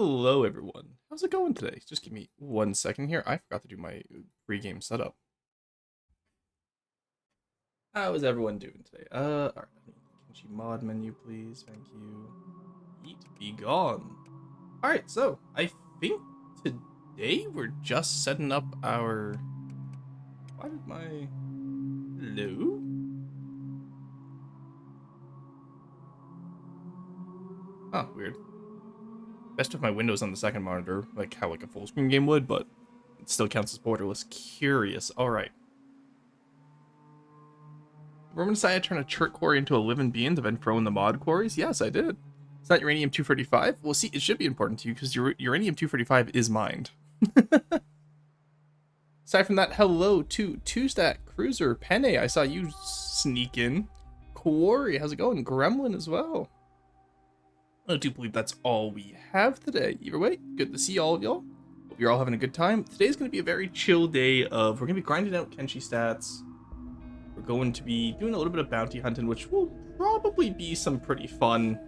Hello, everyone. How's it going today? Just give me 1 second here. I forgot to do my pre-game setup. How is everyone doing today? Alright. Kimchi mod menu, please. Thank you. Eat, be gone. Alright, so I think today we're just setting up our. Why did my. Hello? Oh, weird. Best of my windows on the second monitor, like how a full screen game would, but it still counts as borderless. Curious. Alright. Remember to say I turn a chert quarry into a living being to then throw in the mod quarries? Yes, I did. Is that uranium-235? Well, see, it should be important to you because your uranium-235 is mined. Aside from that, hello to Two-Stack, Cruiser, Penne. I saw you sneak in. Quarry, how's it going? Gremlin as well. I do believe that's all we have today. Either way, good to see all of y'all. Hope you're all having a good time. Today's going to be a very chill day of, we're going to be grinding out Kenshi stats. We're going to be doing a little bit of bounty hunting, which will probably be some pretty fun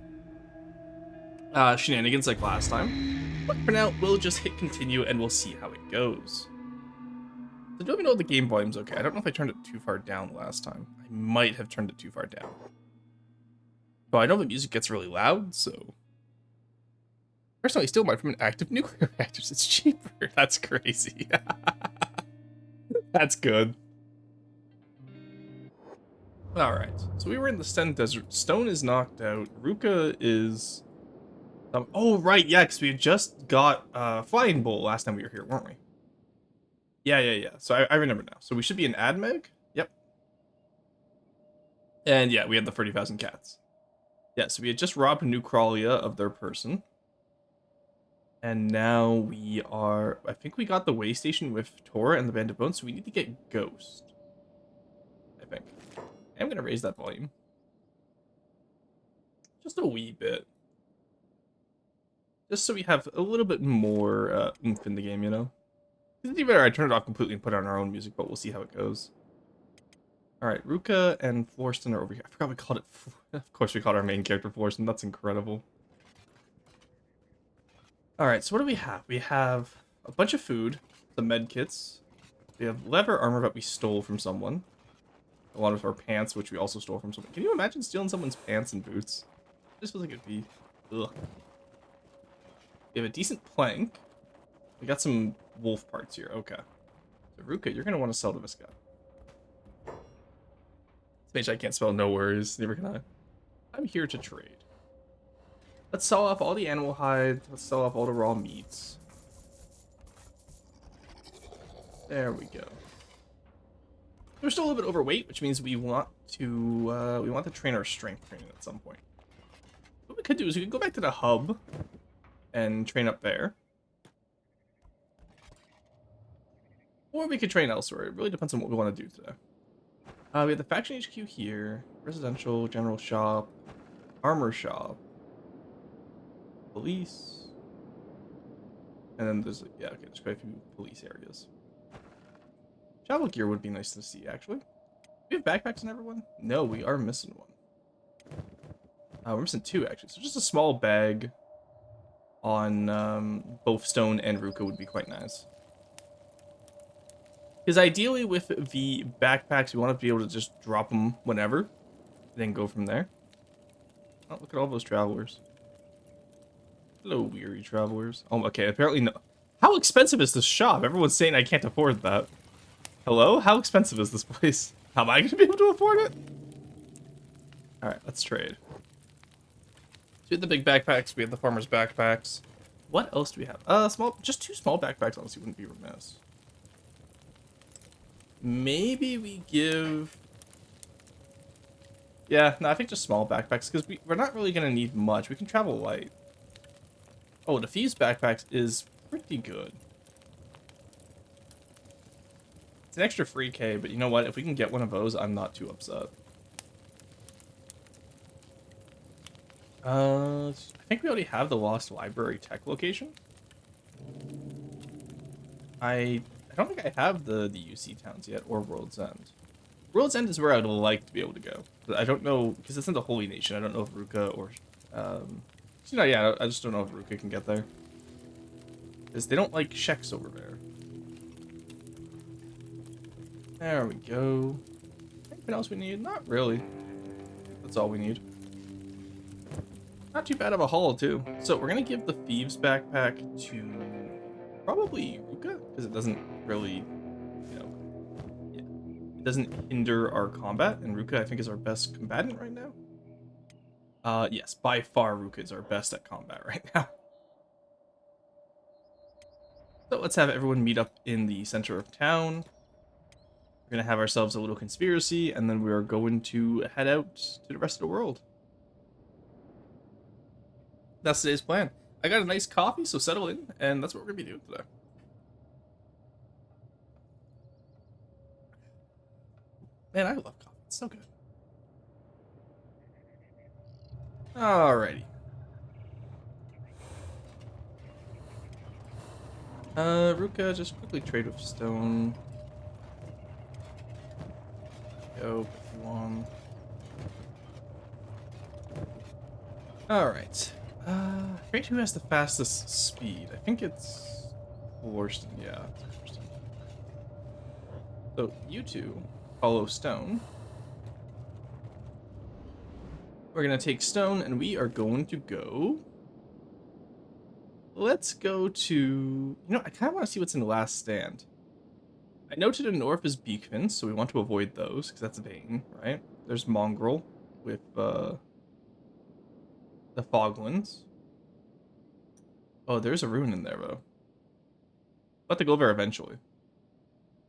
shenanigans like last time. But for now, we'll just hit continue and we'll see how it goes. So do let me know if the game volume's okay. I don't know if I turned it too far down last time. I might have turned it too far down. But I know the music gets really loud, so... Personally, still mine from an active nuclear reactors. It's cheaper. That's crazy. That's good. Alright, so we were in the Sten Desert. Stone is knocked out. Ruka is... oh, right, yeah, because we had just got Flying Bull last time we were here, weren't we? Yeah. So I remember now. So we should be in Admeg? Yep. And yeah, we had the 30,000 cats. Yeah, so we had just robbed Nucralia of their person. And now we are... I think we got the way station with Tora and the Band of Bones, so we need to get Ghost. I think. I'm going to raise that volume. Just a wee bit. Just so we have a little bit more oomph in the game, you know? It's even better I turn it off completely and put on our own music, but we'll see how it goes. Alright, Ruka and Florston are over here. I forgot we called it... Of course we called our main character Florston. That's incredible. Alright, so what do we have? We have a bunch of food, the med kits. We have leather armor that we stole from someone. Along with our pants, which we also stole from someone. Can you imagine stealing someone's pants and boots? This feels like it'd be... Ugh. We have a decent plank. We got some wolf parts here. Okay. So Ruka, you're going to want to sell to this guy. This mage I can't spell, no worries. Neither can I. I'm here to trade. Let's sell off all the animal hides. Let's sell off all the raw meats. There we go. We're still a little bit overweight, which means we want to train our strength training at some point. What we could do is we could go back to the hub and train up there. Or we could train elsewhere. It really depends on what we want to do today. We have the faction HQ here, residential, general shop, armor shop, police, and then there's there's quite a few police areas. Travel gear would be nice to see, actually. Do we have backpacks in everyone? No, we are missing one. We're missing two, actually. So just a small bag on both Stone and Ruka would be quite nice. Because ideally with the backpacks, we want to be able to just drop them whenever, then go from there. Oh, look at all those travelers. Hello, weary travelers. Oh, okay, apparently no. How expensive is this shop? Everyone's saying I can't afford that. Hello? How expensive is this place? How am I going to be able to afford it? Alright, let's trade. So we have the big backpacks, we have the farmer's backpacks. What else do we have? Just two small backpacks honestly wouldn't be remiss. Maybe we give... Yeah, no, I think just small backpacks, because we're not really going to need much. We can travel light. Oh, the Thieves backpacks is pretty good. It's an extra free K, but you know what? If we can get one of those, I'm not too upset. I think we already have the Lost Library Tech location. I don't think I have the UC towns yet, or World's End. World's End is where I'd like to be able to go. But I don't know, because it's in the Holy Nation. I don't know if Ruka or... yeah, I just don't know if Ruka can get there. Because they don't like Sheks over there. There we go. Anything else we need? Not really. That's all we need. Not too bad of a haul, too. So we're going to give the Thieves backpack to probably Ruka, because it doesn't really, you know, yeah, it doesn't hinder our combat, and Ruka, I think, is our best combatant right now. Yes, by far Ruka is our best at combat right now. So let's have everyone meet up in the center of town. We're going to have ourselves a little conspiracy, and then we are going to head out to the rest of the world. That's today's plan. I got a nice coffee, so settle in, and that's what we're going to be doing today. Man, I love coffee. It's so good. Alrighty. Ruka, just quickly trade with Stone. Go, if you want. Alright. Great, who has the fastest speed? I think it's Worston. Yeah, it's Worston. So, you two follow Stone. We're gonna take Stone, and we are going to go... Let's go to... You know, I kind of want to see what's in the last stand. I know to the north is Beakfin, so we want to avoid those, because that's Vane, right? There's Mongrel with the Foglands. Oh, there's a rune in there, though. We'll have to go there eventually.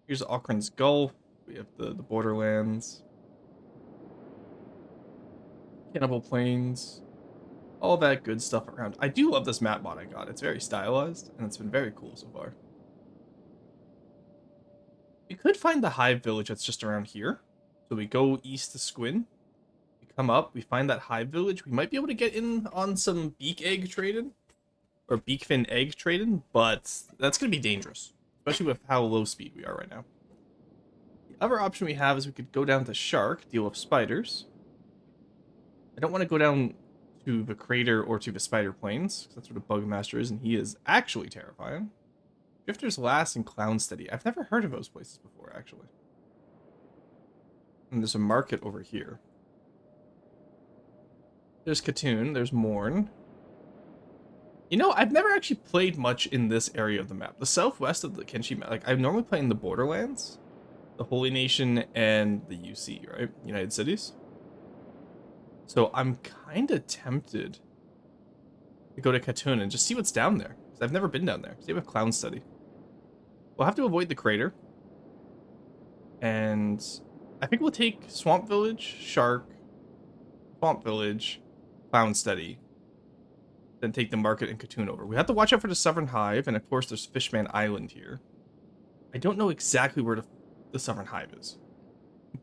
Here's Okran's Gulf. We have the Borderlands. Cannibal Plains. All that good stuff around. I do love this map mod I got. It's very stylized, and it's been very cool so far. We could find the Hive Village that's just around here. So we go east to Squin. We come up, we find that Hive Village. We might be able to get in on some beak egg trading. Or beakfin egg trading, but that's going to be dangerous. Especially with how low speed we are right now. The other option we have is we could go down to Shark, deal with spiders. I don't want to go down to the crater or to the spider plains, because that's where the Bugmaster is, and he is actually terrifying. Drifter's Last and Clown Steady. I've never heard of those places before, actually. And there's a market over here. There's Katoon, there's Morn. You know, I've never actually played much in this area of the map. The southwest of the Kenshi map, like, I normally play in the Borderlands, the Holy Nation, and the UC, right? United Cities. So I'm kind of tempted to go to Katoon and just see what's down there. Because I've never been down there. See with Clown Study. We'll have to avoid the crater. And I think we'll take Swamp Village, Shark, Swamp Village, Clown Study. Then take the market and Katoon over. We have to watch out for the Sovereign Hive. And of course there's Fishman Island here. I don't know exactly where the Sovereign Hive is.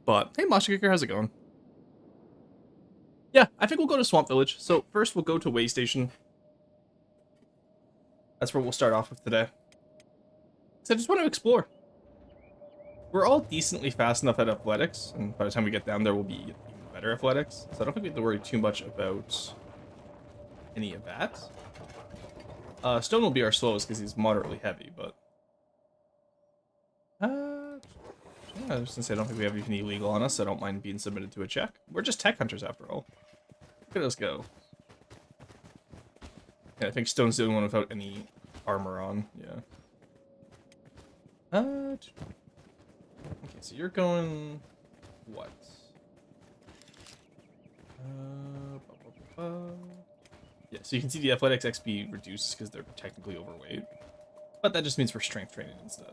But, hey Moshkicker, how's it going? Yeah, I think we'll go to Swamp Village. So first we'll go to Way Station. That's where we'll start off with today. So I just want to explore. We're all decently fast enough at athletics, and by the time we get down there, we'll be even better athletics. So I don't think we have to worry too much about any of that. Stone will be our slowest because he's moderately heavy, but... I was gonna say I don't think we have anything illegal on us, so I don't mind being submitted to a check. We're just tech hunters after all. Look at us go. Yeah, I think Stone's the only one without any armor on, yeah. Okay, so you're going... what? Yeah, so you can see the athletics XP reduces because they're technically overweight. But that just means we're strength training instead.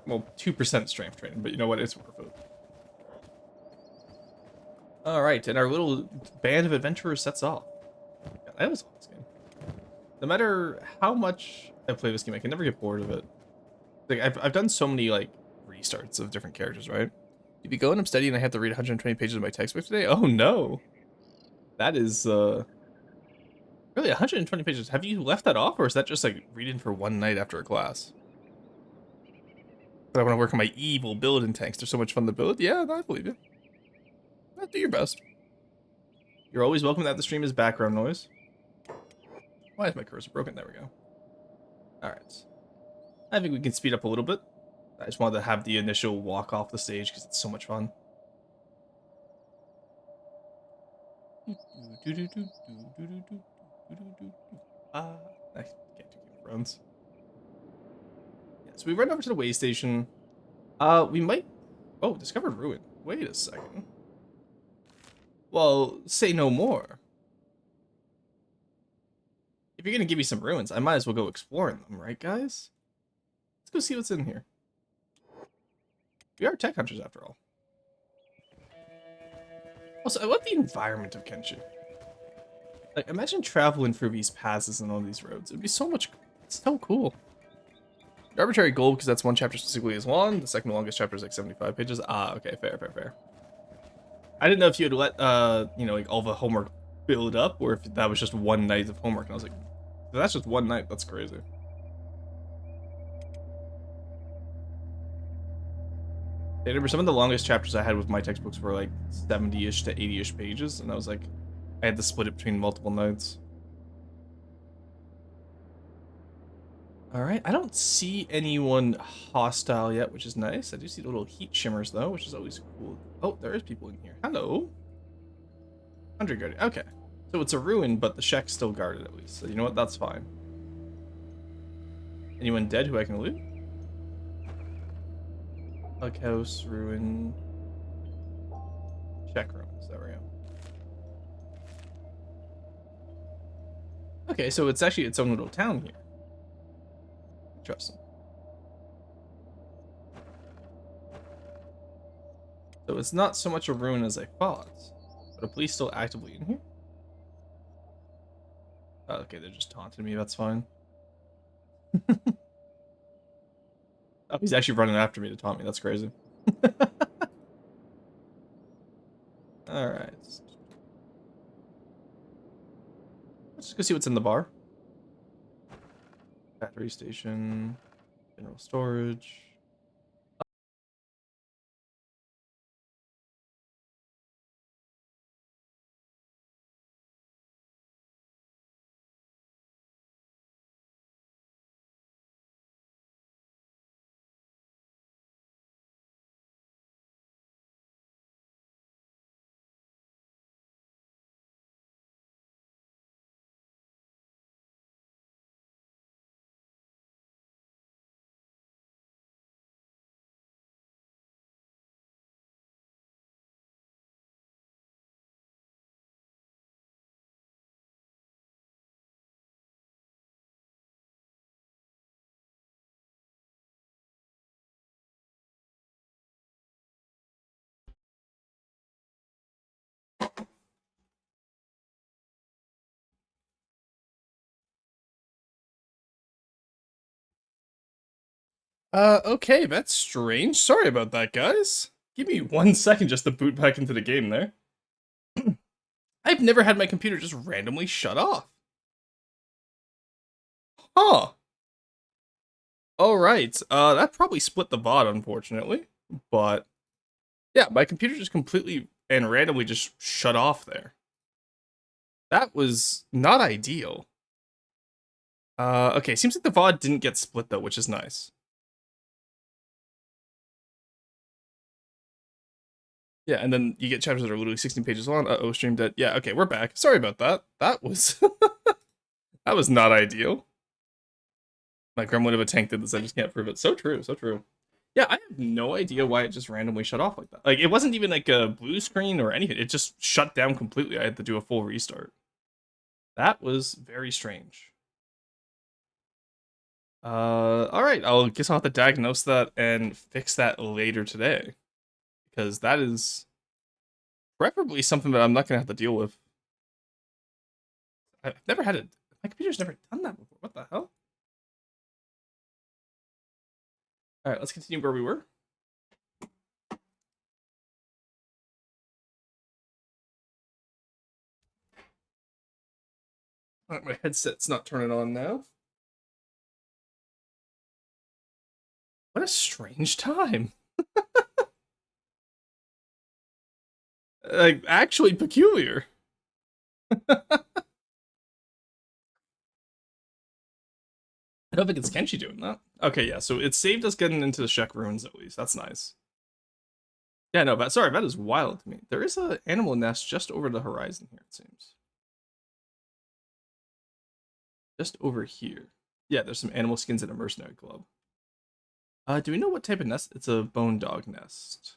Well, 2% strength training, but you know what? It's worth it. Alright, and our little band of adventurers sets off. God, I always love this game. No matter how much I play this game, I can never get bored of it. Like, I've done so many, like, restarts of different characters, right? You'd be going, I'm studying, and I have to read 120 pages of my textbook today? Oh, no. That is, really, 120 pages. Have you left that off, or is that just, like, reading for one night after a class? But I want to work on my evil building tanks. They're so much fun to build. Yeah, I believe you. Do your best. You're always welcome to have the stream as background noise. Why is my cursor broken? There we go. Alright. I think we can speed up a little bit. I just wanted to have the initial walk off the stage because it's so much fun. I can't do Game of Thrones. Yeah, so we run over to the way station. We might... Oh, discovered ruin. Wait a second. Well, say no more. If you're gonna give me some ruins, I might as well go exploring them, right, guys? Let's go see what's in here. We are tech hunters, after all. Also, I love the environment of Kenshin. Like, imagine traveling through these passes and all these roads. It'd be so much... It's so cool. The arbitrary goal, because that's one chapter specifically is long. The second longest chapter is like 75 pages. Ah, okay, fair. I didn't know if you had let, you know, like all the homework build up, or if that was just one night of homework. And I was like, that's just one night. That's crazy. I remember some of the longest chapters I had with my textbooks were like 70-ish to 80-ish pages, and I was like, I had to split it between multiple nights. Alright, I don't see anyone hostile yet, which is nice. I do see the little heat shimmers, though, which is always cool. Oh, there is people in here. Hello. 100 guarded. Okay. So it's a ruin, but the shack's still guarded, at least. So you know what? That's fine. Anyone dead who I can loot? Bug house, ruin. Check ruins. There we go. Okay, so it's actually its own little town here. Interesting. So it's not so much a ruin as I thought. But are police still actively in here? Oh, okay, they're just taunting me. That's fine. Oh, he's actually running after me to taunt me. That's crazy. Alright. Let's just go see what's in the bar. Battery station. General storage. Okay, that's strange. Sorry about that, guys. Give me 1 second just to boot back into the game there. I've never had my computer just randomly shut off. Huh. Alright, that probably split the VOD, unfortunately. But, yeah, my computer just completely and randomly just shut off there. That was not ideal. Okay, seems like the VOD didn't get split, though, which is nice. Yeah, and then you get chapters that are literally 16 pages long. Uh-oh, stream dead. Yeah, okay, we're back. Sorry about that. That was... that was not ideal. My gremlin of a tank did this, I just can't prove it. So true, so true. Yeah, I have no idea why it just randomly shut off like that. Like, it wasn't even like a blue screen or anything. It just shut down completely. I had to do a full restart. That was very strange. Alright, I'll guess I'll have to diagnose that and fix that later today. Because that is preferably something that I'm not gonna have to deal with. I've never had it. My computer's never done that before. What the hell? Alright, let's continue where we were. Alright, my headset's not turning on now. What a strange time. Like, actually peculiar. don't think it's Kenshi doing that. Okay, yeah, so it saved us getting into the Shek ruins at least. That's nice. Yeah, no, but sorry, that is wild to me. There is an animal nest just over the horizon here, it seems. Just over here. Yeah, there's some animal skins at a mercenary club. Do we know what type of nest? It's a bone dog nest.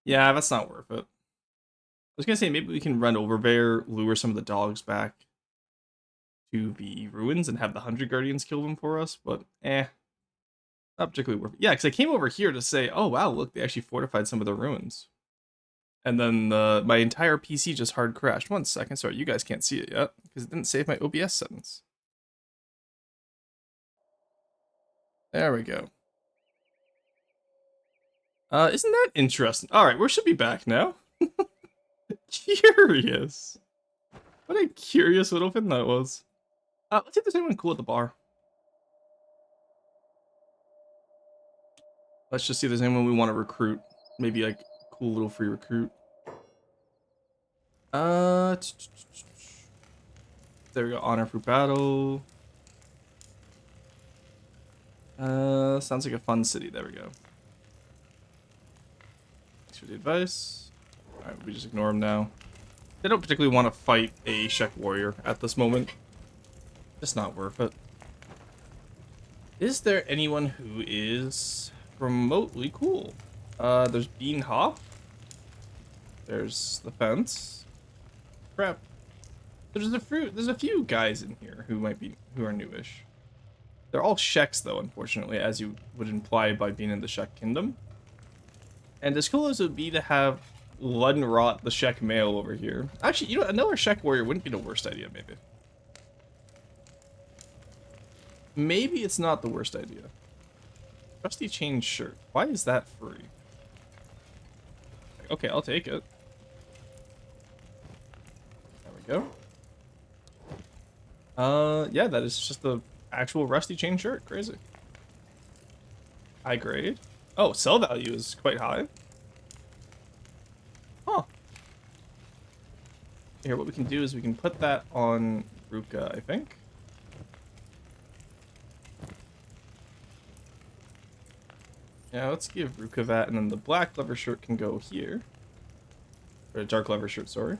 Yeah, that's not worth it. I was gonna say maybe we can run over there, lure some of the dogs back to the ruins and have the 100 Guardians kill them for us, but not particularly worth it. Yeah, because I came over here to say, oh wow, look, they actually fortified some of the ruins. And then my entire PC just hard crashed. 1 second, sorry, you guys can't see it yet, because it didn't save my OBS settings. There we go. Isn't that interesting? Alright, we should be back now. Curious. What a curious little thing that was. Let's see if there's anyone cool at the bar. Let's just see if there's anyone we want to recruit. Maybe like cool little free recruit. There we go. Honor for battle. Sounds like a fun city. There we go. Thanks for the advice. Alright, we just ignore them now. They don't particularly want to fight a Shek warrior at this moment. Just not worth it. Is there anyone who is remotely cool? There's Bean Hop. There's the fence. Crap. There's a few guys in here who are newish. They're all Sheks though, unfortunately, as you would imply by being in the Shek Kingdom. And as cool as it would be to have Luddenrot the Shek male over here. Actually, you know, another Shek warrior wouldn't be the worst idea, maybe. Maybe it's not the worst idea. Rusty chain shirt. Why is that free? Okay, I'll take it. There we go. Yeah, that is just the actual rusty chain shirt. Crazy. High grade. Oh, sell value is quite high. Huh. Here, what we can do is we can put that on Ruka, I think. Yeah, let's give Ruka that, and then the black leather shirt can go here. Or a dark leather shirt, sorry.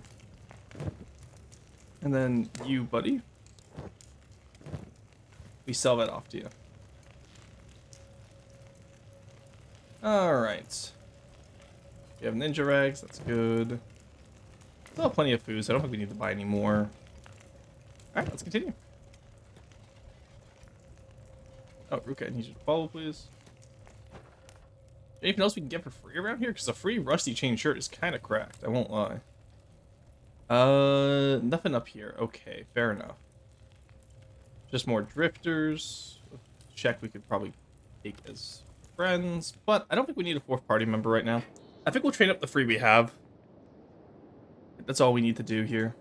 And then you, buddy. We sell that off to you. Alright. We have ninja rags, that's good. Still have plenty of food, so I don't think we need to buy any more. Alright, let's continue. Oh, Ruka, I need you to follow, please. Anything else we can get for free around here? Because a free rusty chain shirt is kind of cracked, I won't lie. Nothing up here. Okay, fair enough. Just more drifters. Check we could probably take as friends, but I don't think we need a 4th party member right now. I think we'll train up the 3 we have. That's all we need to do here.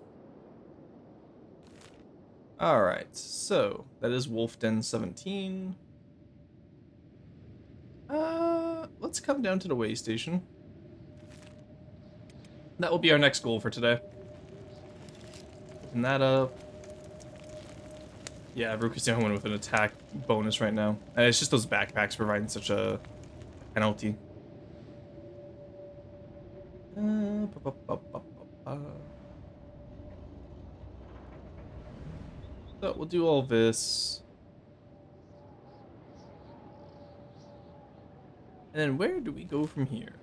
Alright, so that is Wolfden 17. Let's come down to the way station. That will be our next goal for today. Open that up. Yeah, Ruka's the only one with an attack bonus right now. And it's just those backpacks providing such a penalty. So we'll do all this. And then where do we go from here?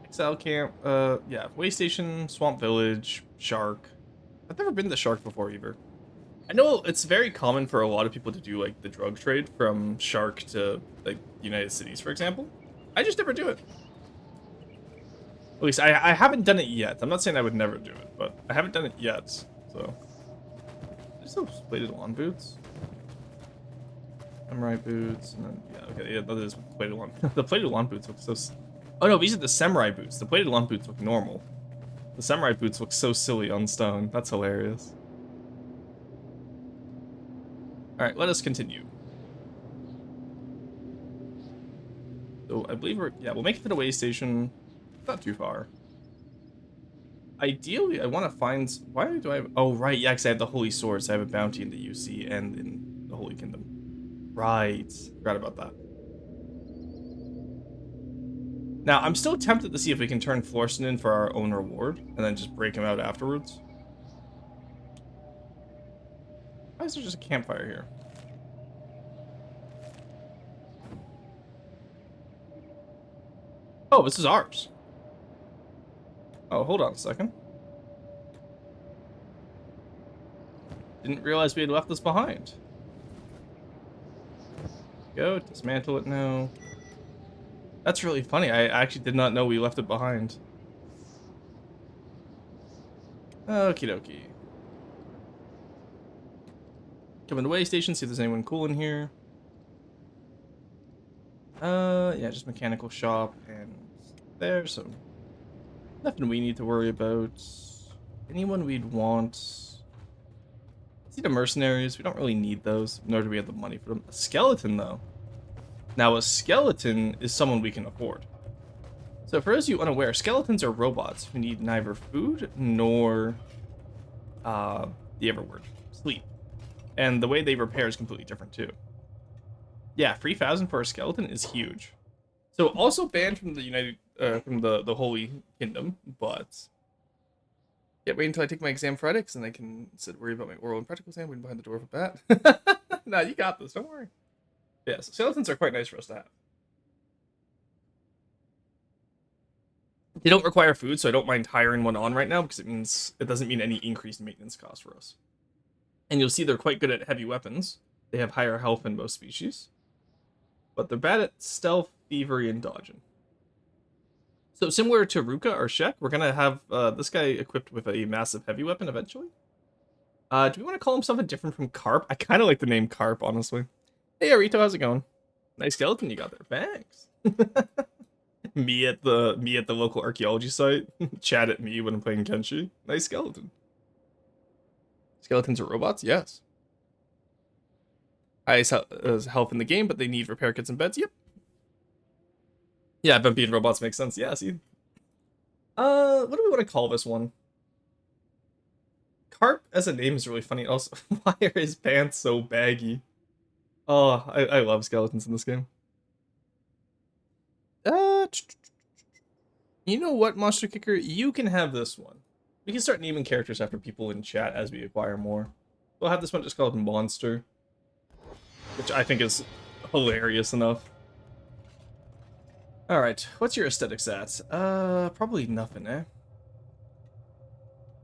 Exile camp, yeah, way station, swamp village, shark. I've never been to shark before either. I know it's very common for a lot of people to do like the drug trade from shark to like United Cities, for example. I just never do it. At least I haven't done it yet. I'm not saying I would never do it, but I haven't done it yet. So there's those plated lawn boots. Samurai boots, and then, yeah, okay, yeah, that is plated lawn. The plated lawn boots look so... Oh no, these are the samurai boots. The plated lawn boots look normal. The samurai boots look so silly on stone. That's hilarious. Alright, let us continue. So, I believe we'll make it to the way station. Not too far. Ideally, I want to find... Why do I have... Oh, right, yeah, because I have the Holy Swords. I have a bounty in the UC and in the Holy Kingdom. Right. Forgot about that. Now, I'm still tempted to see if we can turn Florson in for our own reward, and then just break him out afterwards. Why is there just a campfire here? Oh, this is ours. Oh, hold on a second. Didn't realize we had left this behind. Go, dismantle it now. That's really funny. I actually did not know we left it behind. Okie dokie. Come in the way station, see if there's anyone cool in here. Yeah, just mechanical shop and there, so nothing we need to worry about. Anyone we'd want. See the mercenaries, we don't really need those, nor do we have the money for them. A skeleton, though. Now, a skeleton is someone we can afford. So for those of you unaware, skeletons are robots who need neither food nor the other word, sleep. And the way they repair is completely different too. Yeah, 3,000 for a skeleton is huge. So also banned from the from the Holy Kingdom, but yeah, wait until I take my exam Friday, because then I can instead worry about my oral and practical exam waiting behind the door for that. Nah, you got this, don't worry. Yeah, so skeletons are quite nice for us to have. They don't require food, so I don't mind hiring one on right now, because it doesn't mean any increased maintenance cost for us. And you'll see they're quite good at heavy weapons. They have higher health than most species. But they're bad at stealth, thievery, and dodging. So similar to Ruka or Shek, we're going to have this guy equipped with a massive heavy weapon eventually. Do we want to call him something different from Carp? I kind of like the name Carp, honestly. Hey, Arito, how's it going? Nice skeleton you got there. Thanks. me at the local archaeology site. Chat at me when I'm playing Kenshi. Nice skeleton. Skeletons are robots? Yes. Highest health in the game, but they need repair kits and beds. Yep. Yeah, but being robots makes sense. Yeah, see. What do we want to call this one? Carp as a name is really funny. Also, why are his pants so baggy? Oh, I love skeletons in this game. You know what, Monster Kicker? You can have this one. We can start naming characters after people in chat as we acquire more. We'll have this one just called Monster, which I think is hilarious enough. Alright, what's your aesthetics at? Probably nothing, eh?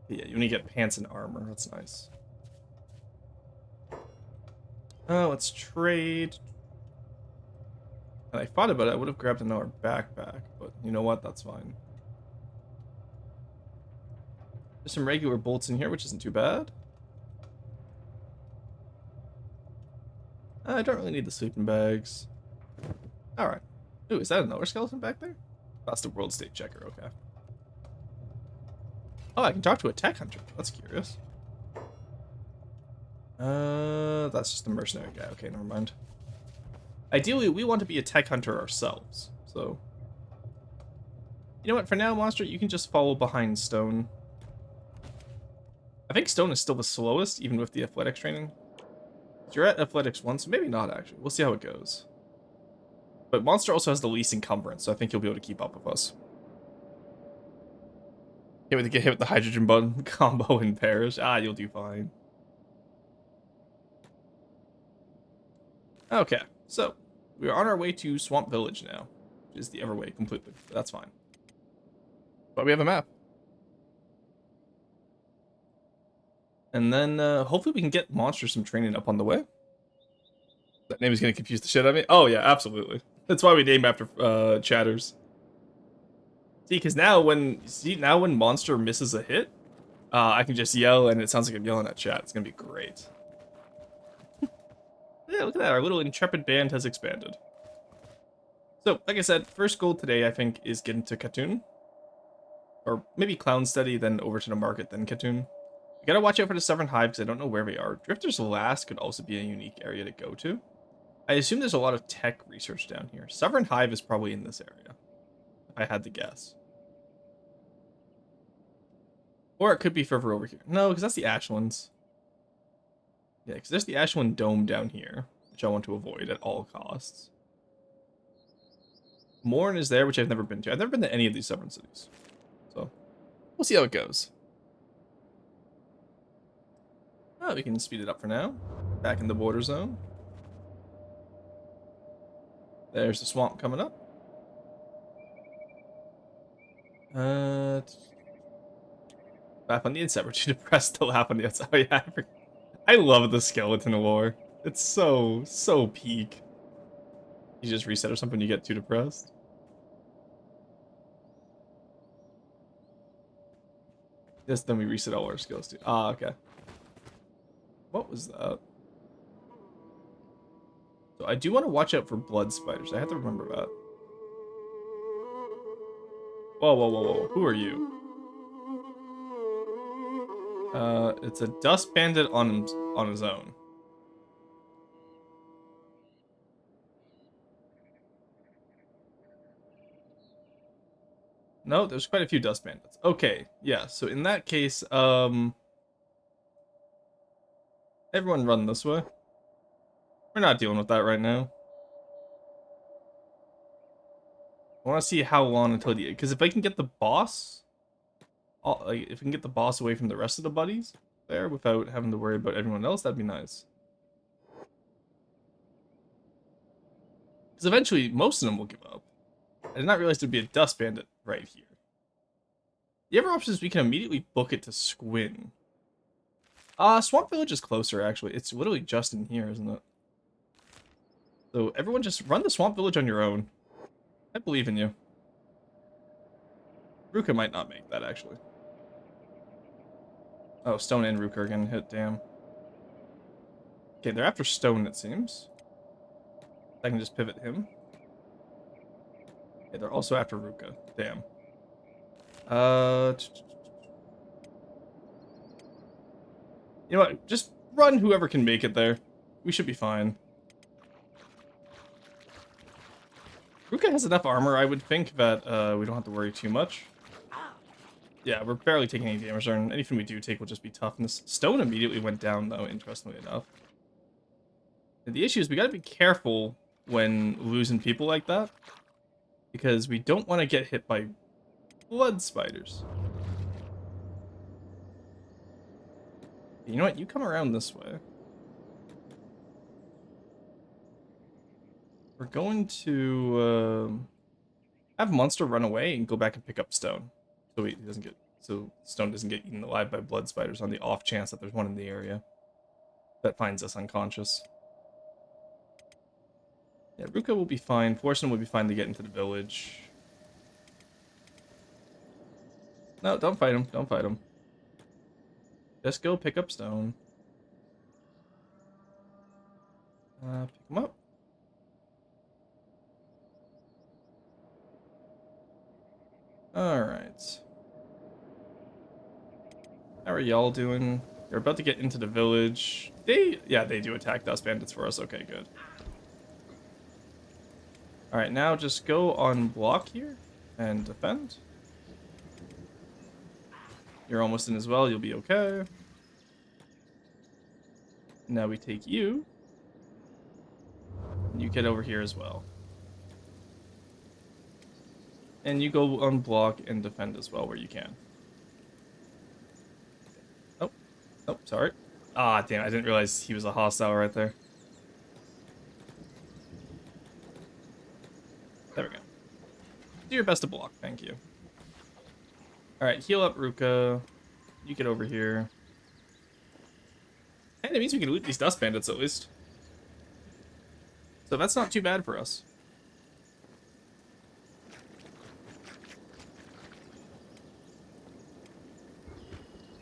Yeah, you only get pants and armor. That's nice. Let's trade. And I thought about it, I would have grabbed another backpack, but you know what? That's fine. There's some regular bolts in here, which isn't too bad. I don't really need the sleeping bags. Alright. Ooh, is that another skeleton back there? That's the world state checker, okay. Oh, I can talk to a tech hunter. That's curious. That's just the mercenary guy. Okay, never mind. Ideally, we want to be a tech hunter ourselves, so... You know what, for now, Monster, you can just follow behind Stone. I think Stone is still the slowest, even with the athletics training. You're at athletics 1, so maybe not, actually. We'll see how it goes. But Monster also has the least encumbrance, so I think he'll be able to keep up with us. Can't wait to get hit with the hydrogen button combo and perish. Ah, you'll do fine. Okay, so we are on our way to Swamp Village now, which is the other way completely. That's fine. But we have a map. And then hopefully we can get Monster some training up on the way. That name is going to confuse the shit out of me. Oh yeah, absolutely. That's why we name after chatters. See, because now when Monster misses a hit, I can just yell and it sounds like I'm yelling at chat. It's gonna be great. Yeah, look at that. Our little intrepid band has expanded. So, like I said, first goal today I think is getting to Khatun, or maybe Clown Study, then over to the market, then Khatun. We gotta watch out for the Stubborn Hive because I don't know where they are. Drifter's Last could also be a unique area to go to. I assume there's a lot of tech research down here. Stubborn Hive is probably in this area, if I had to guess. Or it could be further over here. No, because that's the Ashlands. Yeah, because there's the Ashland Dome down here, which I want to avoid at all costs. Morn is there, which I've never been to. I've never been to any of these sovereign cities. So, we'll see how it goes. Oh, we can speed it up for now. Back in the border zone. There's the swamp coming up. Laugh on the inside. We're too depressed to laugh on the outside. Oh, yeah. I love the skeleton lore. It's so peak. You just reset or something, you get too depressed. Yes, then we reset all our skills too. Ah, okay. What was that? So I do want to watch out for blood spiders. I have to remember that. Whoa, whoa, whoa, whoa. Who are you? It's a dust bandit on his own. No, there's quite a few dust bandits. Okay, yeah, so in that case, everyone run this way. We're not dealing with that right now. I want to see how long until the... Because if I can get the boss... Like, if we can get the boss away from the rest of the buddies there without having to worry about everyone else, that'd be nice. Because eventually, most of them will give up. I did not realize there'd be a dust bandit right here. The other option is we can immediately book it to Squin. Swamp Village is closer, actually. It's literally just in here, isn't it? So everyone just run the Swamp Village on your own. I believe in you. Ruka might not make that, actually. Oh, Stone and Ruka are getting hit, damn. Okay, they're after Stone, it seems. I can just pivot him. Okay, they're also after Ruka. Damn. You know what? Just run whoever can make it there. We should be fine. Ruka has enough armor, I would think, that we don't have to worry too much. Yeah, we're barely taking any damage there, and anything we do take will just be toughness. Stone immediately went down, though, interestingly enough. And the issue is we gotta be careful when losing people like that, because we don't want to get hit by blood spiders. You know what? You come around this way. We're going to have Monster run away and go back and pick up Stone, so he doesn't get Stone doesn't get eaten alive by blood spiders on the off chance that there's one in the area that finds us unconscious. Yeah, Ruka will be fine. Forsen will be fine to get into the village. No, don't fight him. Don't fight him. Just go pick up Stone. Pick him up. Alright. How are y'all doing? You're about to get into the village. Yeah, they do attack dust bandits for us. Okay, good. Alright, now just go on block here and defend. You're almost in as well. You'll be okay. Now we take you. And you get over here as well. And you go on block and defend as well where you can. Oh. Oh, sorry. Ah, damn. I didn't realize he was a hostile right there. There we go. Do your best to block. Thank you. Alright, heal up Ruka. You get over here. And it means we can loot these dust bandits at least. So that's not too bad for us.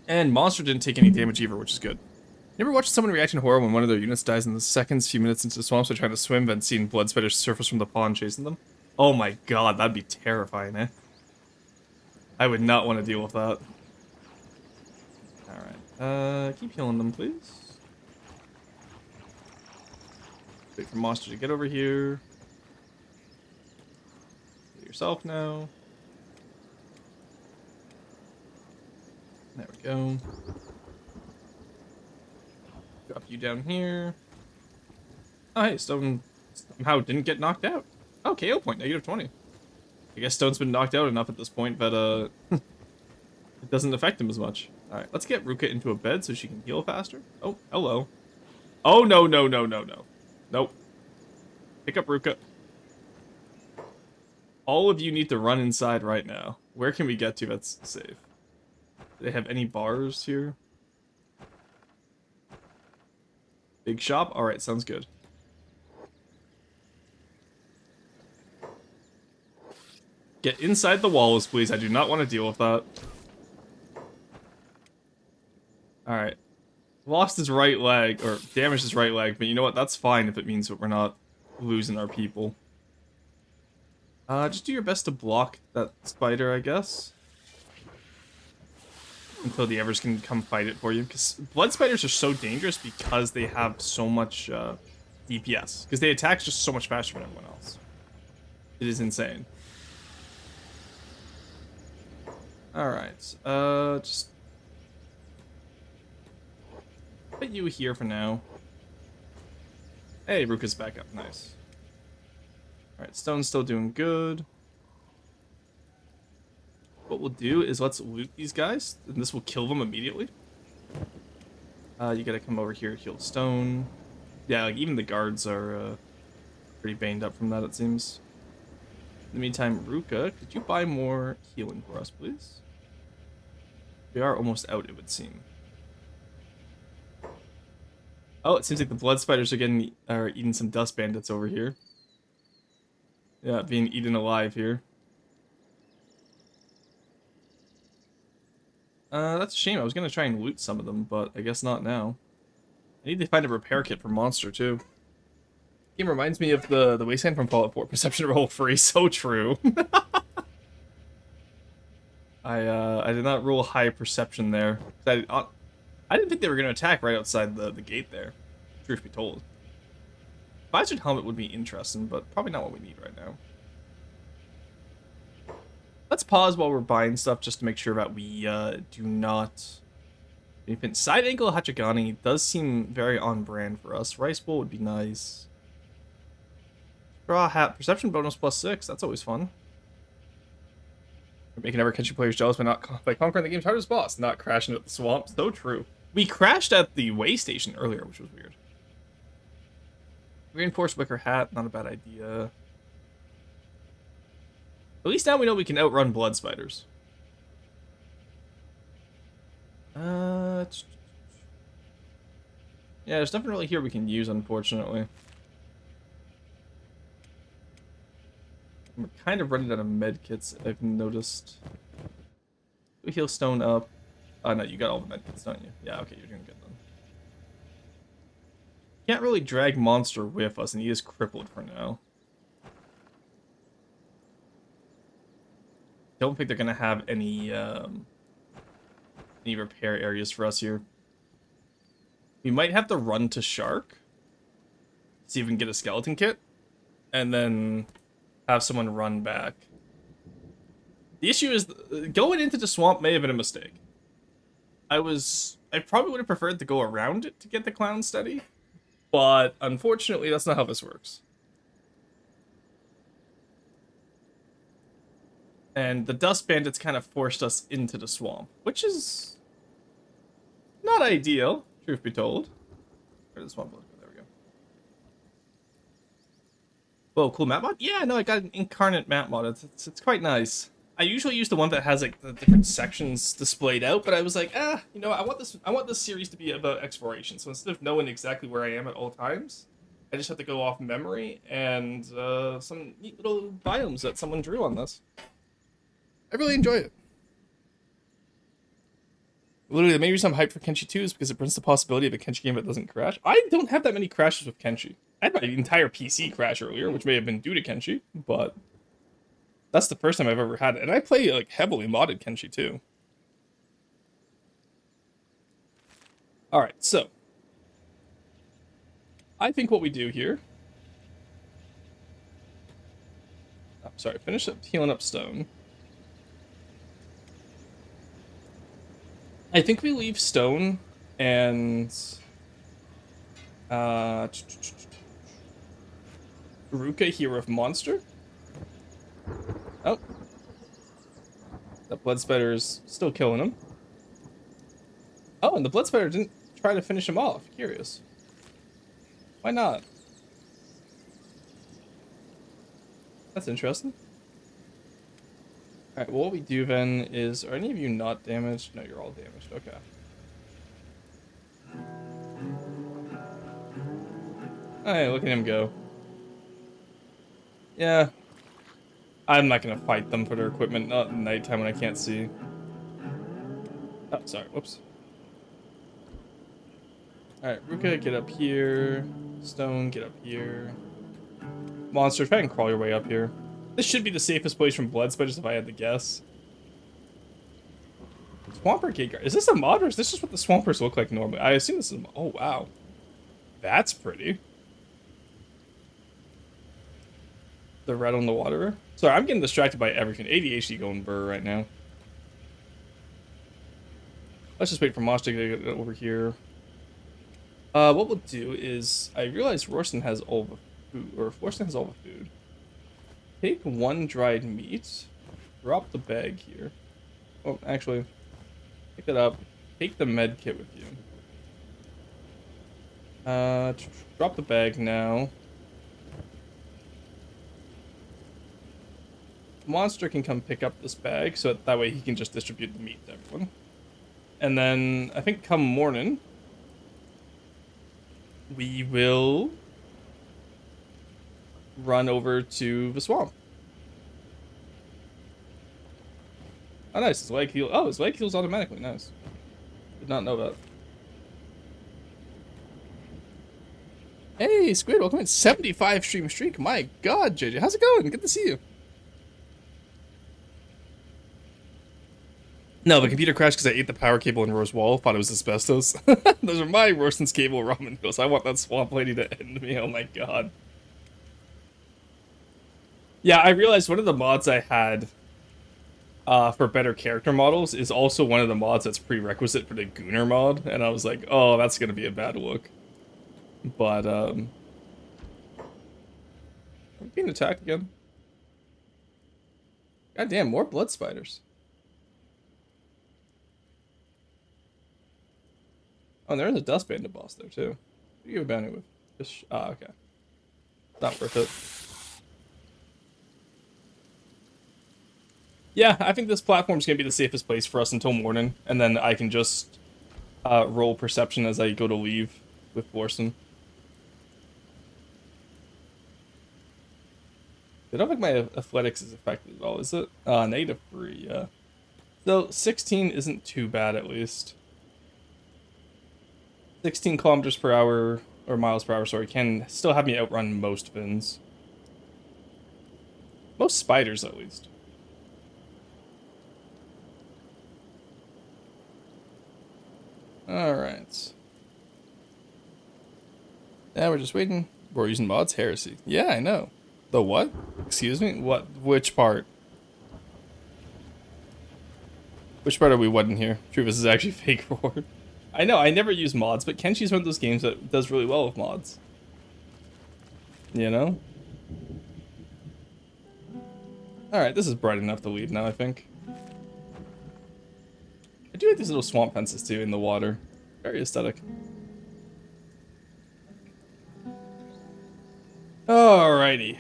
And Monster didn't take any damage either, which is good. You ever watched someone react in horror when one of their units dies in the seconds, few minutes into the swamps, they're trying to swim, then seeing blood spiders surface from the pond chasing them? Oh my god, that'd be terrifying, eh? I would not want to deal with that. Alright, keep healing them, please. Wait for Monster to get over here. Heal yourself now. There we go. Drop you down here. Oh, hey, Stone somehow didn't get knocked out. Oh, KO point, -20. I guess Stone's been knocked out enough at this point that, it doesn't affect him as much. Alright, let's get Ruka into a bed so she can heal faster. Oh, hello. Oh, no, no, no, no, no. Nope. Pick up Ruka. All of you need to run inside right now. Where can we get to that's safe? Do they have any bars here? Big shop? Alright, sounds good. Get inside the walls, please. I do not want to deal with that. Alright. Lost his right leg, or damaged his right leg, but you know what? That's fine if it means that we're not losing our people. Just do your best to block that spider, I guess. Until the Evers can come fight it for you. Because blood spiders are so dangerous because they have so much DPS. Because they attack just so much faster than everyone else. It is insane. Alright, just put you here for now. Hey, Ruka's back up, nice. Alright, Stone's still doing good. What we'll do is let's loot these guys, and this will kill them immediately. You gotta come over here, heal Stone. Yeah, like even the guards are pretty banged up from that, it seems. In the meantime, Ruka, could you buy more healing for us, please? We are almost out, it would seem. Oh, it seems like the blood spiders are eating some dust bandits over here. Yeah, being eaten alive here. That's a shame. I was gonna try and loot some of them, but I guess not now. I need to find a repair kit for Monster, too. Game reminds me of the Wasteland from Fallout 4. Perception roll free. So true. I did not roll high perception there. I didn't think they were going to attack right outside the gate there. Truth be told. Visored helmet would be interesting, but probably not what we need right now. Let's pause while we're buying stuff just to make sure that we do not... Side angle Hachigani does seem very on brand for us. Rice bowl would be nice. Straw hat. Perception bonus +6. That's always fun. We're making every Kenshi players jealous by conquering the game's hardest boss, not crashing at the swamp. So true. We crashed at the way station earlier, which was weird. Reinforced wicker hat. Not a bad idea. At least now we know we can outrun blood spiders. Yeah, there's nothing really here we can use, unfortunately. We're kind of running out of medkits, I've noticed. We heal Stone up. Oh, no, you got all the medkits, don't you? Yeah, okay, you're doing good then. Can't really drag Monster with us, and he is crippled for now. Don't think they're gonna have any repair areas for us here. We might have to run to Shark, see if we can get a skeleton kit, and then have someone run back. The issue is going into the swamp may have been a mistake. I probably would have preferred to go around it to get the clown steady, but unfortunately that's not how this works. And the dust bandits kind of forced us into the swamp, which is not ideal, truth be told. Where did the swamp look? There we go. Whoa, cool map mod? Yeah, no, I got an incarnate map mod. It's quite nice. I usually use the one that has like the different sections displayed out, but I was like, you know, I want this series to be about exploration. So instead of knowing exactly where I am at all times, I just have to go off memory and some neat little biomes that someone drew on this. I really enjoy it. Literally, the main reason I'm hyped for Kenshi 2 is because it brings the possibility of a Kenshi game that doesn't crash. I don't have that many crashes with Kenshi. I had my entire PC crash earlier, which may have been due to Kenshi, but that's the first time I've ever had it. And I play like heavily modded Kenshi too. Alright, so I think what we do here... Oh, sorry, finish up healing up Stone. I think we leave stone and uh Ruka here with monster. Oh, that blood spider is still killing him. Oh, and the blood spider didn't try to finish him off. Curious. Why not? That's interesting. Alright, well, what we do then is... Are any of you not damaged? No, you're all damaged. Okay. Alright, look at him go. Yeah. I'm not gonna fight them for their equipment, not at nighttime when I can't see. Oh, sorry. Whoops. Alright, Ruka, get up here. Stone, get up here. Monster, try and crawl your way up here. This should be the safest place from blood spiders if I had to guess. Swamper Gate Guard. Is this a mod or is this just what the Swampers look like normally? I assume this is a mod. Oh, wow. That's pretty. The red on the water. Sorry, I'm getting distracted by everything. ADHD going burr right now. Let's just wait for Monster to get over here. What we'll do is... I realize Royston has all the food. Or Royston has all the food. Take one dried meat. Drop the bag here. Oh, actually... Pick it up. Take the med kit with you. Drop the bag now. Monster can come pick up this bag, so that way he can just distribute the meat to everyone. And then, I think come morning, we will run over to the swamp. Oh, nice. His leg heal. Oh, his leg heals automatically. Nice. Did not know that. Hey, Squid, welcome in. 75 stream streak. My God, JJ. How's it going? Good to see you. No, the computer crashed because I ate the power cable in Rose's wall. Thought it was asbestos. Those are my Royston's cable ramen goes. I want that swamp lady to end me. Oh my God. Yeah, I realized one of the mods I had for better character models is also one of the mods that's prerequisite for the Gooner mod, and I was like, oh, that's gonna be a bad look. But I'm being attacked again. God damn, more blood spiders. Oh, and there is a dust bandit boss there too. What do you have a bounty with? Just okay. Not worth it. Yeah, I think this platform's gonna be the safest place for us until morning, and then I can just roll perception as I go to leave with Borson. I don't think my athletics is affected at all, is it? -3, yeah. So 16 isn't too bad at least. 16 kilometers per hour, or miles per hour, sorry, can still have me outrun most fins. Most spiders, at least. Alright. Now we're just waiting. We're using mods? Heresy. Yeah, I know. The what? Excuse me? What? Which part? Which part are we whatting here? True, this is actually fake forward. I know, I never use mods, but Kenshi's one of those games that does really well with mods. You know? Alright, this is bright enough to leave now, I think. I do like these little swamp fences too in the water. Very aesthetic. Alrighty.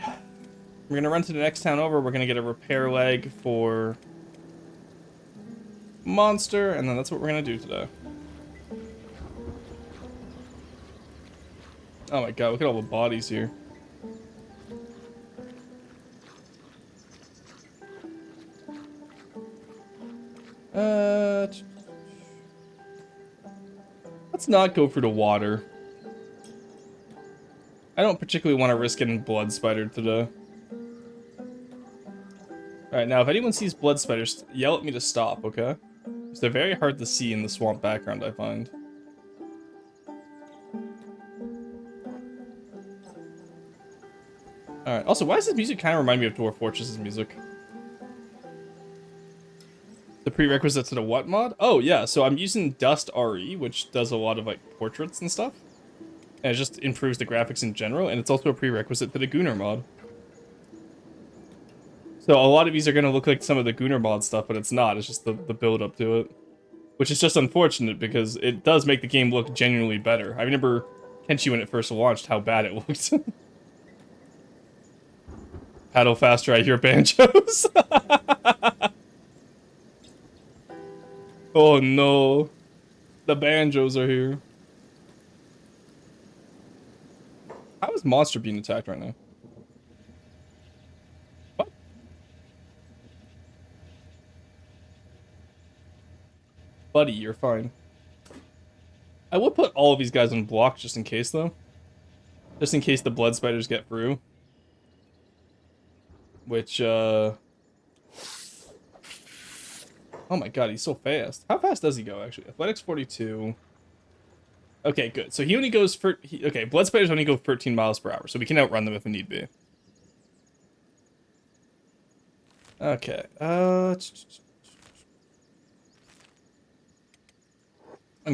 We're gonna run to the next town over. We're gonna get a repair leg for Monster, and then that's what we're gonna do today. Oh my God, look at all the bodies here. Let's not go for the water. I don't particularly want to risk getting blood spidered today. Alright, now if anyone sees blood spiders, yell at me to stop, okay? Because they're very hard to see in the swamp background, I find. Alright, also, why does this music kind of remind me of Dwarf Fortress's music? The prerequisite to the what mod? Oh, yeah, so I'm using Dust RE, which does a lot of, like, portraits and stuff. And it just improves the graphics in general, and it's also a prerequisite to the Gunnar mod. So a lot of these are going to look like some of the Gunnar mod stuff, but it's not. It's just the build-up to it. Which is just unfortunate, because it does make the game look genuinely better. I remember Kenshi, when it first launched, how bad it looked. Paddle faster, I hear banjos. Oh no. The banjos are here. How is Monster being attacked right now? What? Buddy, you're fine. I will put all of these guys on block just in case, though. Just in case the blood spiders get through. Which, Oh my god, he's so fast. How fast does he go, actually? Athletics 42. Okay, good. So he only goes for... okay, blood spiders only go 13 miles per hour, so we can outrun them if we need be. Okay, I'm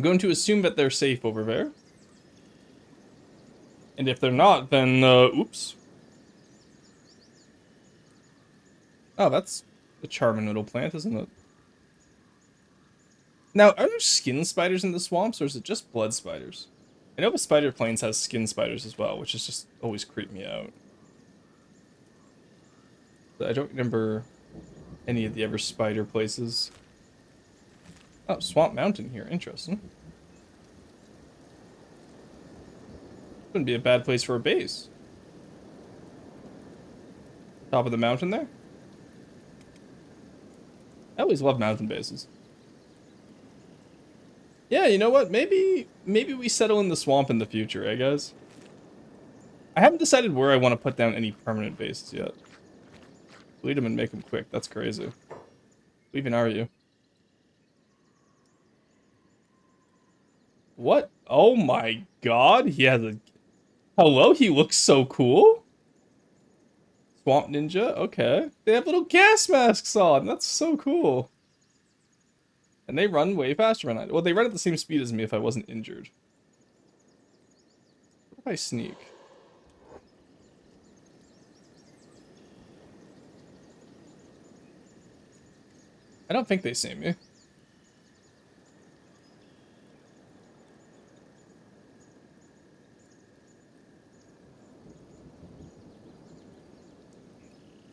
going to assume that they're safe over there. And if they're not, then, oops. Oh, that's a charming little plant, isn't it? Now, are there skin spiders in the swamps, or is it just blood spiders? I know the Spider Plains has skin spiders as well, which is just always creep me out. But I don't remember any of the other spider places. Oh, Swamp Mountain here. Interesting. Wouldn't be a bad place for a base. Top of the mountain there? I always love mountain bases. Yeah, you know what? Maybe we settle in the swamp in the future, eh, guys? I haven't decided where I want to put down any permanent bases yet. Lead them and make them quick. That's crazy. Who even are you? What? Oh my god, he has a... hello, he looks so cool. Swamp Ninja, okay. They have little gas masks on. That's so cool. And they run way faster than I do. Well, they run at the same speed as me if I wasn't injured. What if I sneak? I don't think they see me.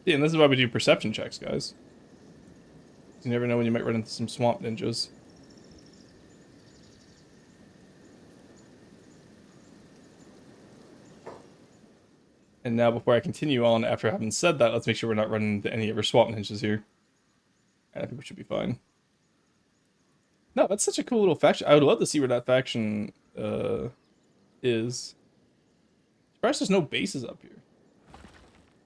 Yeah, and this is why we do perception checks, guys. You never know when you might run into some swamp ninjas. And now, before I continue on, after having said that, let's make sure we're not running into any other swamp ninjas here. And I think we should be fine. No, that's such a cool little faction. I would love to see where that faction is. Surprised there's no bases up here.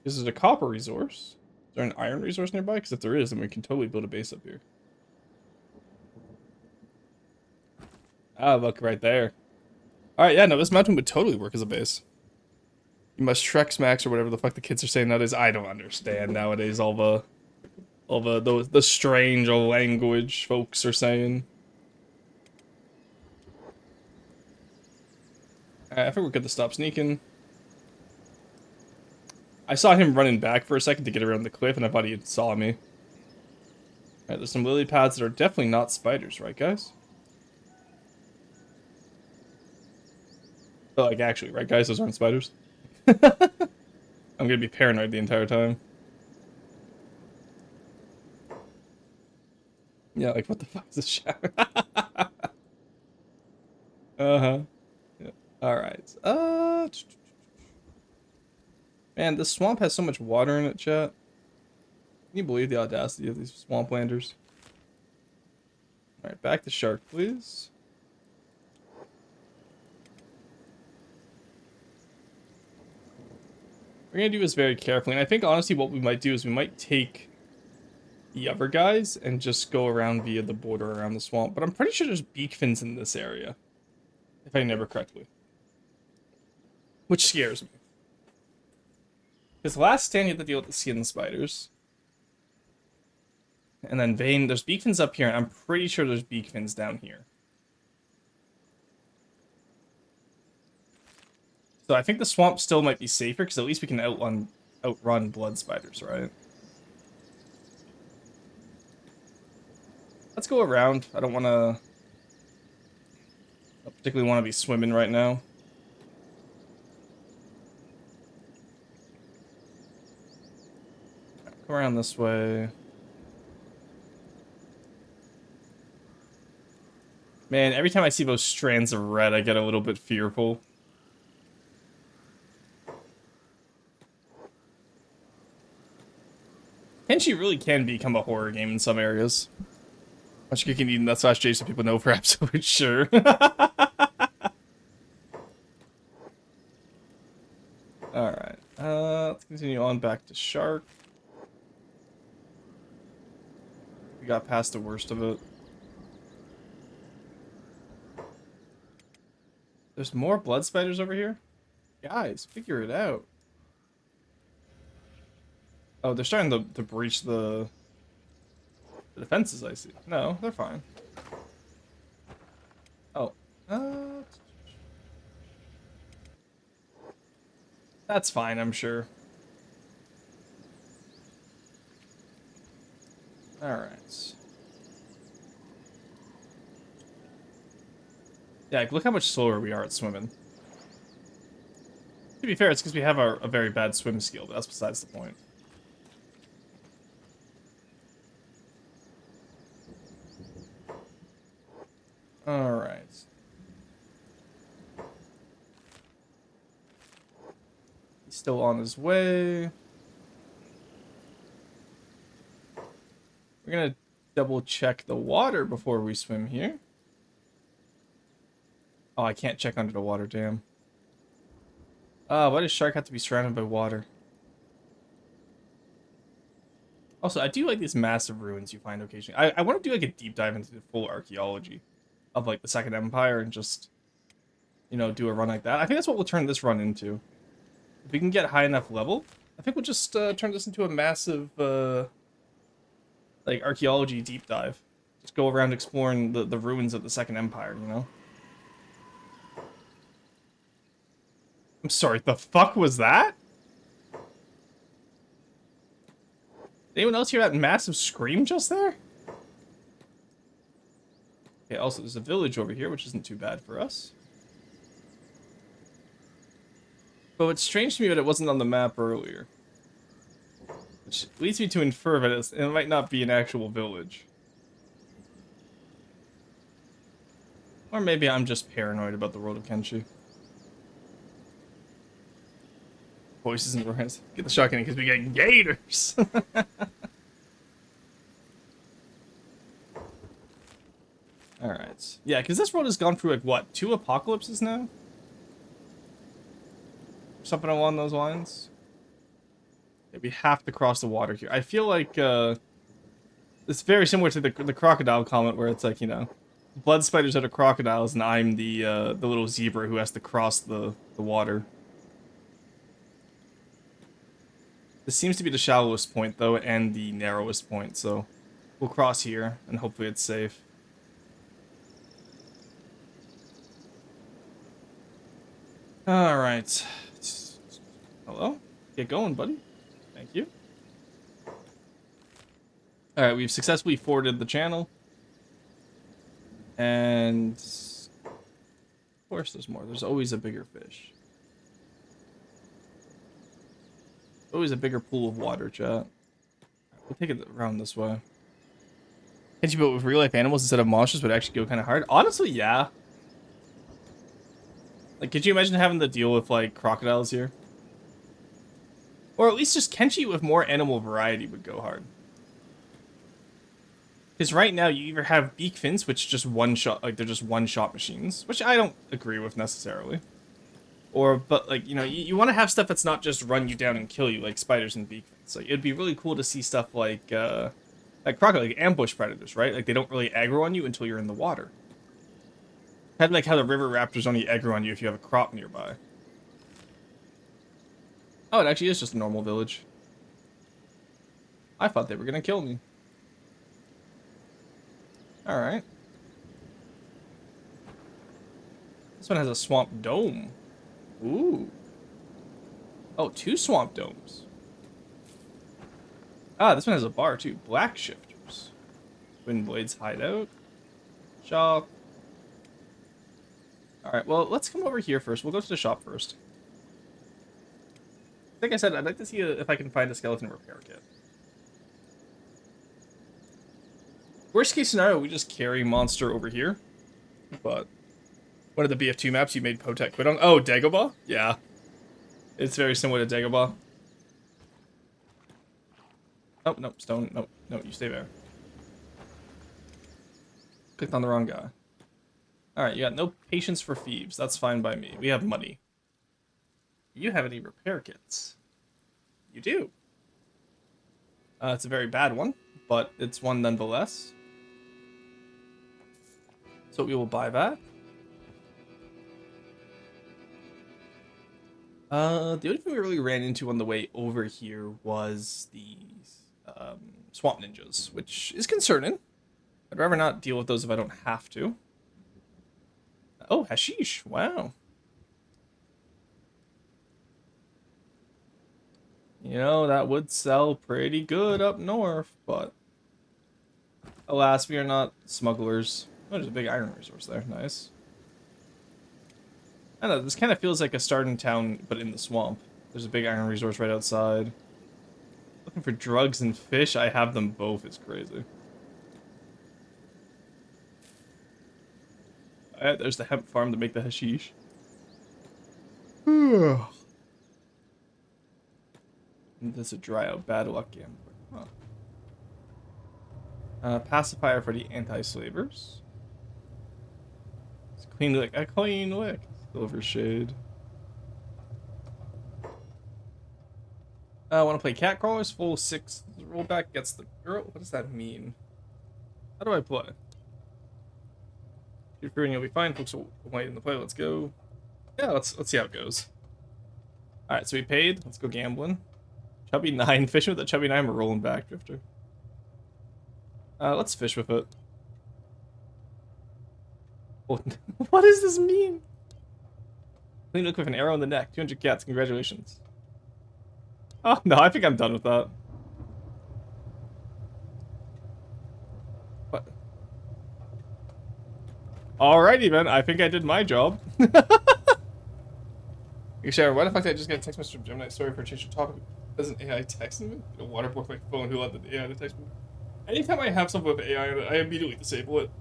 This is a copper resource. Is there an iron resource nearby? Because if there is, then we can totally build a base up here. Ah, look, right there. Alright, yeah, no, this mountain would totally work as a base. You must Shrek Max or whatever the fuck the kids are saying nowadays. I don't understand nowadays all the strange language folks are saying. I think we're good to stop sneaking. I saw him running back for a second to get around the cliff, and I thought he saw me. Alright, there's some lily pads that are definitely not spiders, right, guys? But, like, actually, right, guys? Those aren't spiders. I'm gonna be paranoid the entire time. Yeah, like, what the fuck is this shower? Uh-huh. Yeah. Alright. Man, this swamp has so much water in it, chat. Can you believe the audacity of these swamplanders? Alright, back to shark, please. We're gonna do this very carefully, and I think honestly what we might do is we might take the other guys and just go around via the border around the swamp. But I'm pretty sure there's beak fins in this area, if I remember correctly. Which scares me. Because last stand you had to deal with the skin spiders. And then vein, there's beak fins up here, and I'm pretty sure there's beak fins down here. So I think the swamp still might be safer, because at least we can outrun blood spiders, right? Let's go around. I don't particularly want to be swimming right now. Come around this way. Man, every time I see those strands of red, I get a little bit fearful. Kenshi really can become a horror game in some areas. Much you can eat, and that's slash J so people know for absolute sure. Alright, let's continue on back to Shark. We got past the worst of it. There's more blood spiders over here? Guys, figure it out. Oh, they're starting to breach the defenses, I see. No, they're fine. Oh. That's fine, I'm sure. Alright. Yeah, look how much slower we are at swimming. To be fair, it's because we have a very bad swim skill, but that's besides the point. Alright. He's still on his way. We're gonna double check the water before we swim here. Oh, I can't check under the water, damn. Why does shark have to be surrounded by water? Also, I do like these massive ruins you find occasionally. I want to do like a deep dive into the full archaeology of like the Second Empire and just, you know, do a run like that. I think that's what we'll turn this run into. If we can get high enough level, I think we'll just turn this into a massive like archaeology deep dive. Just go around exploring the ruins of the Second Empire, you know? I'm sorry, the fuck was that? Anyone else hear that massive scream just there? Okay, also there's a village over here, which isn't too bad for us. But what's strange to me that it wasn't on the map earlier. Which leads me to infer that it might not be an actual village. Or maybe I'm just paranoid about the world of Kenshi. Voices in the hands. Get the shotgun because we get gators! Alright. Yeah, because this road has gone through, like, what, 2 apocalypses now? Something along those lines? Yeah, we have to cross the water here. I feel like, it's very similar to the crocodile comment where it's like, you know, blood spiders are the crocodiles and I'm the little zebra who has to cross the water. This seems to be the shallowest point, though, and the narrowest point, so we'll cross here, and hopefully it's safe. Alright. Hello? Get going, buddy. Thank you. Alright, we've successfully forded the channel. And... of course there's more. There's always a bigger fish. Always a bigger pool of water, chat. We'll take it around this way. Can't you build with real life animals instead of monsters would actually go kind of hard? Honestly, yeah. Like, could you imagine having to deal with, like, crocodiles here? Or at least just Kenshi with more animal variety would go hard. Because right now you either have beak fins, which just one-shot, like, they're just one-shot machines. Which I don't agree with necessarily. Or, but, like, you know, you want to have stuff that's not just run you down and kill you, like spiders and beak fins. Like, it'd be really cool to see stuff like crocodile, like ambush predators, right? Like, they don't really aggro on you until you're in the water. Kind of like how the river raptors only aggro on you if you have a crop nearby. Oh, it actually is just a normal village. I thought they were gonna kill me. Alright. This one has a swamp dome. Ooh. Oh, 2 swamp domes. Ah, this one has a bar too. Black shifters. Twin blades hideout. Shop. Alright, well, let's come over here first. We'll go to the shop first. Like I said, I'd like to see if I can find a skeleton repair kit. Worst case scenario, we just carry monster over here. But one of the BF2 maps you made Potek quit on. Oh, Dagobah? Yeah. It's very similar to Dagobah. Oh, no, stone. No, no, you stay there. Clicked on the wrong guy. Alright, you got no patience for thieves. That's fine by me. We have money. Do you have any repair kits? You do. It's a very bad one, but it's one nonetheless. So we will buy that. The only thing we really ran into on the way over here was the swamp ninjas, which is concerning. I'd rather not deal with those if I don't have to. Oh, hashish. Wow. You know, that would sell pretty good up north, but alas, we are not smugglers. Oh, there's a big iron resource there. Nice. I don't know, this kind of feels like a starting town, but in the swamp. There's a big iron resource right outside. Looking for drugs and fish. I have them both. It's crazy. Alright, there's the hemp farm to make the hashish. This is a dry out bad luck gambler. Huh. Pacifier for the anti-slavers. It's clean lick. A clean lick. Silver shade. I want to play cat crawlers. Full 6 rollback gets the girl. What does that mean? How do I play? You're fearing you'll be fine. Folks will wait in the play. Let's go. Yeah, let's see how it goes. All right, so we paid. Let's go gambling. Chubby 9. Fishing with the Chubby 9. We're rolling back, Drifter. Let's fish with it. Oh, what does this mean? Clean look with an arrow in the neck. 200 cats. Congratulations. Oh, no, I think I'm done with that. What? Alrighty, then. I think I did my job. Sharon, why the fuck did I just get a text message from Gemini? Sorry for changing topic. Does an AI texting me? A waterboard my phone. Who let the AI to text me? Anytime I have something with AI, I immediately disable it.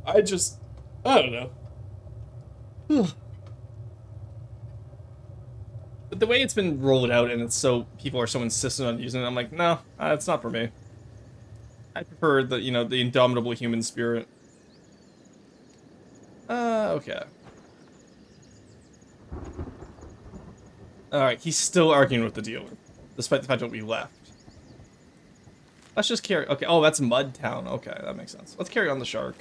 I don't know. But the way it's been rolled out and it's so people are so insistent on using it, I'm like, no, it's not for me. I prefer the, the indomitable human spirit. Okay. Alright, he's still arguing with the dealer, despite the fact that we left. Let's just carry... Okay, oh, that's Mud Town. Okay, that makes sense. Let's carry on the shark.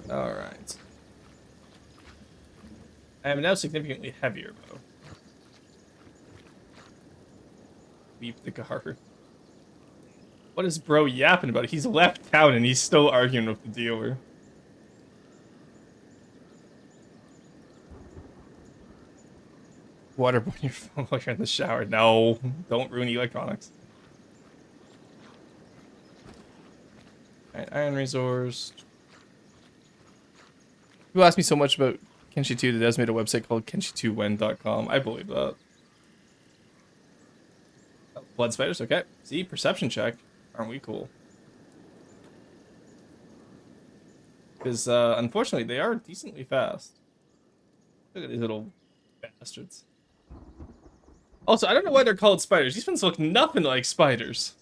Alright. I am now significantly heavier, though. Beep the guard. What is bro yapping about? He's left town and he's still arguing with the dealer. Waterboard your phone while you're in the shower. No, don't ruin electronics. Alright, iron resource. People ask me so much about Kenshi 2 that has made a website called kenshi2wen.com. I believe that. Oh, blood spiders, okay. See, perception check. Aren't we cool? Because, unfortunately, they are decently fast. Look at these little bastards. Also, I don't know why they're called spiders. These ones look nothing like spiders.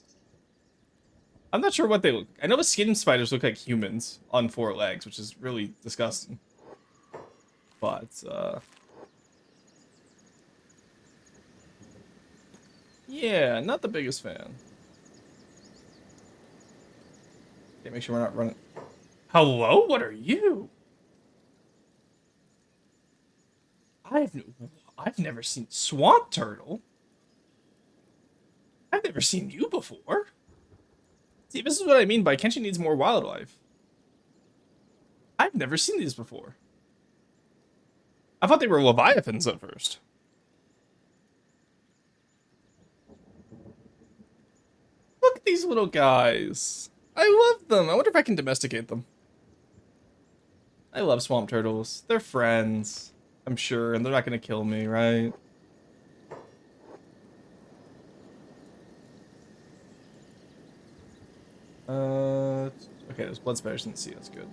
I'm not sure what they look. I know the skin spiders look like humans on 4 legs, which is really disgusting. But, yeah, not the biggest fan. Okay, make sure we're not running. Hello? What are you? I've never seen swamp turtle. I've never seen you before. See, this is what I mean by Kenshi needs more wildlife. I've never seen these before. I thought they were leviathans at first. Look at these little guys. I love them. I wonder if I can domesticate them. I love swamp turtles. They're friends, I'm sure, and they're not gonna kill me, right? Okay, there's blood spiders in the sea, that's good.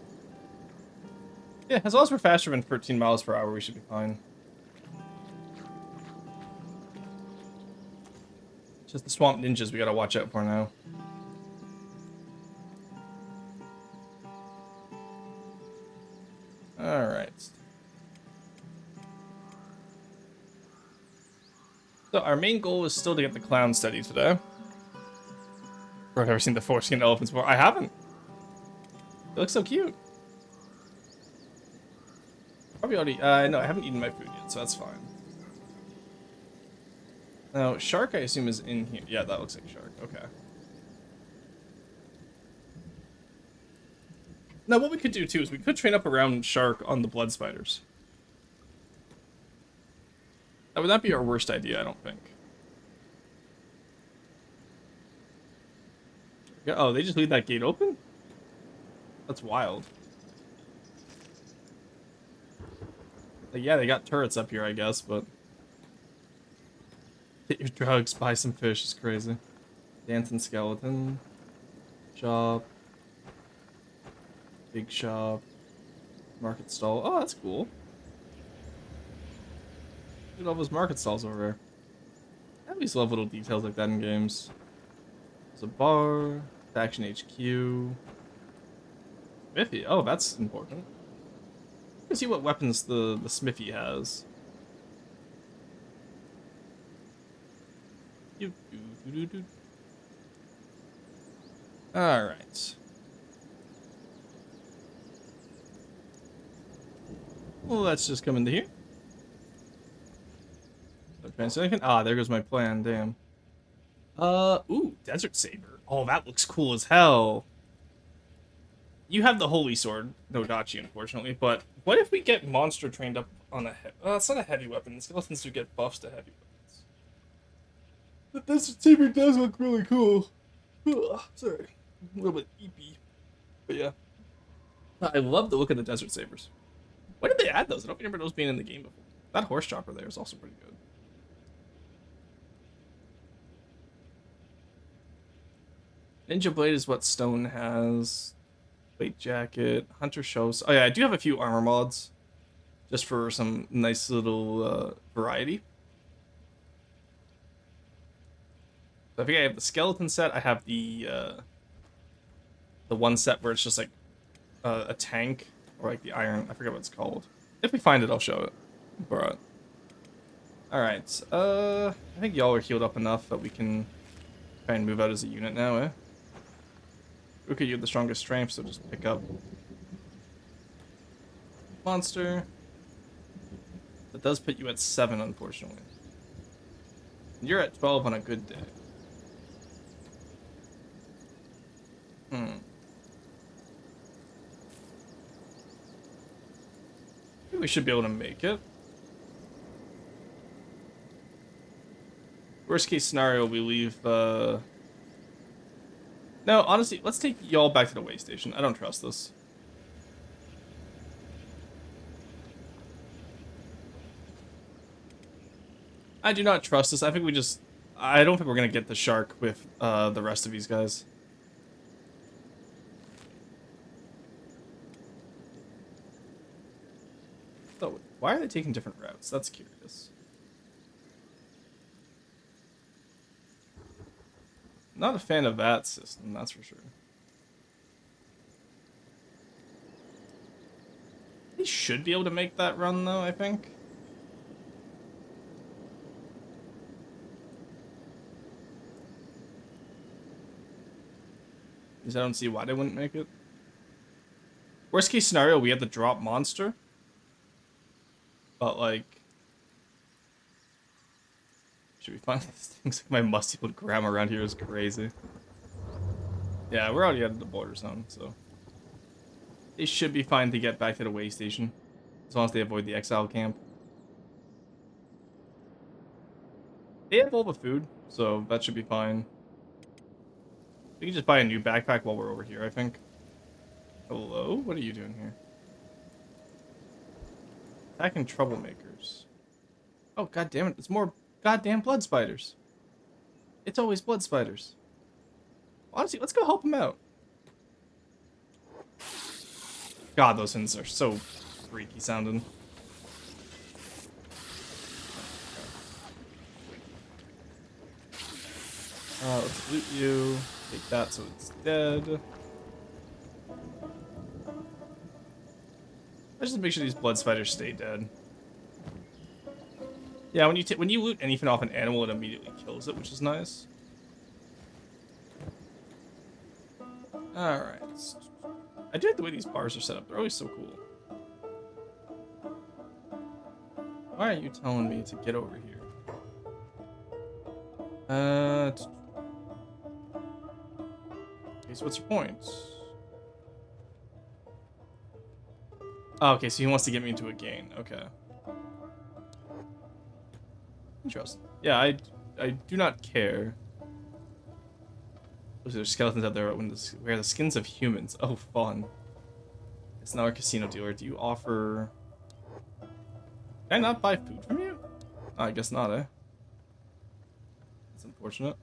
Yeah, as long as we're faster than 13 miles per hour, we should be fine. Just the swamp ninjas we gotta watch out for now. Alright. So our main goal is still to get the clown steady today. I've never seen the foreskin elephants before. I haven't. They look so cute. Probably already, no, I haven't eaten my food yet, so that's fine. Now, shark, I assume, is in here. Yeah, that looks like shark. Okay. Now, what we could do, too, is we could train up around shark on the blood spiders. That would not be our worst idea, I don't think. Yeah, oh, they just leave that gate open? That's wild. Like, yeah, they got turrets up here, I guess, but... Hit your drugs, buy some fish, is crazy. Dancing skeleton. Shop. Big shop. Market stall. Oh, that's cool. Look at all those market stalls over there. I always love little details like that in games. There's a bar. Faction HQ. Smithy. Oh, that's important. Let's see what weapons the Smithy has. Alright. Well, let's just come into here. Ah, there goes my plan, damn. Ooh, Desert Saber. Oh, that looks cool as hell. You have the Holy Sword, no Dachi, unfortunately, but what if we get Monster trained up on a it's not a heavy weapon. Skeletons do get buffs to heavy weapons. The Desert Saber does look really cool. Ugh, sorry. A little bit eepy. But yeah. I love the look of the Desert Sabers. When did they add those? I don't remember those being in the game before. That horse chopper there is also pretty good. Ninja Blade is what Stone has. Weight jacket, hunter shows. Oh yeah, I do have a few armor mods, just for some nice little variety. So I think I have the skeleton set. I have the one set where it's just like a tank or like the iron. I forget what it's called. If we find it, I'll show it. But all right, I think y'all are healed up enough that we can try and move out as a unit now, eh? Okay, you have the strongest strength, so just pick up monster. That does put you at 7, unfortunately. You're at 12 on a good day. I think we should be able to make it. Worst case scenario, we leave No, honestly, let's take y'all back to the way station. I don't trust this. I do not trust this. I think we just... I don't think we're going to get the shark with the rest of these guys. So, why are they taking different routes? That's curious. Not a fan of that system, that's for sure. They should be able to make that run, though, I think. Because I don't see why they wouldn't make it. Worst case scenario, we had to drop monster. But, like... Should be fine. Things like my musty old grandma around here is crazy. Yeah, we're already out of the border zone, so they should be fine to get back to the way station, as long as they avoid the exile camp. They have all the food, so that should be fine. We can just buy a new backpack while we're over here, I think. Hello? What are you doing here? Attacking troublemakers. Oh, god damn it. It's more goddamn blood spiders. It's always blood spiders. Honestly, let's go help them out. God, those hints are so freaky sounding. Let's loot you. Take that so it's dead. Let's just make sure these blood spiders stay dead. Yeah, when you loot anything off an animal, it immediately kills it, which is nice. All right. I do like the way these bars are set up. They're always so cool. Why are you telling me to get over here? Okay, so what's your point? Oh, okay, so he wants to get me into a gain. Okay. Interesting. Yeah, I do not care. There's skeletons out there when wear the skins of humans. Oh, fun. It's now a casino dealer. Do you offer... Can I not buy food from you? Oh, I guess not, eh? That's unfortunate.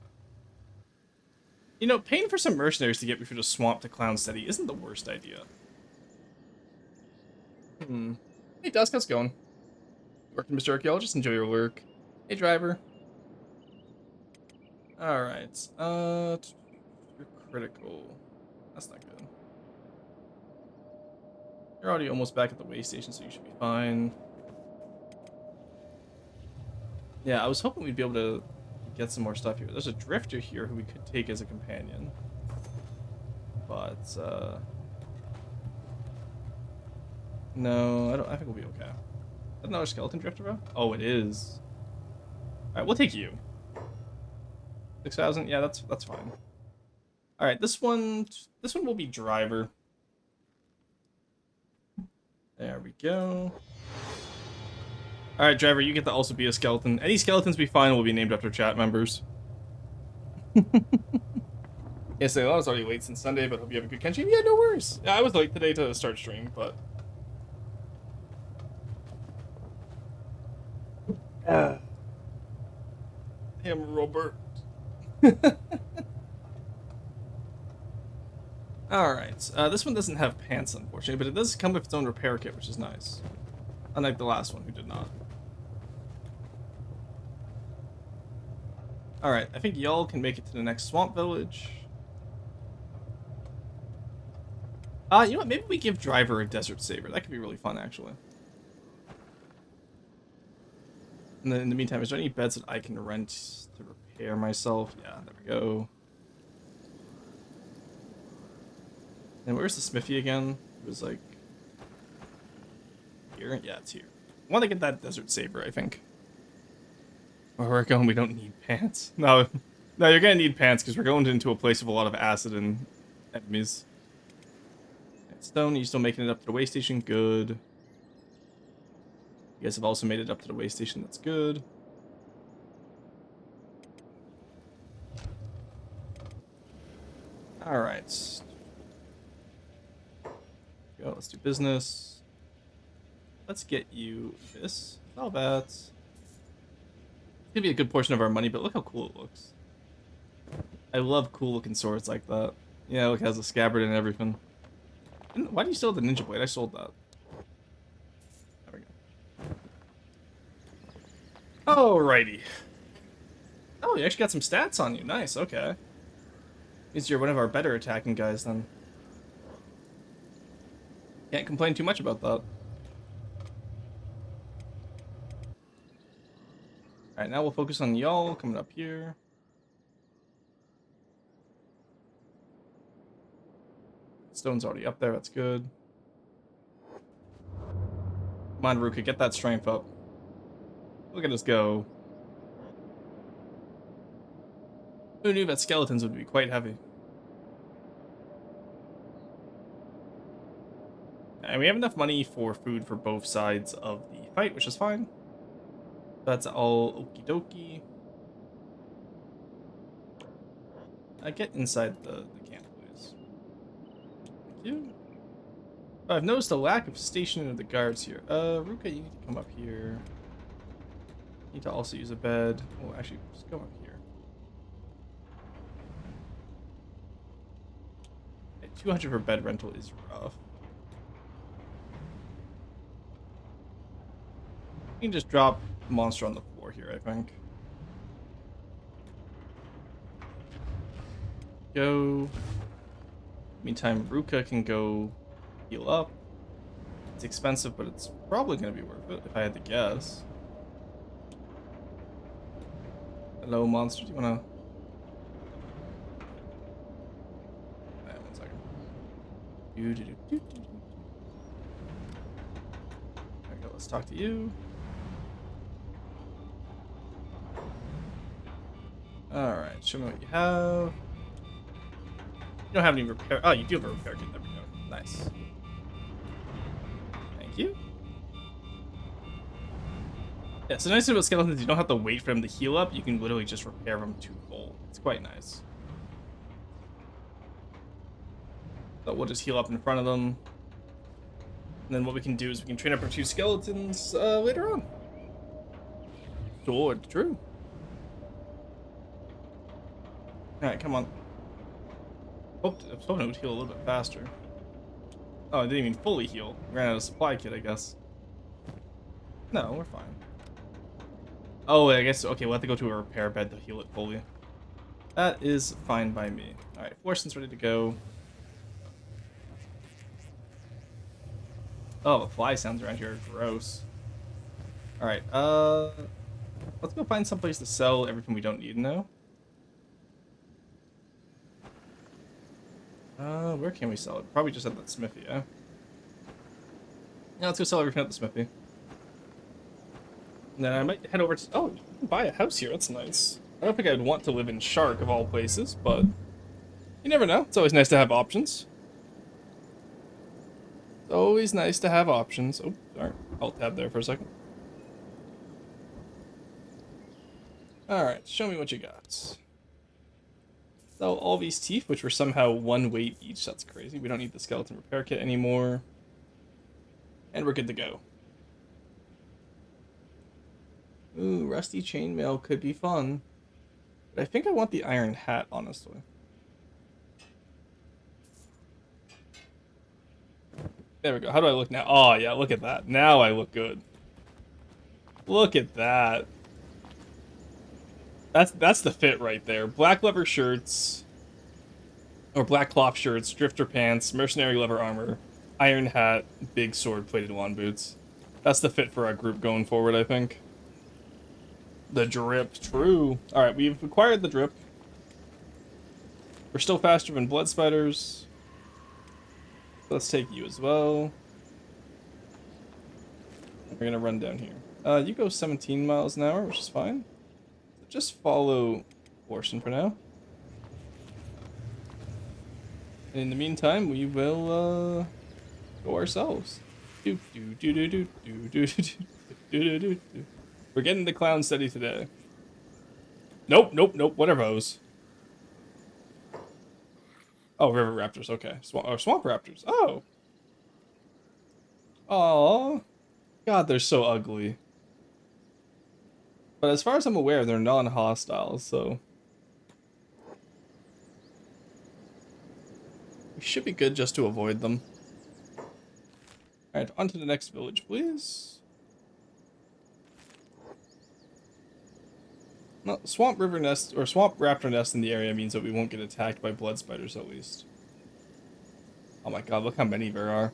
You know, paying for some mercenaries to get me through the swamp to Clown City isn't the worst idea. Hey, Dusk, how's it going? Working, Mr. Archaeologist? Enjoy your work. Hey, driver. Alright. You're critical. That's not good. You're already almost back at the way station, so you should be fine. Yeah, I was hoping we'd be able to get some more stuff here. There's a drifter here who we could take as a companion. But, no, I think we'll be okay. Is that another skeleton drifter, bro? Oh, it is. Alright, we'll take you. 6,000? Yeah, that's fine. Alright, this one will be driver. There we go. Alright, driver, you get to also be a skeleton. Any skeletons we find will be named after chat members. Yes, I was already late since Sunday, but hope you have a good Kenshin. Yeah, no worries. Yeah, I was late today to start stream, but... Damn, Robert. Alright, this one doesn't have pants, unfortunately, but it does come with its own repair kit, which is nice. Unlike the last one, who did not. Alright, I think y'all can make it to the next swamp village. You know what, maybe we give Driver a Desert Saber. That could be really fun, actually. And then in the meantime, is there any beds that I can rent to repair myself? Yeah, there we go. And where's the smithy again? It was like... here? Yeah, it's here. I want to get that Desert Saber, I think. Where we're going, we don't need pants. No, you're gonna need pants because we're going into a place with a lot of acid and enemies. Stone, you still making it up to the way station? Good. You guys have also made it up to the way station. That's good. Alright. Go, let's do business. Let's get you this. Not bad. It's gonna be a good portion of our money, but look how cool it looks. I love cool looking swords like that. Yeah, look, it has a scabbard and everything. Why do you still have the ninja blade? I sold that. There we go. Alrighty. Oh, you actually got some stats on you. Nice, okay. Means you're one of our better attacking guys, then. Can't complain too much about that. Alright, now we'll focus on y'all coming up here. Stone's already up there, that's good. Come on, Ruka, get that strength up. Look at us go. Who knew that skeletons would be quite heavy? And we have enough money for food for both sides of the fight, which is fine. That's all okie dokie. Get inside the camp, please. Thank you. I've noticed a lack of stationing of the guards here. Ruka, you need to come up here. You need to also use a bed. Oh, actually, just go up here. Okay, 200 for bed rental is rough. You can just drop monster on the floor here, I think. Go. Meantime, Ruka can go heal up. It's expensive, but it's probably going to be worth it if I had to guess. Hello, monster. Do you want to... One second. There we go. Let's talk to you. Alright, show me what you have. You don't have any repair. Oh, you do have a repair kit. There we go. Nice. Thank you. Yeah, so the nice thing about skeletons is you don't have to wait for them to heal up. You can literally just repair them to full. It's quite nice. So we'll just heal up in front of them. And then what we can do is we can train up our 2 skeletons later on. Sword, true. Alright, come on. I was hoping it would heal a little bit faster. Oh, it didn't even fully heal. Ran out of supply kit, I guess. No, we're fine. Oh, I guess, okay, we'll have to go to a repair bed to heal it fully. That is fine by me. Alright, Forson's ready to go. Oh, the fly sounds around here are gross. Alright, let's go find someplace to sell everything we don't need now. Where can we sell it? Probably just at that smithy, yeah? Yeah, let's go sell everything at the smithy. And then I might head over to... Oh, you can buy a house here. That's nice. I don't think I'd want to live in Shark, of all places, but... You never know. It's always nice to have options. It's always nice to have options. Oh, sorry. Alt tab there for a second. Alright, show me what you got. Sell all these teeth, which were somehow 1 weight each. That's crazy. We don't need the skeleton repair kit anymore. And we're good to go. Ooh, rusty chainmail could be fun. But I think I want the iron hat, honestly. There we go. How do I look now? Oh, yeah, look at that. Now I look good. Look at that. That's the fit right there. Black leather shirts, or black cloth shirts, drifter pants, mercenary leather armor, iron hat, big sword, plated wand boots. That's the fit for our group going forward, I think. The drip, true. All right, we've acquired the drip. We're still faster than blood spiders. Let's take you as well. We're gonna run down here. You go 17 miles an hour, which is fine. Just follow Orson for now. And in the meantime, we will go ourselves. We're getting the clown steady today. Nope. What are those? Oh, river raptors. Okay, swamp raptors. Oh. Oh. God, they're so ugly. But as far as I'm aware, they're non-hostile, so... we should be good just to avoid them. Alright, on to the next village, please. No, swamp river nest, or swamp raptor nest in the area means that we won't get attacked by blood spiders, at least. Oh my god, look how many there are.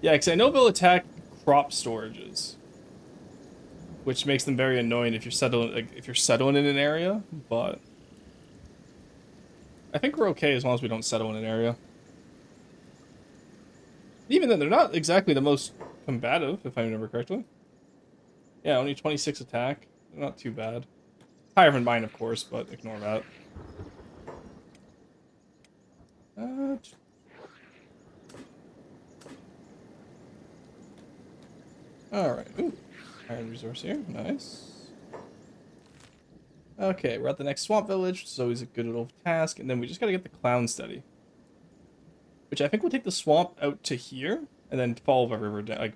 Yeah, because I know they'll attack crop storages, which makes them very annoying if you're settling in an area, but I think we're okay as long as we don't settle in an area. Even then, they're not exactly the most combative, if I remember correctly. Yeah, only 26 attack. They're not too bad. Higher than mine, of course, but ignore that. Alright. Ooh. Iron resource here. Nice. Okay, we're at the next swamp village, which is always a good little task. And then we just gotta get the clown steady. Which I think will take the swamp out to here, and then follow the river down, like,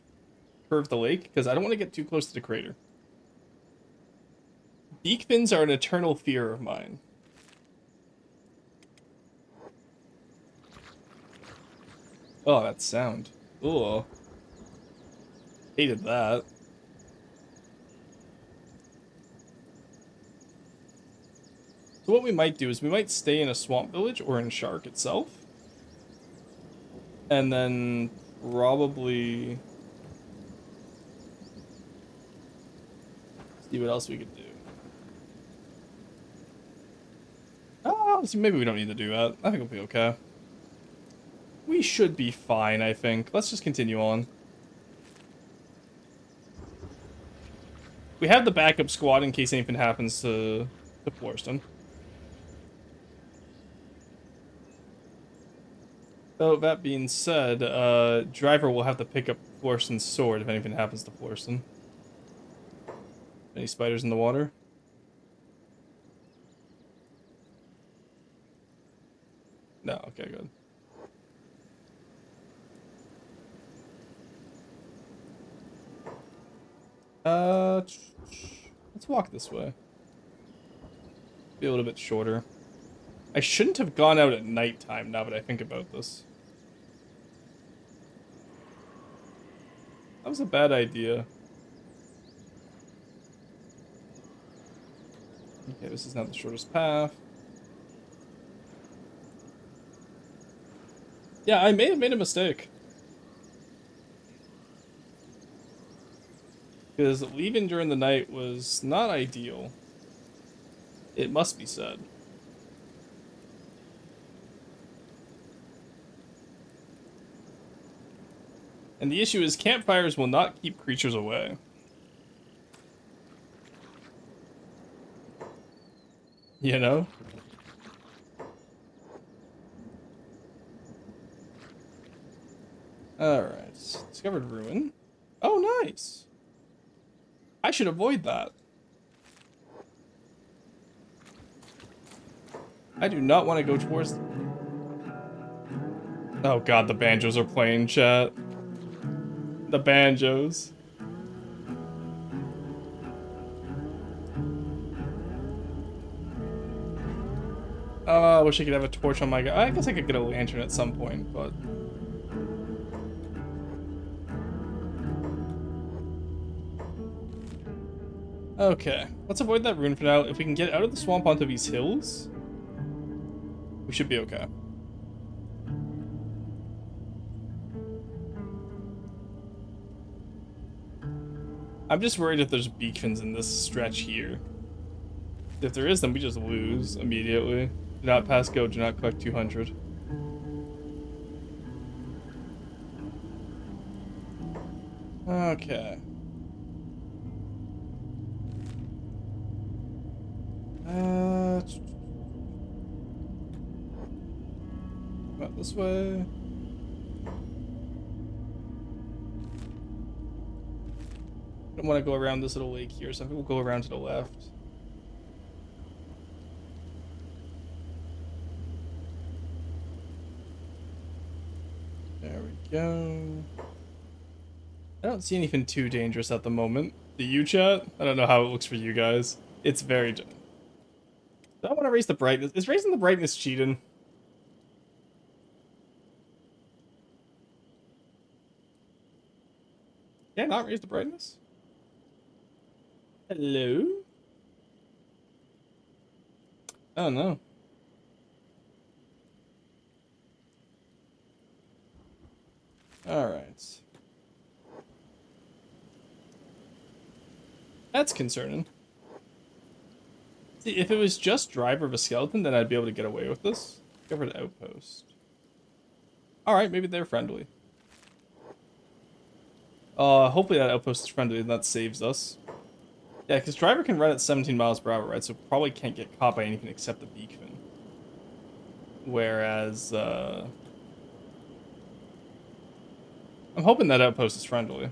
curve the lake, because I don't want to get too close to the crater. Beak fins are an eternal fear of mine. Oh, that sound. Ugh. Hated that. So what we might do is we might stay in a swamp village or in Shark itself. And then probably see what else we could do. Oh, see, maybe we don't need to do that. I think we'll be okay. We should be fine, I think. Let's just continue on. We have the backup squad in case anything happens to Floreston. So, that being said, Driver will have to pick up Floreston's sword if anything happens to Floreston. Any spiders in the water? No, okay, good. Let's walk this way. Be a little bit shorter. I shouldn't have gone out at nighttime now that I think about this. That was a bad idea. Okay, this is not the shortest path. Yeah, I may have made a mistake. Because leaving during the night was not ideal. It must be said. And the issue is campfires will not keep creatures away. You know? Alright. Discovered ruin. Oh, nice. I should avoid that. I do not want to go towards... Oh god, the banjos are playing, chat. The banjos. Oh, I wish I could have a torch on my guy. I guess I could get a lantern at some point, but... Okay, let's avoid that rune for now. If we can get out of the swamp onto these hills, we should be okay. I'm just worried if there's beacons in this stretch here. If there is, then we just lose immediately. Do not pass go, do not collect 200. Okay. About this way. I don't want to go around this little lake here, so I think we'll go around to the left. There we go. I don't see anything too dangerous at the moment. Do you, chat? I don't know how it looks for you guys. It's very... Do I want to raise the brightness? Is raising the brightness cheating? Can I not raise the brightness? Hello? Oh no. Alright. That's concerning. See, if it was just driver of a skeleton, then I'd be able to get away with this. Discovered outpost. Alright, maybe they're friendly. Hopefully that outpost is friendly and that saves us. Yeah, because driver can run at 17 miles per hour, right? So probably can't get caught by anything except the beakfin. Whereas, I'm hoping that outpost is friendly.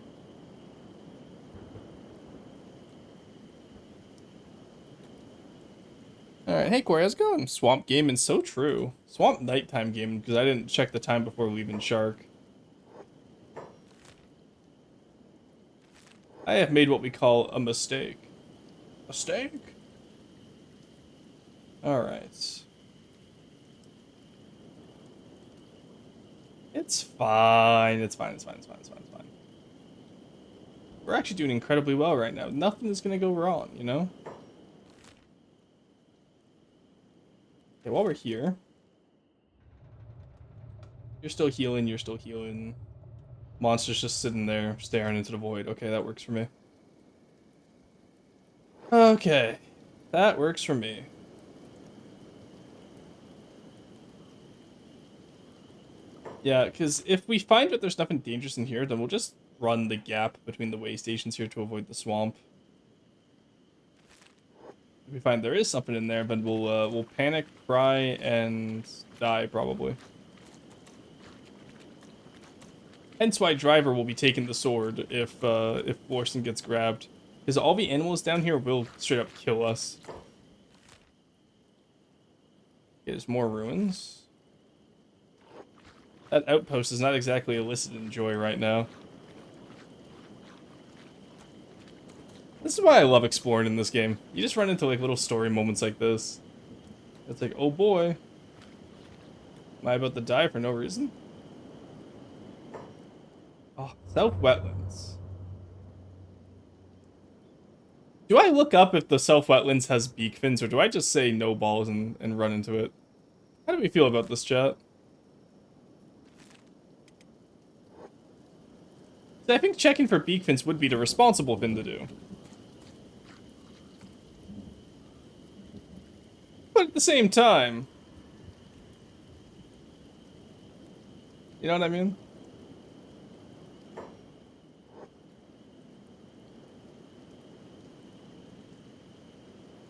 Alright, hey Corey, how's it going? Swamp gaming, so true. Swamp nighttime gaming, because I didn't check the time before leaving Shark. I have made what we call a mistake. Mistake? Alright. It's fine, it's fine, it's fine, it's fine, it's fine, it's fine. We're actually doing incredibly well right now. Nothing is gonna go wrong, you know? Okay, while we're here... You're still healing, you're still healing. Monster's just sitting there, staring into the void. Okay, that works for me. Okay, that works for me. Yeah, because if we find that there's nothing dangerous in here, then we'll just run the gap between the way stations here to avoid the swamp. If we find there is something in there, then we'll panic, cry, and die probably. Hence why Driver will be taking the sword if Florson gets grabbed, because all the animals down here will straight up kill us. Okay, there's more ruins. That outpost is not exactly illicit in joy right now. This is why I love exploring in this game. You just run into like little story moments like this. It's like, oh boy. Am I about to die for no reason? Oh, South Wetlands. Do I look up if the South Wetlands has beak fins, or do I just say no balls and run into it? How do we feel about this, chat? So I think checking for beak fins would be the responsible thing to do. But at the same time... You know what I mean?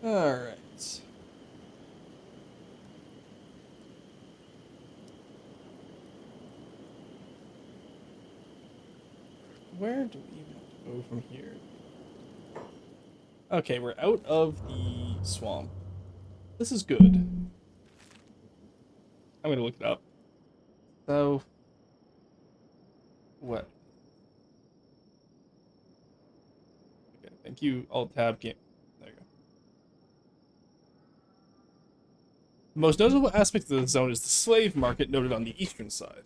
Alright. Where do we even have to go from here? Okay, we're out of the swamp. This is good. I'm gonna look it up. So... What? Okay, thank you, Alt-Tab game. There you go. The most notable aspect of the zone is the slave market noted on the eastern side.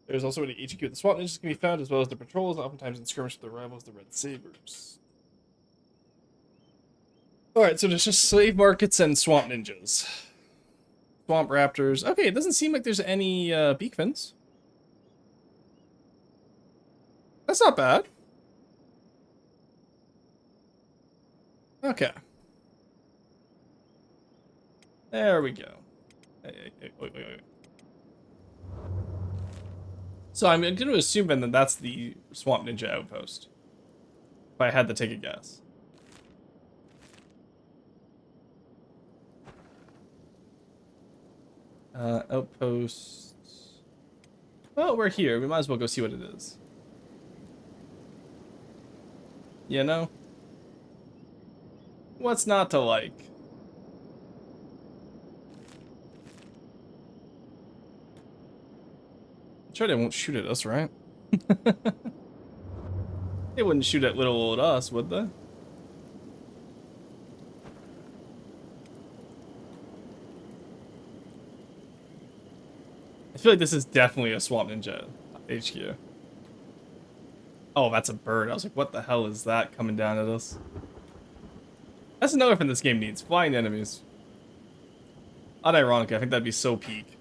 There's also an HQ at the swamp ninjas can be found, as well as the patrols, oftentimes in skirmish with their rivals, the Red Sabers. Alright, so there's just slave markets and swamp ninjas. Swamp raptors. Okay, it doesn't seem like there's any beak fins. That's not bad. Okay. There we go. Hey, wait. So I'm going to assume then that that's the Swamp Ninja outpost. If I had to take a guess. Outpost. Well, we're here. We might as well go see what it is. You know? What's not to like? I'm sure they won't shoot at us, right? They wouldn't shoot at little old us, would they? I feel like this is definitely a Swamp Ninja HQ. Oh, that's a bird. I was like, what the hell is that coming down at us? That's another thing this game needs. Flying enemies. Unironically, I think that'd be so peak.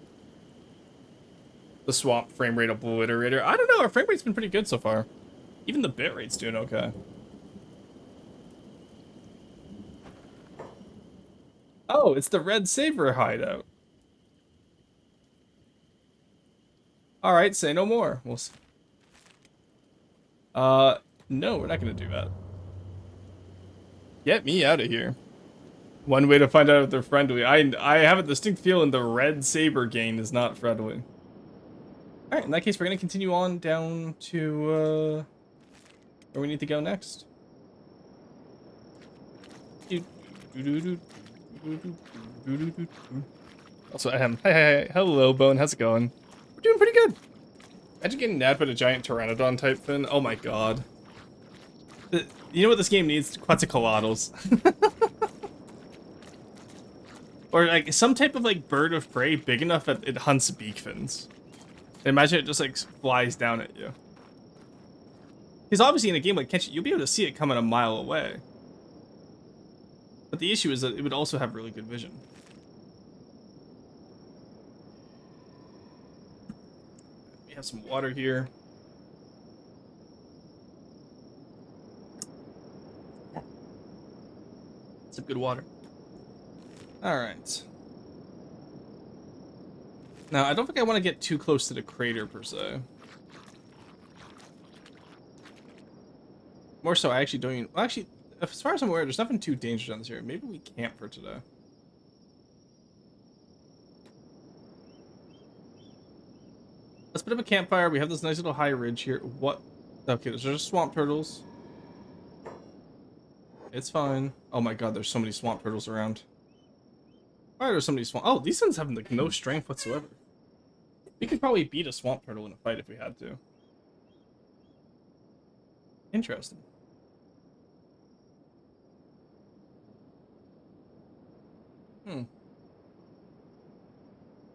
The swamp frame rate obliterator. I don't know, our frame rate's been pretty good so far. Even the bit rate's doing okay. Oh, it's the Red Saber hideout. Alright, say no more. We'll see. No, we're not gonna do that. Get me out of here. One way to find out if they're friendly. I have a distinct feeling the red saber gang is not friendly. Alright, in that case, we're going to continue on down to where we need to go next. Also, hey, hello, Bone. How's it going? We're doing pretty good. Imagine getting nabbed by a giant pteranodon type thing. Oh my god. You know what this game needs? Quetzalcoatl's. Or like some type of like bird of prey big enough that it hunts beak fins. Imagine it just like flies down at you. Because obviously in a game like Kenshi, you'll be able to see it coming a mile away. But the issue is that it would also have really good vision. We have some water here. Some good water. Alright. Now, I don't think I want to get too close to the crater, per se. More so, I actually don't even... Well, actually, as far as I'm aware, there's nothing too dangerous on this area. Maybe we camp for today. Let's put up a campfire. We have this nice little high ridge here. What? Okay, there's just swamp turtles. It's fine. Oh my god, there's so many swamp turtles around. Why are there so many swamp... Oh, these ones have like no strength whatsoever. We could probably beat a swamp turtle in a fight if we had to. Interesting.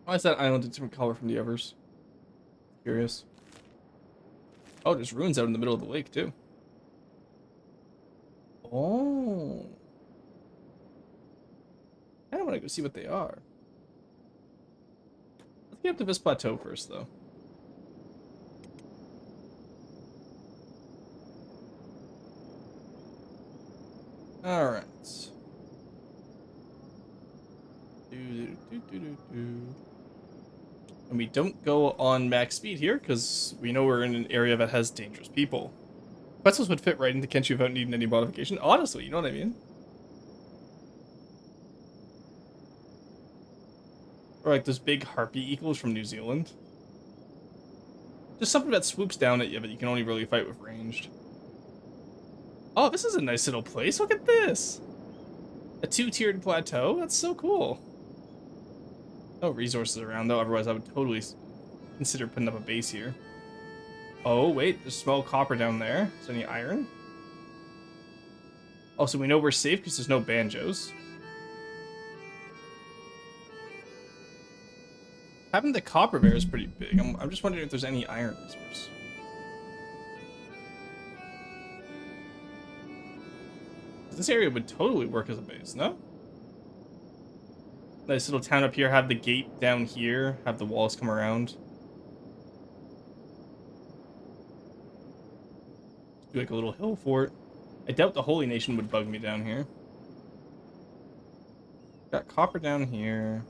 Why is that island a different color from the others? Curious. Oh, there's ruins out in the middle of the lake, too. Oh. I don't want to go see what they are. Let's get up to this plateau first, though. Alright. And we don't go on max speed here, because we know we're in an area that has dangerous people. Quetzals would fit right into Kenshi without needing any modification. Honestly, you know what I mean? Or like those big harpy eagles from New Zealand. Just something that swoops down at you, but you can only really fight with ranged. Oh, this is a nice little place. Look at this. A two-tiered plateau. That's so cool. No resources around, though. Otherwise, I would totally consider putting up a base here. Oh, wait. There's small copper down there. Is there any iron? Oh, so we know we're safe because there's no banjos. Having the copper bear is pretty big. I'm just wondering if there's any iron resource. This area would totally work as a base, no? Nice little town up here, have the gate down here, have the walls come around. Do like a little hill fort. I doubt the Holy Nation would bug me down here. Got copper down here.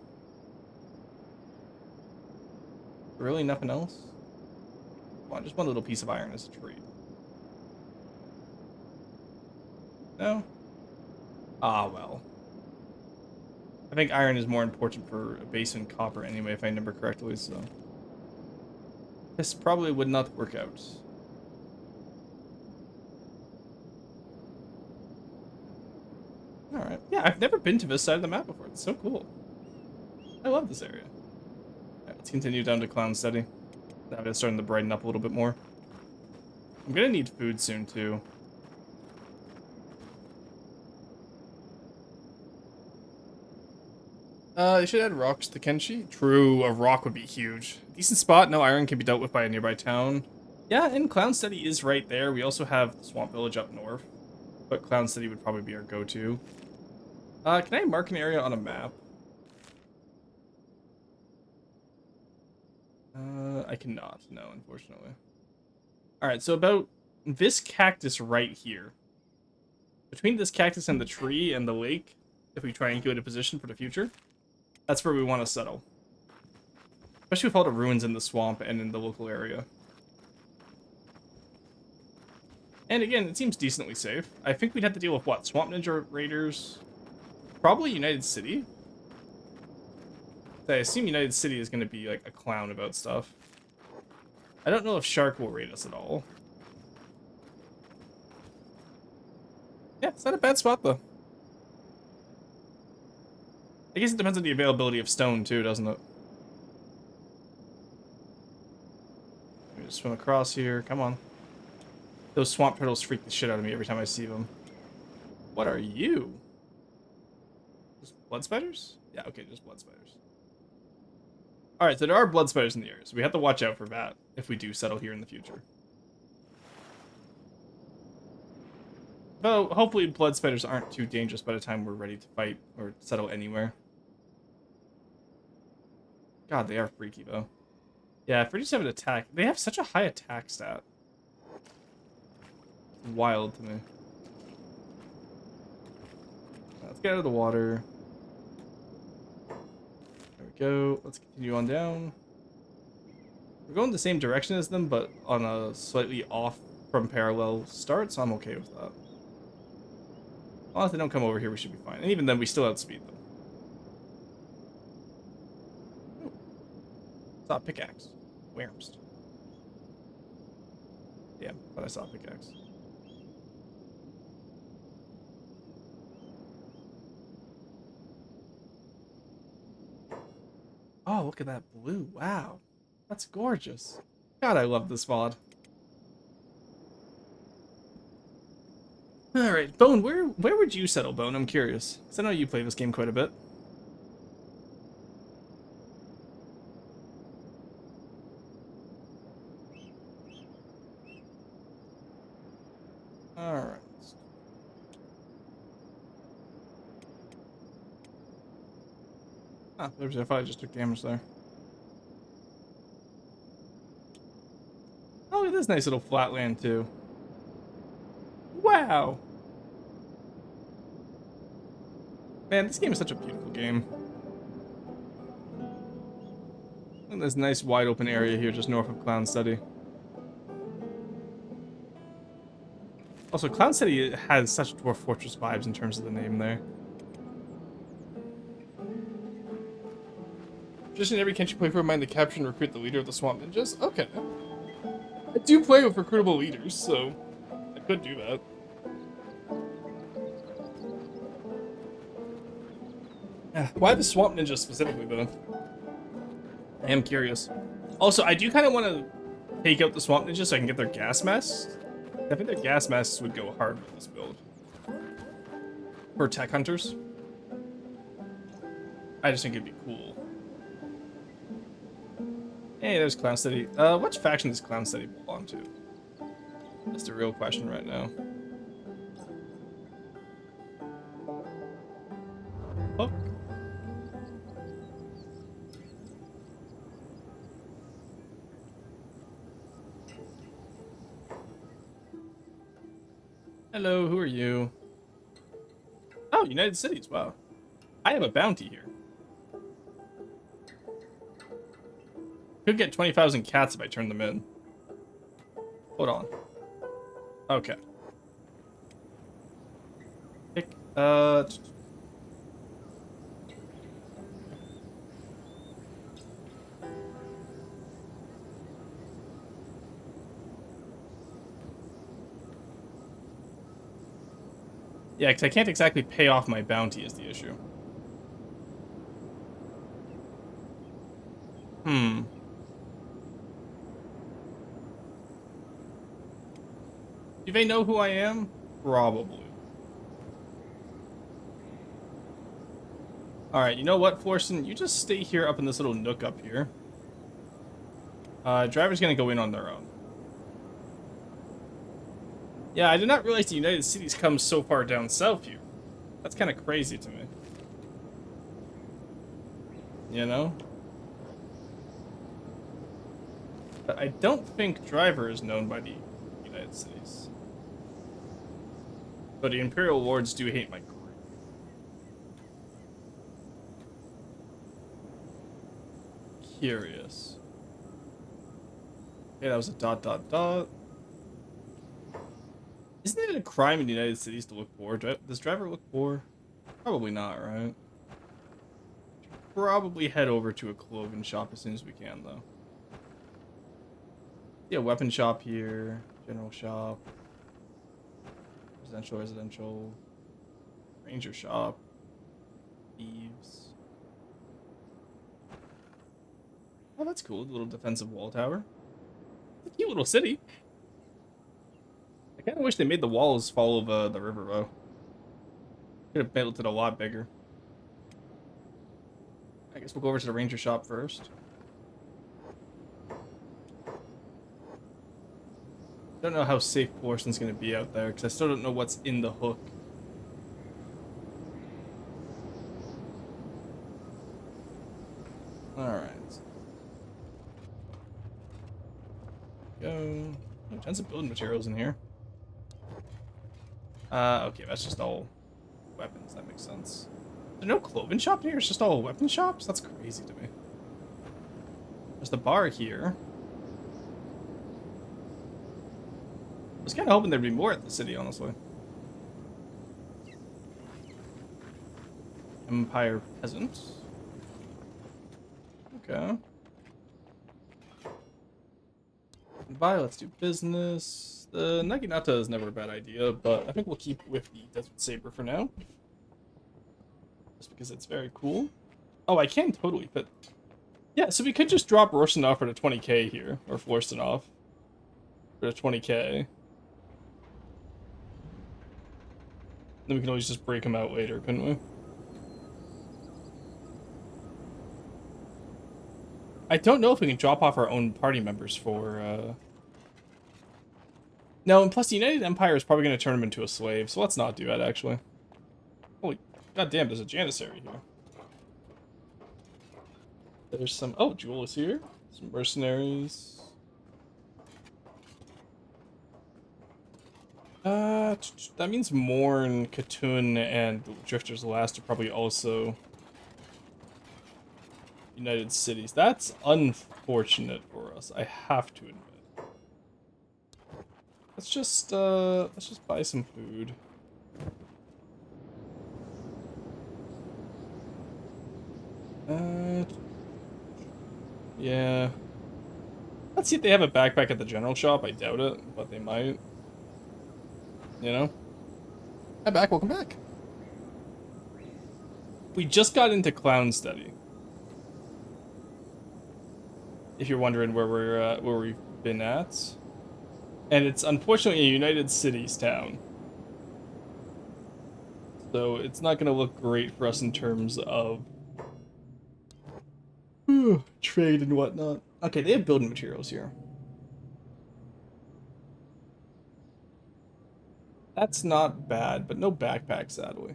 Really nothing else? Come on, just one little piece of iron as a trade. No? Ah, well. I think iron is more important for a base than copper anyway, if I remember correctly, so... This probably would not work out. Alright. Yeah, I've never been to this side of the map before. It's so cool. I love this area. Alright, let's continue down to Clown City. Now it's starting to brighten up a little bit more. I'm gonna need food soon, too. They should add rocks to Kenshi. True, a rock would be huge. Decent spot, no iron can be dealt with by a nearby town. Yeah, and Clown City is right there. We also have the Swamp Village up north. But Clown City would probably be our go-to. Can I mark an area on a map? I cannot, no, unfortunately. Alright, so about this cactus right here. Between this cactus and the tree and the lake, if we triangulate a position for the future, that's where we want to settle. Especially with all the ruins in the swamp and in the local area. And again, it seems decently safe. I think we'd have to deal with what? Swamp Ninja Raiders? Probably United City. I assume United City is going to be like a clown about stuff. I don't know if Shark will raid us at all. Yeah, it's not a bad spot though. I guess it depends on the availability of stone too, doesn't it? Let me just swim across here. Come on. Those swamp turtles freak the shit out of me every time I see them. What are you? Just blood spiders? Yeah, okay, just blood spiders. Alright, so there are blood spiders in the area, so we have to watch out for that if we do settle here in the future. Though, hopefully blood spiders aren't too dangerous by the time we're ready to fight or settle anywhere. God, they are freaky, though. Yeah, if we just have an attack... They have such a high attack stat. It's wild to me. Let's get out of the water. There we go. Let's continue on down. We're going the same direction as them, but on a slightly off from parallel start, so I'm okay with that. As long as they don't come over here, we should be fine. And even then, we still outspeed them. Ooh. Saw a pickaxe. Whamst. Damn, thought I saw a pickaxe. Oh, look at that blue. Wow. That's gorgeous. God, I love this mod. Alright, Bone, where would you settle, Bone? I'm curious. Because I know you play this game quite a bit. Alright. Ah, there's if I just took damage there. Oh, look at this nice little flat land, too. Wow! Man, this game is such a beautiful game. Look at this nice wide open area here just north of Clown City. Also, Clown City has such Dwarf Fortress vibes in terms of the name there. Just in every country play for mind to capture and recruit the leader of the Swamp Ninjas? Okay. I do play with recruitable leaders, so I could do that. Why the Swamp Ninjas specifically, though? I am curious. Also, I do kind of want to take out the Swamp Ninjas so I can get their gas masks. I think their gas masks would go hard with this build. For tech hunters. I just think it'd be cool. Hey, there's Clown City. Which faction does Clown City belong to? That's the real question right now. Oh. Hello, who are you? Oh, United Cities, wow. I have a bounty here. Could get 20,000 cats if I turn them in. Hold on. Okay. Pick, yeah, because I can't exactly pay off my bounty is the issue. Do they know who I am? Probably. Alright, you know what, Florson? You just stay here up in this little nook up here. Driver's gonna go in on their own. Yeah, I did not realize the United Cities come so far down south here. That's kind of crazy to me. You know? But I don't think Driver is known by the United Cities. But the Imperial Lords do hate my crew. Curious. Okay, that was a ... Isn't it a crime in the United Cities to look poor? Does driver look poor? Probably not, right? Probably head over to a clothing shop as soon as we can, though. Yeah, weapon shop here, general shop, residential, ranger shop, thieves. Oh, that's cool. The little defensive wall tower. It's a cute little city. I kind of wish they made the walls follow the river, though. Could have built it a lot bigger. I guess we'll go over to the ranger shop first. Don't know how safe Portion's going to be out there, because I still don't know what's in the hook. Alright. Go. Oh, tons of building materials in here. Okay, that's just all weapons. That makes sense. There's no clothing shop here? It's just all weapon shops? That's crazy to me. There's the bar here. I was kind of hoping there'd be more at the city, honestly. Empire Peasant. Okay. Bye, let's do business. The Naginata is never a bad idea, but I think we'll keep with the Desert Saber for now. Just because it's very cool. Oh, I can totally fit. Yeah, so we could just drop Roshanov for the 20k here, or Florstanov for the 20k. Then we can always just break him out later, couldn't we? I don't know if we can drop off our own party members for, No, and plus the United Empire is probably going to turn him into a slave, so let's not do that, actually. Holy goddamn, there's a Janissary here. There's some... Oh, Jewel is here. Some mercenaries. That means Morn, Khatun, and Drifter's Last are probably also United Cities. That's unfortunate for us, I have to admit. Let's just buy some food. Yeah. Let's see if they have a backpack at the general shop. I doubt it, but they might. You know? Hi, back. Welcome back. We just got into Clown Study. If you're wondering where we've been at. And it's unfortunately a United Cities town. So it's not going to look great for us in terms of trade and whatnot. Okay, they have building materials here. That's not bad, but no backpack, sadly.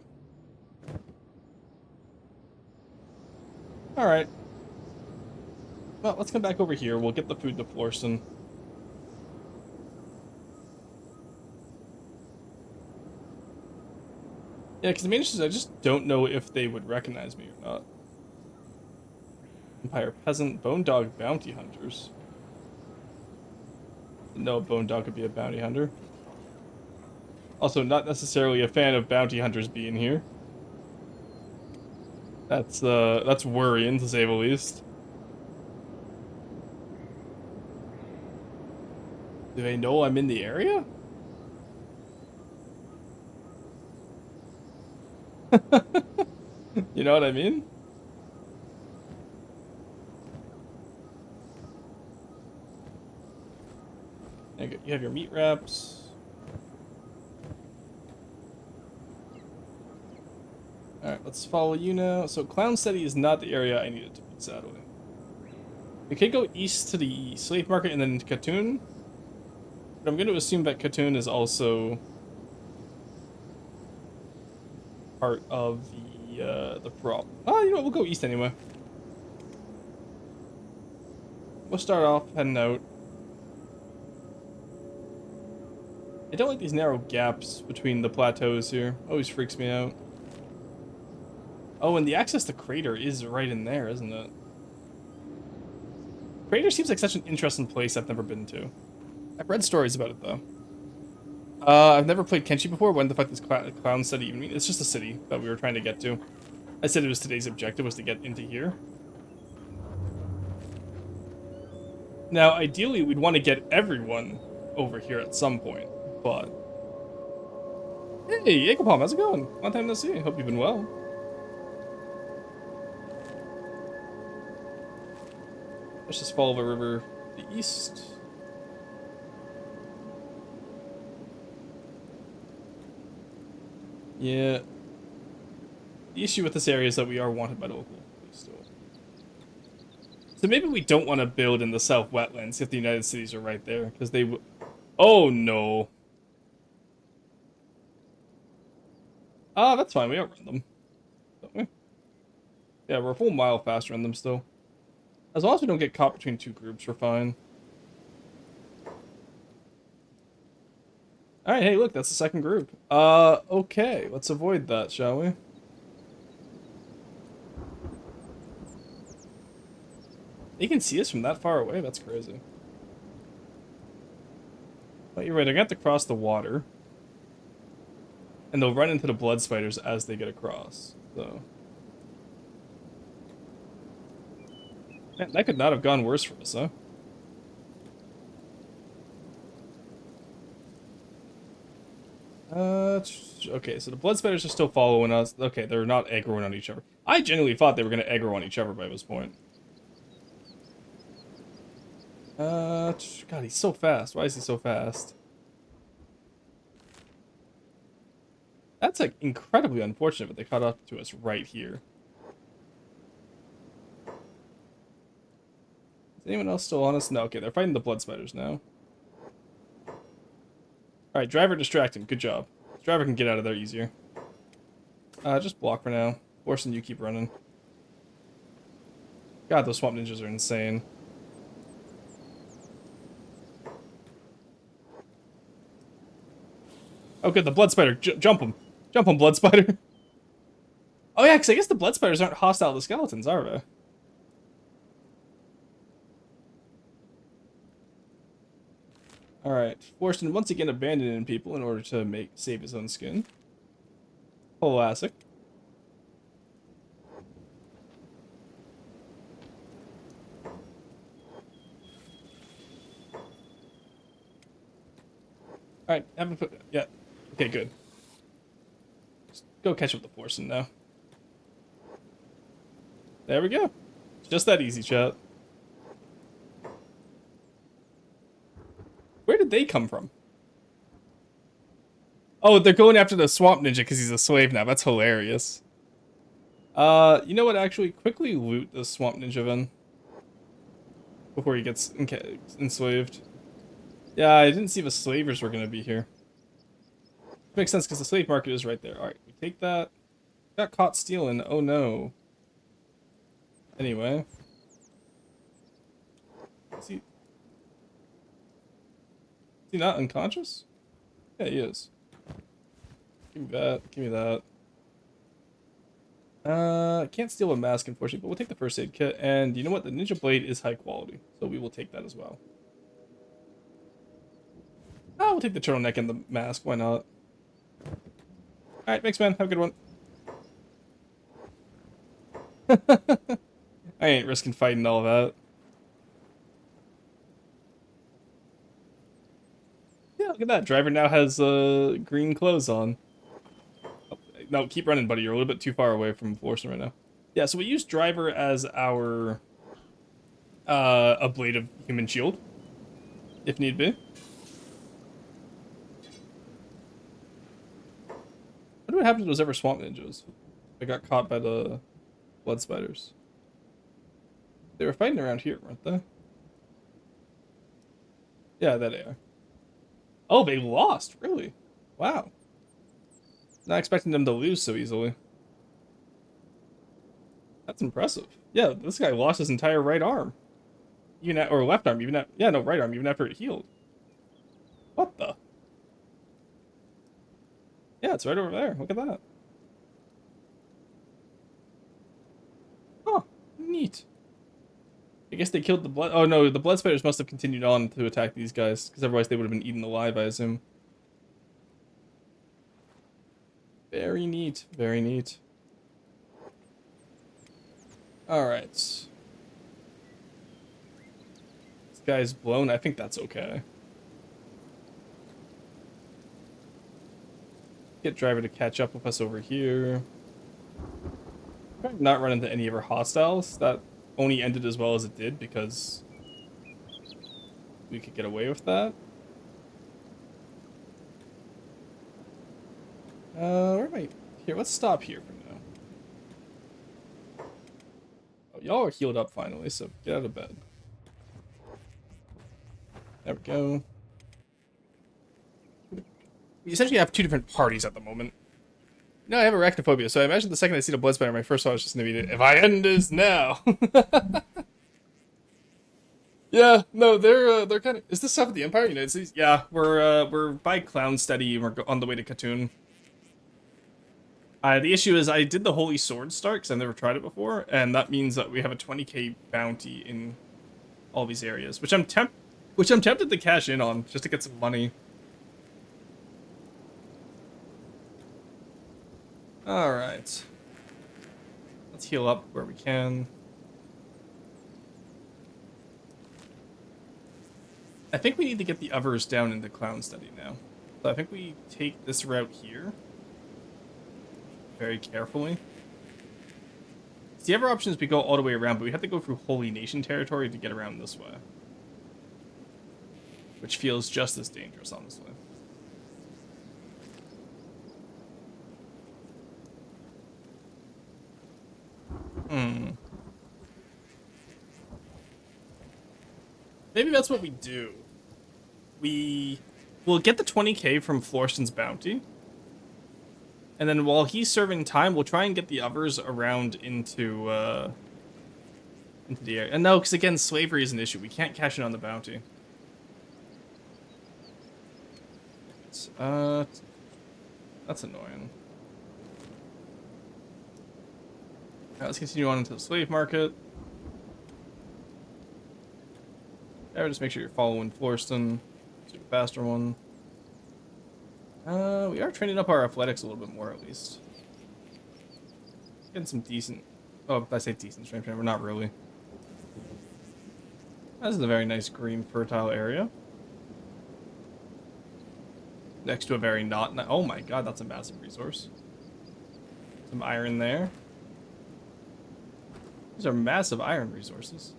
Alright. Well, let's come back over here. We'll get the food to Florston. Yeah, because the main issue is I just don't know if they would recognize me or not. Empire Peasant, Bone Dog Bounty Hunters. No, Bone Dog could be a bounty hunter. Also, not necessarily a fan of bounty hunters being here. That's worrying, to say the least. Do they know I'm in the area? You know what I mean? You have your meat wraps. Alright, let's follow you now. So Clown City is not the area I needed to be, sadly. We could go east to the slave market and then Khatun. But I'm going to assume that Khatun is also part of the problem. Oh, you know what? We'll go east anyway. We'll start off heading out. I don't like these narrow gaps between the plateaus here. Always freaks me out. Oh, and the access to Crater is right in there, isn't it? Crater seems like such an interesting place I've never been to. I've read stories about it, though. I've never played Kenshi before. When the fuck this clown city even mean? It's just a city that we were trying to get to. I said it was today's objective was to get into here. Now, ideally, we'd want to get everyone over here at some point, but... Hey, Ekapom, how's it going? Long time no see. Hope you've been well. Let's just follow the river to the east. Yeah. The issue with this area is that we are wanted by the local police still. So maybe we don't want to build in the South Wetlands if the United Cities are right there, because they would... Oh, no. Ah, that's fine. We outrun them. Don't we? Yeah, we're a full mile faster than them still. As long as we don't get caught between two groups, we're fine. Alright, hey, look, that's the second group. Okay. Let's avoid that, shall we? They can see us from that far away? That's crazy. But you're right, they're gonna have to cross the water. And they'll run into the blood spiders as they get across, so... Man, that could not have gone worse for us, huh? Okay, so the blood spiders are still following us. Okay, they're not aggroing on each other. I genuinely thought they were gonna aggro on each other by this point. God, he's so fast. Why is he so fast? That's, like, incredibly unfortunate that they caught up to us right here. Is anyone else still on us? No, okay, they're fighting the blood spiders now. Alright, driver distract him. Good job. Driver can get out of there easier. Just block for now. Orson, you keep running. God, those swamp ninjas are insane. Oh, good, the blood spider. Jump him. Jump him, blood spider. Oh, yeah, because I guess the blood spiders aren't hostile to skeletons, are they? Alright. Forston once again abandoning people in order to save his own skin. Classic. Alright, haven't put... Yeah. Okay, good. Just go catch up with Forston now. There we go. Just that easy, chat. Where did they come from? Oh, they're going after the swamp ninja because he's a slave now. That's hilarious. You know what? Actually, quickly loot the swamp ninja then. Before he gets enslaved. Yeah, I didn't see the slavers were going to be here. Makes sense because the slave market is right there. Alright, we take that. Got caught stealing. Oh no. Anyway. Is he not unconscious? Yeah, he is. Give me that. Give me that. Can't steal a mask, unfortunately, but we'll take the first aid kit. And you know what? The ninja blade is high quality, so we will take that as well. Oh, we'll take the turtleneck and the mask. Why not? Alright, thanks, man. Have a good one. I ain't risking fighting all that. Yeah, look at that. Driver now has green clothes on. Oh, no, keep running, buddy. You're a little bit too far away from Forsen right now. Yeah, so we use Driver as our ablative human shield, if need be. What happened to those ever swamp ninjas? They got caught by the blood spiders. They were fighting around here, weren't they? Yeah, there they are. Oh, they lost, really? Wow. Not expecting them to lose so easily. That's impressive. Yeah, this guy lost his entire right arm. Even or left arm, even at, yeah, no, right arm, even after it healed. What the? Yeah, it's right over there. Look at that. Oh, neat. I guess they killed the blood... Oh, no, the blood spiders must have continued on to attack these guys, because otherwise they would have been eaten alive, I assume. Very neat. Very neat. Alright. This guy's blown. I think that's okay. Get driver to catch up with us over here. Not run into any of our hostiles. That only ended as well as it did because we could get away with that. Where am I? Here, let's stop here for now. Oh, y'all are healed up finally, so get out of bed. There we go. We essentially have two different parties at the moment. No, I have arachnophobia, so I imagine the second I see the blood spider, my first thought was just gonna be, if I end this now. Yeah, no, they're kind of. Is this stuff at the Empire? You know, yeah, we're by Clownsteady and we're on the way to Katoon. The issue is I did the Holy Sword start because I've never tried it before, and that means that we have a 20k bounty in all these areas, which I'm tempted to cash in on just to get some money. All right, let's heal up where we can. I think we need to get the others down into Clownsteady now. So I think we take this route here. Very carefully. The other option is we go all the way around, but we have to go through Holy Nation territory to get around this way. Which feels just as dangerous, honestly. Maybe that's what we do. We'll get the 20k from Florston's bounty. And then while he's serving time, we'll try and get the others around into the area. And no, because again, slavery is an issue. We can't cash in on the bounty. That's annoying. Alright, let's continue on into the slave market. Just make sure you're following Florston. Super faster one. We are training up our athletics a little bit more, at least. Getting some decent... Oh, I say decent strength training, we're not really. This is a very nice green, fertile area. Next to a very not... Oh my god, that's a massive resource. Some iron there. These are massive iron resources.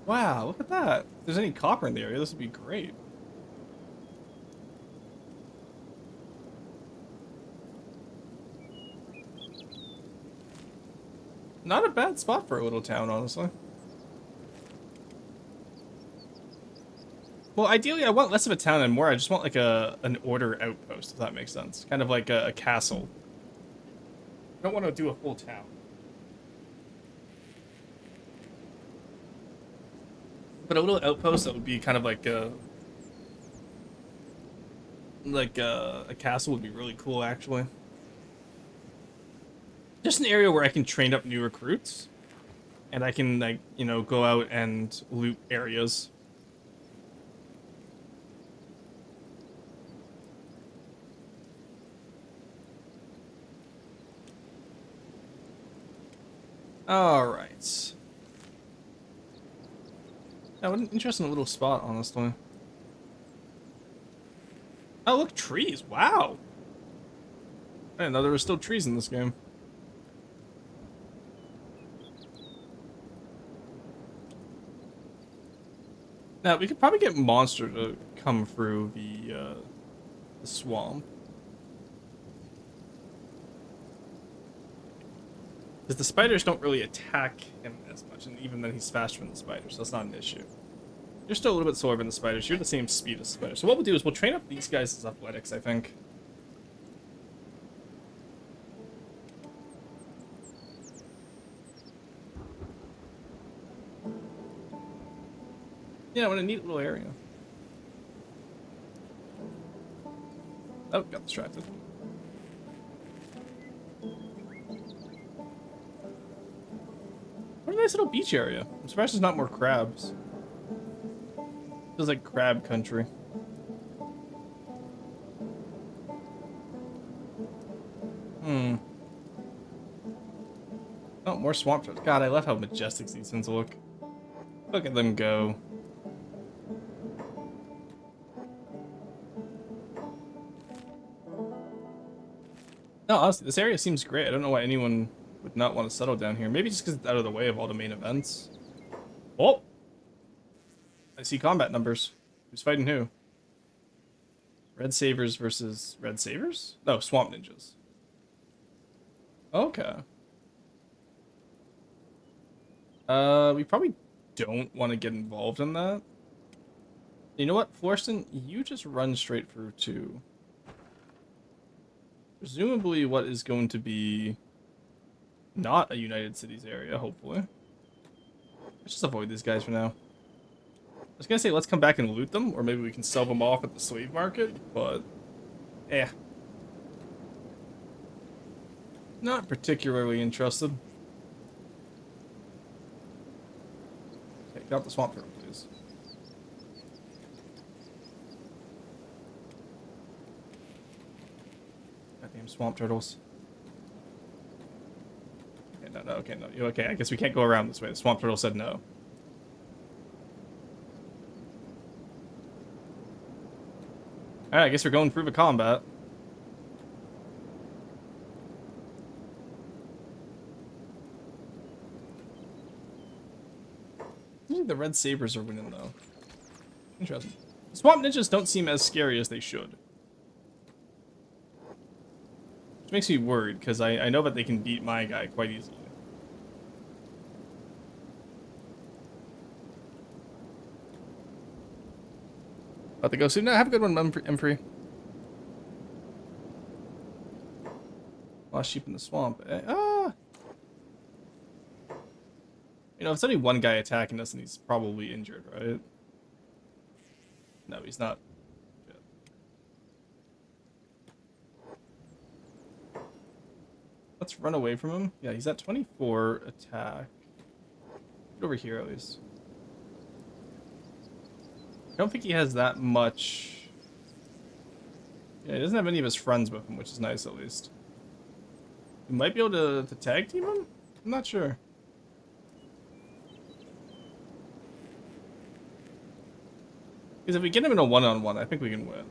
Wow, look at that. If there's any copper in the area, this would be great. Not a bad spot for a little town, honestly. Well, ideally, I want less of a town and more. I just want like an order outpost, if that makes sense. Kind of like a castle. I don't want to do a full town. But a little outpost that would be kind of like a castle would be really cool, actually. Just an area where I can train up new recruits, and I can, like, you know, go out and loot areas. All right. Yeah, what an interesting little spot, honestly. Oh, look, trees. Wow. I didn't know there were still trees in this game. Now, we could probably get Monster to come through the swamp. Because the spiders don't really attack him as much, and even then he's faster than the spiders, so that's not an issue. You're still a little bit slower than the spiders. You're the same speed as the spiders. So what we'll do is we'll train up these guys as athletics, I think. Yeah, what a neat little area. Oh, got distracted. What a nice little beach area. I'm surprised there's not more crabs. Feels like crab country. Hmm. Oh, more swamp turtles. God, I love how majestic these things look. Look at them go. No, honestly, this area seems great. I don't know why anyone would not want to settle down here. Maybe just because it's out of the way of all the main events. Oh! I see combat numbers. Who's fighting who? Red Sabers versus Red Sabers? No, Swamp Ninjas. Okay. We probably don't want to get involved in that. You know what, Floreston? You just run straight through to presumably what is going to be not a United Cities area, hopefully. Let's just avoid these guys for now. I was gonna say let's come back and loot them, or maybe we can sell them off at the slave market, but not particularly interested. Okay, get out the swamp turtle, please. Goddamn swamp turtles. Okay, no, okay, no. You okay? I guess we can't go around this way. The swamp turtle said no. Alright, I guess we're going through the combat. I think the Red Sabers are winning, though. Interesting. Swamp Ninjas don't seem as scary as they should. Which makes me worried, because I know that they can beat my guy quite easily. About to go soon. No, have a good one, Emfrey. Lost sheep in the swamp. You know, if it's only one guy attacking us, then he's probably injured, right? No, he's not. Good. Let's run away from him. Yeah, he's at 24 attack. Get over here, at least. I don't think he has that much. Yeah, he doesn't have any of his friends with him, which is nice, at least. We might be able to tag team him? I'm not sure. Because if we get him in a one-on-one, I think we can win.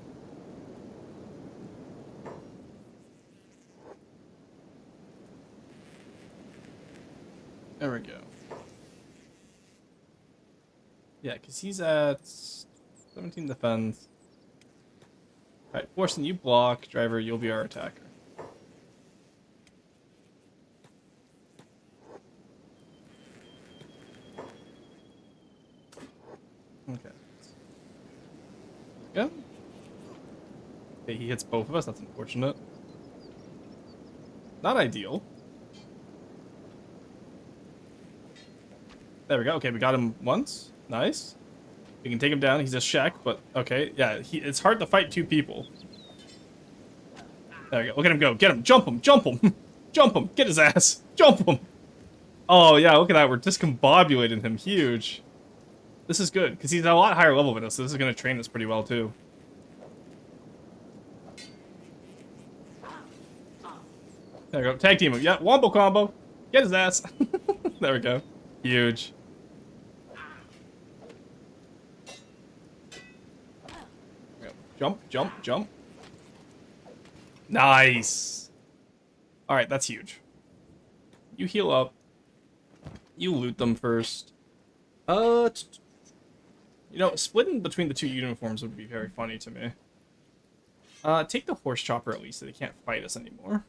There we go. Yeah, because he's at 17 defense. Alright, Forsen, you block. Driver, you'll be our attacker. Okay. Yeah. Okay, he hits both of us. That's unfortunate. Not ideal. There we go. Okay, we got him once. Nice. We can take him down. He's a Shek, but okay. Yeah, it's hard to fight two people. There we go. Look at him go. Get him. Jump him. Jump him. Jump him. Get his ass. Jump him. Oh, yeah. Look at that. We're discombobulating him. Huge. This is good, because he's at a lot higher level than us, so this is going to train us pretty well, too. There we go. Tag team him. Yeah, wombo combo. Get his ass. There we go. Huge. Jump, jump, jump. Nice. Alright, that's huge. You heal up. You loot them first. You know, splitting between the two uniforms would be very funny to me. Take the horse chopper at least, so they can't fight us anymore.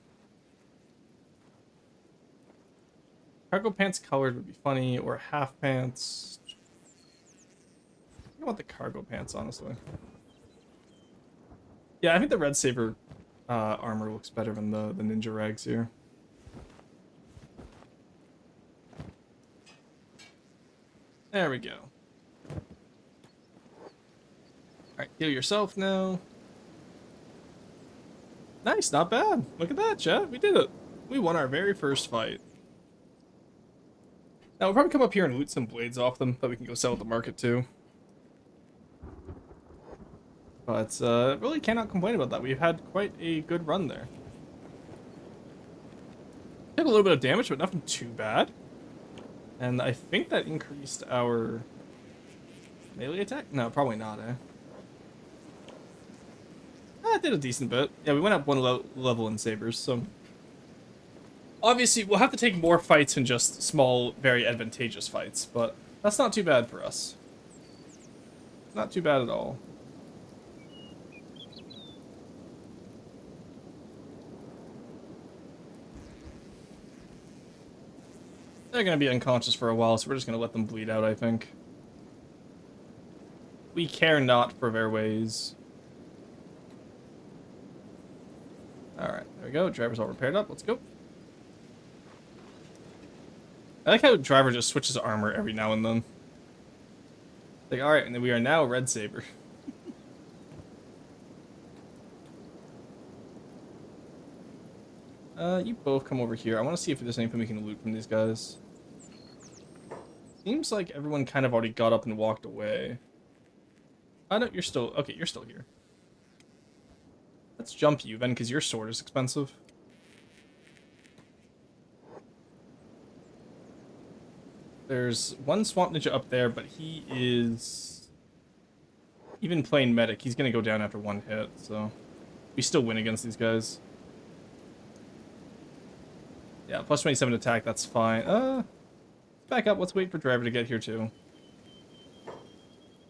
Cargo pants colored would be funny, or half pants. I want the cargo pants, honestly. Yeah, I think the Red Saber armor looks better than the ninja rags here. There we go. Alright, heal yourself now. Nice, not bad. Look at that, chat. We did it. We won our very first fight. Now, we'll probably come up here and loot some blades off them that we can go sell at the market, too. But, really cannot complain about that. We've had quite a good run there. Took a little bit of damage, but nothing too bad. And I think that increased our melee attack? No, probably not, eh? I did a decent bit. Yeah, we went up one level in sabers, so... Obviously, we'll have to take more fights than just small, very advantageous fights, but that's not too bad for us. Not too bad at all. They're gonna be unconscious for a while, so we're just gonna let them bleed out, I think. We care not for their ways. Alright, there we go. Driver's all repaired up. Let's go. I like how Driver just switches armor every now and then. Like, alright, and then we are now Red Saber. You both come over here. I want to see if there's anything we can loot from these guys. Seems like everyone kind of already got up and walked away. Oh, no, you're still... Okay, you're still here. Let's jump you, then, because your sword is expensive. There's one Swamp Ninja up there, but he is... Even playing medic, he's going to go down after one hit, so... We still win against these guys. Yeah, plus 27 attack, that's fine. Back up, let's wait for Driver to get here, too.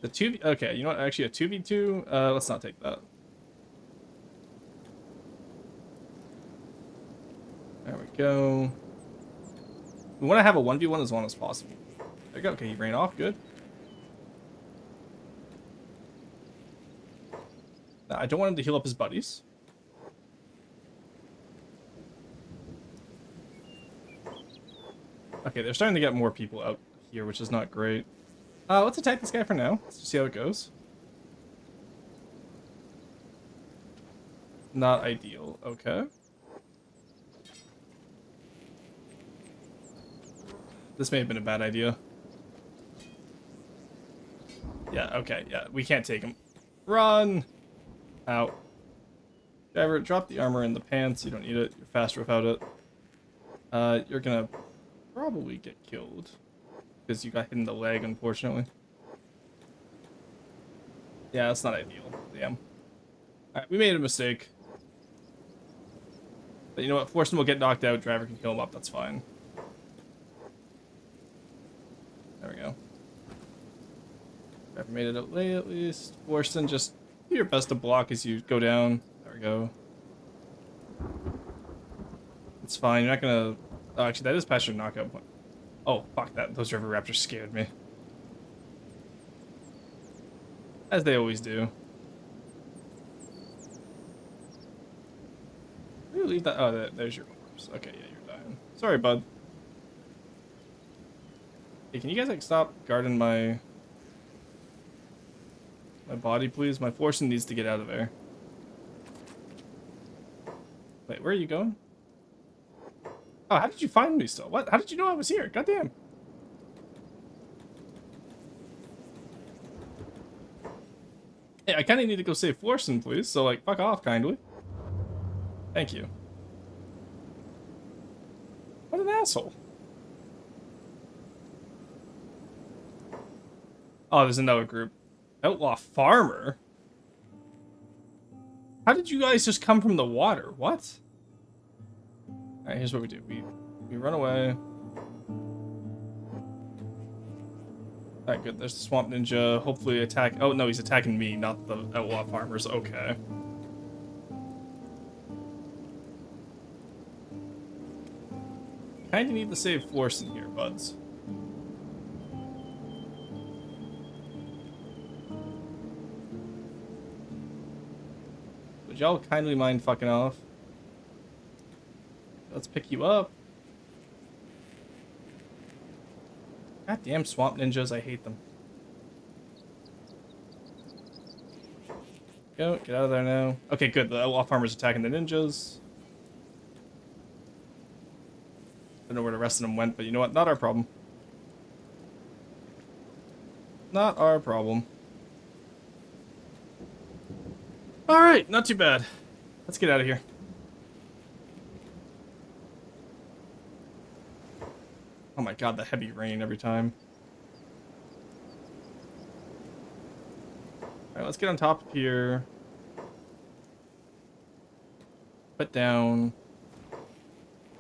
The 2v... Okay, you know what? Actually, a 2v2? Let's not take that. There we go. We want to have a 1v1 as long as possible. There we go. Okay, he ran off. Good. I don't want him to heal up his buddies. Okay, they're starting to get more people out here, which is not great. Let's attack this guy for now. Let's just see how it goes. Not ideal. Okay. This may have been a bad idea. Yeah, okay, yeah. We can't take him. Run! Out. Driver, drop the armor in the pants. You don't need it. You're faster without it. You're gonna probably get killed. Because you got hit in the leg, unfortunately. Yeah, that's not ideal. Damn. Alright, we made a mistake. But you know what? Forsen will get knocked out. Driver can kill him up. That's fine. There we go. Driver made it out late at least. Forsen, just do your best to block as you go down. There we go. It's fine. You're not gonna... Oh, actually, that is past your knockout point. Oh, fuck that. Those river raptors scared me. As they always do. Where do you leave that? Oh, there's your corpse. Okay, yeah, you're dying. Sorry, bud. Hey, can you guys, like, stop guarding my body, please? My Forsen needs to get out of there. Wait, where are you going? Oh, how did you find me still? What? How did you know I was here? Goddamn. Hey, I kind of need to go save Forsen, please. So, like, fuck off, kindly. Thank you. What an asshole. Oh, there's another group. Outlaw Farmer? How did you guys just come from the water? What? Alright, here's what we do. We run away. Alright, good. There's the Swamp Ninja. Hopefully attack... Oh, no, he's attacking me, not the Outlaw Farmers. Okay. Kinda need to save Forsen here, buds. Would y'all kindly mind fucking off? Let's pick you up. Goddamn Swamp Ninjas, I hate them. Go, get out of there now. Okay, good. The Outlaw Farmer's attacking the ninjas. Don't know where the rest of them went, but you know what? Not our problem. Not our problem. Alright, not too bad. Let's get out of here. my god, the heavy rain every time. Alright, let's get on top of here. Put down.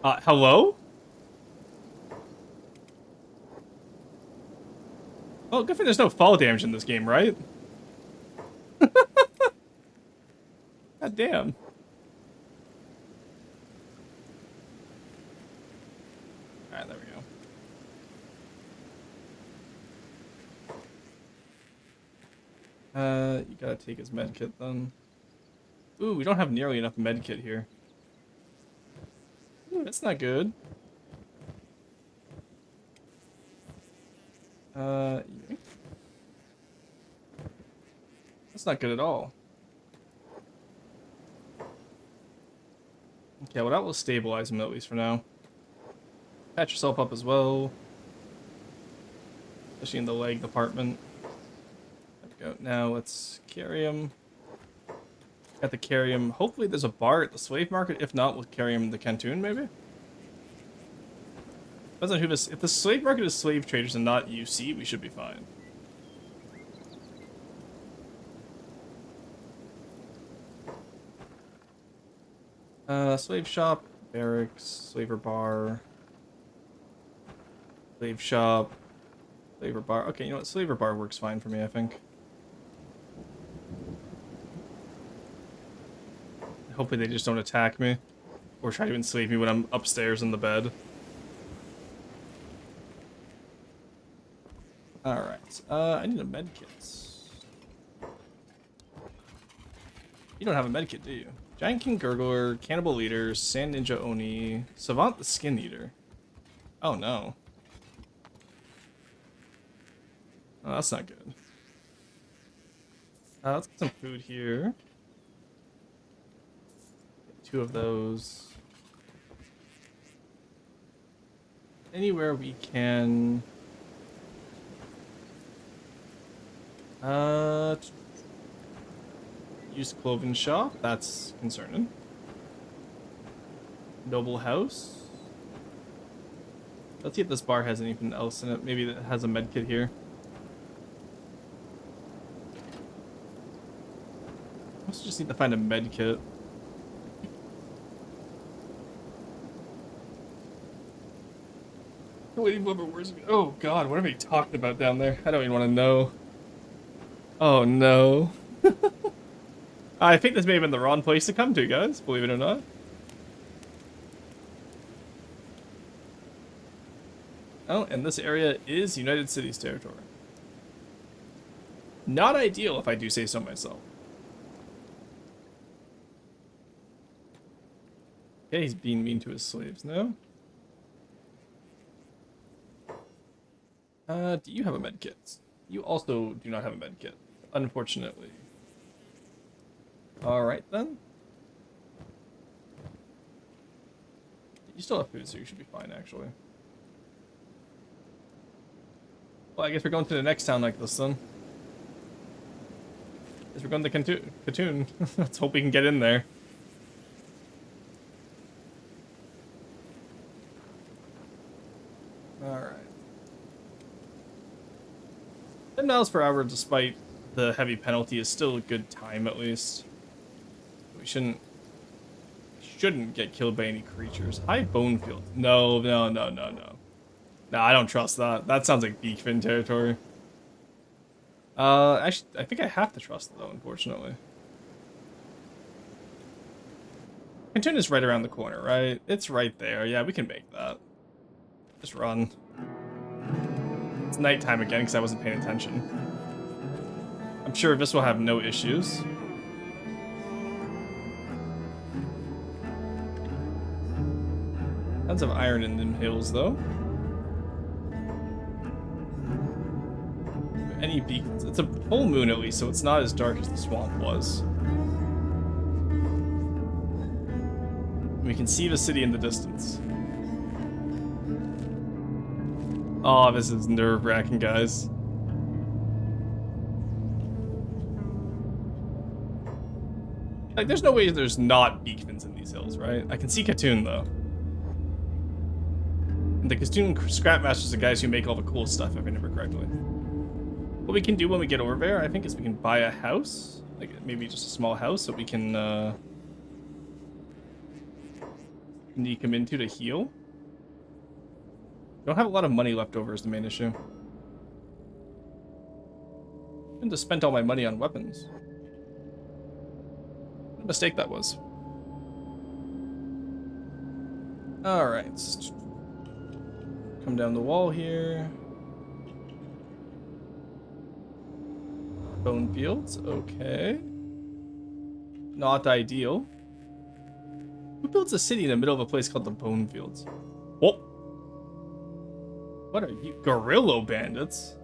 Hello? Well, good thing there's no fall damage in this game, right? God damn. Alright, there we go. You gotta take his medkit then. Ooh, we don't have nearly enough medkit here. Ooh, that's not good. That's not good at all. Okay, well that will stabilize him at least for now. Patch yourself up as well. Especially in the leg department. There we go. Now let's carry him. Got to carry him. Hopefully there's a bar at the slave market. If not, we'll carry him to Canton maybe. Depends on who this. If the slave market is slave traders and not UC, we should be fine. Slave shop, barracks, slaver bar, slave shop, slaver bar. Okay, you know what? Slaver bar works fine for me, I think. Hopefully they just don't attack me or try to enslave me when I'm upstairs in the bed. Alright, I need a medkit. You don't have a medkit, do you? Giant King Gurgler, Cannibal Leader, Sand Ninja Oni, Savant the Skin Eater. Oh no. Oh, that's not good. Let's get some food here. Get 2 of those. Anywhere we can... Used clothing shop, that's concerning. Noble house. Let's see if this bar has anything else in it. Maybe it has a medkit here. I also just need to find a medkit. Oh god, what are we talking about down there? I don't even want to know. Oh no. I think this may have been the wrong place to come to, guys, believe it or not. Oh, and this area is United Cities territory. Not ideal, if I do say so myself. Okay, he's being mean to his slaves, no? Do you have a medkit? You also do not have a medkit, unfortunately. Alright then. You still have food, so you should be fine, actually. Well, I guess we're going to the next town like this, then. I guess we're going to Canton. Let's hope we can get in there. Alright. 10 miles per hour, despite the heavy penalty, is still a good time, at least. We shouldn't get killed by any creatures. High bone field. No. No, I don't trust that. That sounds like beakfin territory. Actually, I think I have to trust it, though, unfortunately. Canton is right around the corner, right? It's right there. Yeah, we can make that. Just run. It's nighttime again, because I wasn't paying attention. I'm sure this will have no issues. Tons of iron in them hills, though. Any beacons? It's a full moon, at least, so it's not as dark as the swamp was. We can see the city in the distance. Oh, this is nerve-wracking, guys. Like, there's no way there's not beacons in these hills, right? I can see Canton, though. And the Kastoon Scrapmasters are the guys who make all the cool stuff, if I remember correctly. What we can do when we get over there, I think, is we can buy a house. Like, maybe just a small house that we can, sneak him into to heal. Don't have a lot of money left over is the main issue. I just spent all my money on weapons. What a mistake that was. Alright. Come down the wall here. Bone fields, okay. Not ideal. Who builds a city in the middle of a place called the Bone Fields? Oh! What are you? Guerrilla bandits?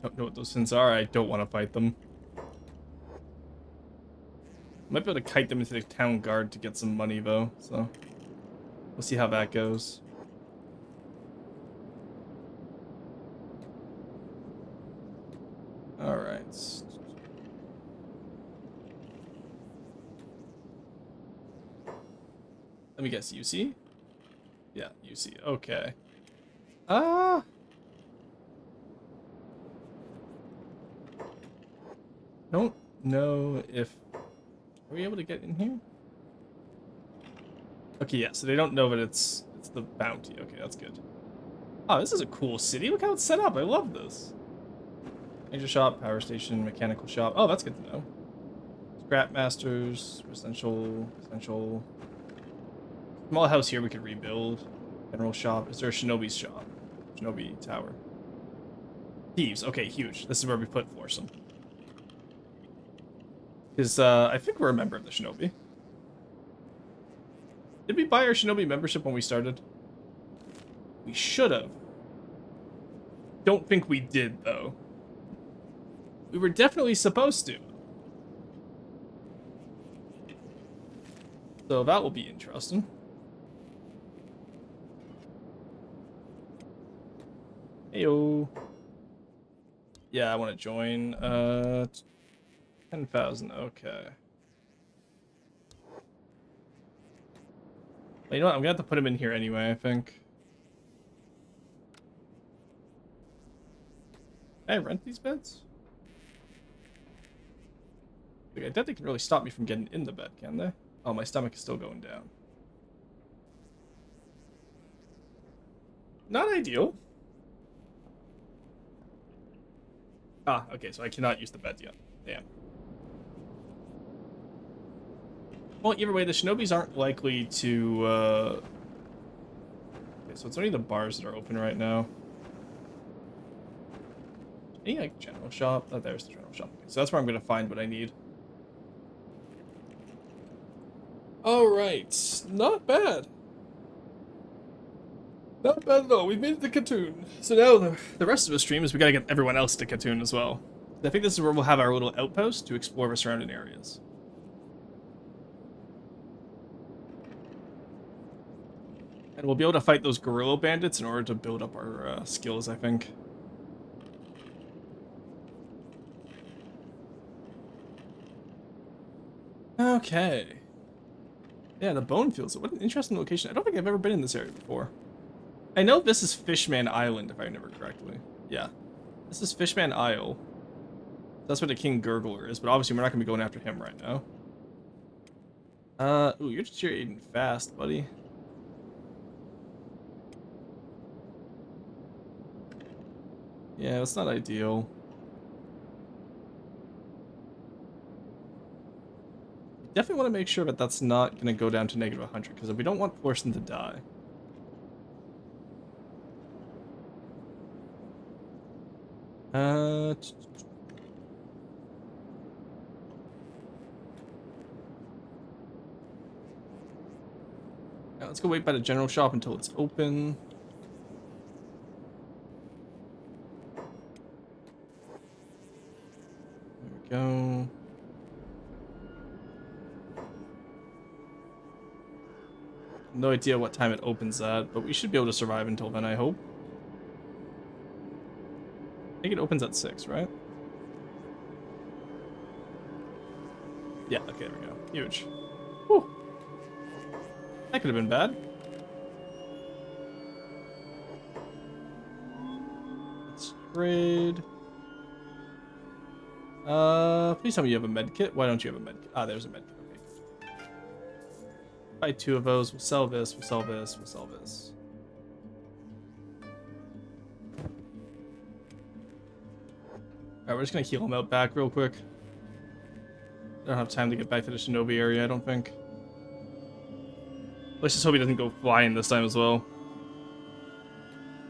Don't know what those things are. I don't want to fight them. Might be able to kite them into the town guard to get some money, though, so we'll see how that goes. Alright. Let me guess, UC? Yeah, UC. Okay. Don't know if... Are we able to get in here? Okay, yeah, so they don't know that it's the bounty. Okay, that's good. Oh, this is a cool city. Look how it's set up. I love this. Major shop, power station, mechanical shop. Oh, that's good to know. Scrap masters, essential. Small house here we could rebuild. General shop. Is there a shinobi's shop? Shinobi tower. Thieves. Okay, huge. This is where we put Florsum. Because I think we're a member of the shinobi. Did we buy our shinobi membership when we started? We should have. Don't think we did, though. We were definitely supposed to. So that will be interesting. Heyo. Yeah, I want to join. 10,000. Okay. Well, you know what? I'm gonna have to put him in here anyway, I think. Can I rent these beds? Like, I doubt they can really stop me from getting in the bed, can they? Oh, my stomach is still going down. Not ideal. Ah, okay, so I cannot use the bed yet. Damn. Well, either way, the shinobis aren't likely to, Okay, so it's only the bars that are open right now. Any, like, general shop? Oh, there's the general shop. Okay, so that's where I'm gonna find what I need. Alright, not bad. Not bad at all. We made it to Katoon. So now the rest of the stream is we gotta get everyone else to Katoon as well. I think this is where we'll have our little outpost to explore the surrounding areas. And we'll be able to fight those guerrilla bandits in order to build up our skills, I think. Okay. Yeah, the Bone Fields. What an interesting location. I don't think I've ever been in this area before. I know this is Fishman Island, if I remember correctly. Yeah. This is Fishman Isle. That's where the King Gurgler is, but obviously we're not going to be going after him right now. Ooh, you're deteriorating fast, buddy. Yeah, that's not ideal. Definitely want to make sure that that's not going to go down to negative 100, because we don't want Florson to die. Now let's go wait by the general shop until it's open. There we go. No idea what time it opens at, but we should be able to survive until then, I hope. I think it opens at 6, right? Yeah, okay, there we go. Huge. Whew. That could have been bad. Let's trade. Please tell me you have a med kit. Why don't you have a med kit? Ah, there's a med kit. Okay. Buy 2 of those. We'll sell this. We'll sell this. We'll sell this. Alright, we're just gonna heal him out back real quick. I don't have time to get back to the Shinobi area, I don't think. Let's just hope he doesn't go flying this time as well.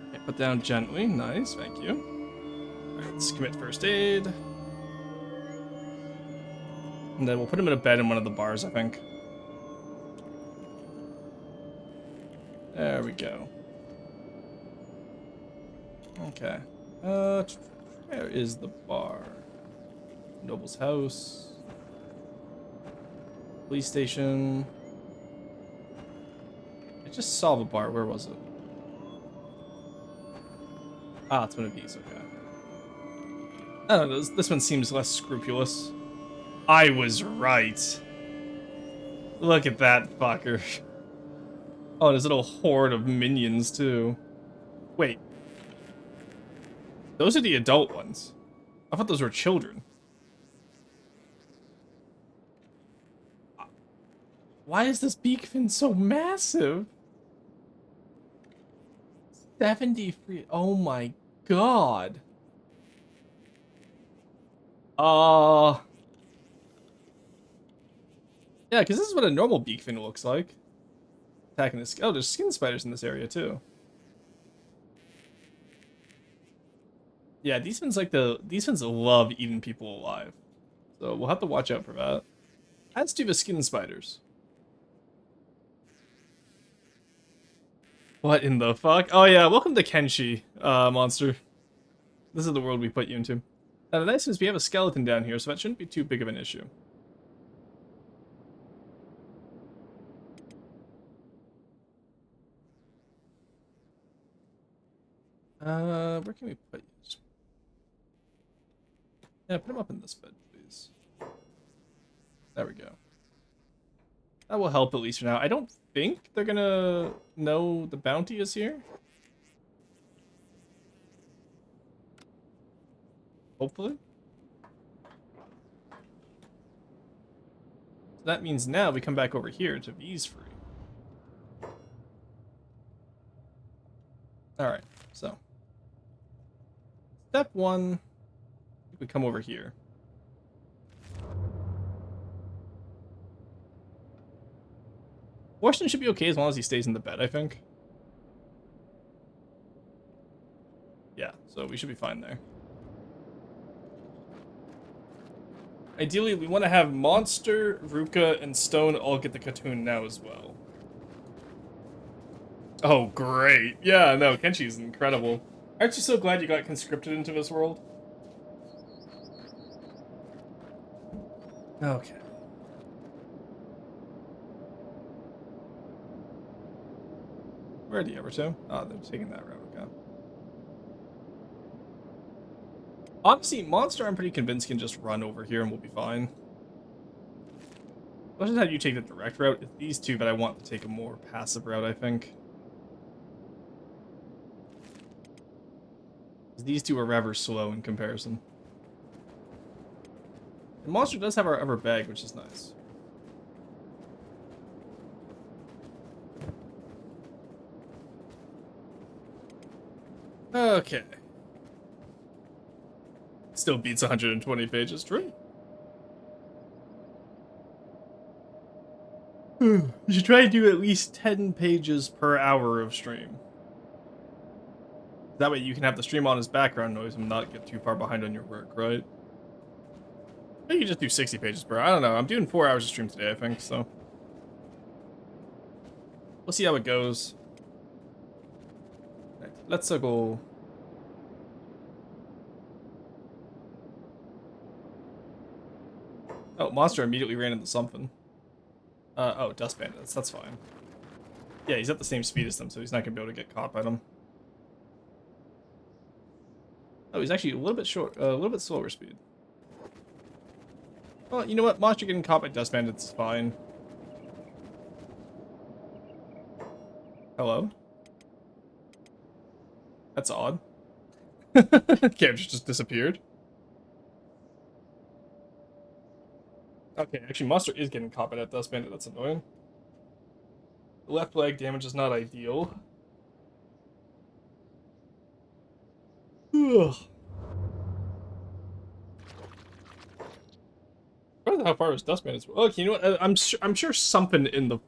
Okay, put down gently. Nice, thank you. Alright, let's commit first aid. And then we'll put him in a bed in one of the bars, I think. There we go. Okay. Where is the bar? Noble's house. Police station. I just saw the bar. Where was it? Ah, it's one of these. Okay. I don't know. This one seems less scrupulous. I was right. Look at that fucker. Oh, there's a little horde of minions, too. Wait. Those are the adult ones. I thought those were children. Why is this beak fin so massive? 73. Oh my god. Yeah, because this is what a normal beak fin looks like. Attacking this. Oh, there's skin spiders in this area too. Yeah, these fins love eating people alive. So we'll have to watch out for that. Let's do the skin spiders. What in the fuck? Oh yeah, welcome to Kenshi, monster. This is the world we put you into. Now the nice thing is we have a skeleton down here, so that shouldn't be too big of an issue. Where can we put you? Yeah, put him up in this bed, please. There we go. That will help at least for now. I don't think they're gonna know the bounty is here. Hopefully. So that means now we come back over here to V's free. Alright, so. Step 1, we come over here. Washington should be okay as long as he stays in the bed, I think. Yeah, so we should be fine there. Ideally, we want to have Monster, Ruka, and Stone all get the Katoon now as well. Oh, great. Yeah, no, Kenshi's incredible. Aren't you so glad you got conscripted into this world? Okay. Where are the other two? Oh, they're taking that route, okay. Honestly, Monster, I'm pretty convinced can just run over here and we'll be fine. Let's just have you take the direct route. It's these two that I want to take a more passive route, I think. These two are rather slow in comparison. And Monster does have our other bag, which is nice. Okay. Still beats 120 pages, true. You should try to do at least 10 pages per hour of stream. That way you can have the stream on as background noise and not get too far behind on your work, right? You can just do 60 pages per hour. I don't know. I'm doing 4 hours of stream today, I think, so. We'll see how it goes. Right, let's go. Oh, Monster immediately ran into something. Oh, Dust Bandits. That's fine. Yeah, he's at the same speed as them, so he's not gonna be able to get caught by them. Oh, he's actually a little bit short, a little bit slower speed. Well, you know what? Monster getting caught by Dust Bandits is fine. Hello? That's odd. Character just disappeared. Okay, actually, Monster is getting caught by that Dust Bandit. That's annoying. The left leg damage is not ideal. Ugh. I don't know how far his Dust Bandits. Look, you know what? I'm sure something in the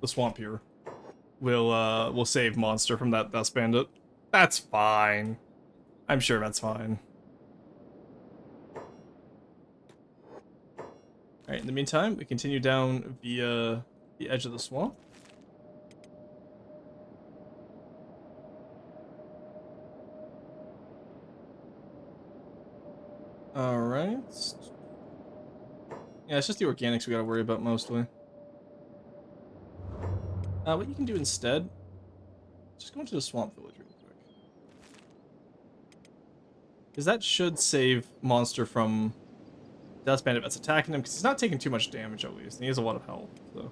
swamp here will save Monster from that Dust Bandit. That's fine. I'm sure that's fine. Alright, in the meantime, we continue down via the edge of the swamp. Alright. Yeah, it's just the organics we gotta worry about mostly. What you can do instead, just go into the swamp village real quick. Because that should save Monster from Dust Bandit that's attacking him, because he's not taking too much damage at least, and he has a lot of health, so.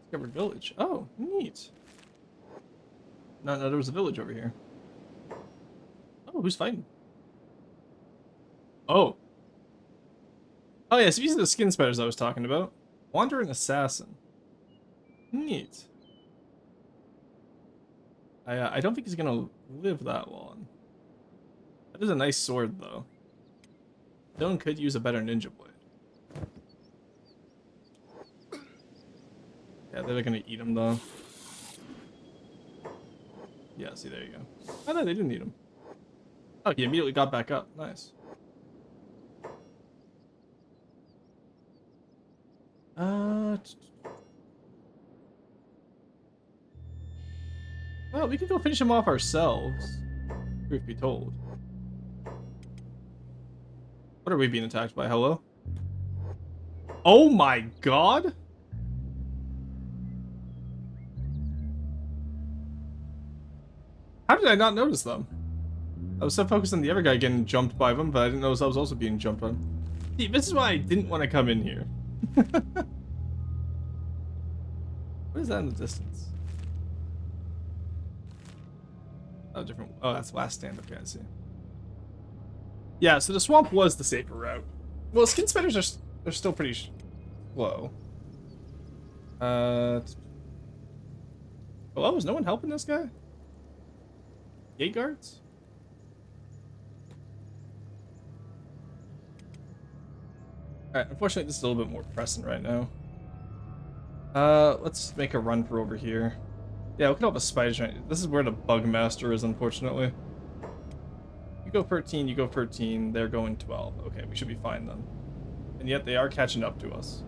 Discovered village. Oh, neat. No, there was a village over here. Oh, who's fighting? Oh. Oh yeah, so these are the skin spiders I was talking about. Wandering Assassin. Neat. I don't think he's gonna live that long. That is a nice sword, though. Dylan could use a better ninja blade. Yeah, they're gonna eat him, though. Yeah, see, there you go. Oh, no, they didn't eat him. Oh, he immediately got back up. Nice. Well, we can go finish him off ourselves. Truth be told. What are we being attacked by? Hello? Oh my god? How did I not notice them? I was so focused on the other guy getting jumped by them, but I didn't notice I was also being jumped on. See, this is why I didn't want to come in here. What is that in the distance? Oh, different. Oh, that's last stand. Okay, I see. Yeah, so the swamp was the safer route. Well, skin spiders are still pretty slow. Hello, is no one helping this guy? Gate guards? Alright, unfortunately this is a little bit more pressing right now. Let's make a run for over here. Yeah, we can help a spider giant. This is where the bug master is, unfortunately. You go 13, you go 13, they're going 12. Okay, we should be fine then. And yet they are catching up to us.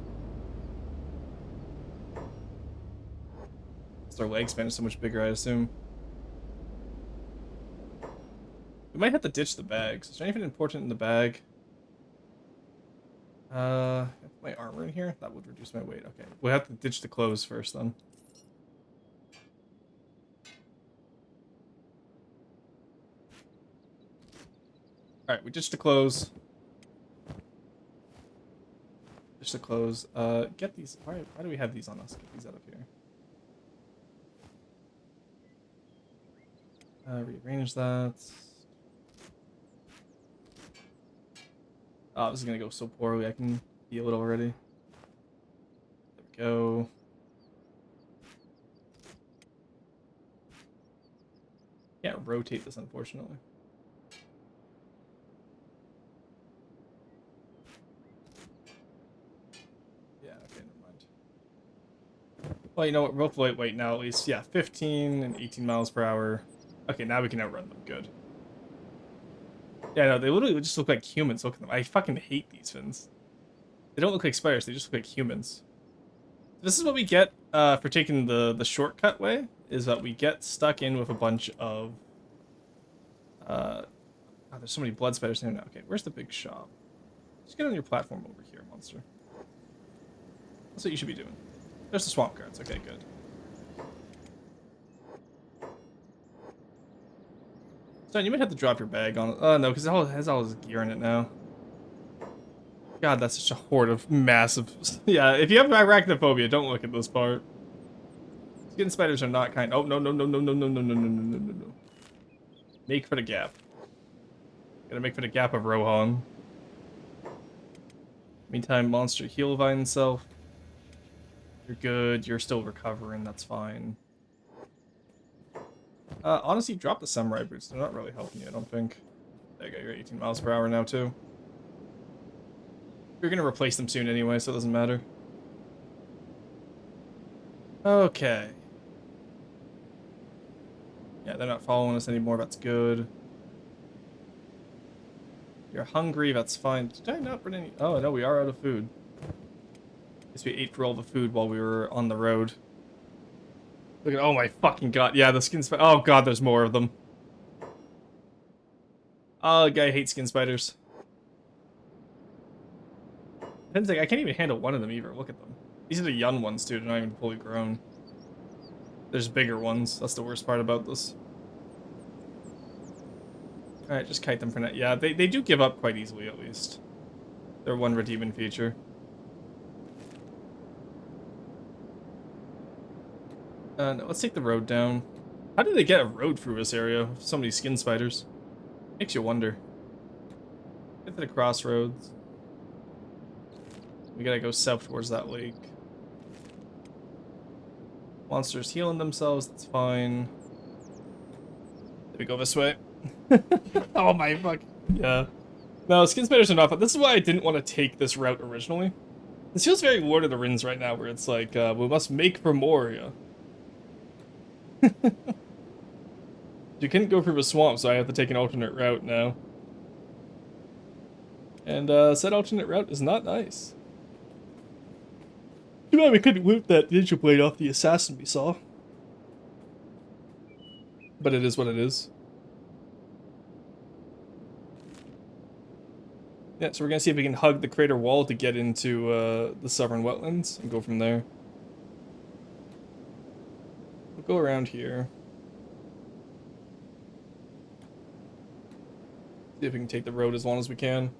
Their leg span is so much bigger, I assume. We might have to ditch the bags. Is there anything important in the bag? My armor in here? That would reduce my weight. Okay, we'll have to ditch the clothes first then. Alright, we ditched the clothes. Ditch the clothes. Get these. Why do we have these on us? Get these out of here. Rearrange that. Oh, this is gonna go so poorly. I can feel it already. There we go. Can't rotate this, unfortunately. Yeah, okay, never mind. Well, you know what? Rope lightweight now, at least. Yeah, 15 and 18 miles per hour. Okay, now we can outrun them. Good. Yeah, no, they literally just look like humans. Look at them. I fucking hate these fins. They don't look like spiders. They just look like humans. This is what we get for taking the shortcut way, is that we get stuck in with a bunch of... oh, there's so many blood spiders here now. Okay, where's the big shop? Just get on your platform over here, monster. That's what you should be doing. There's the swamp guards. Okay, good. So you might have to drop your bag on it. Oh, no, because it has all his gear in it now. God, that's such a horde of massive... Yeah, if you have arachnophobia, don't look at this part. Skin spiders are not kind. Oh, no, no, no, no, no, no, no, no, no, no, no, no. Make for the gap. Gotta make for the gap of Rohan. Meantime, monster heal vine self. You're good. You're still recovering. That's fine. Honestly, drop the samurai boots. They're not really helping you, I don't think. There you go. You're 18 miles per hour now, too. You're gonna replace them soon anyway, so it doesn't matter. Okay. Yeah, they're not following us anymore. That's good. You're hungry. That's fine. Did I not bring any... Oh, no, we are out of food. Guess we ate for all the food while we were on the road. Look at... Oh, my fucking god. Yeah, the skin spider... Oh, god, there's more of them. Oh, the guy hates skin spiders. Depends, like, I can't even handle one of them either. Look at them. These are the young ones, too. They're not even fully grown. There's bigger ones. That's the worst part about this. Alright, just kite them for now. Yeah, they do give up quite easily, at least. They're one redeeming feature. No, let's take the road down. How did they get a road through this area with so many skin spiders? Makes you wonder. Get to the crossroads. We gotta go south towards that lake. Monsters healing themselves, that's fine. Did we go this way? Oh my fuck. Yeah. No, skin spiders are not fun. This is why I didn't want to take this route originally. This feels very Lord of the Rings right now, where it's like, we must make for Moria. You couldn't go through the swamp, so I have to take an alternate route now. And, said alternate route is not nice. Too bad we couldn't loot that ninja blade off the assassin we saw. But it is what it is. Yeah, so we're gonna see if we can hug the crater wall to get into the Sovereign Wetlands and go from there. We'll go around here. See if we can take the road as long as we can.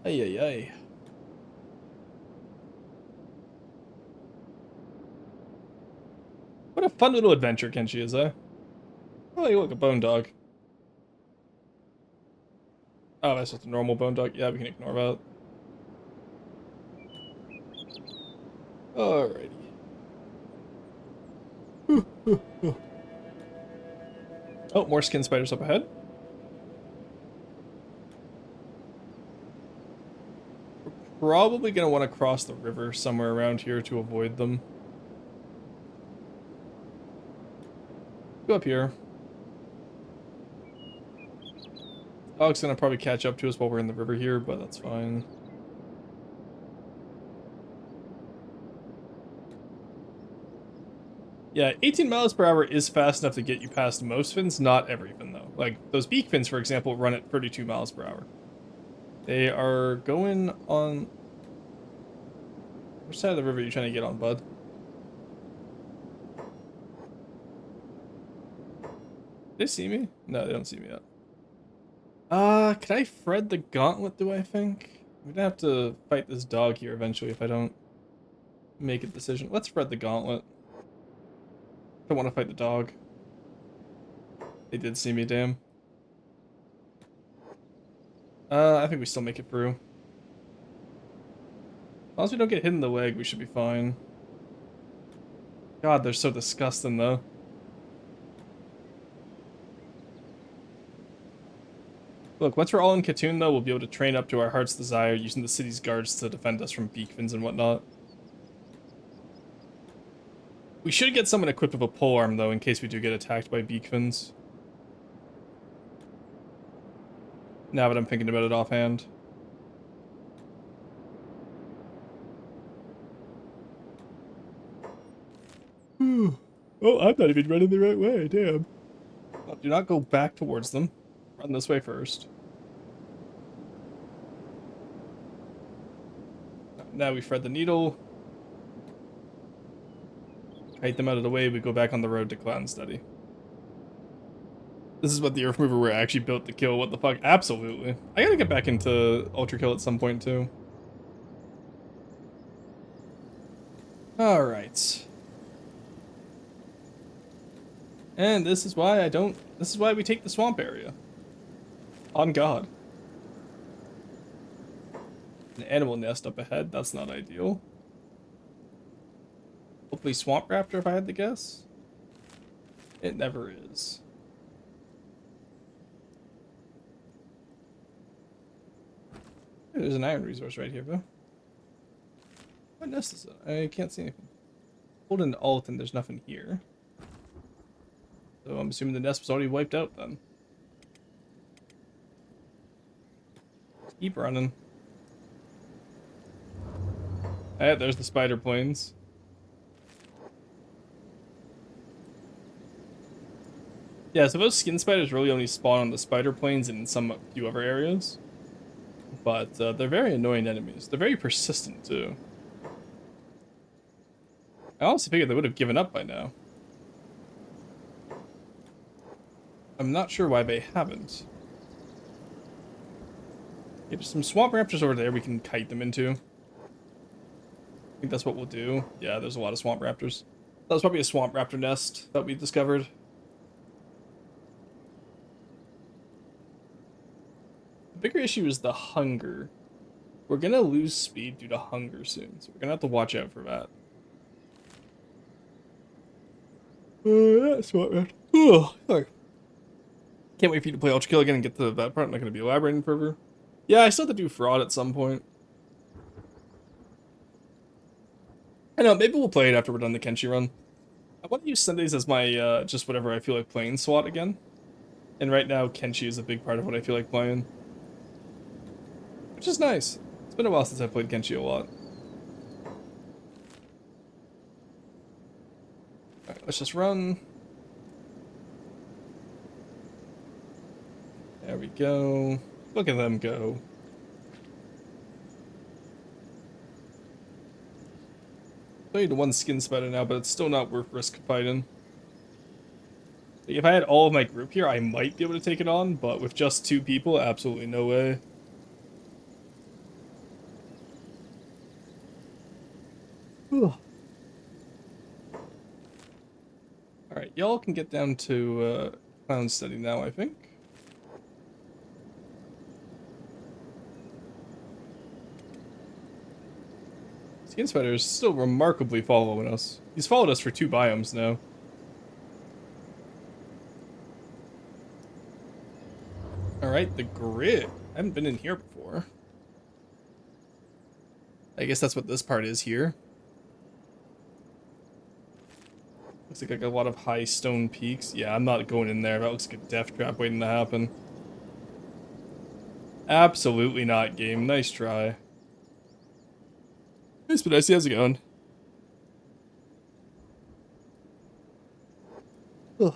Ay, ay, ay. What a fun little adventure Kenshi is, eh? Oh, you look, a bone dog. Oh, that's just a normal bone dog. Yeah, we can ignore that. Alrighty. Oh, more skin spiders up ahead. We're probably gonna want to cross the river somewhere around here to avoid them. Go up here. Dog's gonna probably catch up to us while we're in the river here, but that's fine. Yeah, 18 miles per hour is fast enough to get you past most fins, not every fin though. Like, those beak fins, for example, run at 32 miles per hour. They are going on... Which side of the river are you trying to get on, bud? They see me? No, they don't see me yet. Can I thread the gauntlet, do I think? I'm gonna have to fight this dog here eventually if I don't make a decision. Let's thread the gauntlet. I want to fight the dog. They did see me, damn. I think we still make it through. As long as we don't get hit in the leg, we should be fine. God, they're so disgusting, though. Look, once we're all in Katoon, though, we'll be able to train up to our heart's desire using the city's guards to defend us from beak fins and whatnot. We should get someone equipped with a polearm, though, in case we do get attacked by beak fins. Now that I'm thinking about it offhand. Oh, I'm not even running the right way, damn. Well, do not go back towards them. Run this way first. Now we thread the needle. Kite them out of the way, we go back on the road to Cloud and Study. This is what the Earth Mover were actually built to kill. What the fuck? Absolutely. I gotta get back into Ultra Kill at some point, too. Alright. And this is why I don't... This is why we take the swamp area. On God. An animal nest up ahead. That's not ideal. Hopefully swamp raptor, if I had to guess. It never is. There's an iron resource right here, bro. What nest is it? I can't see anything. Hold an alt and there's nothing here. So I'm assuming the nest was already wiped out then. Keep running. Alright, there's the spider planes. Yeah, so those skin spiders really only spawn on the spider planes and in some few other areas. But they're very annoying enemies. They're very persistent too. I honestly figured they would have given up by now. I'm not sure why they haven't. Okay, there's some swamp raptors over there we can kite them into. I think that's what we'll do. Yeah, there's a lot of swamp raptors. That was probably a swamp raptor nest that we discovered. The bigger issue is the hunger. We're gonna lose speed due to hunger soon, so we're gonna have to watch out for that. That's what, man. Oh, sorry. Can't wait for you to play Ultra Kill again and get to that part. I'm not going to be elaborating further. Yeah, I still have to do fraud at some point. I know, maybe we'll play it after we're done the Kenshi run. I want to use Sundays as my, just whatever I feel like playing slot again. And right now, Kenshi is a big part of what I feel like playing. Which is nice. It's been a while since I played Kenshi a lot. Alright, let's just run. There we go. Look at them go. I need one skin spider now, but it's still not worth risk fighting. If I had all of my group here, I might be able to take it on, but with just 2 people, absolutely no way. Alright, y'all can get down to clown study now, I think. Skin Spider is still remarkably following us. He's followed us for 2 biomes now. Alright, the grid. I haven't been in here before. I guess that's what this part is here. Looks like a lot of high stone peaks. Yeah, I'm not going in there. That looks like a death trap waiting to happen. Absolutely not, game. Nice try. Hey, Spadicey, how's it going? Ugh.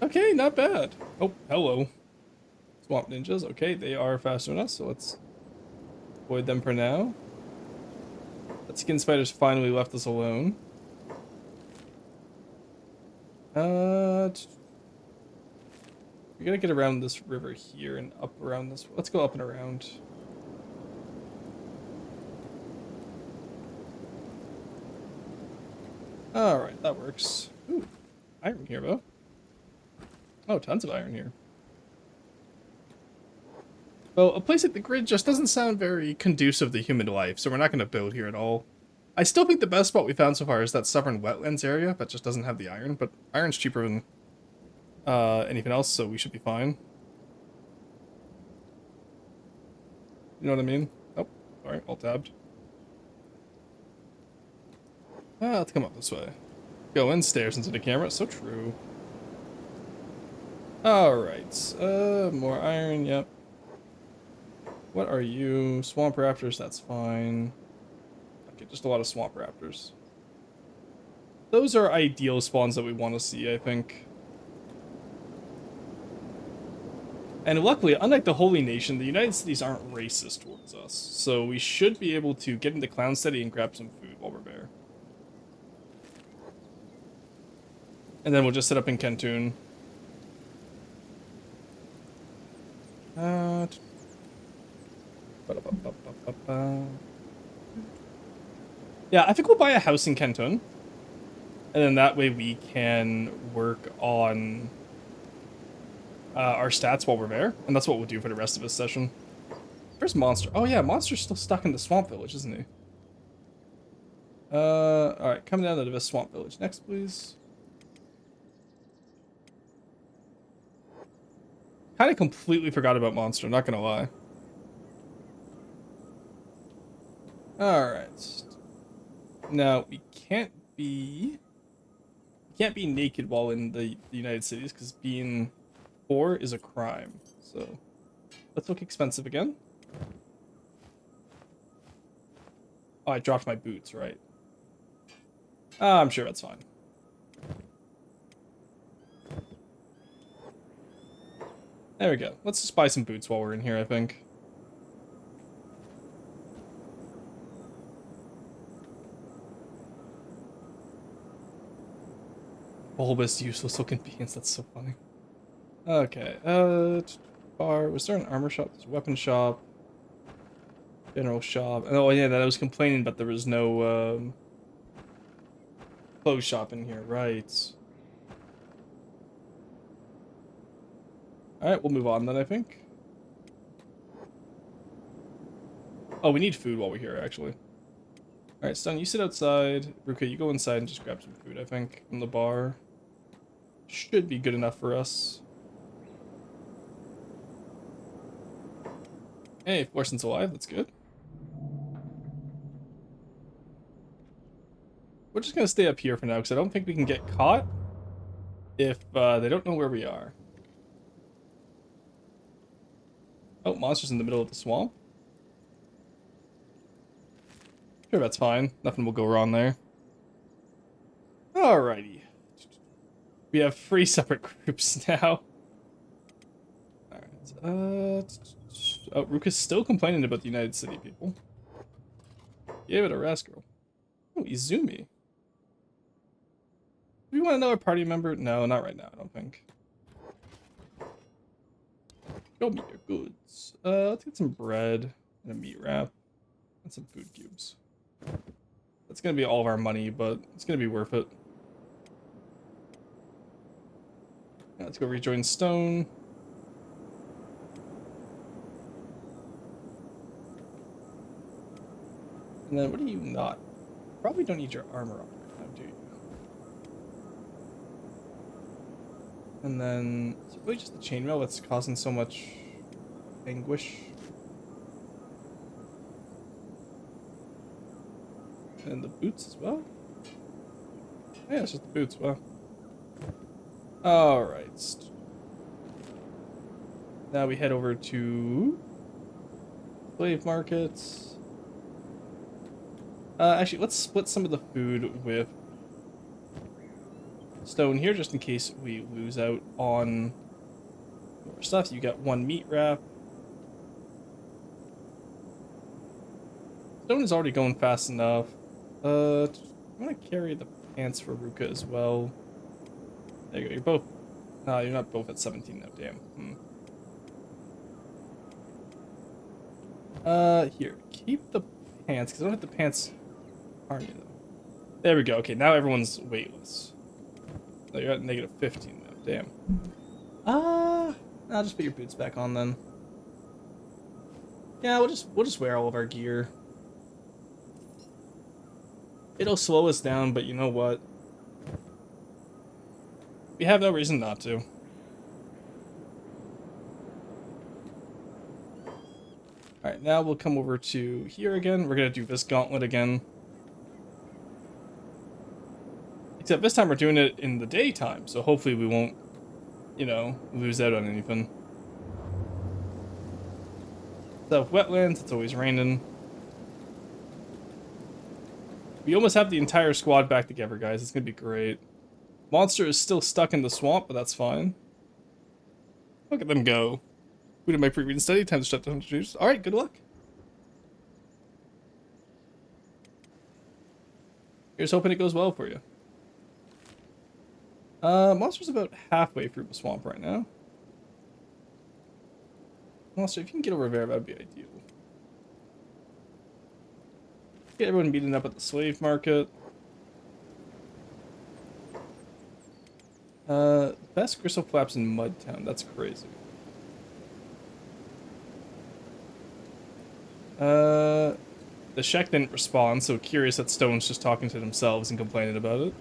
Okay, not bad. Oh, hello. Swamp ninjas. Okay, they are faster than us, so let's avoid them for now. That skin spider's finally left us alone. We gotta get around this river here and up around this. Let's go up and around. Alright, that works. Ooh, iron here, though. Oh, tons of iron here. Well, a place like the grid just doesn't sound very conducive to human life, so we're not going to build here at all. I still think the best spot we found so far is that southern wetlands area that just doesn't have the iron, but iron's cheaper than anything else, so we should be fine. You know what I mean? Oh, sorry, alt-tabbed. Let's come up this way. Go in, stairs into the camera, so true. Alright, more iron, yep. What are you? Swamp raptors, that's fine. Okay, just a lot of swamp raptors. Those are ideal spawns that we want to see, I think. And luckily, unlike the Holy Nation, the United Cities aren't racist towards us. So we should be able to get into Clown City and grab some food while we're there. And then we'll just set up in Kentoon. Yeah, I think we'll buy a house in Kentoon. And then that way we can work on our stats while we're there. And that's what we'll do for the rest of this session. Where's Monster? Oh yeah, Monster's still stuck in the Swamp Village, isn't he? Alright, coming down to the Swamp Village. Next, please. Kind of completely forgot about Monster, not gonna lie. Alright. Now, we can't be naked while in the United Cities, because being poor is a crime. So, let's look expensive again. Oh, I dropped my boots, right. I'm sure that's fine. There we go. Let's just buy some boots while we're in here, I think. Bulbous, useless looking beans. That's so funny. Okay. Bar. Was there an armor shop? There's a weapon shop. General shop. Oh yeah, that I was complaining, but there was no clothes shop in here. Right. All right, we'll move on then. I think. Oh, we need food while we're here, actually. All right, Stun, you sit outside. Ruka, you go inside and just grab some food. I think from the bar. Should be good enough for us. Hey, Forson's alive. That's good. We're just gonna stay up here for now because I don't think we can get caught if they don't know where we are. Oh, Monster's in the middle of the swamp. Sure, that's fine. Nothing will go wrong there. Alrighty. We have 3 separate groups now. Alright. Oh, Ruka's still complaining about the United City people. Give it a rascal. Oh, Izumi. Do we want another party member? No, not right now, I don't think. Show me your goods. Let's get some bread and a meat wrap and some food cubes. That's gonna be all of our money, but it's gonna be worth it. Yeah, let's go rejoin Stone. And then what are you not? Probably don't need your armor on right now, do you? And then is it really just the chainmail that's causing so much anguish? And the boots as well? Yeah, it's just the boots, wow. Alright. Now we head over to slave markets. Actually, let's split some of the food with Stone here, just in case we lose out on more stuff. You got 1 meat wrap. Stone is already going fast enough. I'm gonna carry the pants for Ruka as well. There you go. You're both. No, you're not both at 17 now. Damn. Here. Keep the pants, because I don't have the pants on you, though. There we go. Okay, now everyone's weightless. So you're at -15 now. Damn. I'll just put your boots back on then. Yeah, we'll just wear all of our gear. It'll slow us down, but you know what? We have no reason not to. Alright, now we'll come over to here again. We're gonna do this gauntlet again. Except this time we're doing it in the daytime, so hopefully we won't, you know, lose out on anything. So, wetlands, it's always raining. We almost have the entire squad back together, guys. It's gonna be great. Monster is still stuck in the swamp, but that's fine. Look at them go. Food in my pre-reading study. Time to shut down the juice. All right, good luck. Here's hoping it goes well for you. Monster's about halfway through the swamp right now. Monster, if you can get over there, that'd be ideal. Get everyone beaten up at the slave market. Best gristle flaps in Mudtown. That's crazy. The Shek didn't respond, so curious that Stone's just talking to themselves and complaining about it.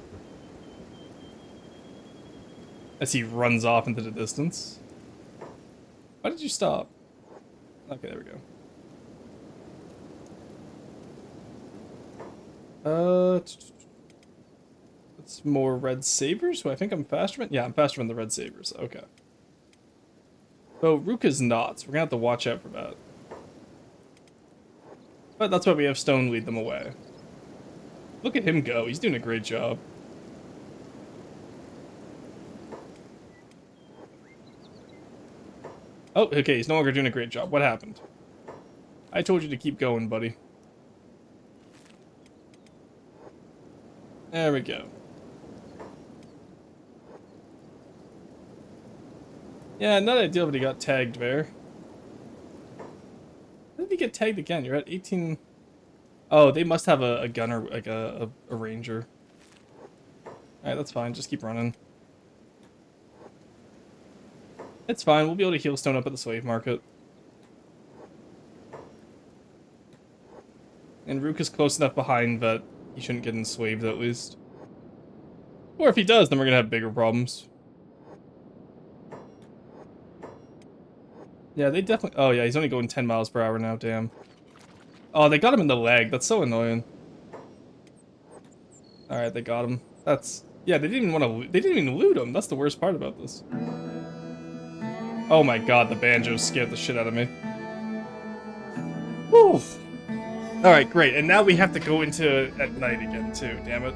As he runs off into the distance. Why did you stop? Okay, there we go. It's more red sabers. So I think I'm faster than. Yeah, I'm faster than the red sabers. Okay. So Ruka's not. So we're gonna have to watch out for that. But that's why we have Stone lead them away. Look at him go. He's doing a great job. Oh, okay. He's no longer doing a great job. What happened? I told you to keep going, buddy. There we go. Yeah, not ideal, but he got tagged there. How did he get tagged again? You're at 18... Oh, they must have a gunner, like a ranger. Alright, that's fine. Just keep running. It's fine. We'll be able to heal Stone up at the slave market. And Rook is close enough behind that he shouldn't get enslaved, at least. Or if he does, then we're gonna have bigger problems. Yeah, they definitely... Oh, yeah, he's only going 10 miles per hour now, damn. Oh, they got him in the leg. That's so annoying. Alright, they got him. That's... Yeah, they didn't even want to... They didn't even loot him. That's the worst part about this. Oh my god, the banjo scared the shit out of me. Whew. Alright, great. And now we have to go into at night again, too. Damn it.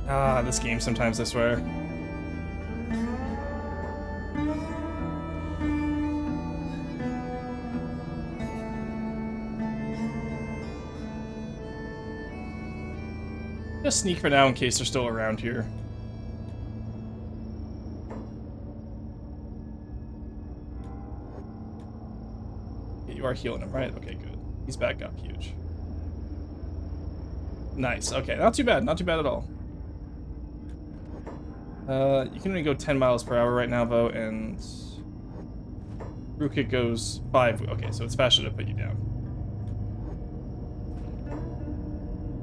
Ah, this game sometimes, I swear. Just sneak for now in case they're still around here. Okay, you are healing him, right? Okay, good. He's back up, huge. Nice, okay, not too bad at all. You can only go 10 miles per hour right now, though, and... Rookit goes 5. Okay, so it's faster to put you down.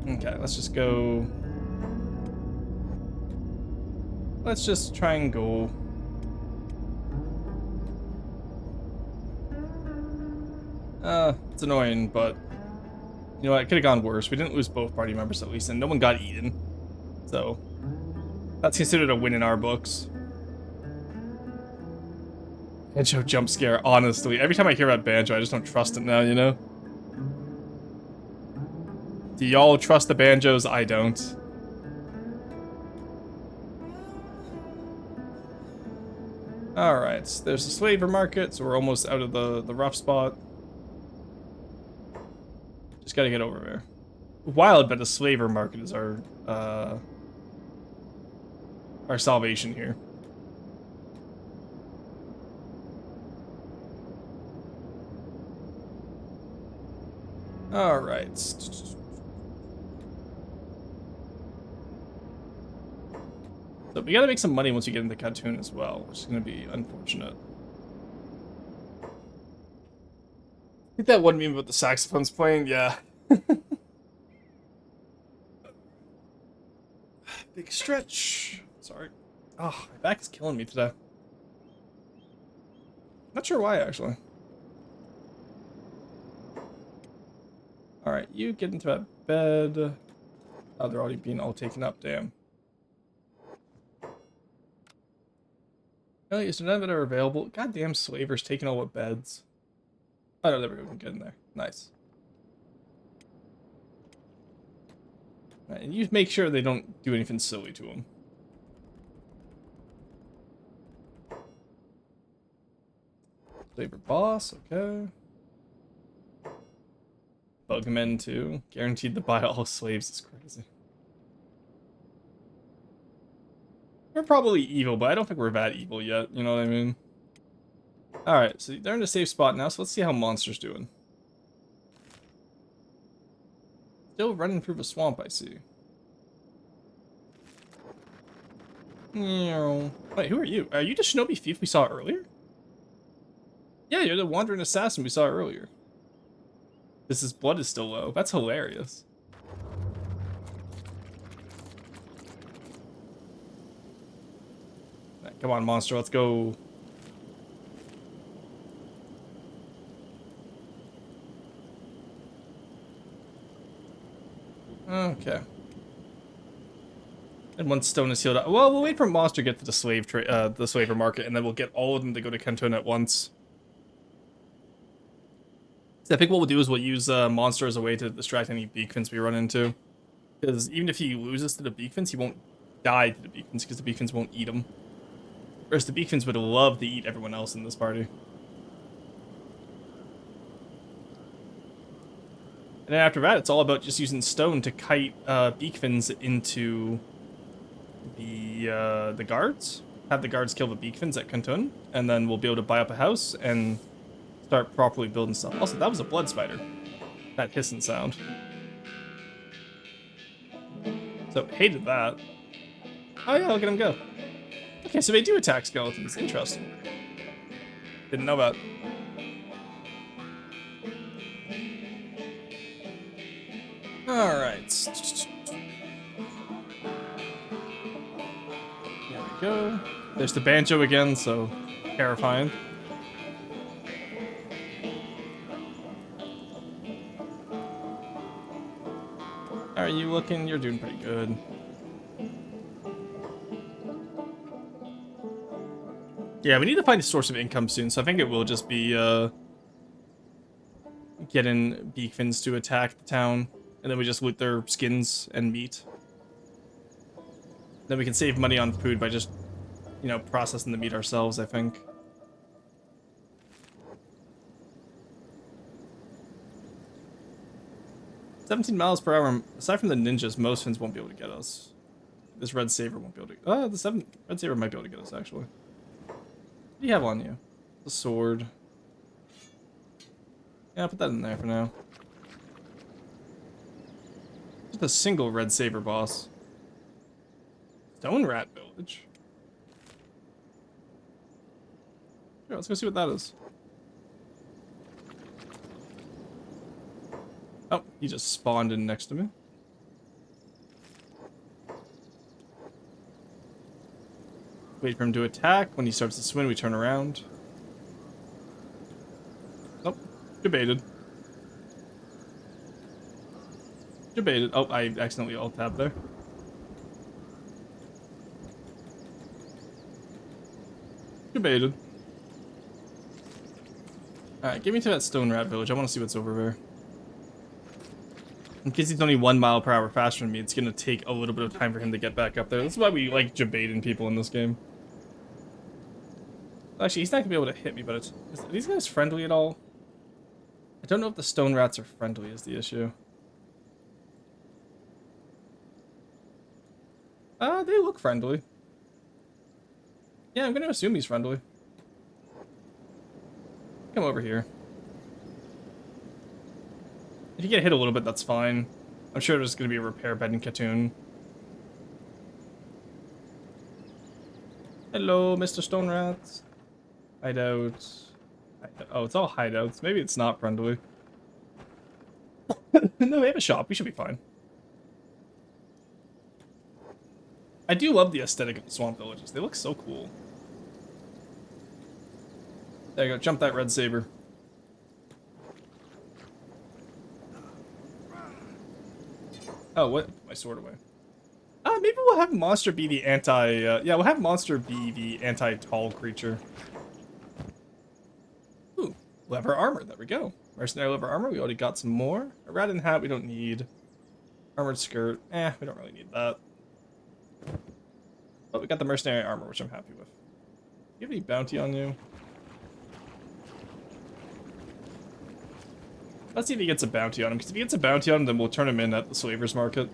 Okay, let's just go... Let's just try and go... It's annoying, but... You know what, it could have gone worse. We didn't lose both party members, at least, and no one got eaten. So... That's considered a win in our books. Banjo jump scare, honestly. Every time I hear about Banjo, I just don't trust it now, you know? Do y'all trust the Banjos? I don't. Alright, there's the slaver market, so we're almost out of the rough spot. Just gotta get over there. Wild, but the slaver market is our salvation here. Alright. So we gotta make some money once we get into Khatun as well, which is gonna be unfortunate. I think that one meme about the saxophones playing, yeah. Big stretch. Sorry. Oh, my back is killing me today. Not sure why, actually. Alright, you get into that bed. Oh, they're already being all taken up, damn. Oh, is there none that are available? Goddamn slavers taking all the beds. Oh, no, there we go. We can get in there. Nice. Right, and you make sure they don't do anything silly to them. Favorite boss, okay. Bugmen too. Guaranteed to buy all slaves is crazy. We're probably evil, but I don't think we're that evil yet, you know what I mean? Alright, so they're in a safe spot now, so let's see how Monster's doing. Still running through the swamp, I see. Wait, who are you? Are you the shinobi thief we saw earlier? Yeah, you're the wandering assassin we saw earlier. His blood is still low. That's hilarious. Right, come on, monster, let's go. Okay. And one stone is healed up. Well, we'll wait for monster to get to the the slaver market, and then we'll get all of them to go to Canton at once. So I think what we'll do is we'll use monster as a way to distract any beacons we run into. Because even if he loses to the beacons, he won't die to the beacons because the beacons won't eat him. Whereas the beacons would love to eat everyone else in this party. And then after that, it's all about just using stone to kite beakfins into the guards. Have the guards kill the beakfins at Canton, and then we'll be able to buy up a house and start properly building stuff. Also, that was a blood spider. That hissing sound. So, hated that. Oh yeah, look at him go. Okay, so they do attack skeletons. Interesting. Didn't know that. Alright. There we go. There's the banjo again, so terrifying. How are you looking? You're doing pretty good. Yeah, we need to find a source of income soon, so I think it will just be getting beakfins to attack the town, and then we just loot their skins and meat. Then we can save money on food by just, you know, processing the meat ourselves, I think. $17 miles per hour. Aside from the ninjas, most fins won't be able to get us. This red saber won't be able to. The red saber might be able to get us actually. What do you have on you? The sword. Yeah, I'll put that in there for now. Just a single red saber boss. Stone Rat Village. Sure, let's go see what that is. Oh, he just spawned in next to me. Wait for him to attack. When he starts to swim, we turn around. Nope. Debated. Debated. Oh, I accidentally alt-tabbed there. Debated. Alright, get me to that Stone Rat Village. I want to see what's over there. In case he's only 1 mile per hour faster than me, it's gonna take a little bit of time for him to get back up there. That's why we like debating people in this game. Actually, he's not gonna be able to hit me, but are these guys friendly at all? I don't know if the stone rats are friendly is the issue. They look friendly. Yeah, I'm gonna assume he's friendly. Come over here. If you get hit a little bit, that's fine. I'm sure there's gonna be a repair bed in Katoon. Hello, Mr. Stone Rats. Hideout. Oh, it's all hideouts. Maybe it's not friendly. No, we have a shop. We should be fine. I do love the aesthetic of the swamp villages. They look so cool. There you go. Jump that red saber. Oh, what? Put my sword away. Maybe we'll have Monster be the yeah, we'll have Monster be the anti-tall creature. Ooh, leather armor. There we go. Mercenary leather armor. We already got some more. A rat and hat we don't need. Armored skirt. We don't really need that. But we got the mercenary armor, which I'm happy with. Do you have any bounty on you? Let's see if he gets a bounty on him, because if he gets a bounty on him, then we'll turn him in at the slavers market.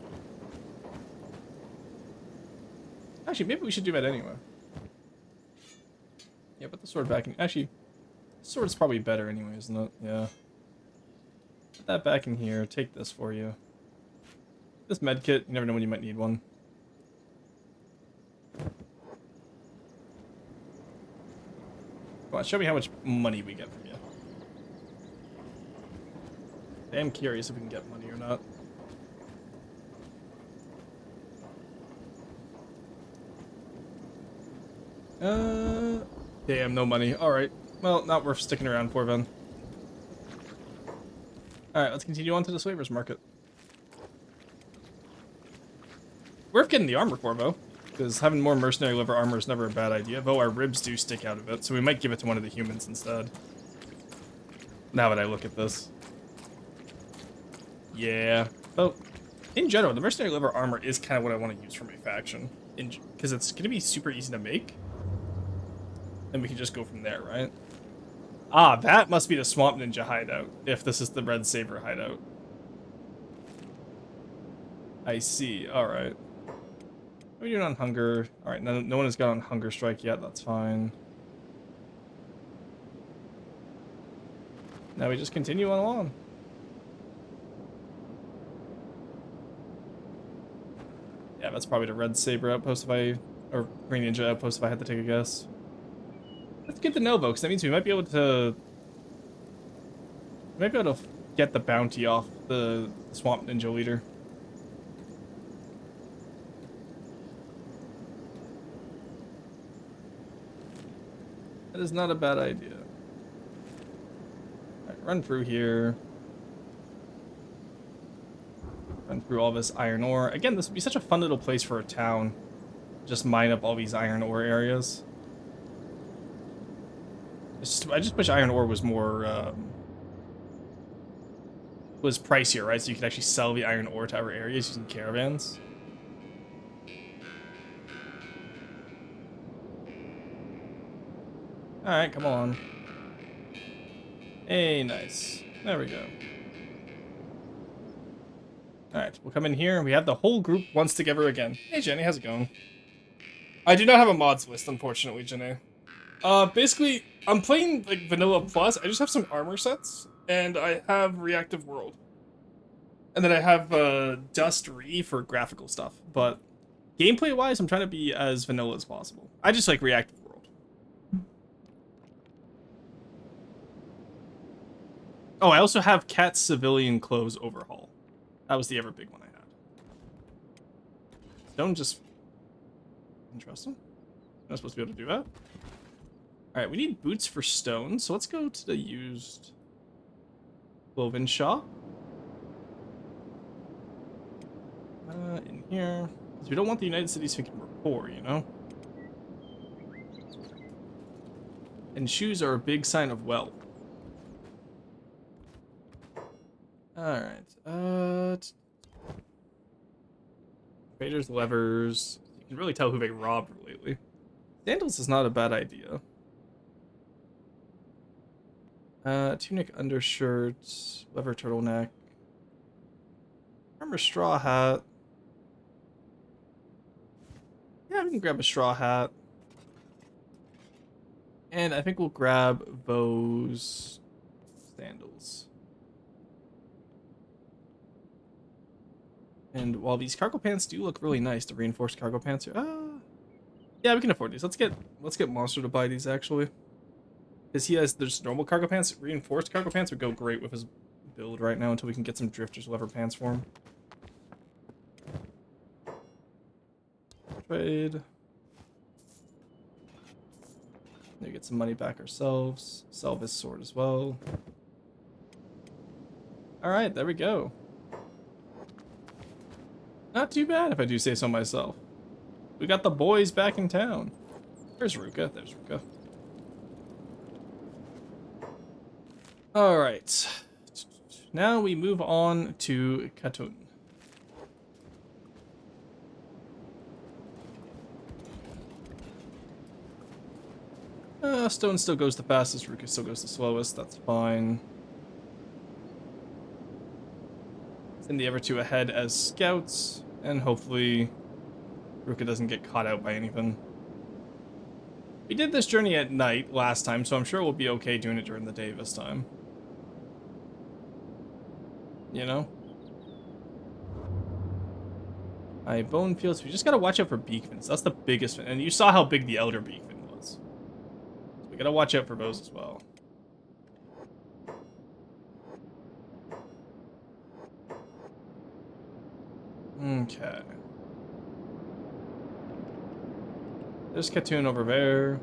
Actually, maybe we should do that anyway. Yeah, put the sword back in. Actually, the sword's probably better anyway, isn't it? Yeah. Put that back in here. Take this for you. This med kit, you never know when you might need one. Come on, show me how much money we get from you. I am curious if we can get money or not. Damn, no money. Alright. Well, not worth sticking around for then. Alright, let's continue on to the slavers market. Worth getting the armor for, though. Because having more mercenary liver armor is never a bad idea. Though our ribs do stick out of it, so we might give it to one of the humans instead. Now that I look at this. Yeah. Oh, in general, the mercenary liver armor is kind of what I want to use for my faction. Because it's going to be super easy to make. And we can just go from there, right? Ah, that must be the Swamp Ninja hideout, if this is the Red Saber hideout. I see, alright. What are we doing on hunger? Alright, no one has got on hunger strike yet, that's fine. Now we just continue on along. Yeah, that's probably the Red Saber outpost if I... or Green Ninja outpost if I had to take a guess. That's good to know, though, because that means we might be able to... get the bounty off the Swamp Ninja leader. That is not a bad idea. Alright, run through here. Run through all this iron ore. Again, this would be such a fun little place for a town. Just mine up all these iron ore areas. I just wish iron ore was more, was pricier, right? So you could actually sell the iron ore to other areas using caravans. Alright, come on. Hey, nice. There we go. Alright, we'll come in here. We have the whole group once together again. Hey, Jenny, how's it going? I do not have a mods list, unfortunately, Jenny. Basically, I'm playing, like, Vanilla Plus. I just have some armor sets, and I have Reactive World. And then I have, Dust Re for graphical stuff. But gameplay-wise, I'm trying to be as vanilla as possible. I just like Reactive World. Oh, I also have Cat's Civilian Clothes Overhaul. That was the ever big one I had. Stone just... Interesting. I'm not supposed to be able to do that. Alright, we need boots for stone, so let's go to the used clothing shop. In here. Because we don't want the United Cities thinking we're poor, you know? And shoes are a big sign of wealth. Alright, traders' levers. You can really tell who they robbed lately. Sandals is not a bad idea. Tunic, undershirt, leather turtleneck. Armor straw hat. Yeah, we can grab a straw hat. And I think we'll grab those sandals. And while these cargo pants do look really nice, the reinforced cargo pants are... yeah, we can afford these. Let's get Monster to buy these, actually. Because he has there's normal cargo pants. Reinforced cargo pants would go great with his build right now until we can get some drifters leather pants for him. Trade. Maybe get some money back ourselves. Sell this sword as well. Alright, there we go. Not too bad, if I do say so myself. We got the boys back in town. There's Ruka. There's Ruka. Alright. Now we move on to Katun. Stone still goes the fastest, Ruka still goes the slowest, that's fine. Send the other two ahead as scouts, and hopefully Ruka doesn't get caught out by anything. We did this journey at night last time, so I'm sure we'll be okay doing it during the day this time. You know? Bone fields. We just gotta watch out for beakfins. That's the biggest one. And you saw how big the elder beakfin was. So we gotta watch out for those as well. Okay. There's Katoon over there.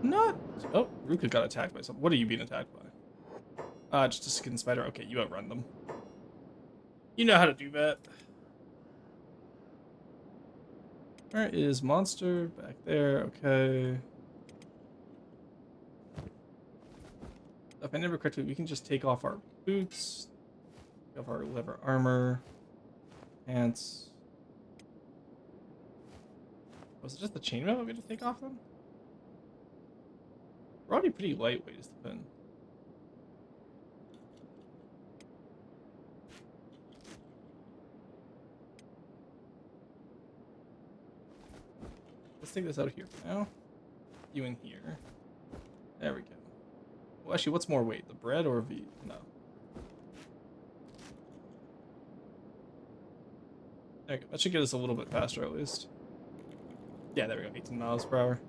Not. Oh, Ruka got attacked by something. What are you being attacked by? Just a skin spider. Okay, you outrun them. You know how to do that. Where is monster? Back there. Okay. If I remember correctly, we can just take off our boots, take off our leather armor, pants. Was it just the chainmail we had to take off them? We're already pretty lightweight is the pin. Let's take this out of here for now. You in here. There we go. Well, actually, what's more weight? The bread or the... No. There we go. That should get us a little bit faster, at least. Yeah, there we go. 18 miles per hour.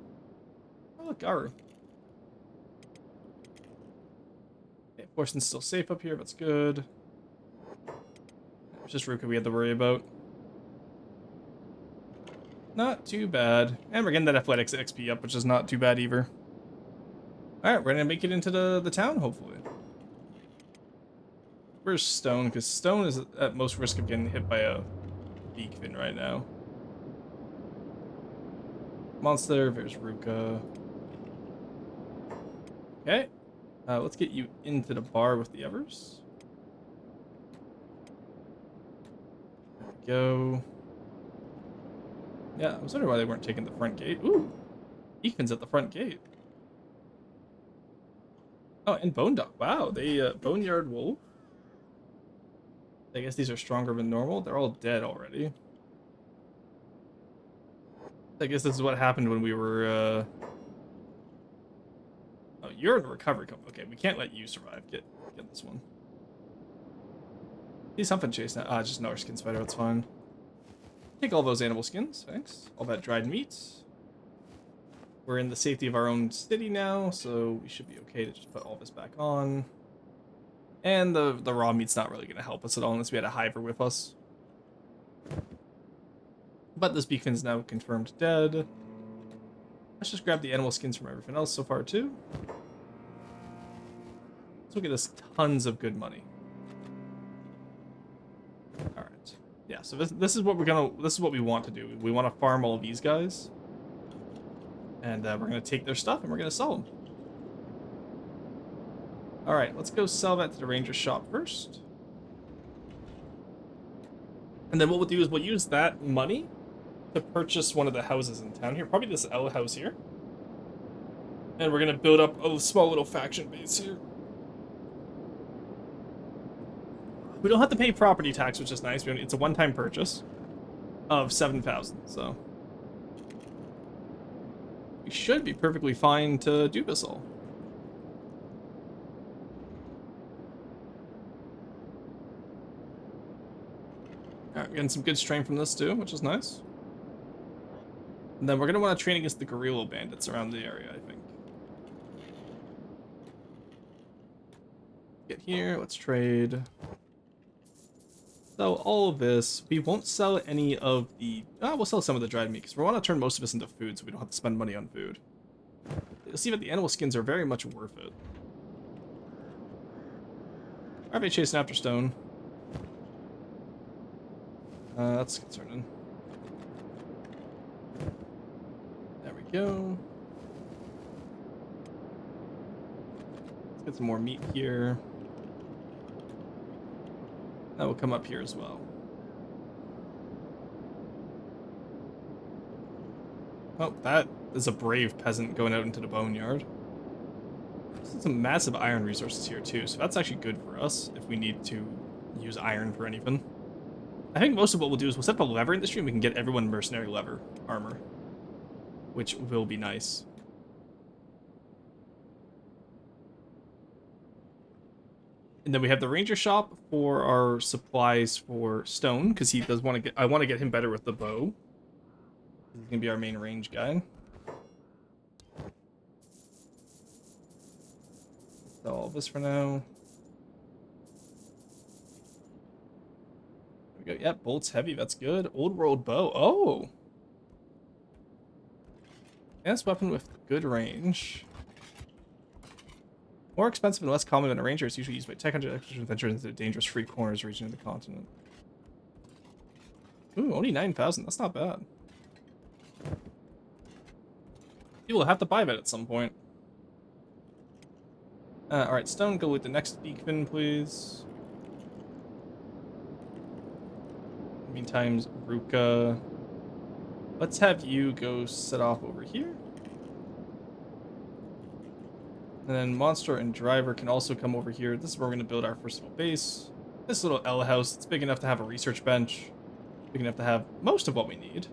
Oh, look, Garu. Okay, portion's still safe up here. That's good. It's just Ruka we had to worry about. Not too bad. And we're getting that athletics XP up, which is not too bad either. Alright, we're gonna make it into the town, hopefully. Where's Stone? Because Stone is at most risk of getting hit by a beakfin right now. Monster, there's Ruka. Okay. Let's get you into the bar with the others. There we go. Yeah, I was wondering why they weren't taking the front gate. Ooh! Beakfin's at the front gate. Oh, and Bone Dog. Wow, they, Boneyard Wolf. I guess these are stronger than normal. They're all dead already. I guess this is what happened when we were, Oh, you're in recovery. Okay, we can't let you survive. Get this one. See something chase now. Just another skin spider. That's fine. Take all those animal skins. Thanks. All that dried meat. We're in the safety of our own city now, so we should be okay to just put all this back on. And the raw meat's not really going to help us at all unless we had a hiver with us. But this beacon's now confirmed dead. Let's just grab the animal skins from everything else so far too. This will get us tons of good money. All right. Yeah. So this is what we want to do. We want to farm all these guys, and we're gonna take their stuff and we're gonna sell them. All right. Let's go sell that to the ranger shop first, and then what we'll do is we'll use that money to purchase one of the houses in town here, probably this L house here. And we're gonna build up a small little faction base here. We don't have to pay property tax, which is nice. It's a one-time purchase of 7,000, so we should be perfectly fine to do this all. All right, we're getting some good strength from this too, which is nice. And then we're going to want to train against the guerrilla bandits around the area, I think. Get here, let's trade. So all of this, we won't sell any of the... we'll sell some of the dried meat, because we want to turn most of this into food, so we don't have to spend money on food. You'll see that the animal skins are very much worth it. Are they chasing after Stone? That's concerning. There we go. Let's get some more meat here. That will come up here as well. Oh, that is a brave peasant going out into the boneyard. There's some massive iron resources here too, so that's actually good for us if we need to use iron for anything. I think most of what we'll do is we'll set up a lever industry and we can get everyone mercenary lever armor, which will be nice. And then we have the ranger shop for our supplies for stone, because he does want to get. I want to get him better with the bow. He's gonna be our main range guy. Sell all this for now. There we go. Yep, bolts heavy. That's good. Old world bow. Oh, advanced weapon with good range. More expensive and less common than a ranger. It's usually used by tech hunters and adventurers into dangerous free corners region of the continent. Ooh, only 9,000. That's not bad. You will have to buy that at some point. Alright, Stone, go with the next beacon, please. Meantime, Ruka. Let's have you go set off over here. And then Monster and Driver can also come over here. This is where we're going to build our first little base. This little L house, it's big enough to have a research bench. Big enough to have most of what we need.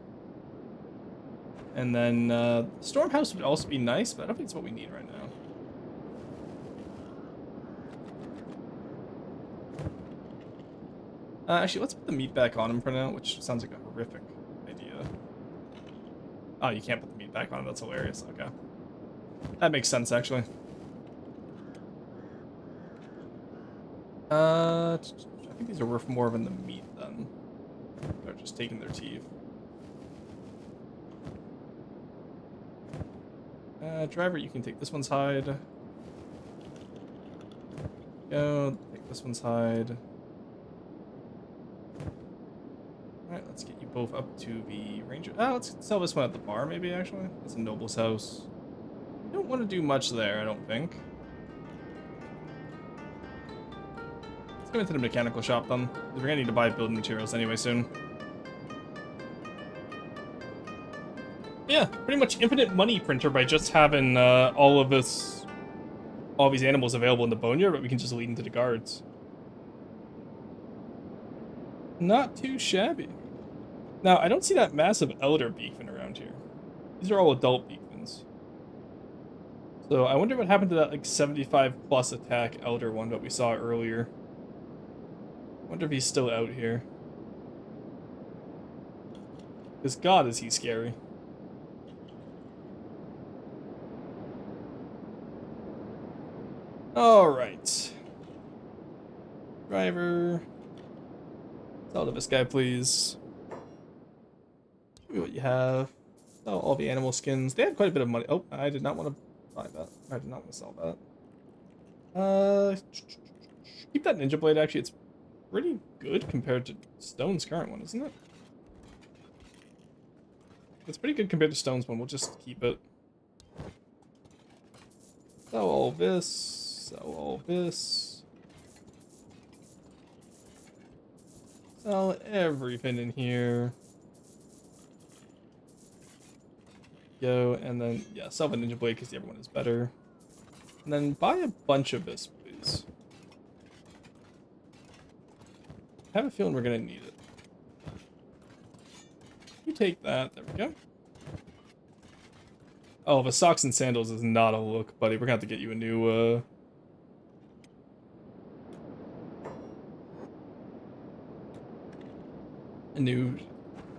And then Storm House would also be nice, but I don't think it's what we need right now. Actually, let's put the meat back on him for now, which sounds like a horrific idea. Oh, you can't put the meat back on him. That's hilarious. Okay. That makes sense, actually. I think these are worth more than the meat, then. They're just taking their teeth. Driver, you can take this one's hide. Go, take this one's hide. Alright, let's get you both up to the ranger. Let's sell this one at the bar, maybe, actually. That's a noble's house. You don't want to do much there, I don't think. Let's go into the mechanical shop, then. We're gonna need to buy building materials anyway soon. Yeah, pretty much infinite money printer by just having all these animals available in the boneyard, but we can just lead into the guards. Not too shabby. Now, I don't see that massive elder beacon around here. These are all adult beacons. So I wonder what happened to that like 75 plus attack elder one that we saw earlier. I wonder if he's still out here. Because God, is he scary. Alright. Driver. Sell to this guy, please. Show me what you have. Sell all the animal skins. They had quite a bit of money. Oh, I did not want to buy that. I did not want to sell that. Keep that ninja blade, actually. It's pretty good compared to Stone's current one, isn't it? It's pretty good compared to Stone's one. We'll just keep it. Sell all this. Sell all this. Sell everything in here. Go, and then, yeah, sell the ninja blade because the other one is better. And then buy a bunch of this, please. I have a feeling we're going to need it. You take that. There we go. Oh, the socks and sandals is not a look, buddy. We're going to have to get you a new,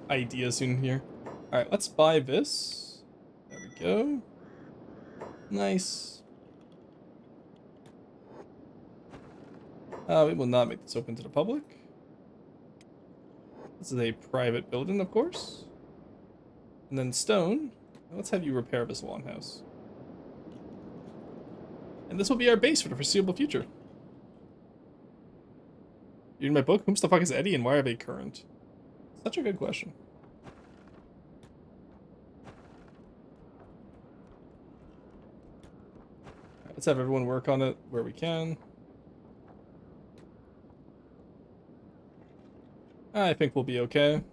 idea soon here. Alright, let's buy this. There we go. Nice. We will not make this open to the public. This is a private building, of course. And then Stone. Let's have you repair this longhouse. And this will be our base for the foreseeable future. You read my book? Whom the fuck is Eddie and why are they current? Such a good question. Right, let's have everyone work on it where we can. I think we'll be okay.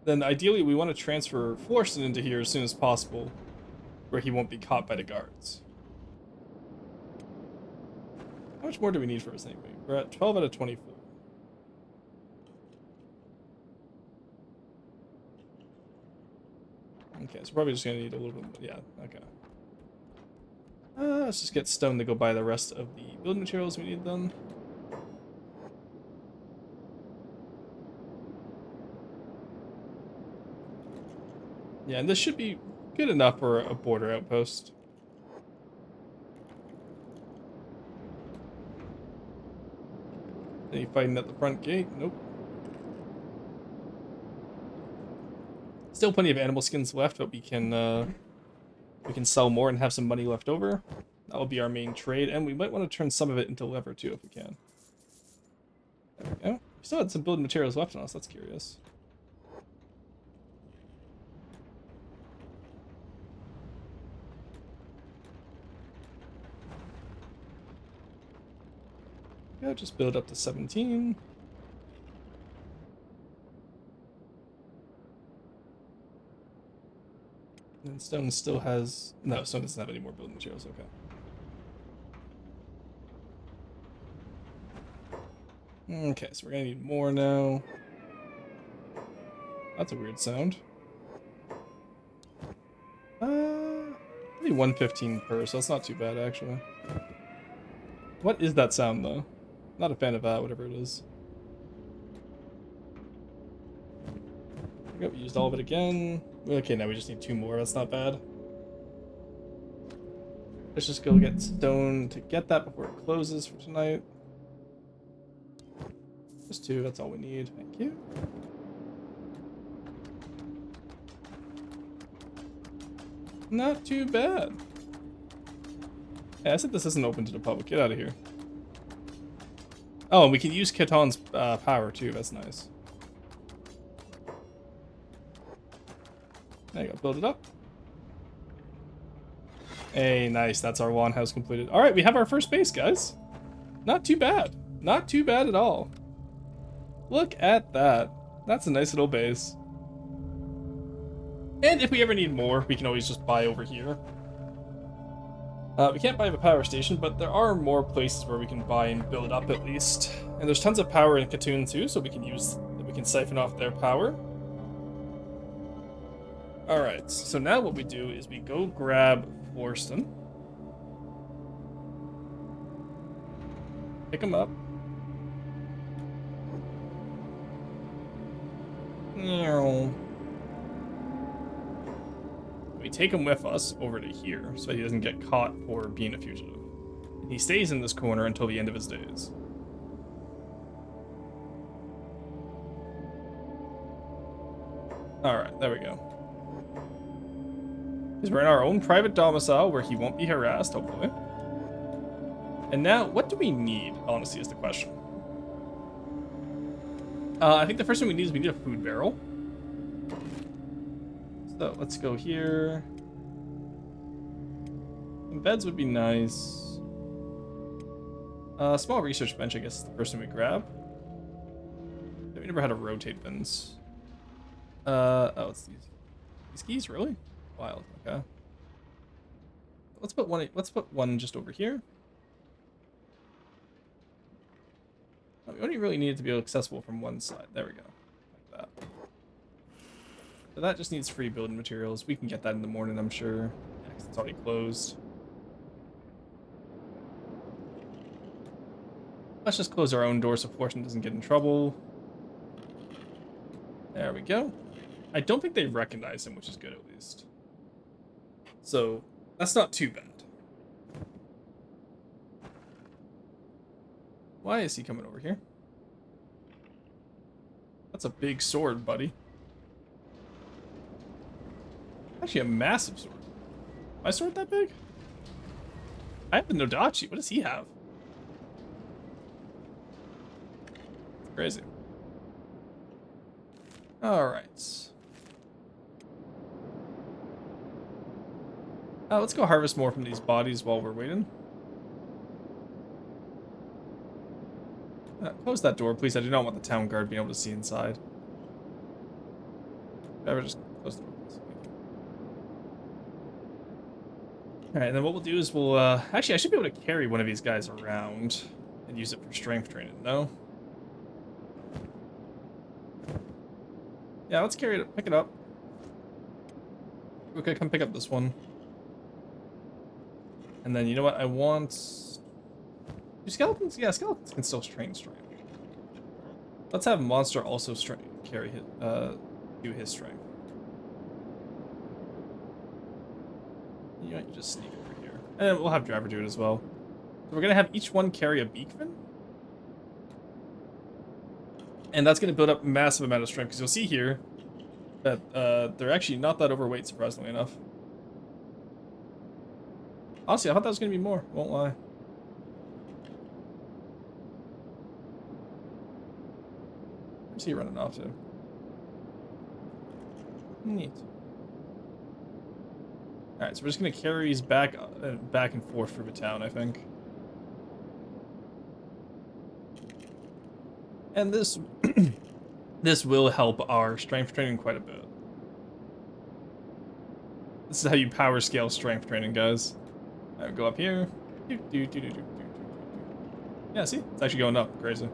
then ideally we want to transfer Florston into here as soon as possible, where he won't be caught by the guards. How much more do we need for us anyway? We're at 12 out of 24. Okay, so probably just gonna need a little bit more. Yeah, okay. Let's just get stone to go buy the rest of the building materials we need then. Yeah, and this should be good enough for a border outpost. Any fighting at the front gate? Nope. Still plenty of animal skins left, but we can sell more and have some money left over. That will be our main trade, and we might want to turn some of it into leather too if we can. There we go. We still had some building materials left on us. That's curious. Yeah, just build up to 17. And stone still has... No, stone doesn't have any more building materials. Okay. Okay, so we're gonna need more now. That's a weird sound. Maybe 115 per, so that's not too bad actually. What is that sound though? Not a fan of that, whatever it is. Yep, we used all of it again. Okay, now we just need 2 more. That's not bad. Let's just go get stone to get that before it closes for tonight. Just 2, that's all we need. Thank you. Not too bad. Yeah, I said this isn't open to the public. Get out of here. Oh, and we can use Keton's power too. That's nice. There you go. Build it up. Hey, nice. That's our one house completed. All right, we have our first base, guys. Not too bad. Not too bad at all. Look at that. That's a nice little base. And if we ever need more, we can always just buy over here. We can't buy a power station, but there are more places where we can buy and build up at least. And there's tons of power in Katoon too, so we can siphon off their power. Alright, so now what we do is we go grab Florston. Pick him up. We take him with us over to here so he doesn't get caught for being a fugitive. He stays in this corner until the end of his days. Alright, there we go. Because we're in our own private domicile where he won't be harassed, hopefully. And now, what do we need, honestly, is the question. I think the first thing we need is we need a food barrel. So let's go here. Some beds would be nice. Small research bench, I guess, is the first thing we grab. We never had to rotate bins. Oh, it's these. These keys, really? Wild. Okay. Let's put one. Let's put one just over here. Oh, we only really need it to be accessible from one side. There we go. Like that. So that just needs free building materials. We can get that in the morning, I'm sure. Yeah, 'cause it's already closed. Let's just close our own door so Fortune doesn't get in trouble. There we go. I don't think they recognize him, which is good at least. So that's not too bad. Why is he coming over here? That's a big sword, buddy. Actually, a massive sword. My sword that big? I have the Nodachi. What does he have? It's crazy. Alright. Let's go harvest more from these bodies while we're waiting. Close that door, please. I do not want the town guard being able to see inside. Driver, just close the door. Alright, then what we'll do is we'll, actually, I should be able to carry one of these guys around and use it for strength training, no? Yeah, let's carry it, pick it up. Okay, come pick up this one. And then, you know what, I want... Do skeletons? Yeah, skeletons can still train strength. Let's have Monster also carry his, do his strength. You know, you just sneak over here. And we'll have Driver do it as well. So we're gonna have each one carry a beakman. And that's gonna build up a massive amount of strength, because you'll see here that they're actually not that overweight, surprisingly enough. Honestly, I thought that was gonna be more, won't lie. Where's he running off to? Neat. Alright, so we're just gonna carry these back and forth through the town, I think. And this this will help our strength training quite a bit. This is how you power scale strength training, guys. Alright, go up here. Yeah, see? It's actually going up. Crazy.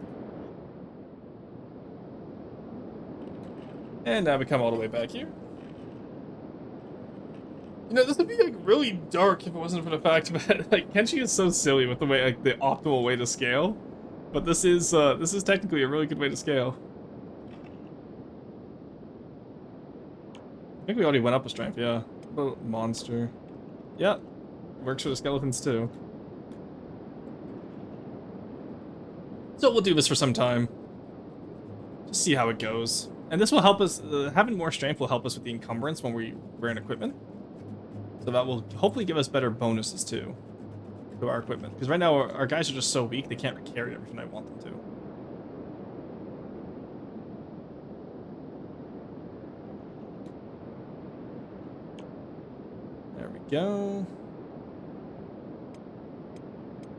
And now we come all the way back here. You know, this would be, like, really dark if it wasn't for the fact that, like, Kenshi is so silly with the way, like, the optimal way to scale. But this is technically a really good way to scale. I think we already went up a strength, yeah. Oh, monster. Yeah. Works for the skeletons, too. So we'll do this for some time. Just see how it goes. And this will help us, having more strength will help us with the encumbrance when we're in equipment. So that will hopefully give us better bonuses too to our equipment. Because right now our guys are just so weak they can't carry everything I want them to. There we go.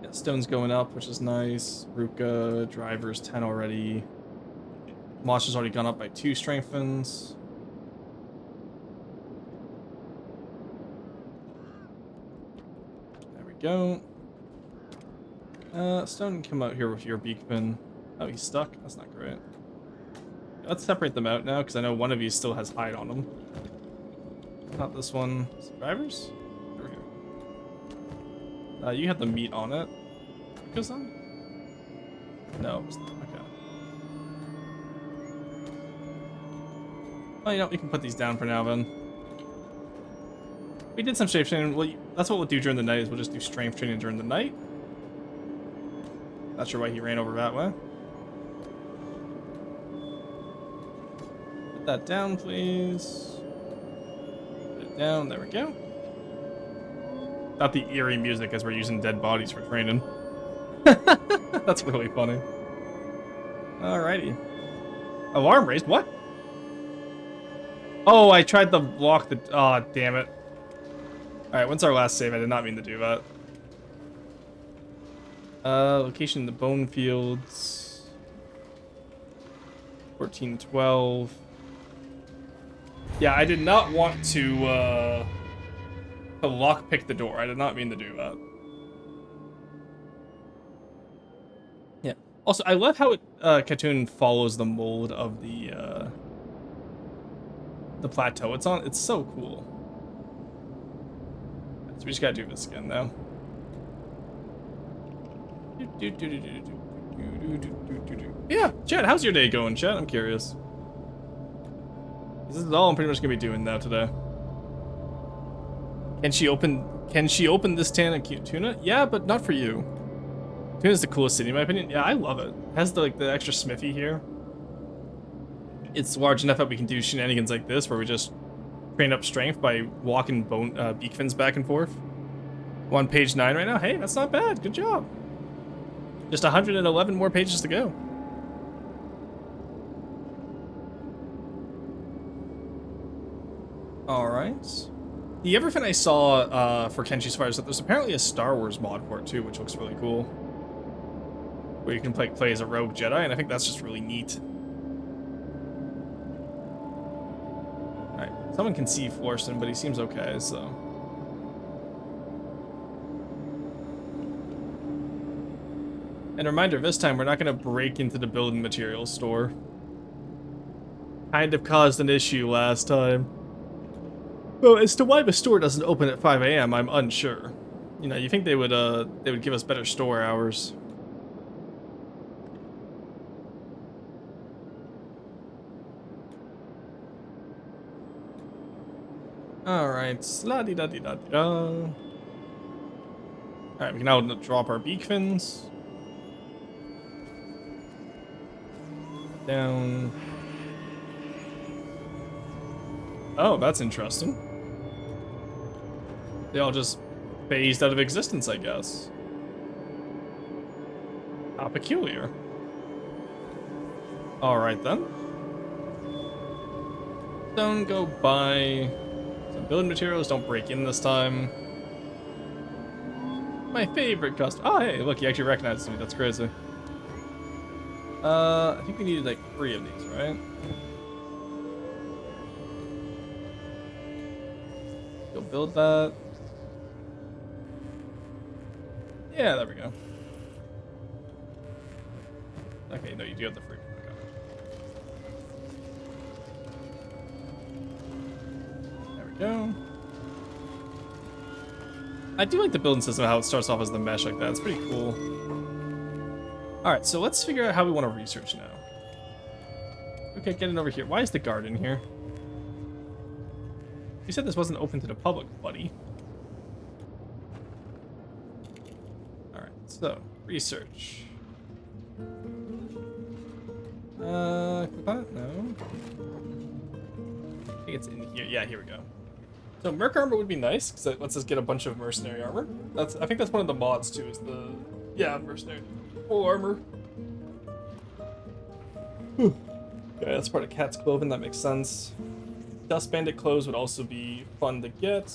Yeah, stone's going up, which is nice. Ruka, driver's 10 already. Monster's already gone up by 2 strengthens. Go. Stone, come out here with your beakman. Oh, he's stuck? That's not great. Let's separate them out now, because I know one of you still has hide on them. Not this one. Survivors? Over here. You have the meat on it. Goes on? No, it's not. Okay. Oh, you know, we can put these down for now, then. We did some strength training. Well, that's what we'll do during the night, is we'll just do strength training during the night. Not sure why he ran over that way. Put that down, please. Put it down. There we go. Not the eerie music as we're using dead bodies for training. That's really funny. Alrighty. Alarm raised? What? Oh, I tried to block the... Oh, damn it. Alright, when's our last save? I did not mean to do that. Location in the bone fields. 1412. Yeah, I did not want to lockpick the door. I did not mean to do that. Yeah. Also, I love how Katoon follows the mold of the plateau it's on. It's so cool. So we just gotta do this again now. Yeah, Chad, how's your day going, Chad? I'm curious. This is all I'm pretty much gonna be doing now today. Can she open this tan and cute tuna? Yeah, but not for you. Tuna's the coolest city in my opinion. Yeah, I love it. It has the extra smithy here. It's large enough that we can do shenanigans like this where we just train up strength by walking beak fins back and forth. We're on page 9 right now. Hey, that's not bad. Good job. Just 111 more pages to go. Alright. The other thing I saw for Kenshi's Fire is that there's apparently a Star Wars mod for it too, which looks really cool. Where you can play as a rogue Jedi, and I think that's just really neat. Alright, someone can see Florston, but he seems okay, so. And a reminder, this time we're not going to break into the building materials store. Kind of caused an issue last time. Well, as to why the store doesn't open at 5 a.m., I'm unsure. You know, you think they would give us better store hours. Alright, sla-di-da-di-da-di-da. Alright, we can now drop our beak fins. Down. Oh, that's interesting. They all just phased out of existence, I guess. How peculiar. Alright then. Don't go buy some building materials, don't break in this time. My favorite customer. Oh, hey, look, he actually recognized me. That's crazy. I think we needed like 3 of these, right? Go build that. Yeah, there we go. Okay, no, you do have the free one. Okay. There we go. I do like the building system, how it starts off as the mesh like that. It's pretty cool. Alright, so let's figure out how we want to research now. Okay, getting over here. Why is the garden here? You said this wasn't open to the public, buddy. Alright, so, research. Click on it? No. I think it's in here. Yeah, here we go. So merc armor would be nice, because it lets us get a bunch of mercenary armor. I think that's one of the mods too, is the mercenary full armor. Okay, that's part of Cat's Clothing, that makes sense. Dust Bandit clothes would also be fun to get.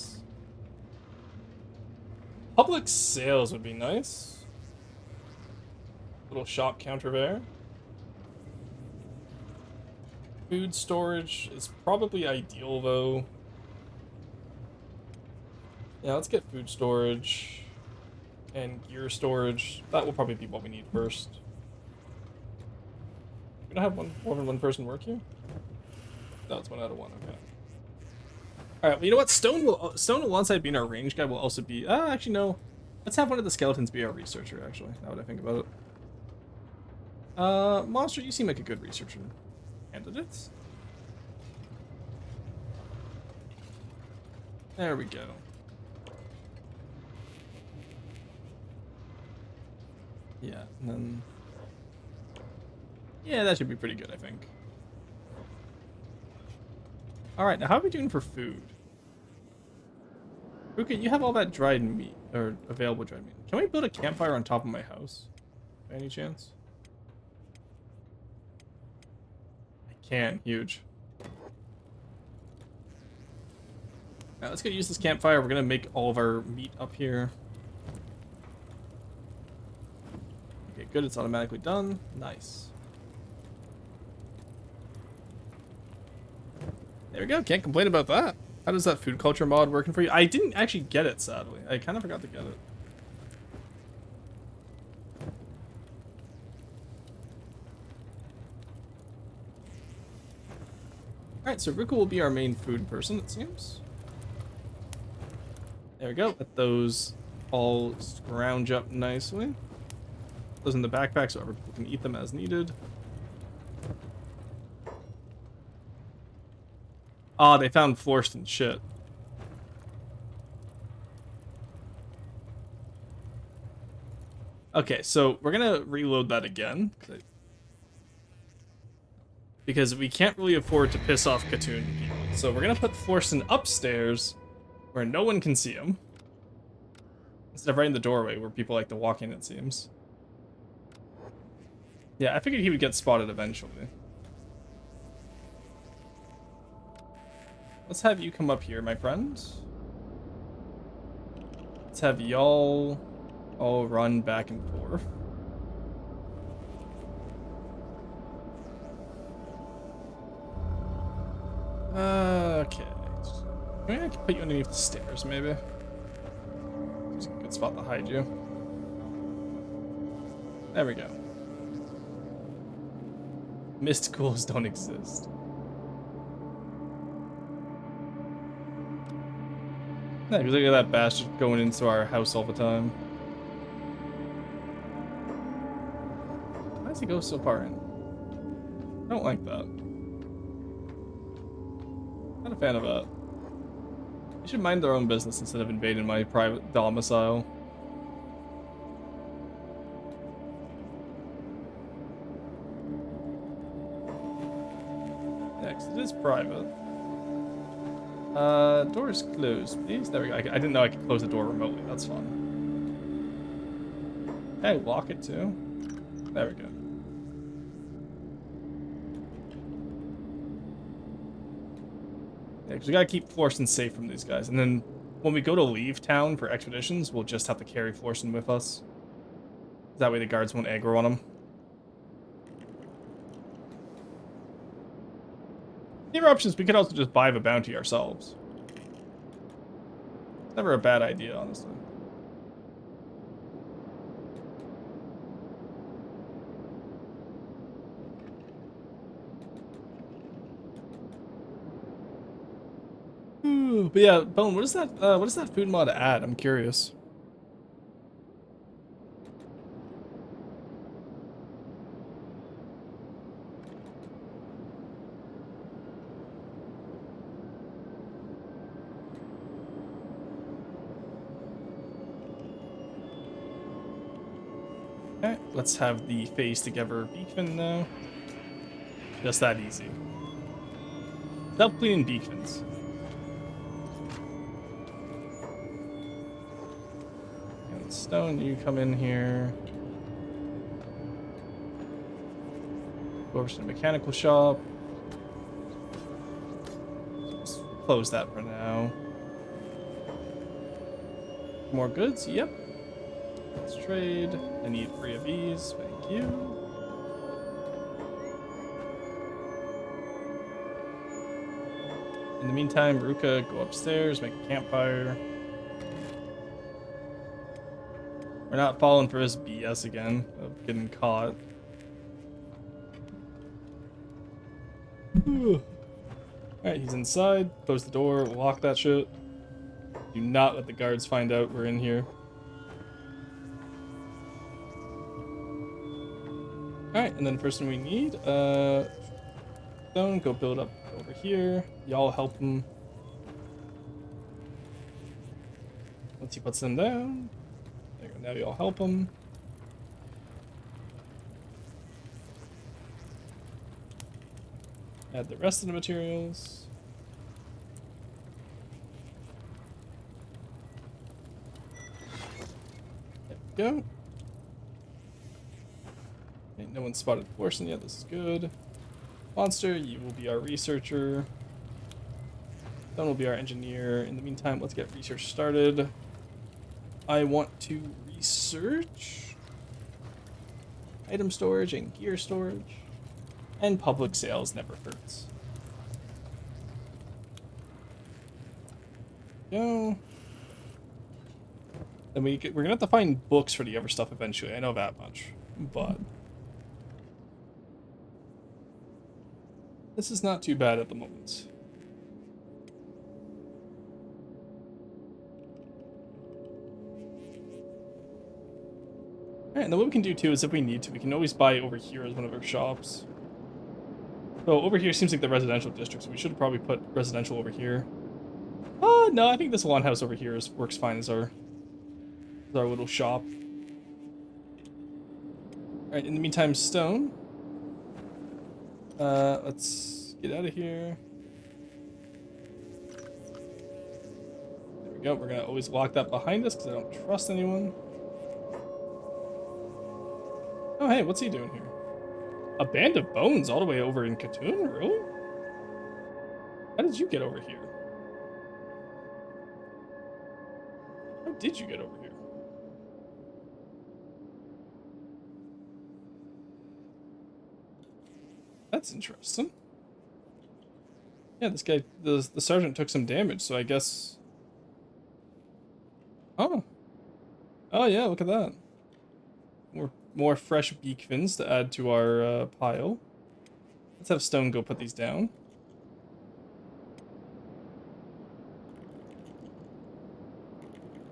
Public sales would be nice. Little shop counter there. Food storage is probably ideal though. Yeah, let's get food storage and gear storage. That will probably be what we need first. We don't have more than one person work here? No, it's 1 out of 1, okay. Alright, well, you know what? Stone, alongside being our range guy, will also be... actually, no. Let's have one of the skeletons be our researcher, actually, now that I think about it. Monster, you seem like a good researcher. Candidates? There we go. Yeah, and then... Yeah, that should be pretty good, I think. Alright, now how are we doing for food? Okay, you have all that dried meat, or available dried meat. Can we build a campfire on top of my house? By any chance? I can, huge. Now let's go use this campfire. We're gonna make all of our meat up here. Okay, good, it's automatically done. Nice. There we go, can't complain about that. How does that food culture mod working for you? I didn't actually get it, sadly. I kind of forgot to get it. Alright, so Ruka will be our main food person, it seems. There we go. Let those all scrounge up nicely. Those in the backpack so other people can eat them as needed. Ah, they found Florston shit. Okay, so we're gonna reload that again. Because we can't really afford to piss off Katoon people. So we're gonna put Florston upstairs where no one can see him. Instead of right in the doorway where people like to walk in, it seems. Yeah, I figured he would get spotted eventually. Let's have you come up here, my friend. Let's have y'all all run back and forth. Okay. I mean, I can put you underneath the stairs, maybe. It's a good spot to hide you. There we go. Mist ghouls don't exist. Yeah, look at that bastard going into our house all the time. Why does he go so far in? I don't like that. Not a fan of that. They should mind their own business instead of invading my private domicile. Next, it is private. Door is closed, please. There we go. I didn't know I could close the door remotely. That's fun. Can I lock it too? There we go. Yeah, because we gotta keep Florson safe from these guys. And then when we go to leave town for expeditions, we'll just have to carry Florson with us. That way the guards won't aggro on him. The other option is we could also just buy the bounty ourselves. It's never a bad idea, honestly. Ooh, but yeah, Bone, what is that? What does that food mod add? I'm curious. Okay, let's have the face together beacon now. Just that easy. Self-cleaning beacons. And Stone, you come in here. Go over to the mechanical shop. Just close that for now. More goods? Yep. Let's trade. I need 3 of these. Thank you. In the meantime, Ruka, go upstairs, make a campfire. We're not falling for this BS again of getting caught. Alright, he's inside. Close the door, lock that shit. Do not let the guards find out we're in here. Alright, and then the person we need, Stone, go build up over here. Y'all help him. Once he puts them down. There you go, now y'all help him. Add the rest of the materials. There we go. Okay, no one spotted Florson yet, this is good. Monster, you will be our researcher. Stone will be our engineer. In the meantime, let's get research started. I want to research item storage and gear storage. And public sales never hurts. Go. Then we're gonna have to find books for the other stuff eventually. I know that much, but this is not too bad at the moment. Alright, and then what we can do too is if we need to, we can always buy over here as one of our shops. So over here seems like the residential district, so we should probably put residential over here. No, I think this lawn house over here works fine as our little shop. Alright, in the meantime, Stone. Let's get out of here. There we go. We're gonna always lock that behind us because I don't trust anyone. Oh, hey, what's he doing here? A band of bones all the way over in Katoon? Really? How did you get over here? How did you get over here? That's interesting. Yeah, this guy, the sergeant took some damage, so I guess... Oh. Oh yeah, look at that. More fresh beak fins to add to our pile. Let's have Stone go put these down.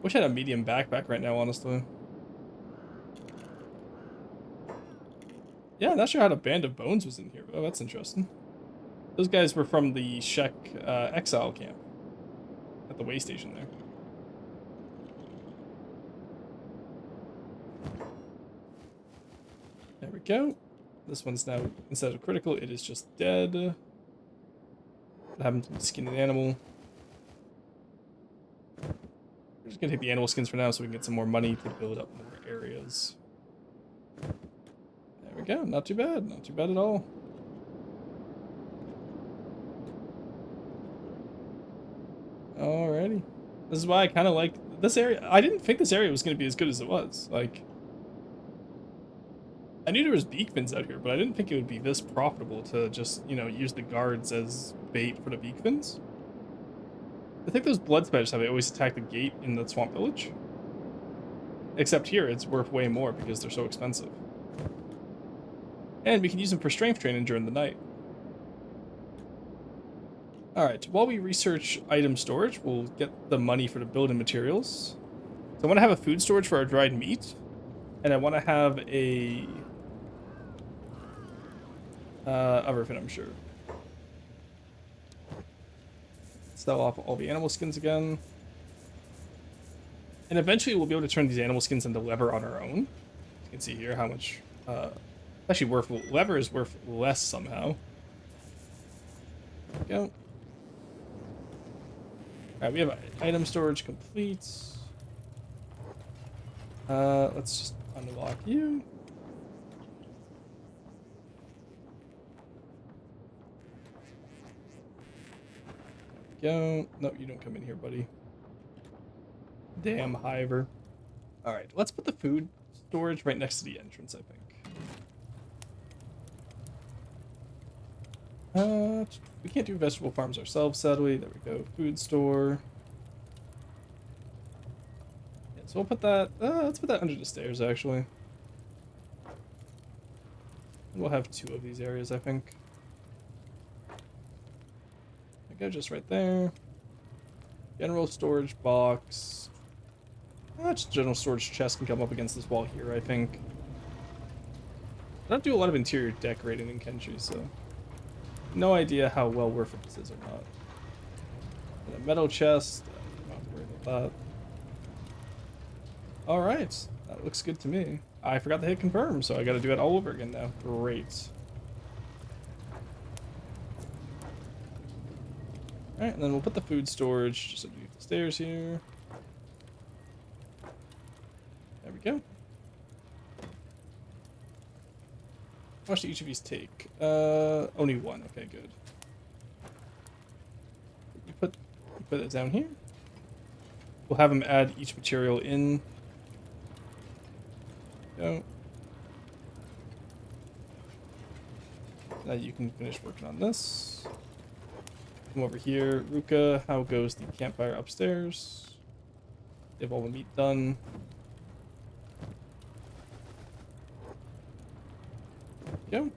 Wish I had a medium backpack right now, honestly. Yeah, not sure how a band of bones was in here. Oh, that's interesting. Those guys were from the Shek exile camp at the way station there. There we go. This one's now, instead of critical, it is just dead. What happened to the skin of the animal? We're just gonna take the animal skins for now so we can get some more money to build up more areas. There we go. Not too bad. Not too bad at all. Alrighty. This is why I kind of like this area. I didn't think this area was going to be as good as it was. Like, I knew there was beak fins out here, but I didn't think it would be this profitable to just, you know, use the guards as bait for the beak fins. I think those blood spiders have always attack the gate in the swamp village. Except here, it's worth way more because they're so expensive. And we can use them for strength training during the night. Alright, while we research item storage, we'll get the money for the building materials. So I want to have a food storage for our dried meat. And I want to have a... everything, I'm sure. Sell off all the animal skins again. And eventually we'll be able to turn these animal skins into leather on our own. You can see here how much... actually, leather is worth less somehow. There we go. Alright, we have item storage complete. Let's just unlock you. Go. No, you don't come in here, buddy. Damn hiver. Alright, let's put the food storage right next to the entrance, I think. We can't do vegetable farms ourselves, sadly. There we go. Food store. Yeah, so we'll put that... let's put that under the stairs, actually. And we'll have 2 of these areas, I think. There we go, just right there. General storage box. Just general storage chest can come up against this wall here, I think. I don't do a lot of interior decorating in Kenshi, so... no idea how well worth it this is or not. And a metal chest. I'm not worried about that. Alright. That looks good to me. I forgot to hit confirm, so I gotta do it all over again now. Great. Alright, and then we'll put the food storage just underneath the stairs here. There we go. How much do each of these take? Only 1. Okay, good. You put it down here. We'll have them add each material in. Go. Now you can finish working on this. Come over here. Ruka, how goes the campfire upstairs? They have all the meat done. Go.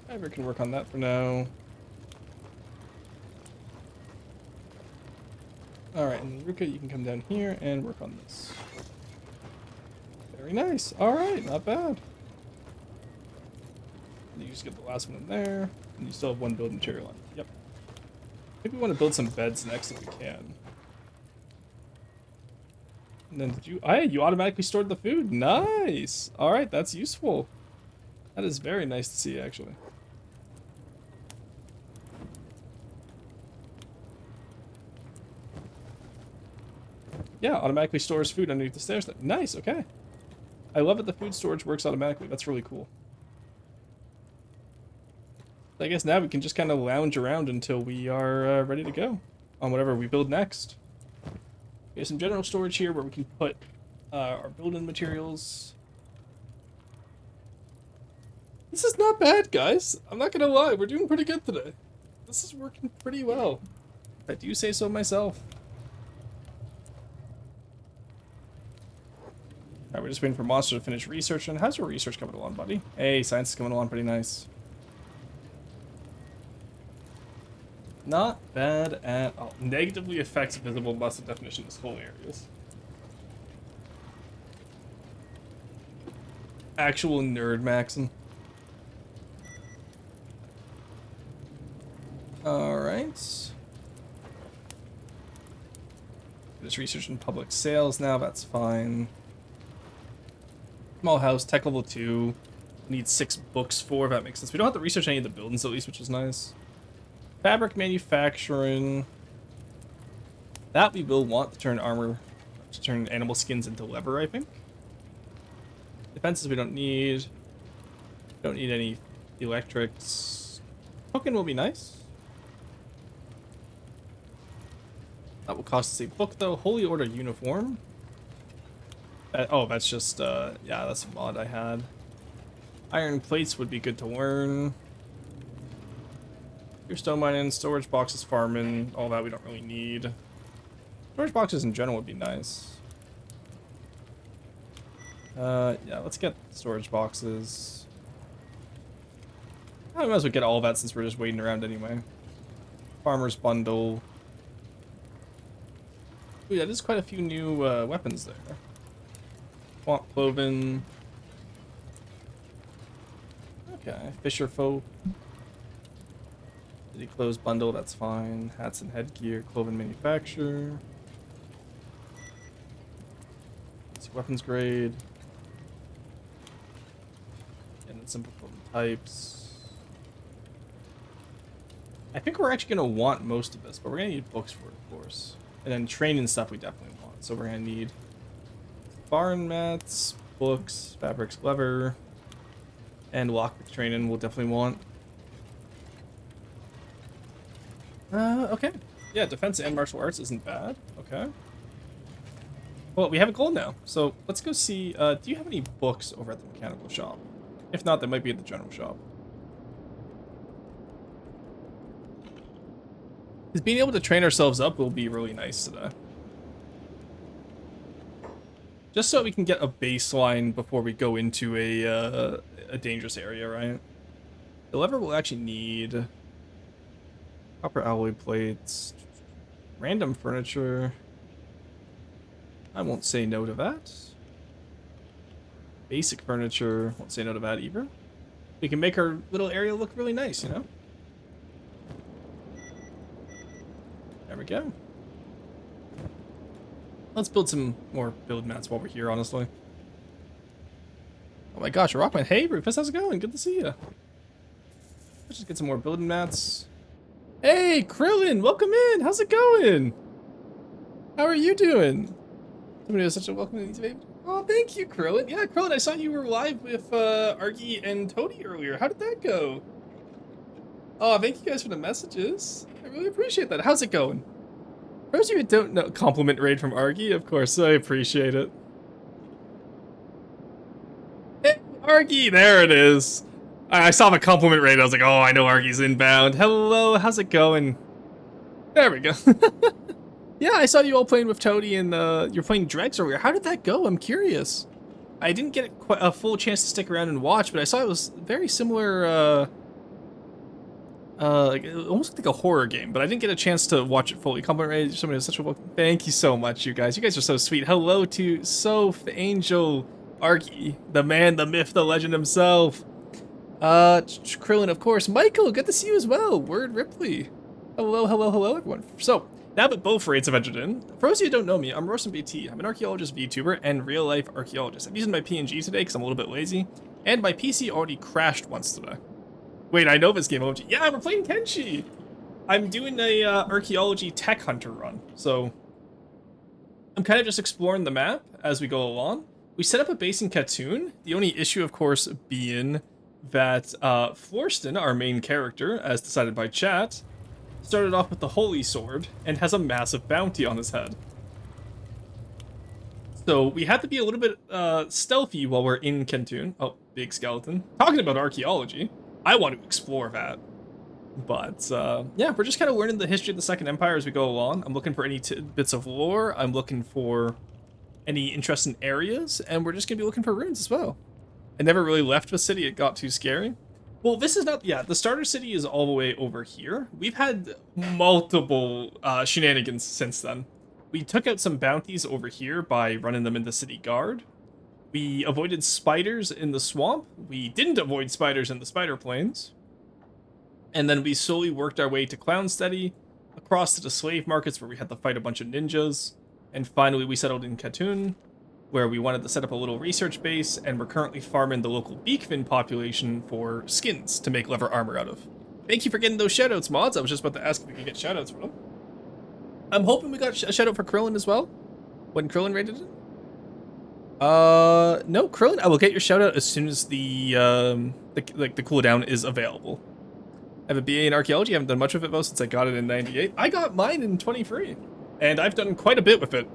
Ivor can work on that for now. Alright, and Ruka, you can come down here and work on this. Very nice. Alright, not bad. You just get the last one in there, and you still have 1 build material on. Yep. I think we want to build some beds next if we can. And then you automatically stored the food. Nice. All right, that's useful. That is very nice to see, actually. Yeah, automatically stores food underneath the stairs. Nice. Okay. I love it. The food storage works automatically. That's really cool. I guess now we can just kind of lounge around until we are ready to go on whatever we build next. We have some general storage here where we can put our building materials. This is not bad, guys. I'm not gonna lie, we're doing pretty good today. This is working pretty well. I do say so myself. Alright, we're just waiting for Monster to finish research. And how's your research coming along, buddy? Hey, science is coming along pretty nice. Not bad at all. Negatively affects visible muscle definition in whole areas. Actual nerd maxing. Alright. Just research in public sales now, that's fine. Small house, tech level 2. Need 6 books for, if that makes sense. We don't have to research any of the buildings at least, which is nice. Fabric manufacturing. That we will want to turn armor, to turn animal skins into leather, I think. Defenses we don't need. Don't need any electrics. Token will be nice. That will cost us a book though. Holy Order uniform. Oh, that's just, yeah, that's a mod I had. Iron plates would be good to learn. Your stone mining, storage boxes, farming, all that we don't really need. Storage boxes in general would be nice. Yeah, let's get storage boxes. I might as well get all of that since we're just waiting around anyway. Farmer's bundle. Ooh, yeah, there's quite a few new weapons there. Swamp cloven. Okay, fisher folk. City clothes bundle, that's fine. Hats and headgear, cloven manufacturer. Let's see, weapons grade. And then simple clothing types. I think we're actually going to want most of this, but we're going to need books for it, of course. And then training stuff we definitely want. So we're going to need barn mats, books, fabrics, leather, and lockpick training we'll definitely want. Okay. Yeah, defense and martial arts isn't bad. Okay. Well, we have a goal now. So let's go see, do you have any books over at the mechanical shop? If not, they might be at the general shop. Because being able to train ourselves up will be really nice today. Just so we can get a baseline before we go into a dangerous area, right? The lever will actually need copper alloy plates, random furniture. I won't say no to that. Basic furniture, won't say no to that either. We can make our little area look really nice, you know? There we go. Let's build some more build mats while we're here, honestly. Oh my gosh, Rockman. Hey, Rufus, how's it going? Good to see you. Let's just get some more building mats. Hey, Krillin, welcome in. How's it going? How are you doing? Somebody was such a welcome to these baby. Oh, thank you, Krillin. Yeah, Krillin, I saw you were live with Argy and Toady earlier. How did that go? Oh, thank you guys for the messages. I really appreciate that. How's it going? For those of you who don't know, compliment raid from Argy, of course, I appreciate it. Hey, Argy, there it is. I saw the compliment raid, I was like, oh, I know Argy's inbound. Hello, how's it going? There we go. Yeah, I saw you all playing with Toady and you're playing Dregs earlier. How did that go? I'm curious. I didn't get a full chance to stick around and watch, but I saw it was very similar, like, it almost like a horror game, but I didn't get a chance to watch it fully. Compliment raid, somebody was such a welcome. Thank you so much, you guys. You guys are so sweet. Hello to Soph, Angel, Argy, the man, the myth, the legend himself. Krillin, of course. Michael, good to see you as well. Word Ripley. Hello, hello, hello, everyone. So, now that both raids have entered in, for those of you who don't know me, I'm Rosen BT. I'm an Archaeologist Vtuber and real-life archaeologist. I'm using my PNG today because I'm a little bit lazy, and my PC already crashed once today. Wait, I know this game. Yeah, we're playing Kenshi. I'm doing a archaeology tech hunter run, so I'm kind of just exploring the map as we go along. We set up a base in Katoon. The only issue, of course, being that Florston, our main character, as decided by chat, started off with the Holy Sword and has a massive bounty on his head. So we had to be a little bit stealthy while we're in Katoon. Oh, big skeleton. Talking about archaeology, I want to explore that. But yeah, we're just kind of learning the history of the Second Empire as we go along. I'm looking for any bits of lore. I'm looking for any interesting areas, and we're just gonna be looking for ruins as well. I never really left the city; it got too scary. Well, this is not. Yeah, the starter city is all the way over here. We've had multiple shenanigans since then. We took out some bounties over here by running them into city guard. We avoided spiders in the swamp. We didn't avoid spiders in the spider plains. And then we slowly worked our way to Clownsteady, across to the slave markets where we had to fight a bunch of ninjas. And finally we settled in Khatun, where we wanted to set up a little research base, and we're currently farming the local beakfin population for skins to make leather armor out of. Thank you for getting those shoutouts, mods. I was just about to ask if we could get shoutouts for them. I'm hoping we got a shoutout for Krillin as well, when Krillin rated it. No, Krillin, I will get your shoutout as soon as the cooldown is available. I have a BA in archaeology. I haven't done much with it though since I got it in '98. I got mine in 23, and I've done quite a bit with it,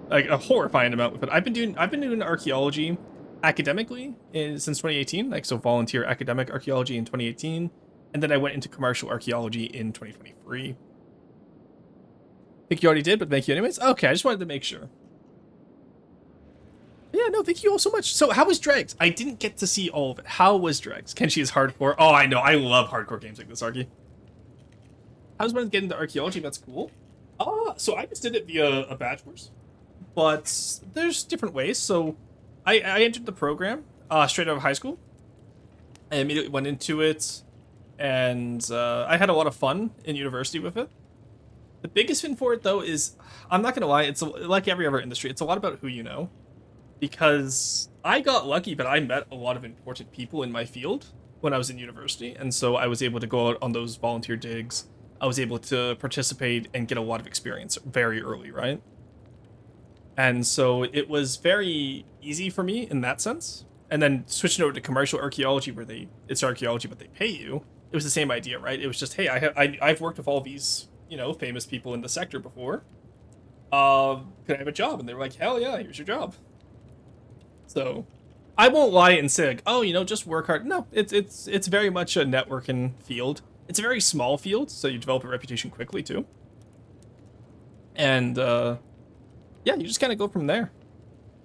like a horrifying amount with it. I've been doing archaeology academically since 2018, like so volunteer academic archaeology in 2018, and then I went into commercial archaeology in 2023. I think you already did, but thank you anyways. Okay, I just wanted to make sure. Yeah, no, thank you all so much. So, how was Dregs? I didn't get to see all of it. How was Dregs? Kenshi is hardcore. Oh, I know. I love hardcore games like this, Arky. I was wanting to get into archaeology. That's cool. So I just did it via a badge course. But there's different ways. So, I entered the program straight out of high school. I immediately went into it. And I had a lot of fun in university with it. The biggest thing for it, though, is... I'm not going to lie. It's like every other industry. It's a lot about who you know. Because I got lucky, but I met a lot of important people in my field when I was in university, and so I was able to go out on those volunteer digs. I was able to participate and get a lot of experience very early, right? And so it was very easy for me in that sense. And then switching over to commercial archaeology, where it's archaeology, but they pay you. It was the same idea, right? It was just, hey, I've worked with all these, famous people in the sector before. Can I have a job? And they were like, hell yeah, here's your job. So, I won't lie and say, like, oh, just work hard. No, it's very much a networking field. It's a very small field, so you develop a reputation quickly, too. And, yeah, you just kind of go from there.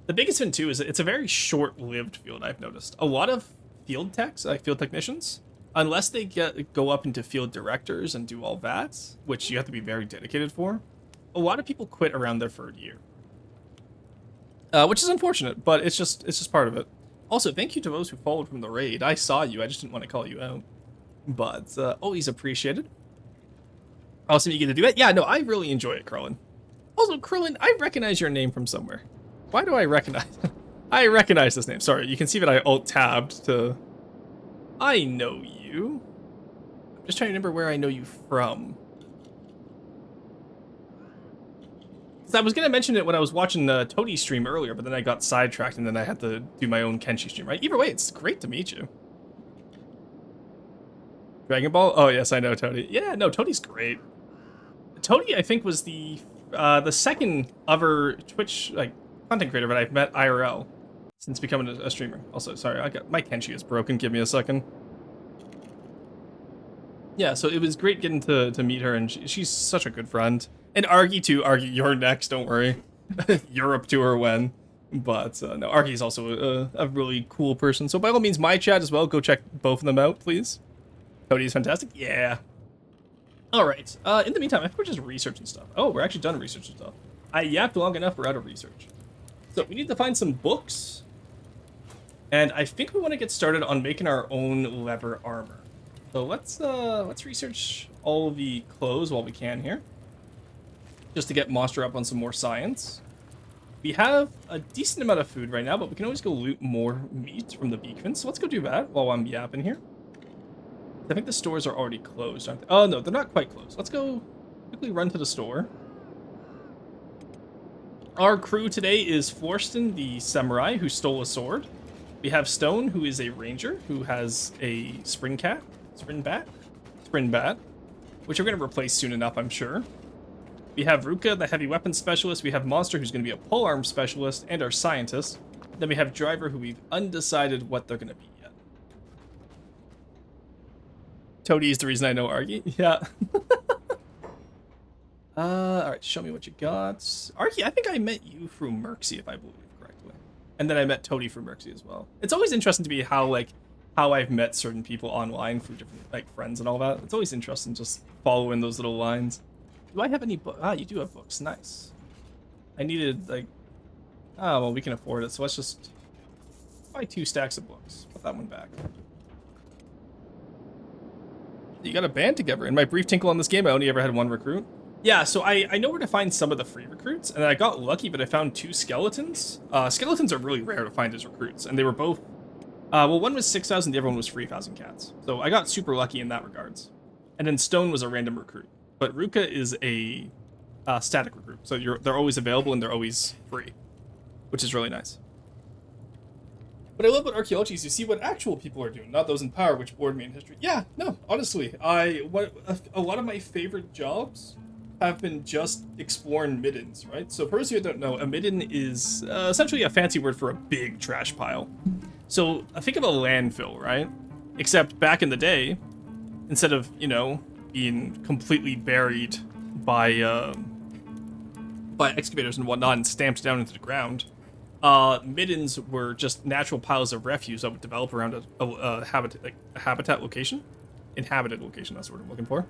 The biggest thing, too, is it's a very short-lived field, I've noticed. A lot of field techs, like field technicians, unless they go up into field directors and do all that, which you have to be very dedicated for, a lot of people quit around their third year. Which is unfortunate, but it's just part of it. Also, thank you to those who followed from the raid. I saw you, I just didn't want to call you out. But, always appreciated. Awesome you get to do it. Yeah, no, I really enjoy it, Krillin. Also, Krillin, I recognize your name from somewhere. Why do I recognize... I recognize this name. Sorry, you can see that I alt-tabbed to... I know you. I'm just trying to remember where I know you from. I was going to mention it when I was watching Toadie's stream earlier, but then I got sidetracked and then I had to do my own Kenshi stream, right? Either way, it's great to meet you. Dragon Ball? Oh, yes, I know Toadie. Yeah, no, Toadie's great. Toadie, I think, was the second other Twitch content creator that I've met IRL since becoming a streamer. Also, sorry, my Kenshi is broken. Give me a second. Yeah, so it was great getting to meet her, and she's such a good friend. And Argy, too. Argy, you're next, don't worry. Europe to her when. But, no, Argy's also a really cool person. So, by all means, my chat as well. Go check both of them out, please. Cody's fantastic. Yeah. Alright. In the meantime, I think we're just researching stuff. Oh, we're actually done researching stuff. I yapped long enough, we're out of research. So, we need to find some books. And I think we want to get started on making our own leather armor. So, let's research all the clothes while we can here. Just to get Monster up on some more science. We have a decent amount of food right now, but we can always go loot more meat from the beakfins. So let's go do that while I'm yapping here. I think the stores are already closed, aren't they? Oh, no, they're not quite closed. Let's go quickly run to the store. Our crew today is Florston, the samurai who stole a sword. We have Stone, who is a ranger, who has a spring bat, which we're going to replace soon enough, I'm sure. We have Ruka, the heavy weapons specialist. We have Monster, who's going to be a polearm specialist, and our scientist. Then we have Driver, who we've undecided what they're going to be yet. Toady is the reason I know Argy. Yeah. All right, show me what you got. Arky, I think I met you through Merxy, if I believe correctly. And then I met Toady through Merxy as well. It's always interesting to me how I've met certain people online through different, like, friends and all that. It's always interesting just following those little lines. Do I have any books? Ah, you do have books. Nice. I needed, like... Oh, well, we can afford it, so let's just buy 2 stacks of books. Put that one back. You got a band together. In my brief tinkle on this game, I only ever had 1 recruit. Yeah, so I know where to find some of the free recruits, and I got lucky, but I found 2 skeletons. Skeletons are really rare to find as recruits, and they were both... well, one was 6,000, the other one was 3,000 cats. So I got super lucky in that regards. And then Stone was a random recruit. But Ruka is a static recruit, so they're always available and they're always free, which is really nice. But I love what archaeologists, you see what actual people are doing, not those in power, which bored me in history. Yeah, no, honestly, a lot of my favorite jobs have been just exploring middens, right? So for those of you who don't know, a midden is essentially a fancy word for a big trash pile. So think of a landfill, right? Except back in the day, instead of, you know, being completely buried by excavators and whatnot and stamped down into the ground, middens were just natural piles of refuse that would develop around a habitat location. Inhabited location, that's what I'm looking for.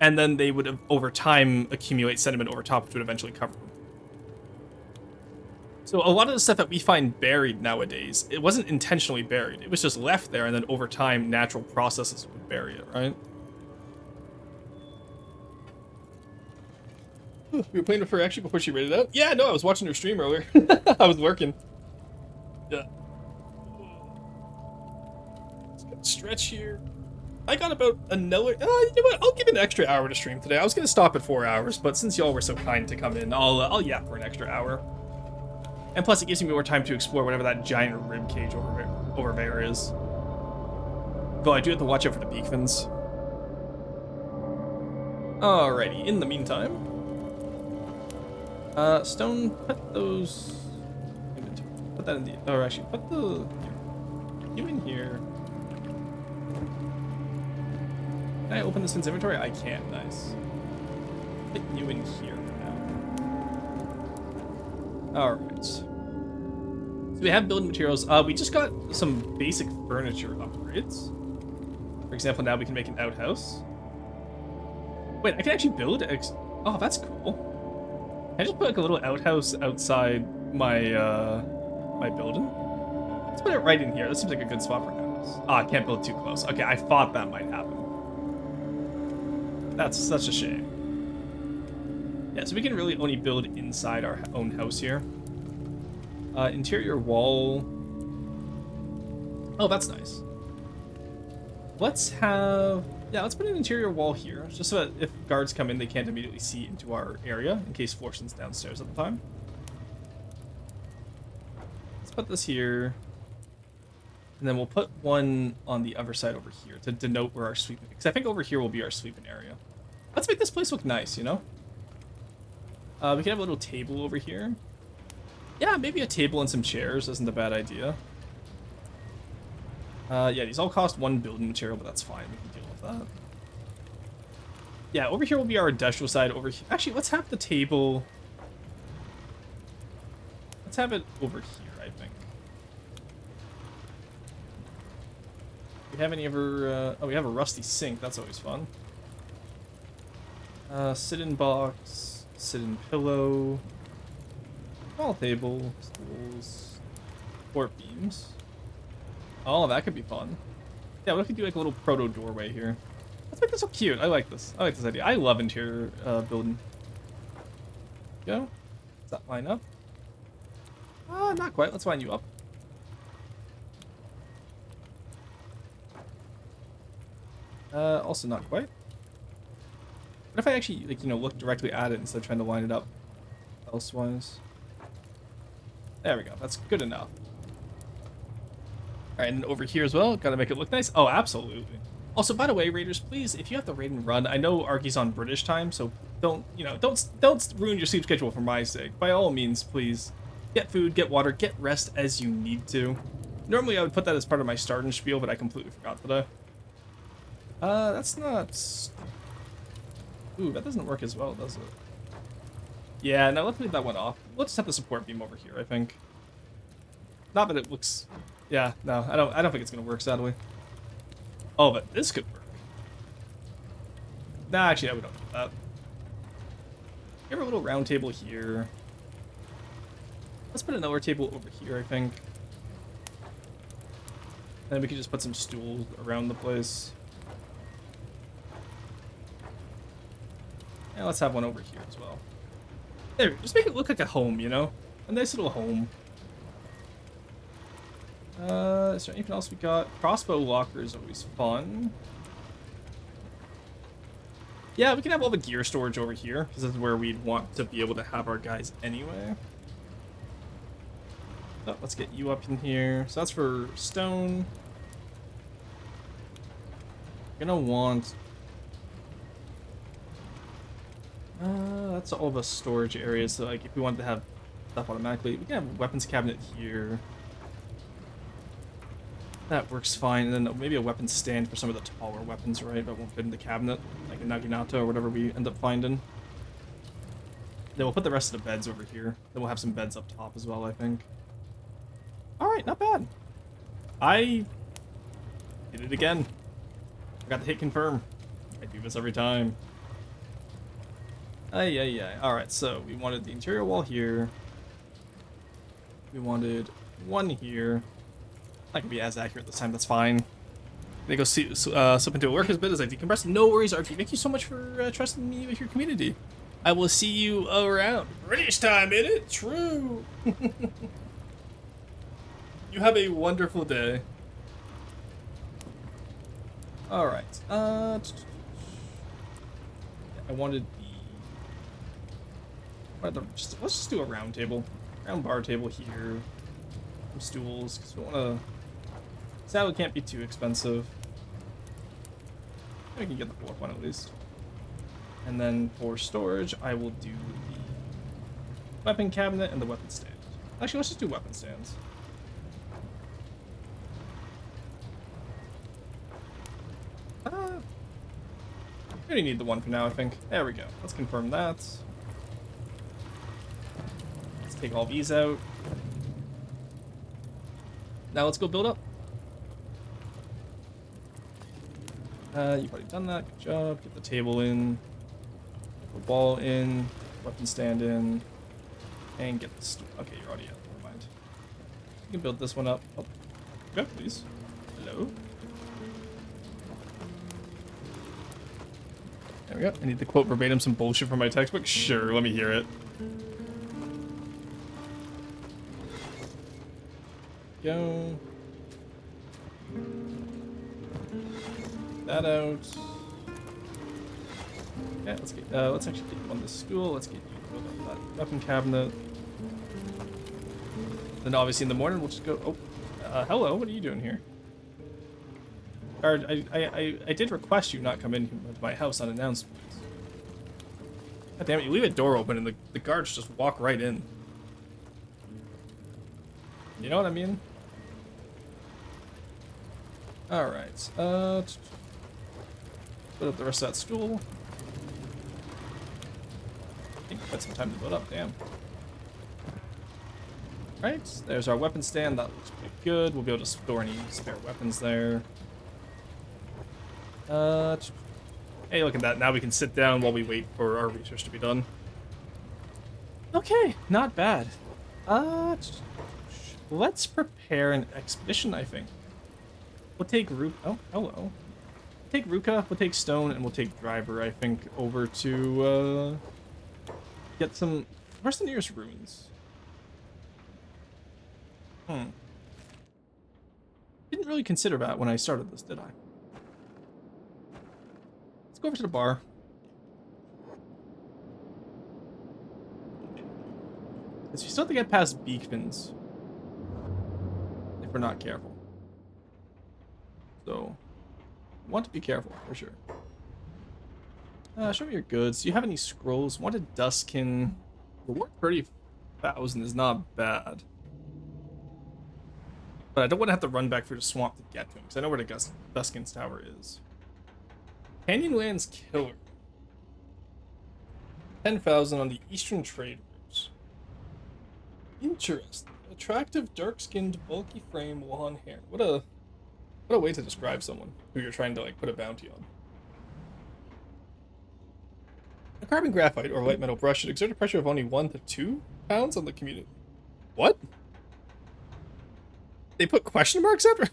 And then they would, over time, accumulate sediment over top, which would eventually cover them. So a lot of the stuff that we find buried nowadays, it wasn't intentionally buried. It was just left there, and then over time, natural processes would bury it, right? You were playing with her actually before she rated out? Yeah, no, I was watching her stream earlier. I was working. Yeah. Stretch here. I got about another... you know what? I'll give it an extra hour to stream today. I was going to stop at 4 hours, but since y'all were so kind to come in, I'll yap for an extra hour. And plus, it gives me more time to explore whatever that giant rib cage over there is. Though I do have to watch out for the beak fins. Alrighty, in the meantime... Stone, put those... Put that in the... Oh, actually, put the... You in here. Can I open this in inventory? I can, nice. Put you in here for now. Alright. So we have building materials. We just got some basic furniture upgrades. For example, now we can make an outhouse. Wait, I can actually build... Oh, that's cool. Can I just put like a little outhouse outside my my building? Let's put it right in here. This seems like a good spot for an outhouse. I can't build too close. Okay, I thought that might happen. That's such a shame. Yeah, so we can really only build inside our own house here. Interior wall. Oh, that's nice. Let's have... Yeah, let's put an interior wall here, just so that if guards come in, they can't immediately see into our area, in case Florson's downstairs at the time. Let's put this here. And then we'll put one on the other side over here to denote where our sleeping... Because I think over here will be our sleeping area. Let's make this place look nice, you know? We can have a little table over here. Yeah, maybe a table and some chairs isn't a bad idea. Yeah, these all cost 1 building material, but that's fine. We can deal with that. Yeah, over here will be our industrial side. Over here... Actually, let's have the table... Let's have it over here, I think. Do we have any other... Oh, we have a rusty sink. That's always fun. Sit-in box. Sit-in pillow. Small table. Stools. Support beams. Oh, that could be fun. Yeah, what if we do like a little proto doorway here? Let's make this so cute. I like this. I like this idea. I love interior building. Go. Does that line up? Not quite. Let's line you up. Also not quite. What if I actually, like, you know, look directly at it instead of trying to line it up elsewise? There we go. That's good enough. Alright, and over here as well, gotta make it look nice. Oh, absolutely. Also, by the way, Raiders, please, if you have to raid and run, I know Arky's on British time, so don't ruin your sleep schedule for my sake. By all means, please, get food, get water, get rest as you need to. Normally, I would put that as part of my starting spiel, but I completely forgot today. That's not... Ooh, that doesn't work as well, does it? Yeah, no, let's leave that one off. We'll just have the support beam over here, I think. Not that it looks... Yeah, no, I don't think it's gonna work, sadly. Oh, but this could work. Nah, actually, no, we don't do that. We have a little round table here. Let's put another table over here, I think. And then we can just put some stools around the place. And let's have one over here as well. There, just make it look like a home, you know? A nice little home. Is there anything else we got? Crossbow locker is always fun. Yeah, we can have all the gear storage over here, because this is where we'd want to be able to have our guys anyway. Oh, let's get you up in here. So that's for stone. Gonna want... that's all the storage areas, so like if we wanted to have stuff automatically, we can have a weapons cabinet here. That works fine, and then maybe a weapons stand for some of the taller weapons, right? That won't fit in the cabinet, like a Naginata or whatever we end up finding. Then we'll put the rest of the beds over here. Then we'll have some beds up top as well, I think. Alright, not bad. I did it again. Forgot to hit confirm. I do this every time. Alright, so we wanted the interior wall here. We wanted one here. Not gonna be as accurate this time, that's fine. They go slip into a lurk as bit as I decompress. No worries, RP. Thank you so much for trusting me with your community. I will see you around. British time, in it? True. You have a wonderful day. Alright. I wanted the... let's just do a round table. Round bar table here. Some stools, because we want to... Saddle can't be too expensive. I can get the fourth one at least. And then for storage, I will do the weapon cabinet and the weapon stand. Actually, let's just do weapon stands. We only need the one for now, I think. There we go. Let's confirm that. Let's take all these out. Now let's go build up. You've already done that. Good job. Get the table in. Get the wall in. Weapon stand in. And get the stool. Okay, you're already out. Never mind. You can build this one up. Oh, go, please. Hello. There we go. I need to quote verbatim some bullshit from my textbook. Sure, let me hear it. Go. That out. Okay, let's actually get you on this stool. Let's get you to build up that weapon cabinet. Then obviously in the morning we'll just go. Oh, hello. What are you doing here? Guard, I did request you not come in to my house unannounced. God damn it! You leave a door open and the guards just walk right in. You know what I mean? All right. Put up the rest of that stool. I think we've got some time to build up, damn. Right, there's our weapon stand. That looks pretty good. We'll be able to store any spare weapons there. Hey, look at that. Now we can sit down while we wait for our research to be done. Okay, not bad. Let's prepare an expedition, I think. We'll take oh, hello. Take Ruka, we'll take Stone, and we'll take Driver, I think, over to, get some... Where's the nearest ruins? Didn't really consider that when I started this, did I? Let's go over to the bar. Because we still have to get past Beekman's. If we're not careful. So... want to be careful, for sure. Show me your goods. Do you have any scrolls? Wanted Dustkin. Reward 30,000 is not bad. But I don't want to have to run back through the swamp to get to him, because I know where the Dustkin's tower is. Canyonlands Killer. 10,000 on the Eastern Trade Routes. Interesting. Attractive, dark-skinned, bulky frame, blonde hair. What a way to describe someone who you're trying to like put a bounty on. A carbon graphite or light metal brush should exert a pressure of only 1 to 2 pounds on the community. What? They put question marks after?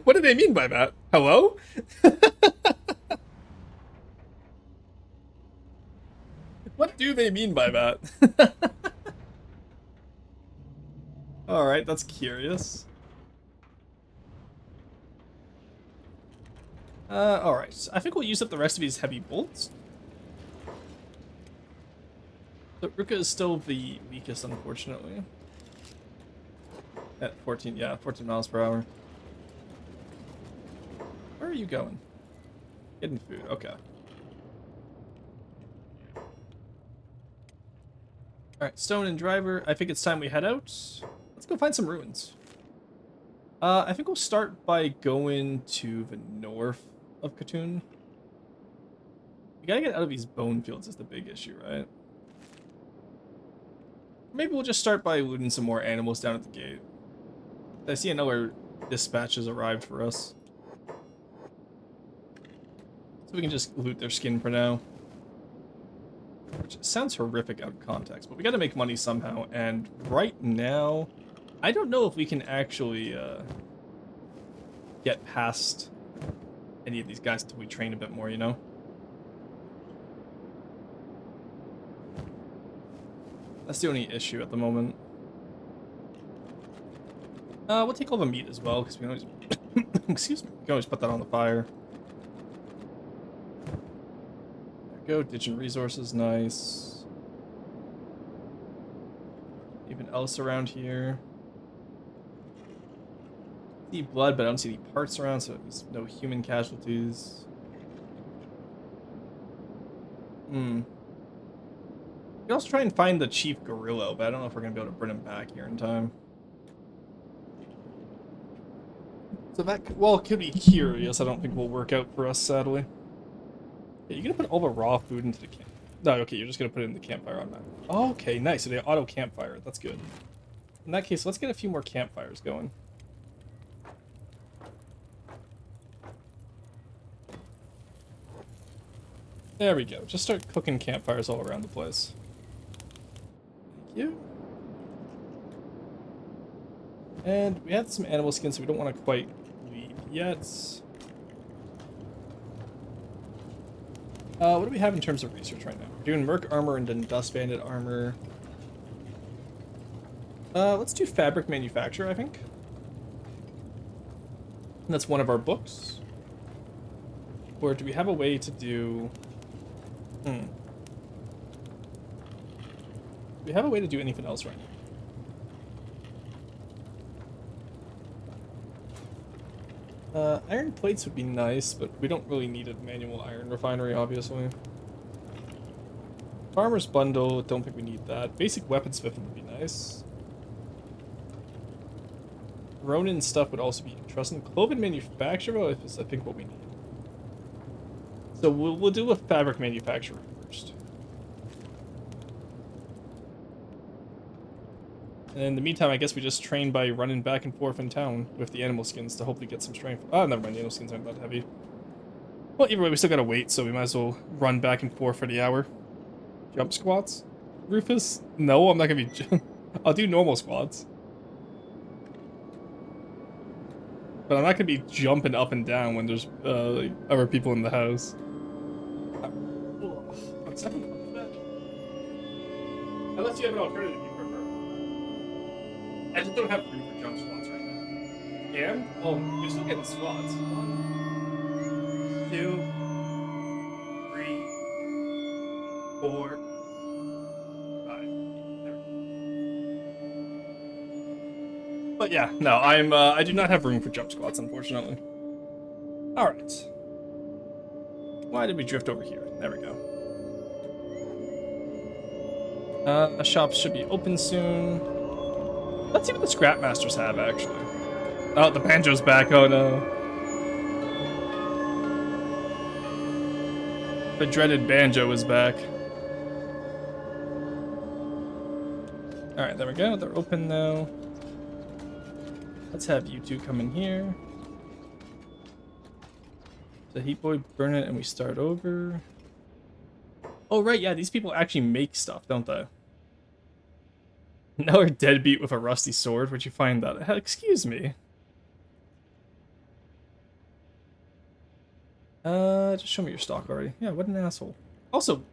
What do they mean by that? Hello? What do they mean by that? Alright, that's curious. Alright. I think we'll use up the rest of these heavy bolts. The Ruka is still the weakest, unfortunately. At 14, yeah, 14 miles per hour. Where are you going? Hidden food, okay. Alright, Stone and Driver, I think it's time we head out. Let's go find some ruins. I think we'll start by going to the north of Khatun. We gotta get out of these bone fields is the big issue, right? Maybe we'll just start by looting some more animals down at the gate. I see another dispatch has arrived for us. So we can just loot their skin for now. Which sounds horrific out of context, but we gotta make money somehow, and right now, I don't know if we can actually get past any of these guys until we train a bit more, you know? That's the only issue at the moment. We'll take all the meat as well, because we can always... excuse me. We can always put that on the fire. There we go. Ditching resources. Nice. Anything else around here? I see blood, but I don't see any parts around, so there's no human casualties. We can also try and find the Chief Gorilla, but I don't know if we're going to be able to bring him back here in time. So that, well, it could be curious. I don't think will work out for us, sadly. Yeah, you're going to put all the raw food into the camp. No, okay, you're just going to put it in the campfire on that. Okay, nice. So they auto campfire it. That's good. In that case, let's get a few more campfires going. There we go. Just start cooking campfires all around the place. Thank you. And we have some animal skins, so we don't want to quite leave yet. What do we have in terms of research right now? We're doing Merc armor and then Dust Bandit armor. Let's do fabric manufacture, I think. And that's one of our books. Or do we have a way to do... Do we have a way to do anything else right now? Iron plates would be nice, but we don't really need a manual iron refinery, obviously. Farmer's bundle, don't think we need that. Basic weaponsmith would be nice. Ronin stuff would also be interesting. Clothing manufacturer is, I think, what we need. So we'll do a fabric manufacturer first. And in the meantime, I guess we just train by running back and forth in town with the animal skins to hopefully get some strength. Oh, never mind, the animal skins aren't that heavy. Well, either way, we still gotta wait, so we might as well run back and forth for the hour. Jump squats? Rufus? No, I'm not gonna be... I'll do normal squats. But I'm not gonna be jumping up and down when there's like, other people in the house. 1 second. Unless you have an alternative you prefer. I just don't have room for jump squats right now. And? Oh, you're still getting squats. 1, 2, 3, 4, 5. There. But yeah, no, I do not have room for jump squats, unfortunately. Alright. Why did we drift over here? There we go. A shop should be open soon. Let's see what the Scrapmasters have, actually. Oh, the banjo's back. Oh, no. The dreaded banjo is back. Alright, there we go. They're open now. Let's have you two come in here. The heat boy, burn it, and we start over. Oh, right, yeah, these people actually make stuff, don't they? Now we're deadbeat with a rusty sword. Where'd you find that? Excuse me. Just show me your stock already. Yeah, what an asshole. Also,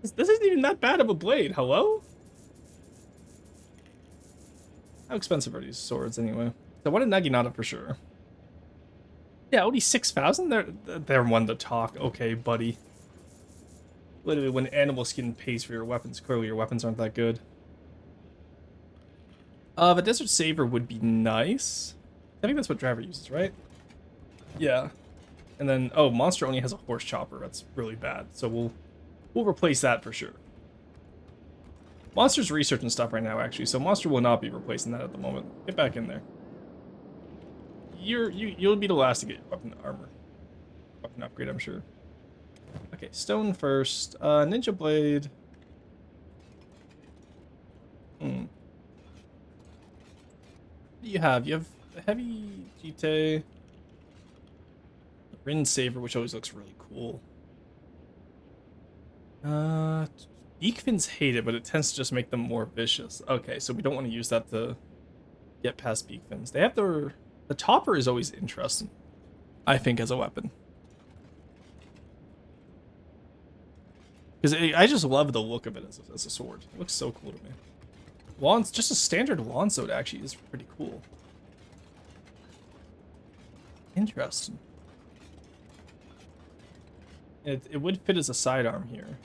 this isn't even that bad of a blade. Hello? How expensive are these swords anyway? So what a Naginata for sure. Yeah, only 6,000? They're one to talk. Okay, buddy. Literally, when animal skin pays for your weapons, clearly your weapons aren't that good. The Desert Saber would be nice. I think that's what Driver uses, right? Yeah. And then, oh, Monster only has a horse chopper. That's really bad. So we'll replace that for sure. Monster's researching stuff right now, actually, so Monster will not be replacing that at the moment. Get back in there. You'll be the last to get weapon armor. Weapon upgrade, I'm sure. Okay, stone first. Ninja blade. What do you have? You have the heavy Jite. Rin Saber, which always looks really cool. Beak fins hate it, but it tends to just make them more vicious. Okay, so we don't want to use that to get past beak fins. They have the topper is always interesting, I think, as a weapon. Because I just love the look of it as a sword. It looks so cool to me. Just a standard wand sword actually is pretty cool. Interesting. It would fit as a sidearm here.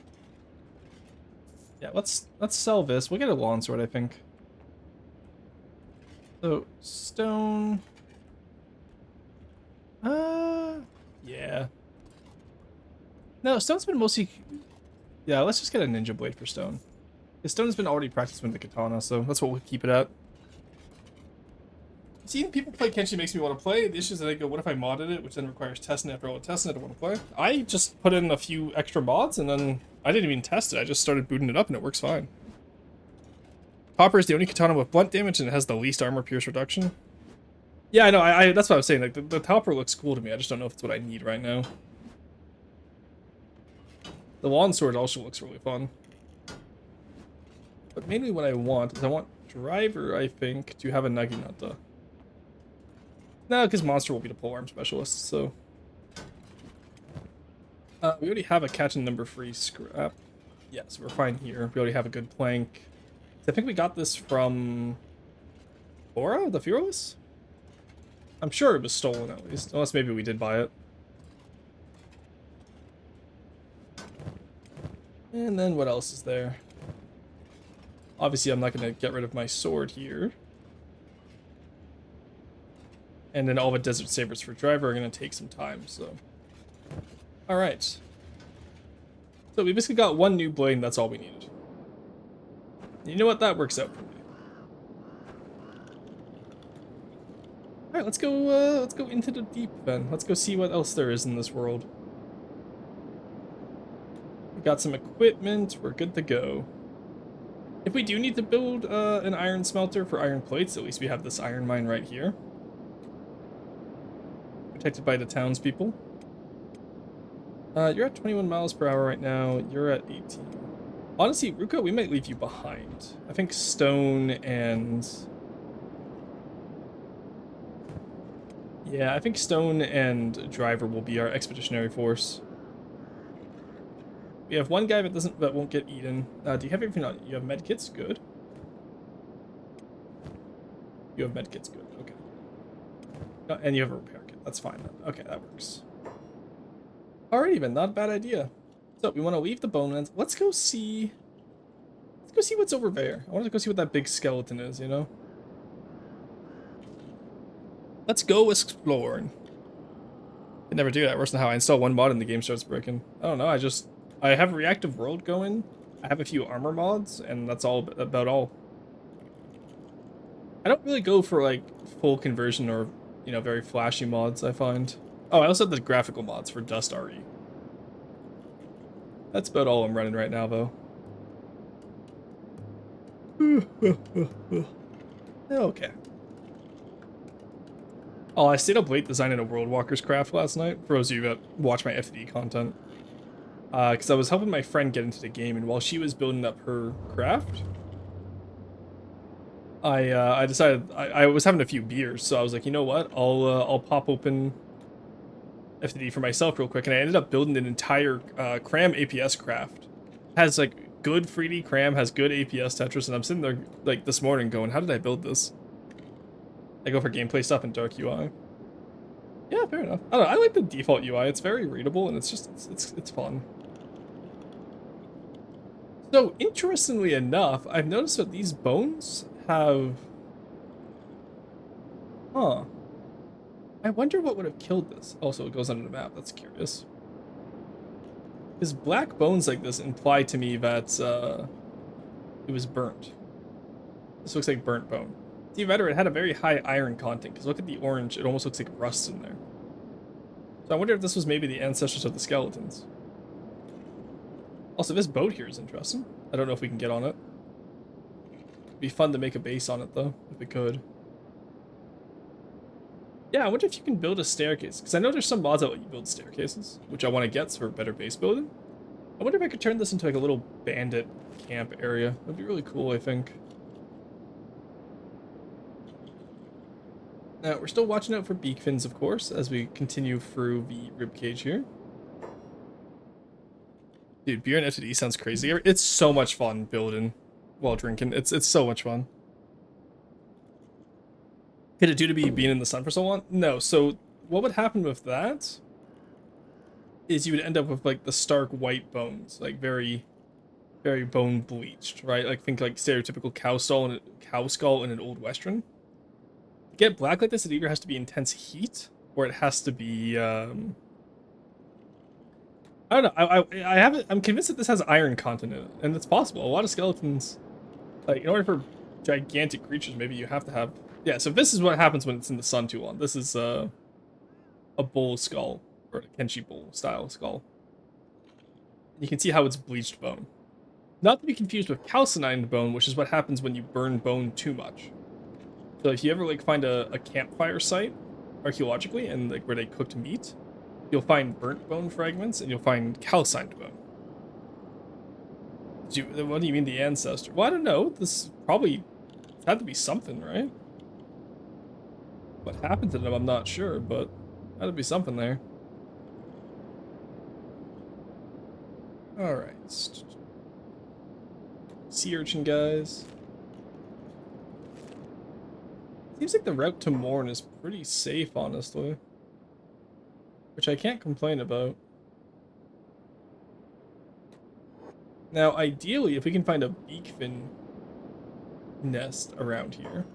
Yeah, let's sell this. We'll get a longsword, I think. So stone. Yeah. No, stone's been mostly. Yeah, let's just get a ninja blade for stone. His stone's been already practiced with the katana, so that's what we'll keep it at. Seeing people play Kenshin makes me want to play. The issue is that I go, what if I modded it, which then requires testing after all the testing, I don't want to play. I just put in a few extra mods, and then I didn't even test it. I just started booting it up, and it works fine. Hopper is the only katana with blunt damage, and it has the least armor pierce reduction. Yeah, I know. That's what I was saying. Like the Hopper looks cool to me. I just don't know if it's what I need right now. The wand sword also looks really fun. But mainly what I want is I want Driver, I think, to have a Naginata. No, because Monster will be the polearm specialist, so. We already have a catch and number free scrap. Yeah, so we're fine here. We already have a good plank. I think we got this from Bora, the Fearless? I'm sure it was stolen at least, unless maybe we did buy it. And then what else is there? Obviously, I'm not going to get rid of my sword here. And then all the Desert Sabers for Driver are going to take some time, so. Alright. So we basically got one new blade, and that's all we needed. You know what? That works out for me. Alright, let's go into the deep then. Let's go see what else there is in this world. We got some equipment, we're good to go. If we do need to build an iron smelter for iron plates, at least we have this iron mine right here. Protected by the townspeople. You're at 21 miles per hour right now, you're at 18. Honestly, Ruka, we might leave you behind. I think stone and... Yeah, I think stone and driver will be our expeditionary force. We have one guy that won't get eaten. Do you have everything on? You have medkits? Good. You have medkits? Good. Okay. And you have a repair kit. That's fine then. Okay, that works. Alrighty then, not a bad idea. So we want to leave the bonelands. Let's go see what's over there. I want to go see what that big skeleton is, you know? Let's go exploring. I never do that. Worse than how I install one mod and the game starts breaking. I don't know. I have a reactive world going. I have a few armor mods, and that's about all. I don't really go for like full conversion or, you know, very flashy mods, I find. Oh, I also have the graphical mods for Dust RE. That's about all I'm running right now, though. Okay. Oh, I stayed up late designing a World Walker's craft last night, for those of you that watch my FTD content. Because I was helping my friend get into the game, and while she was building up her craft, I decided I was having a few beers, so I was like, you know what, I'll pop open FTD for myself real quick, and I ended up building an entire cram APS craft. Has like good 3D cram, has good APS Tetris, and I'm sitting there like this morning going, how did I build this? I go for gameplay stuff in dark UI. Yeah, fair enough. I don't know, I like the default UI. It's very readable and it's just it's fun. So interestingly enough, I've noticed that these bones have, huh? I wonder what would have killed this. Also, it goes under the map. That's curious. Because black bones like this imply to me that it was burnt. This looks like burnt bone. See, rather, it had a very high iron content, because look at the orange, it almost looks like rust in there. So I wonder if this was maybe the ancestors of the skeletons. Also, this boat here is interesting. I don't know if we can get on it. It'd be fun to make a base on it, though, if we could. Yeah, I wonder if you can build a staircase, because I know there's some mods that let you build staircases, which I want to get for better base building. I wonder if I could turn this into like a little bandit camp area. That'd be really cool, I think. Now, we're still watching out for beak fins, of course, as we continue through the ribcage here. Dude, beer and FTD sounds crazy. It's so much fun building while drinking. It's so much fun. Could it do to be being in the sun for so long? No. So what would happen with that is you would end up with like the stark white bones, like very, very bone bleached, right? Like think like stereotypical cow skull in an old western. To get black like this, it either has to be intense heat or it has to be I don't know. I haven't. I'm convinced that this has iron content in it, and it's possible. A lot of skeletons, like in order for gigantic creatures, maybe you have to have. Yeah. So this is what happens when it's in the sun too long. This is a bull skull or a Kenshi bull style skull. You can see how it's bleached bone. Not to be confused with calcined bone, which is what happens when you burn bone too much. So if you ever like find a campfire site archaeologically and like where they cooked meat, you'll find burnt bone fragments and you'll find calcined bone. What do you mean the ancestor? Well, I don't know. This probably had to be something, right? What happened to them, I'm not sure, but had to be something there. Alright. Sea urchin, guys. Seems like the route to Morn is pretty safe, honestly. Which I can't complain about. Now, ideally, if we can find a beakfin nest around here.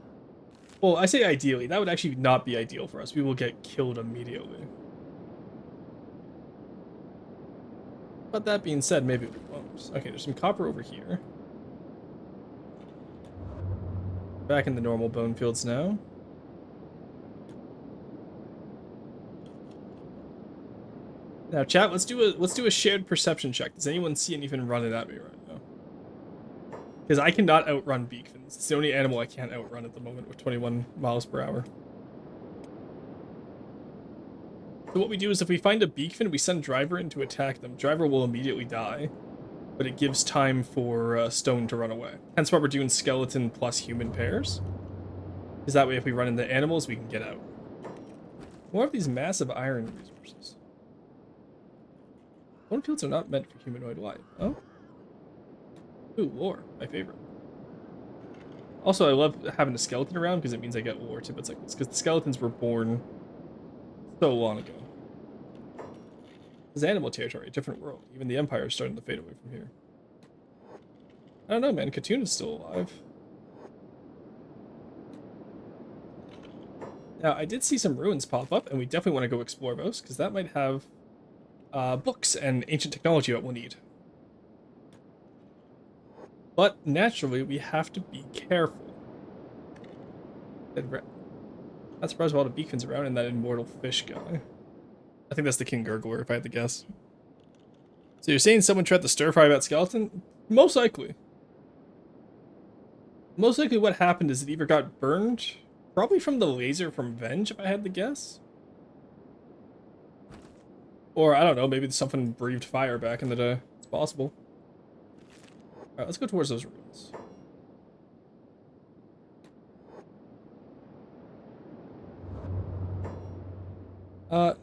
Well, I say ideally. That would actually not be ideal for us. We will get killed immediately. But that being said, maybe we won't. Okay, there's some copper over here. Back in the normal bone fields now. Now, chat, let's do a shared perception check. Does anyone see anything running at me right now? Because I cannot outrun beakfins. It's the only animal I can't outrun at the moment with 21 miles per hour. So what we do is if we find a beakfin, we send Driver in to attack them. Driver will immediately die, but it gives time for Stone to run away. Hence why we're doing skeleton plus human pairs. Because that way if we run into animals, we can get out. More of these massive iron resources. Bone fields are not meant for humanoid life. Oh? Ooh, lore. My favorite. Also, I love having a skeleton around because it means I get lore tidbits like this. Because the skeletons were born so long ago. This is animal territory, a different world. Even the Empire is starting to fade away from here. I don't know, man. Katuna's still alive. Now, I did see some ruins pop up, and we definitely want to go explore those, because that might have books and ancient technology that we'll need. But naturally, we have to be careful. Not surprised with all the beacons around and that immortal fish guy. I think that's the King Gurgler, if I had to guess. So you're saying someone tried to stir fry that skeleton? Most likely. Most likely what happened is it either got burned, probably from the laser from Venge, if I had to guess. Or, I don't know, maybe something breathed fire back in the day. It's possible. Alright, let's go towards those ruins.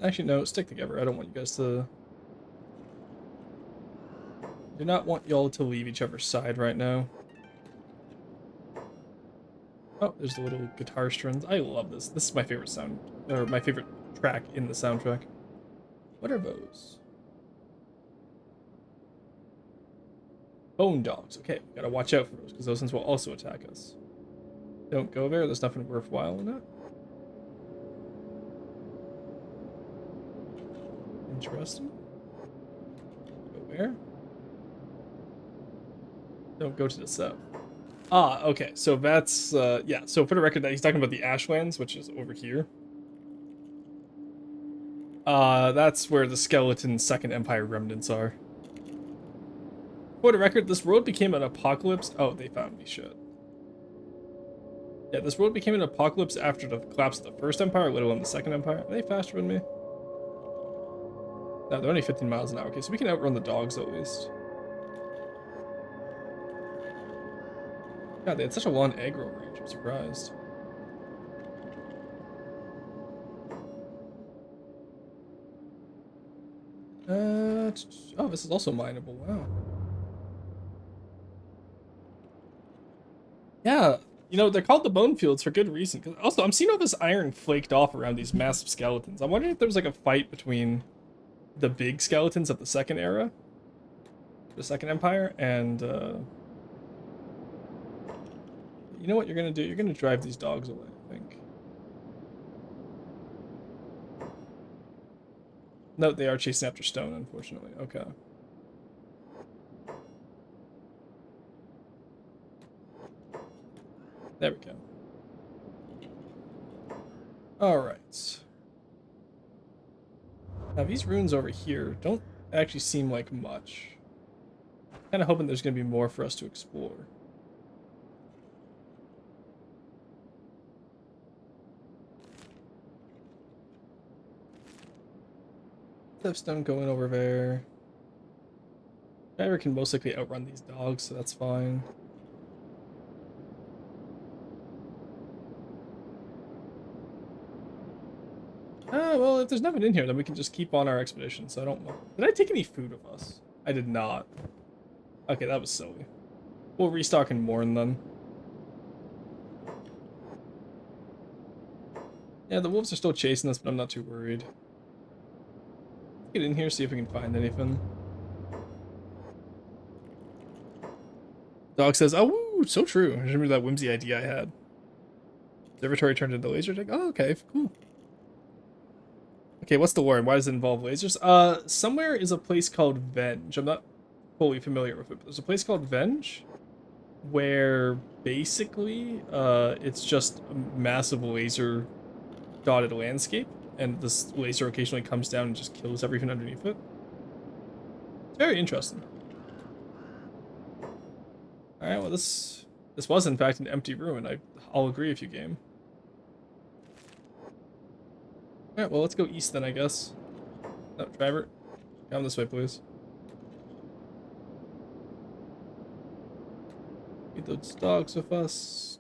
Actually, no, stick together. I don't want you guys to... do not want y'all to leave each other's side right now. Oh, there's the little guitar strings. I love this. This is my favorite sound, or my favorite track in the soundtrack. What are those? Bone dogs. Okay, we gotta watch out for those, because those things will also attack us. Don't go there. There's nothing worthwhile in it. Interesting. Go where? Don't go to the south. Ah, okay. So that's, yeah. So for the record, he's talking about the Ashlands, which is over here. That's where the skeleton Second Empire remnants are. For the record, this world became an apocalypse. Oh, they found me. Shit. Yeah, this world became an apocalypse after the collapse of the First Empire, let alone the Second Empire. Are they faster than me? No, they're only 15 miles an hour. Okay, so we can outrun the dogs at least. God, they had such a long aggro range. I'm surprised. Oh, this is also mineable. Wow. Yeah, you know, they're called the bone fields for good reason. Cause also, I'm seeing all this iron flaked off around these massive skeletons. I'm wondering if there was like a fight between the big skeletons of the Second Era, the Second Empire, and you know what you're gonna do? You're gonna drive these dogs away, I think. No, they are chasing after stone, unfortunately. Okay. There we go. Alright. Now, these ruins over here don't actually seem like much. Kind of hoping there's going to be more for us to explore. Stepstone going over there. Driver can most likely outrun these dogs, so that's fine. Well, if there's nothing in here, then we can just keep on our expedition, so I don't know. Did I take any food with us? I did not. Okay, that was silly. We'll restock in Morn then. Yeah, the wolves are still chasing us, but I'm not too worried. Get in here, see if we can find anything. Dog says, oh, woo, so true. I remember that whimsy idea I had. Observatory turned into laser tag. Oh, okay, cool. Okay, what's the war? Why does it involve lasers? Somewhere is a place called Venge. I'm not fully familiar with it, but there's a place called Venge where basically it's just a massive laser dotted landscape, and this laser occasionally comes down and just kills everything underneath it. It's very interesting. Alright, well this was in fact an empty ruin. I'll agree with you, game. Alright, well let's go east then, I guess. No, driver, come this way, please. Get those dogs with us.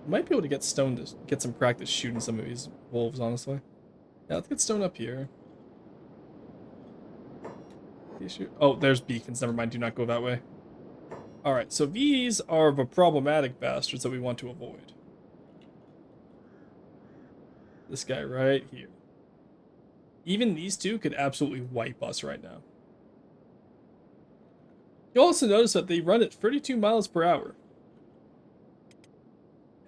Might be able to get Stone to get some practice shooting some of these wolves, honestly. Yeah, let's get Stone up here. Oh, there's beacons. Never mind. Do not go that way. Alright, so these are the problematic bastards that we want to avoid. This guy right here. Even these two could absolutely wipe us right now. You'll also notice that they run at 32 miles per hour.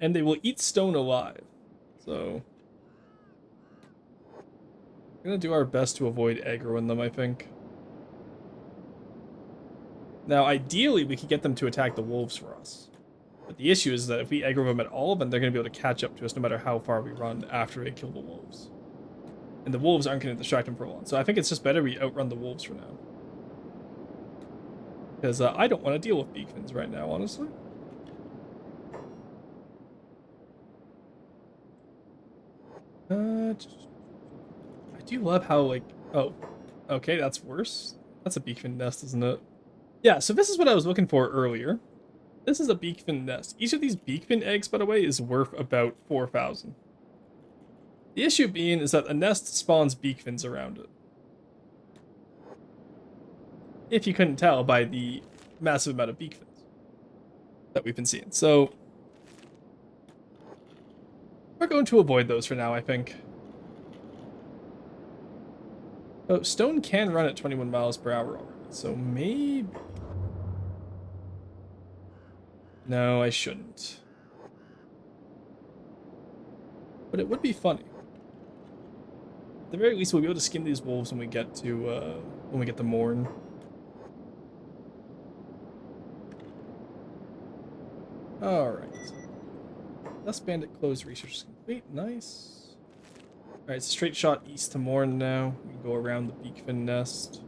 And they will eat stone alive. So we're gonna do our best to avoid aggroing them, I think. Now, ideally, we could get them to attack the wolves for us. But the issue is that if we aggro them at all, then they're going to be able to catch up to us no matter how far we run after they kill the wolves. And the wolves aren't going to distract them for long. So I think it's just better we outrun the wolves for now. Because I don't want to deal with beakfins right now, honestly. I do love how, like... Oh, okay, that's worse. That's a beakfin nest, isn't it? Yeah, so this is what I was looking for earlier. This is a beakfin nest. Each of these beakfin eggs, by the way, is worth about 4,000. The issue being is that a nest spawns beakfins around it. If you couldn't tell by the massive amount of beakfins that we've been seeing. So, we're going to avoid those for now, I think. Oh, stone can run at 21 miles per hour already, so maybe... No, I shouldn't. But it would be funny. At the very least, we'll be able to skin these wolves when we get to Morn. Alright. Dust Bandit closed research is complete. Nice. Alright, it's a straight shot east to Morn now. We can go around the beakfin nest.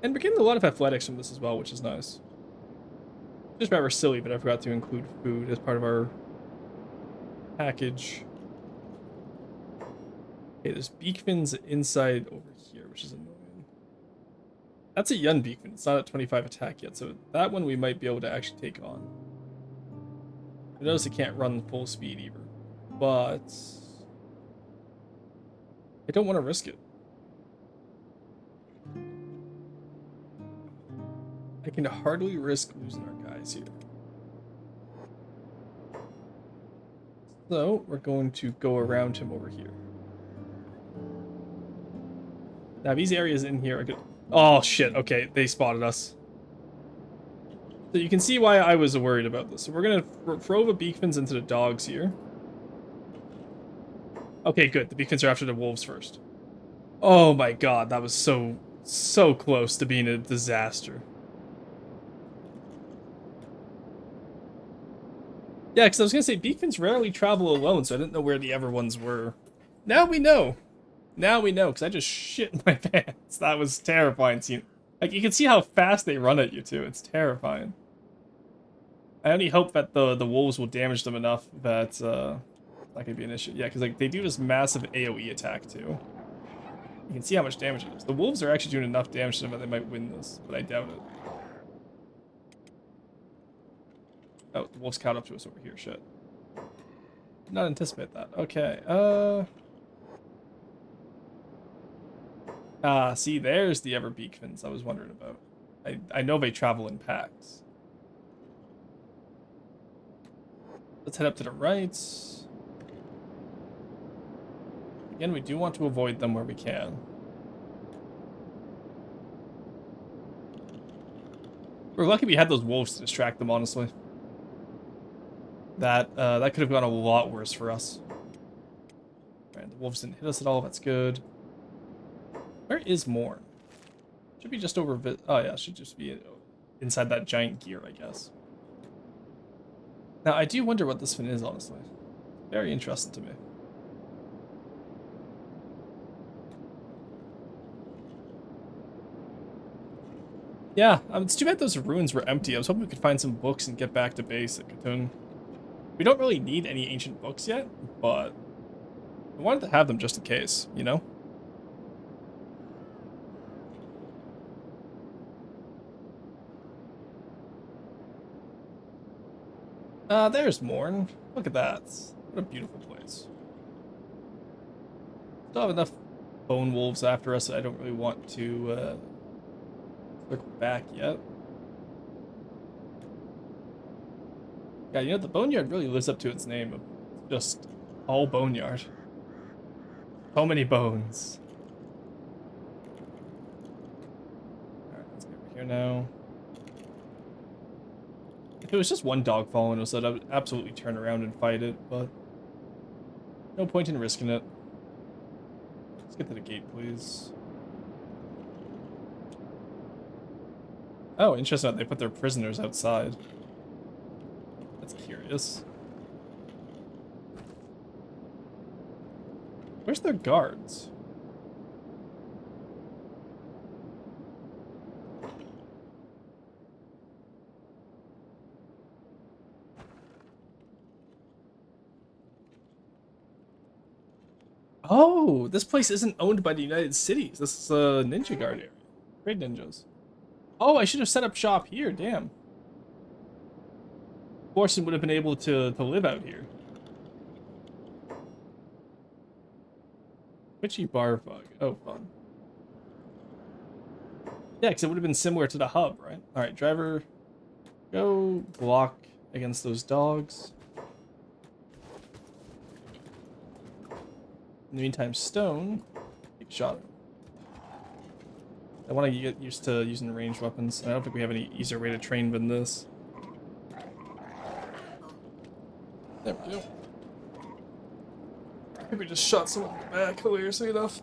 And we're getting a lot of athletics from this as well, which is nice. Just rather silly, but I forgot to include food as part of our package. Okay, there's beakfins inside over here, which is annoying. That's a young beakfin. It's not at 25 attack yet, so that one we might be able to actually take on. I notice it can't run full speed either, but I don't want to risk it. I can hardly risk losing our guys here. So we're going to go around him over here. Now these areas in here are good. Oh shit, okay, they spotted us. So you can see why I was worried about this. So we're gonna throw the beakfins into the dogs here. Okay, good, the beakfins are after the wolves first. Oh my god, that was so close to being a disaster. Yeah, because I was going to say, beakfins rarely travel alone, so I didn't know where the other ones were. Now we know. Now we know, because I just shit my pants. That was terrifying seeing. Like, you can see how fast they run at you, too. It's terrifying. I only hope that the wolves will damage them enough that that could be an issue. Yeah, because like they do this massive AoE attack, too. You can see how much damage it is. The wolves are actually doing enough damage to them that they might win this, but I doubt it. Oh, the wolves caught up to us over here. Shit. Did not anticipate that. Okay. See, there's the ever beakfins I was wondering about. I know they travel in packs. Let's head up to the right. Again, we do want to avoid them where we can. We're lucky we had those wolves to distract them, honestly. That could have gone a lot worse for us. Alright, the wolves didn't hit us at all, that's good. Where is Morn? Should be just over oh yeah, should just be inside that giant gear, I guess. Now, I do wonder what this fin is, honestly. Very interesting to me. Yeah, it's too bad those ruins were empty. I was hoping we could find some books and get back to base at Khatun. We don't really need any ancient books yet, but I wanted to have them just in case, you know? There's Morn. Look at that. What a beautiful place. Still have enough bone wolves after us. I don't really want to circle back yet. Yeah, you know, the boneyard really lives up to its name of just all boneyard. So many bones. Alright, let's get over here now. If it was just one dog following us, I'd absolutely turn around and fight it, but no point in risking it. Let's get to the gate, please. Oh, interesting that they put their prisoners outside. That's curious. Where's their guards? Oh, this place isn't owned by the United Cities. This is a ninja guard area. Trade ninjas. Oh, I should have set up shop here. Damn. Forsen would have been able to live out here. Witchy bar bug. Oh, fun. Yeah, because it would have been similar to the hub, right? All right, driver, go block against those dogs. In the meantime, Stone, take a shot. I want to get used to using ranged weapons. I don't think we have any easier way to train than this. There we go. I think we just shot someone in the back, hilariously enough.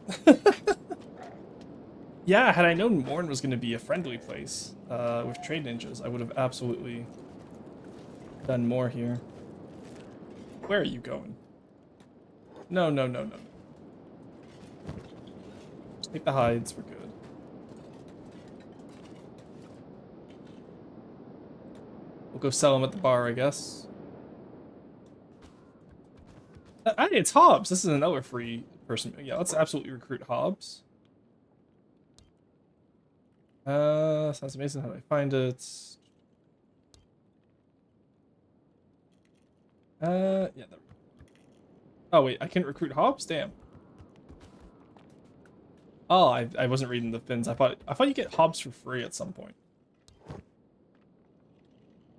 Yeah, had I known Morn was going to be a friendly place with trade ninjas, I would have absolutely done more here. Where are you going? No, no, no, no. Just take the hides, we're good. We'll go sell them at the bar, I guess. Hey, it's Hobbs. This is another free person. Yeah, let's absolutely recruit Hobbs. Sounds amazing. How do I find it? Yeah, there we go. Oh, wait, I can recruit Hobbs? Damn. Oh, I wasn't reading the fins. I thought you get Hobbs for free at some point.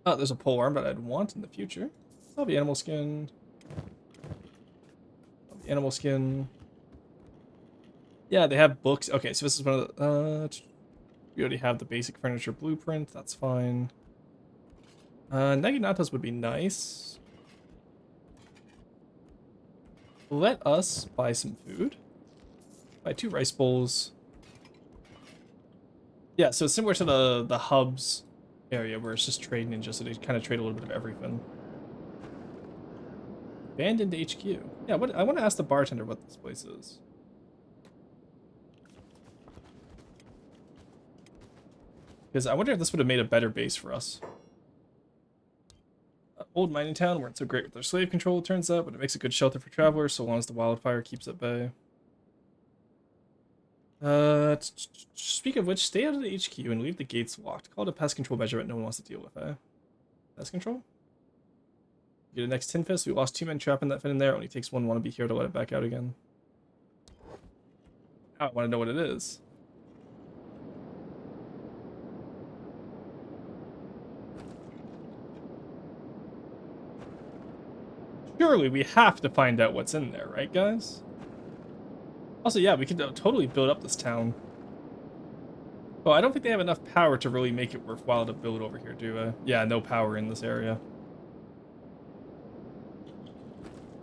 Oh, there's a pole arm that I'd want in the future. I'll be animal skin. Animal skin. Yeah, they have books. Okay, so this is one of the... we already have the basic furniture blueprint. That's fine. Naginatas would be nice. Let us buy some food. Buy 2 rice bowls. Yeah, so it's similar to the hubs area where it's just trade ninja, so they kind of trade a little bit of everything. Abandoned HQ. Yeah, I want to ask the bartender what this place is. Because I wonder if this would have made a better base for us. Old mining town weren't so great with their slave control, it turns out, but it makes a good shelter for travelers so long as the wildfire keeps at bay. Speak of which, stay out of the HQ and leave the gates locked. Call it a pest control measure that no one wants to deal with, eh? Pest control? Get a next tin fist. We lost 2 men trapping that fin in there. Only takes one wannabe here to let it back out again. I want to know what it is. Surely we have to find out what's in there, right, guys? Also, yeah, we could totally build up this town. Well, I don't think they have enough power to really make it worthwhile to build over here, do they? Yeah, no power in this area.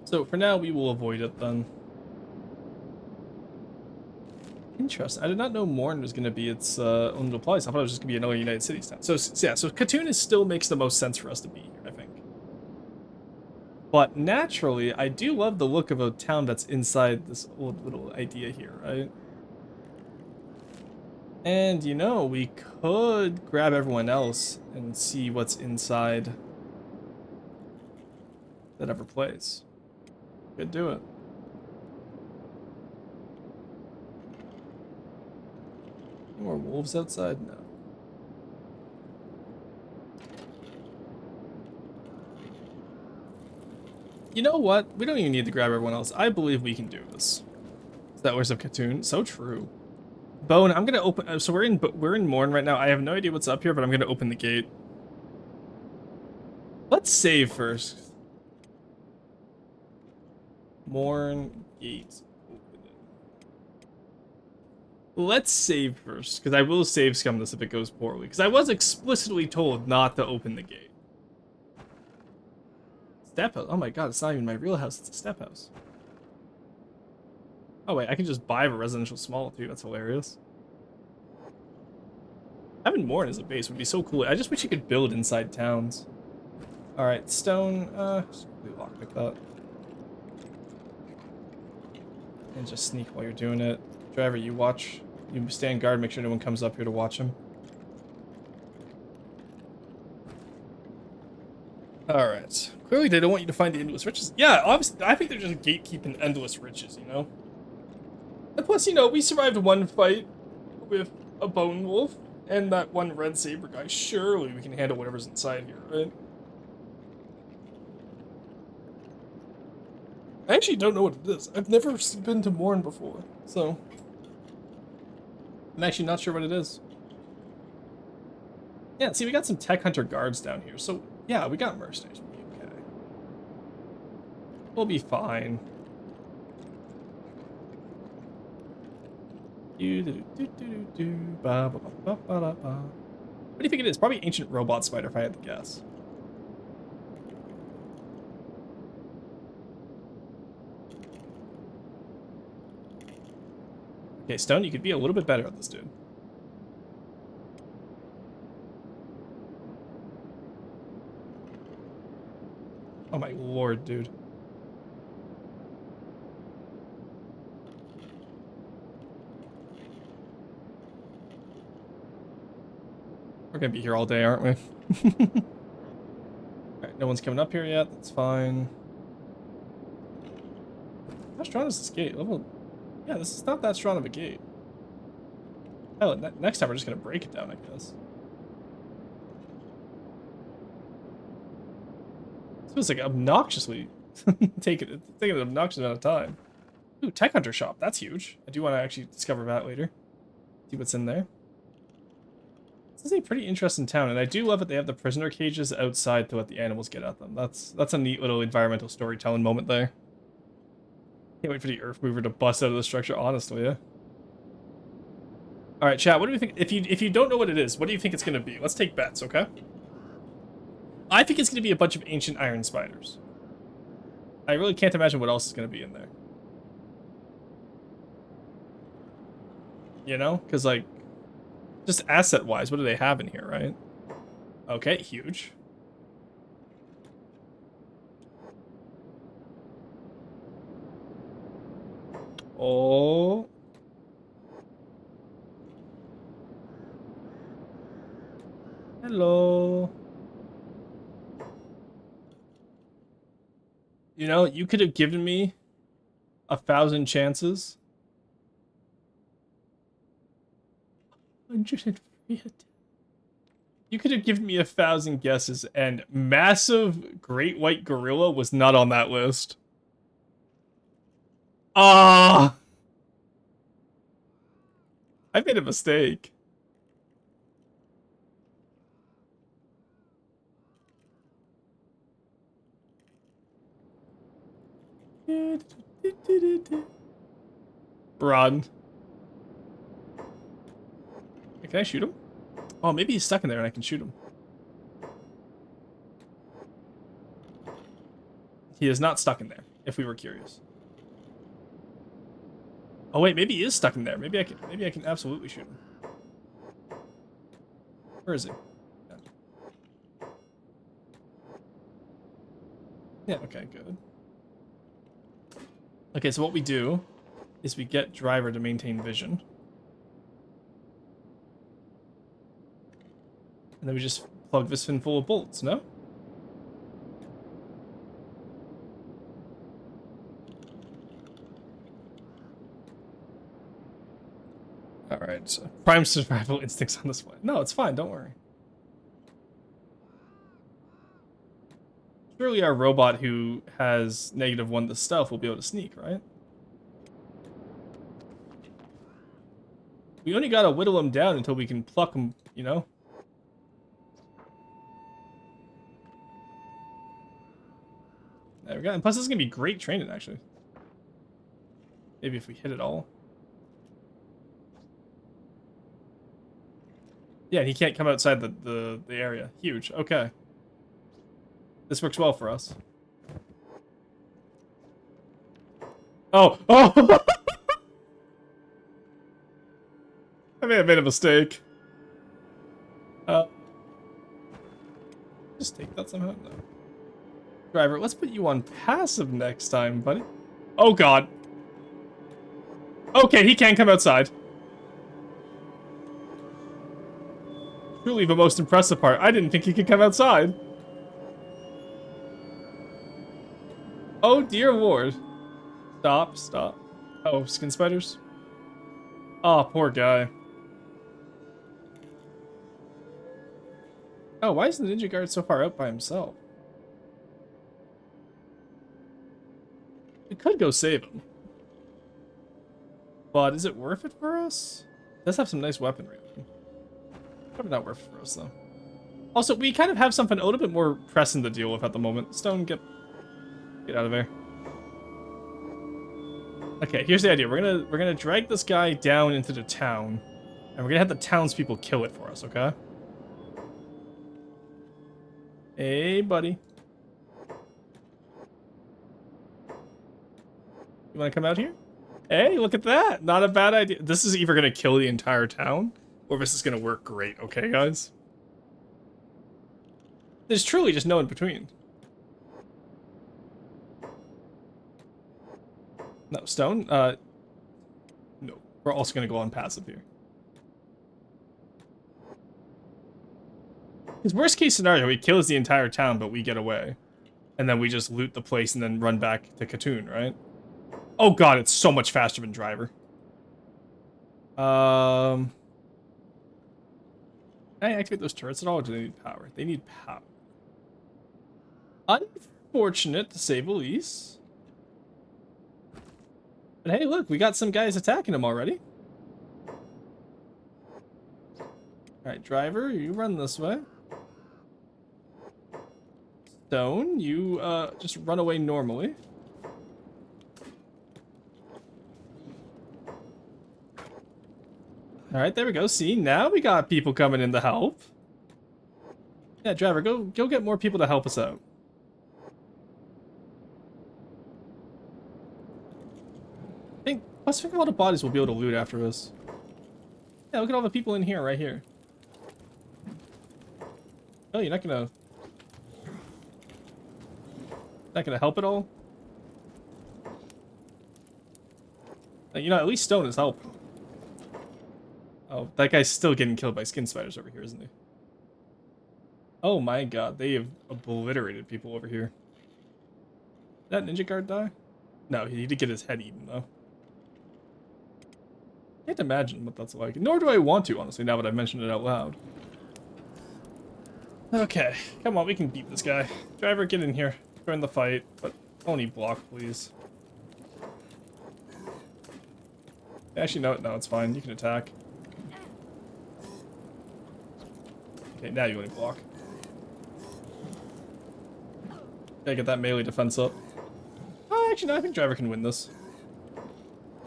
So for now, we will avoid it then. Interesting. I did not know Morn was going to be its own little place. I thought it was just going to be another United Cities town. So yeah, so Katoon still makes the most sense for us to be here, I think. But naturally, I do love the look of a town that's inside this old little idea here, right? And, you know, we could grab everyone else and see what's inside that ever place. Could do it. Any more wolves outside? No. You know what? We don't even need to grab everyone else. I believe we can do this. Settlers of Katoon. So true. Bone, I'm gonna open. So we're in Morn right now. I have no idea what's up here, but I'm gonna open the gate. Let's save first. Morn gate. Let's save first, because I will save scum this if it goes poorly. Because I was explicitly told not to open the gate. Step house. Oh my god, it's not even my real house. It's a step house. Oh wait, I can just buy a residential small too. That's hilarious. Having more as a base would be so cool. I just wish you could build inside towns. Alright, stone, just lockpick that. And just sneak while you're doing it. Driver, you watch. You stand guard, make sure no one comes up here to watch him. Alright. Clearly they don't want you to find the endless riches. Yeah, obviously, I think they're just gatekeeping endless riches, you know? And plus, you know, we survived one fight with a bone wolf and that one red saber guy. Surely we can handle whatever's inside here, right? I actually don't know what it is. I've never been to Morn before, so I'm actually not sure what it is. Yeah, see, we got some tech hunter guards down here, so yeah, we got mercenaries. We'll be okay. We'll be fine. What do you think it is? Probably ancient robot spider, if I had to guess. Okay, Stone, you could be a little bit better at this, dude. Oh my lord, dude. We're gonna be here all day, aren't we? Alright, no one's coming up here yet. That's fine. How strong is this gate? Level... Yeah, this is not that strong of a gate. Hell, next time we're just gonna break it down, I guess. This feels like obnoxiously taking an obnoxious amount of time. Ooh, Tech Hunter shop. That's huge. I do want to actually discover that later. See what's in there. This is a pretty interesting town, and I do love that they have the prisoner cages outside to let the animals get at them. That's a neat little environmental storytelling moment there. Can't wait for the earth mover to bust out of the structure, honestly, yeah. Alright, chat, what do we think? If you don't know what it is, what do you think it's gonna be? Let's take bets, okay? I think it's gonna be a bunch of ancient iron spiders. I really can't imagine what else is gonna be in there. You know? Because, like, just asset-wise, what do they have in here, right? Okay, huge. Oh. Hello. You know, you could have given me 1,000 chances. 103. You could have given me 1,000 guesses, and massive great white gorilla was not on that list. Ah! I made a mistake. Run. Can I shoot him? Oh, maybe he's stuck in there and I can shoot him. He is not stuck in there, if we were curious. Oh wait, maybe he is stuck in there. Maybe I can absolutely shoot him. Where is he? Yeah, okay, good. Okay, so what we do is we get driver to maintain vision. And then we just plug this thing full of bolts, no? Alright, so prime survival instincts on this one. No, it's fine, don't worry. Surely our robot who has -1 to stealth will be able to sneak, right? We only gotta whittle him down until we can pluck him, you know? There we go. And plus, this is gonna be great training, actually. Maybe if we hit it all. Yeah, he can't come outside the area. Huge. Okay. This works well for us. Oh! Oh! I may have made a mistake. Uh, just take that somehow? No. Driver, let's put you on passive next time, buddy. Oh, God. Okay, he can come outside. Truly the most impressive part. I didn't think he could come outside. Oh, dear Lord. Stop, stop. Oh, skin spiders? Oh, poor guy. Oh, why is the ninja guard so far out by himself? We could go save him. But is it worth it for us? It does have some nice weaponry. Probably not worth it for us, though. Also, we kind of have something a little bit more pressing to deal with at the moment. Stone, get out of there. Okay, here's the idea. We're gonna drag this guy down into the town, and we're gonna have the townspeople kill it for us, okay? Hey, buddy. You wanna come out here? Hey, look at that! Not a bad idea. This is either gonna kill the entire town, or this is gonna work great, okay, guys? There's truly just no in between. No, stone? No. We're also gonna go on passive here. Because worst case scenario, he kills the entire town, but we get away. And then we just loot the place and then run back to Katoon, right? Oh god, it's so much faster than Driver. Can I activate those turrets at all, or do they need power? They need power. Unfortunate, to say the least. But hey, look, we got some guys attacking him already. Alright, Driver, you run this way. Stone, you just run away normally. Alright, there we go. See, now we got people coming in to help. Yeah, Driver, go get more people to help us out. Let's think of all the bodies we'll be able to loot after this. Yeah, look at all the people in here, right here. Oh, you're not gonna help at all? You know, at least Stone is helping. Oh, that guy's still getting killed by skin spiders over here, isn't he? Oh my god, they have obliterated people over here. Did that ninja guard die? No, he did get his head eaten, though. Can't imagine what that's like. Nor do I want to, honestly, now that I've mentioned it out loud. Okay, come on, we can beat this guy. Driver, get in here. Join the fight, but only block, please. Actually, no, it's fine. You can attack. Okay, now you only block. Gotta get that melee defense up. Oh, actually, no, I think Driver can win this.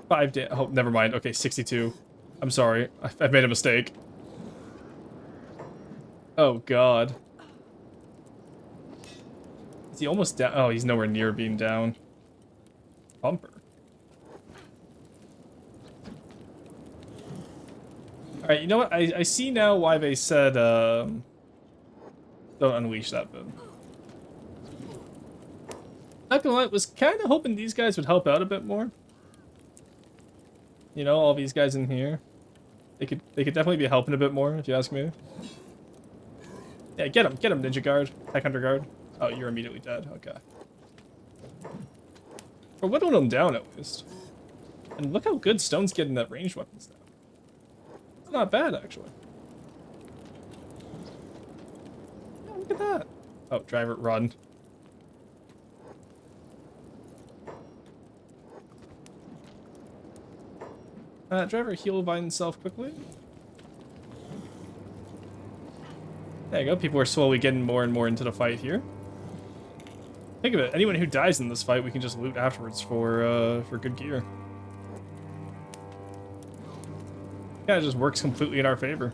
5 damage. Oh, never mind. Okay, 62. I'm sorry. I've made a mistake. Oh, God. Is he almost down? Oh, he's nowhere near being down. Bumper. Alright, you know what? I see now why they said, don't unleash that bit. Not gonna lie, was kind of hoping these guys would help out a bit more. You know, all these guys in here. They could definitely be helping a bit more, if you ask me. Yeah, get him, Ninja Guard, Tech Hunter Guard. Oh, you're immediately dead, okay. We're whittling them down, at least. And look how good Stone's getting that ranged weapons now. It's not bad, actually. Yeah, look at that. Oh, Driver, run. Driver, heal by himself quickly. There you go, people are slowly getting more and more into the fight here. Think of it, anyone who dies in this fight, we can just loot afterwards for good gear. Yeah, it just works completely in our favor.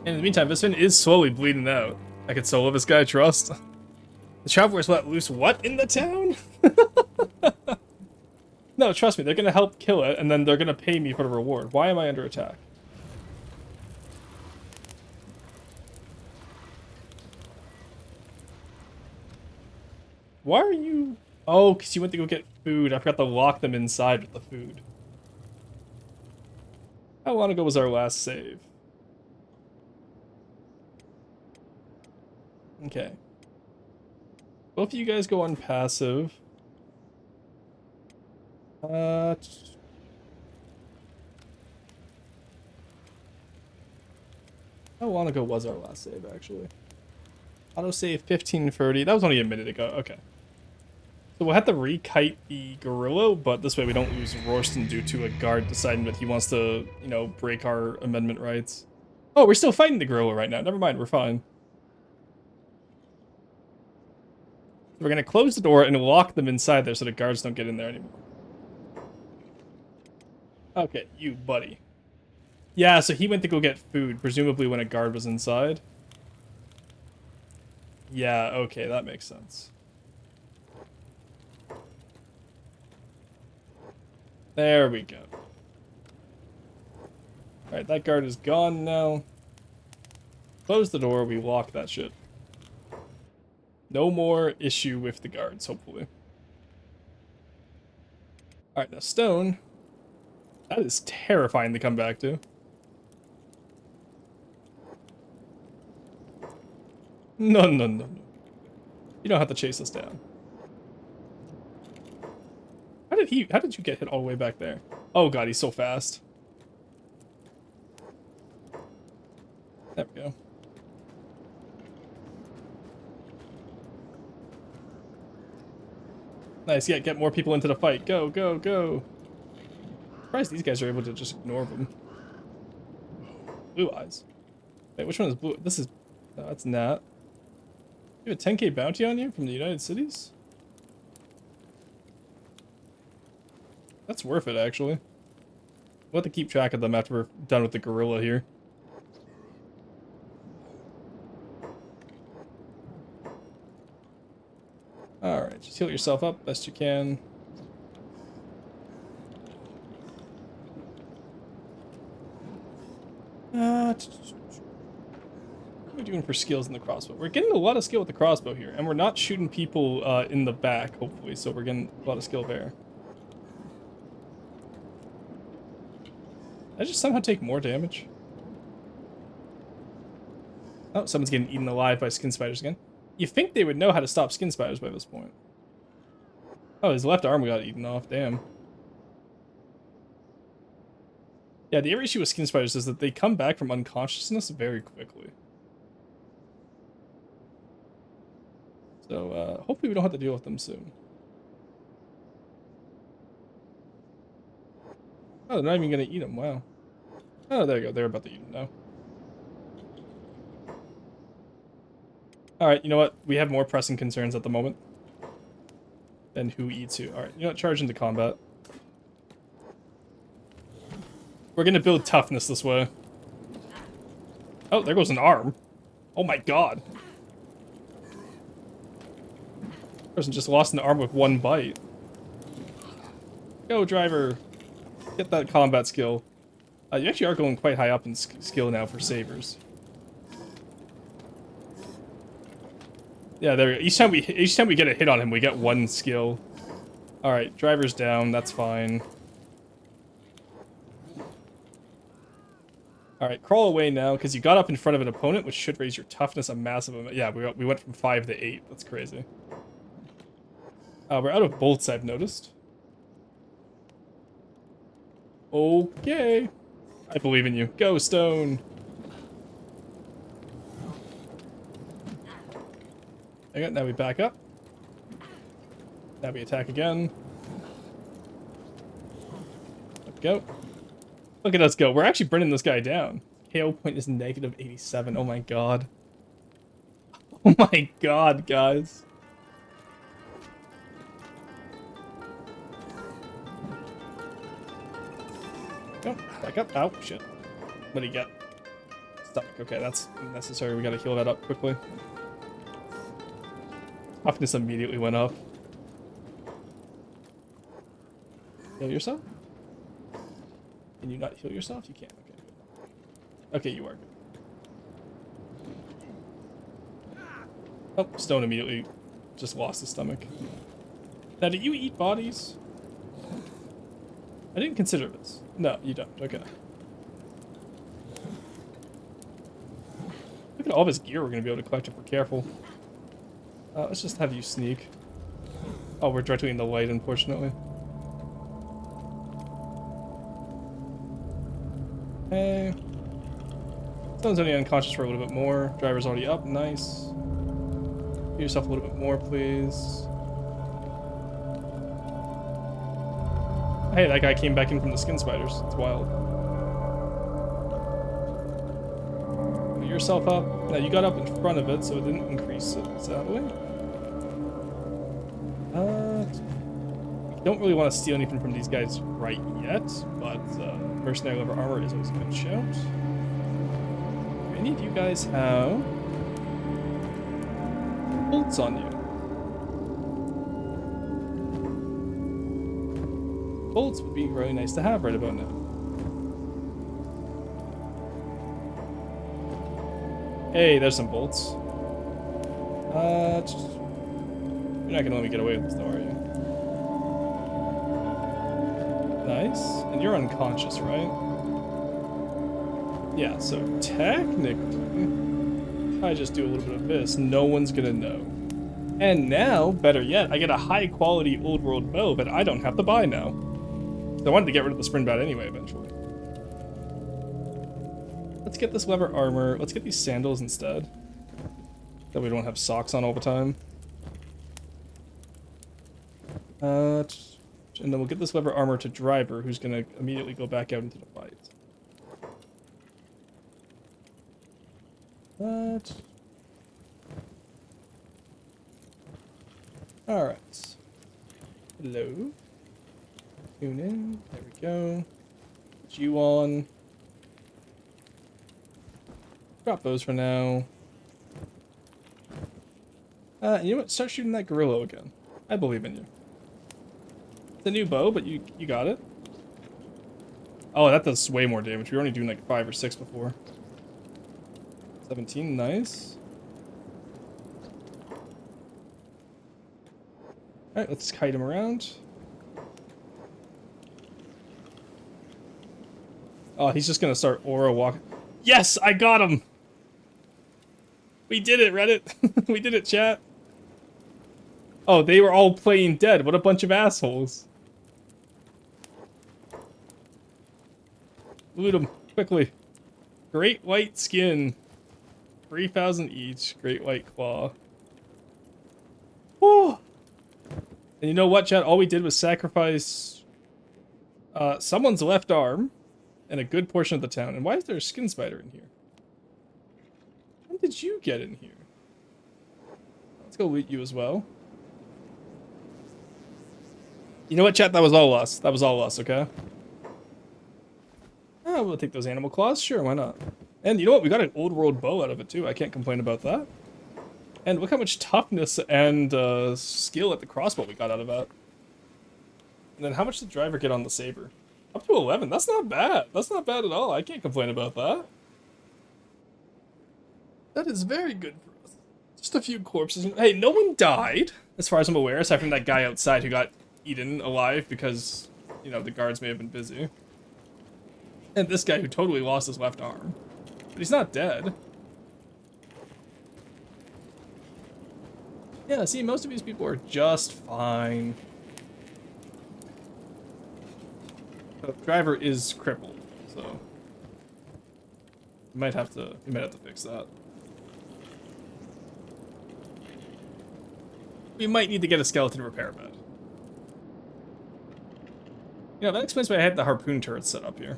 And in the meantime, this one is slowly bleeding out. I could solo this guy, trust. The Travelers let loose what in the town? No, trust me, they're gonna help kill it, and then they're gonna pay me for the reward. Why am I under attack? Why are you... Oh, because you went to go get food. I forgot to lock them inside with the food. How long ago was our last save? Okay. Both of you guys go on passive. How long ago was our last save, actually? Autosave 1530. That was only a minute ago. Okay. So we'll have to rekite the gorilla, but this way we don't lose Rorston due to a guard deciding that he wants to, you know, break our amendment rights. Oh, we're still fighting the gorilla right now. Never mind, we're fine. We're gonna close the door and lock them inside there so the guards don't get in there anymore. Okay, you buddy. Yeah, so he went to go get food, presumably when a guard was inside. Yeah, okay, that makes sense. There we go. Alright, that guard is gone now. Close the door, we lock that shit. No more issue with the guards, hopefully. Alright, now stone. That is terrifying to come back to. No, no, no, no. You don't have to chase us down. How did you get hit all the way back there? Oh god, he's so fast. There we go. Nice, yeah, get more people into the fight. Go, go, go. Surprised these guys are able to just ignore them. Blue eyes. Wait, which one is blue? This is... No, that's Nat. You have a 10k bounty on you from the United Cities? That's worth it, actually. We'll have to keep track of them after we're done with the gorilla here. Alright, just heal yourself up best you can. What are we doing for skills in the crossbow? We're getting a lot of skill with the crossbow here, and we're not shooting people in the back, hopefully, so we're getting a lot of skill there. Did I just somehow take more damage? Oh, someone's getting eaten alive by skin spiders again. You think they would know how to stop skin spiders by this point. Oh, his left arm got eaten off, damn. Yeah, the other issue with skin spiders is that they come back from unconsciousness very quickly. So, hopefully we don't have to deal with them soon. Oh, they're not even gonna eat them, wow. Oh, there you go, they're about to eat them now. Alright, you know what? We have more pressing concerns at the moment than who eats who. Alright, you know what? Charge into combat. We're gonna build toughness this way. Oh, there goes an arm. Oh my god. Person just lost an arm with one bite. Go, driver. Get that combat skill. You actually are going quite high up in skill now for sabers. Yeah, there we go. Each time we get a hit on him, we get one skill. Alright, driver's down, that's fine. Alright, crawl away now, because you got up in front of an opponent, which should raise your toughness a massive amount. Yeah, we went from 5 to 8. That's crazy. We're out of bolts, I've noticed. Okay. I believe in you. Go, Stone! Okay, now we back up. Now we attack again. Let's go. Look at us go. We're actually burning this guy down. KO point is negative 87. Oh my god. Oh my god, guys. Go. Back up. Ow, shit. What do you get? Stomach. Okay, that's necessary. We gotta heal that up quickly. Toughness immediately went up. Heal yourself? Can you not heal yourself? You can't. Okay, good. Okay, you are good. Oh, Stone immediately just lost his stomach. Now, do you eat bodies? I didn't consider this. No, you don't. Okay. Look at all this gear we're going to be able to collect if we're careful. Let's just have you sneak. Oh, we're directly in the light, unfortunately. Okay. Someone's only unconscious for a little bit more. Driver's already up. Nice. Give yourself a little bit more, please. Hey, that guy came back in from the skin spiders. It's wild. Put yourself up. Now, you got up in front of it, so it didn't increase it, sadly. Don't really want to steal anything from these guys right yet, but mercenary leather armor is always a good shout. Any of you guys have bolts on you? Bolts would be really nice to have right about now. Hey, there's some bolts. You're not gonna let me get away with this though, are you? Nice. And you're unconscious, right? Yeah, so technically, I just do a little bit of this. No one's gonna know. And now, better yet, I get a high-quality old world bow that I don't have to buy now. So I wanted to get rid of the sprint bat anyway, eventually. Let's get this leather armor. Let's get these sandals instead. That we don't have socks on all the time. And then we'll get this leather armor to Driver, who's going to immediately go back out into the fight. Alright. Hello. Tune in. There we go. Put you on. Drop those for now. You know what? Start shooting that gorilla again. I believe in you. It's a new bow, but you got it. Oh, that does way more damage. We were only doing like 5 or 6 before. 17, nice. Alright, let's kite him around. Oh, he's just gonna start aura walk. Yes, I got him! We did it, Reddit. We did it, chat. Oh, they were all playing dead. What a bunch of assholes. Loot them, quickly. Great white skin. 3,000 each. Great white claw. Whew. And you know what, chat? All we did was sacrifice someone's left arm and a good portion of the town. And why is there a skin spider in here? When did you get in here? Let's go loot you as well. You know what, chat? That was all us. That was all us, okay? Oh, we'll take those animal claws. Sure, why not? And you know what? We got an old world bow out of it, too. I can't complain about that. And look how much toughness and skill at the crossbow we got out of that. And then how much did Driver get on the saber? Up to 11. That's not bad. That's not bad at all. I can't complain about that. That is very good for us. Just a few corpses. Hey, no one died, as far as I'm aware, aside from that guy outside who got eaten alive because, you know, the guards may have been busy. And this guy who totally lost his left arm. But he's not dead. Yeah, see, most of these people are just fine. The Driver is crippled, so you might have to fix that. We might need to get a skeleton repair bed. You know, that explains why I had the harpoon turret set up here.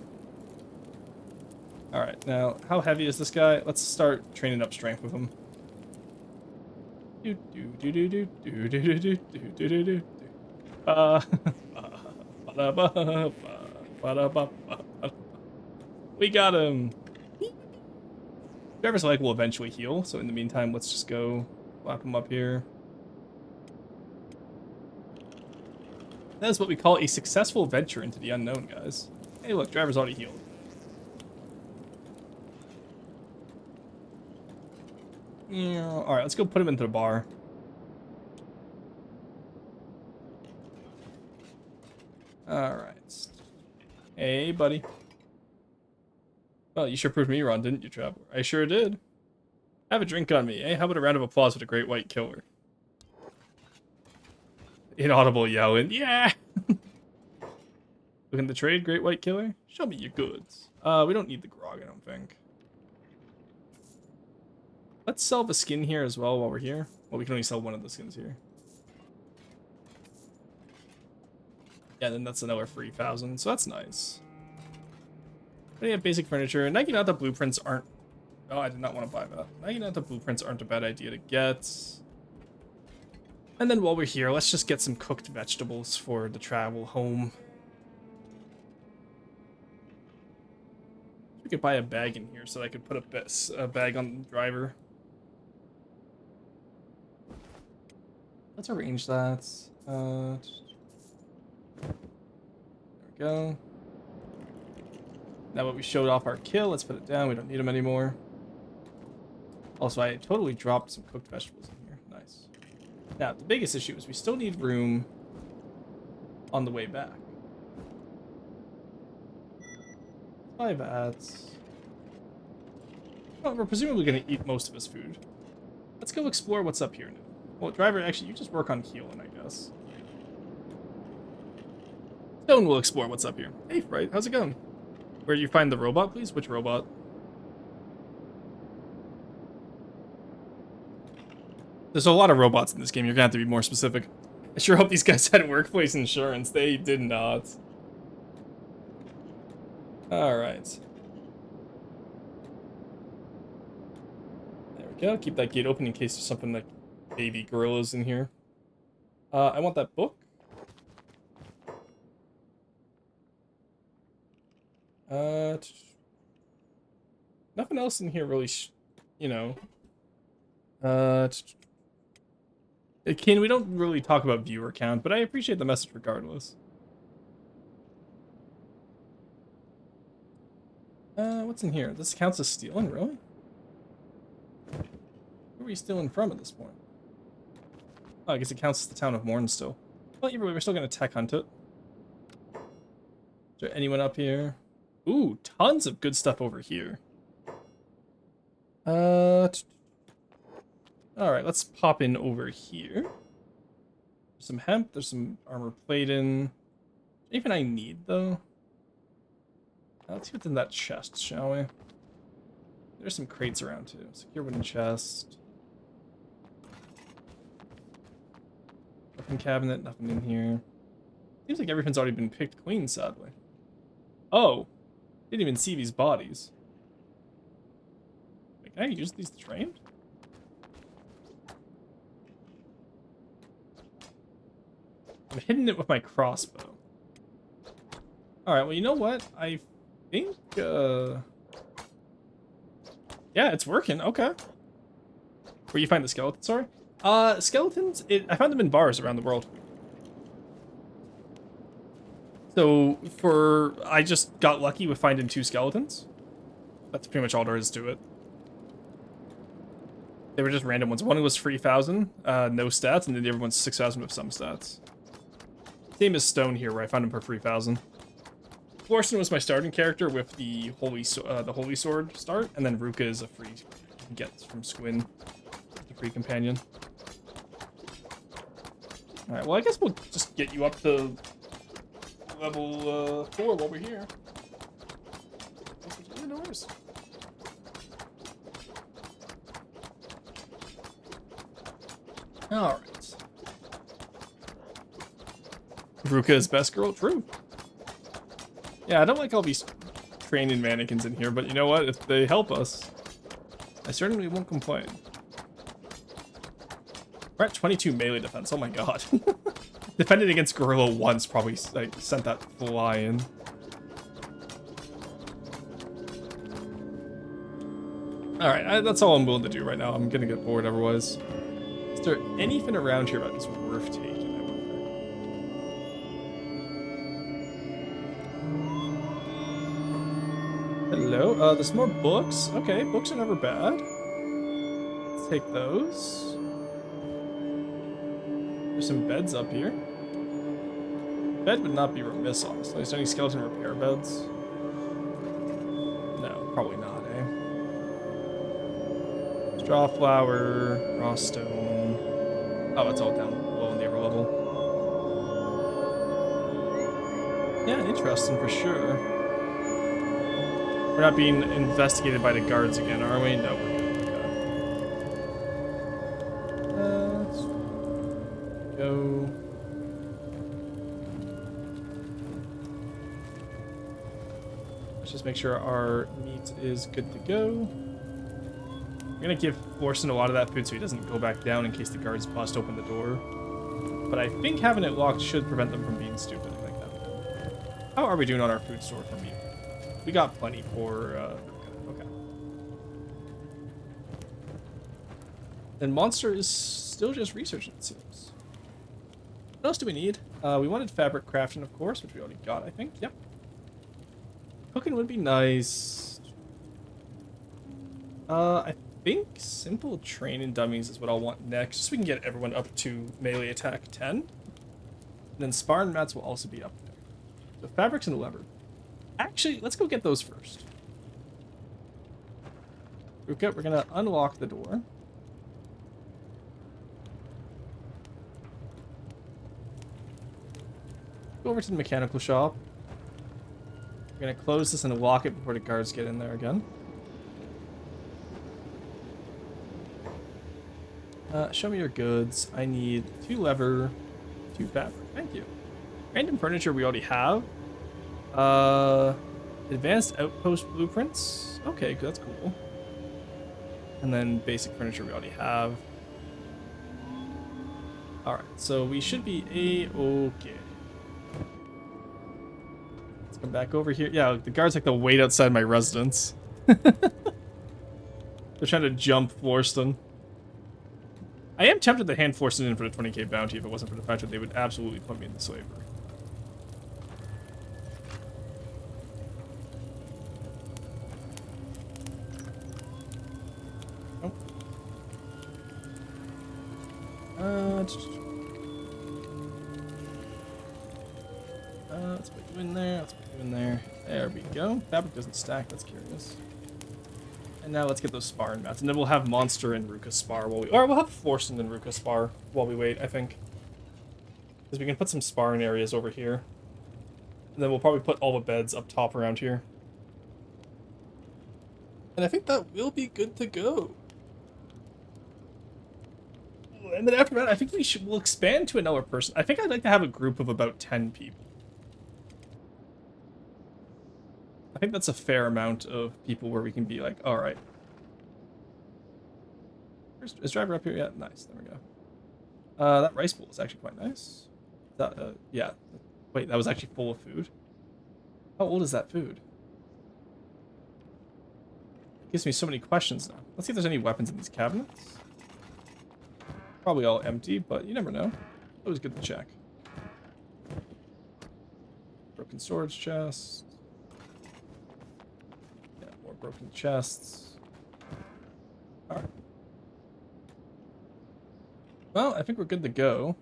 Alright, now, how heavy is this guy? Let's start training up strength with him. We got him! Driver's leg will eventually heal, so in the meantime, let's just go flap him up here. That is what we call a successful venture into the unknown, guys. Hey, look, Driver's already healed. Yeah, alright, let's go put him into the bar. Alright. Hey, buddy. Well, you sure proved me wrong, didn't you, Traveler? I sure did. Have a drink on me, eh? How about a round of applause for the great white killer? Inaudible yelling, yeah! Looking to trade, great white killer? Show me your goods. We don't need the grog, I don't think. Let's sell the skin here as well while we're here. Well, we can only sell one of the skins here. Yeah, then that's another 3,000, so that's nice. We have basic furniture. Naginata blueprints aren't... Oh, I did not want to buy that. Naginata blueprints aren't a bad idea to get. And then while we're here, let's just get some cooked vegetables for the travel home. We could buy a bag in here so I could put a bag on the driver. Let's arrange that. There we go. Now that we showed off our kill, let's put it down. We don't need them anymore. Also, I totally dropped some cooked vegetables in here. Nice. Now, the biggest issue is we still need room on the way back. Buy that. Well, we're presumably going to eat most of his food. Let's go explore what's up here now. Well, driver, actually, you just work on healing, I guess. Stone will explore what's up here. Hey, Fright, how's it going? Where do you find the robot, please? Which robot? There's a lot of robots in this game. You're gonna have to be more specific. I sure hope these guys had workplace insurance. They did not. Alright. There we go. Keep that gate open in case there's something like baby gorillas in here. I want that book. Nothing else in here really, you know. Ken, we don't really talk about viewer count, but I appreciate the message regardless. What's in here? This counts as stealing, really? Who are we stealing from at this point? Oh, I guess it counts as the town of Morn still. Well, either way, we're still gonna tech hunt it. Is there anyone up here? Ooh, tons of good stuff over here. Alright, let's pop in over here. There's some hemp, there's some armor plating. Anything I need, though? Let's see what's in that chest, shall we? There's some crates around, too. Secure wooden chest. Weapon cabinet, nothing in here. Seems like everything's already been picked clean, sadly. Oh! Didn't even see these bodies. Wait, can I use these to train? I'm hitting it with my crossbow. Alright, well, you know what? I think, yeah, it's working. Okay. Where you find the skeleton, sorry? Skeletons, I found them in bars around the world. So, I just got lucky with finding 2 skeletons. That's pretty much all there is to it. They were just random ones. One was 3,000, no stats, and then the other one's 6,000 with some stats. Same as Stone here, where I found him for 3,000. Florson was my starting character with the Holy Sword start, and then Ruka is a free get from Squin, the free companion. Alright, well I guess we'll just get you up to level 4 while we're here. No worries. Alright. Ruka is best girl? True. Yeah, I don't like all these training mannequins in here, but you know what? If they help us, I certainly won't complain. We're at 22 melee defense. Oh my god. Defended against Gorilla once probably like, sent that flying. Alright, that's all I'm willing to do right now. I'm gonna get bored otherwise. Is there anything around here that's worth taking? Hello, there's more books. Okay, books are never bad. Let's take those. There's some beds up here. Bed would not be remiss, honestly. Is there any skeleton repair beds? No, probably not, eh? Straw flower, raw stone. Oh, it's all down below on the upper level. Yeah, interesting for sure. We're not being investigated by the guards again, are we? No, we're good. Okay. Let's go. Let's just make sure our meat is good to go. We're gonna give Florson a lot of that food so he doesn't go back down in case the guards bust open the door. But I think having it locked should prevent them from being stupid. I think that's good. How are we doing on our food store for meat? We got plenty for, okay. And Monster is still just researching, it seems. What else do we need? We wanted fabric crafting, of course, which we already got, I think. Yep. Cooking would be nice. I think simple training dummies is what I'll want next, so we can get everyone up to melee attack 10. And then sparring mats will also be up there. So fabrics and leather. Actually, let's go get those first. Okay, we're gonna unlock the door. Go over to the mechanical shop. We're gonna close this and lock it before the guards get in there again. Show me your goods. I need 2 leather, 2 fabric. Thank you. Random furniture we already have. Advanced outpost blueprints. Okay, that's cool. And then basic furniture we already have. Alright, so we should be a-okay. Let's come back over here. Yeah, the guards like to wait outside my residence. They're trying to jump Florston. I am tempted to hand Florston in for the 20k bounty if it wasn't for the fact that they would absolutely put me into slavery. Oh. Let's put you in there. Let's put you in there. There we go. Fabric doesn't stack. That's curious. And now let's get those sparring mats, and then we'll have Monster and Ruka spar while we, or we'll have Florston and Ruka spar while we wait, I think. Because we can put some sparring areas over here. And then we'll probably put all the beds up top around here. And I think that will be good to go. And then after that, I think we'll expand to another person. I think I'd like to have a group of about 10 people. I think that's a fair amount of people where we can be like, all right. Is driver up here yet? Nice. There we go. That rice bowl is actually quite nice. That, yeah. Wait, that was actually full of food. How old is that food? It gives me so many questions now. Let's see if there's any weapons in these cabinets. Probably all empty, but you never know. Always good to check. Broken storage chest. Yeah, more broken chests. Alright. Well, I think we're good to go.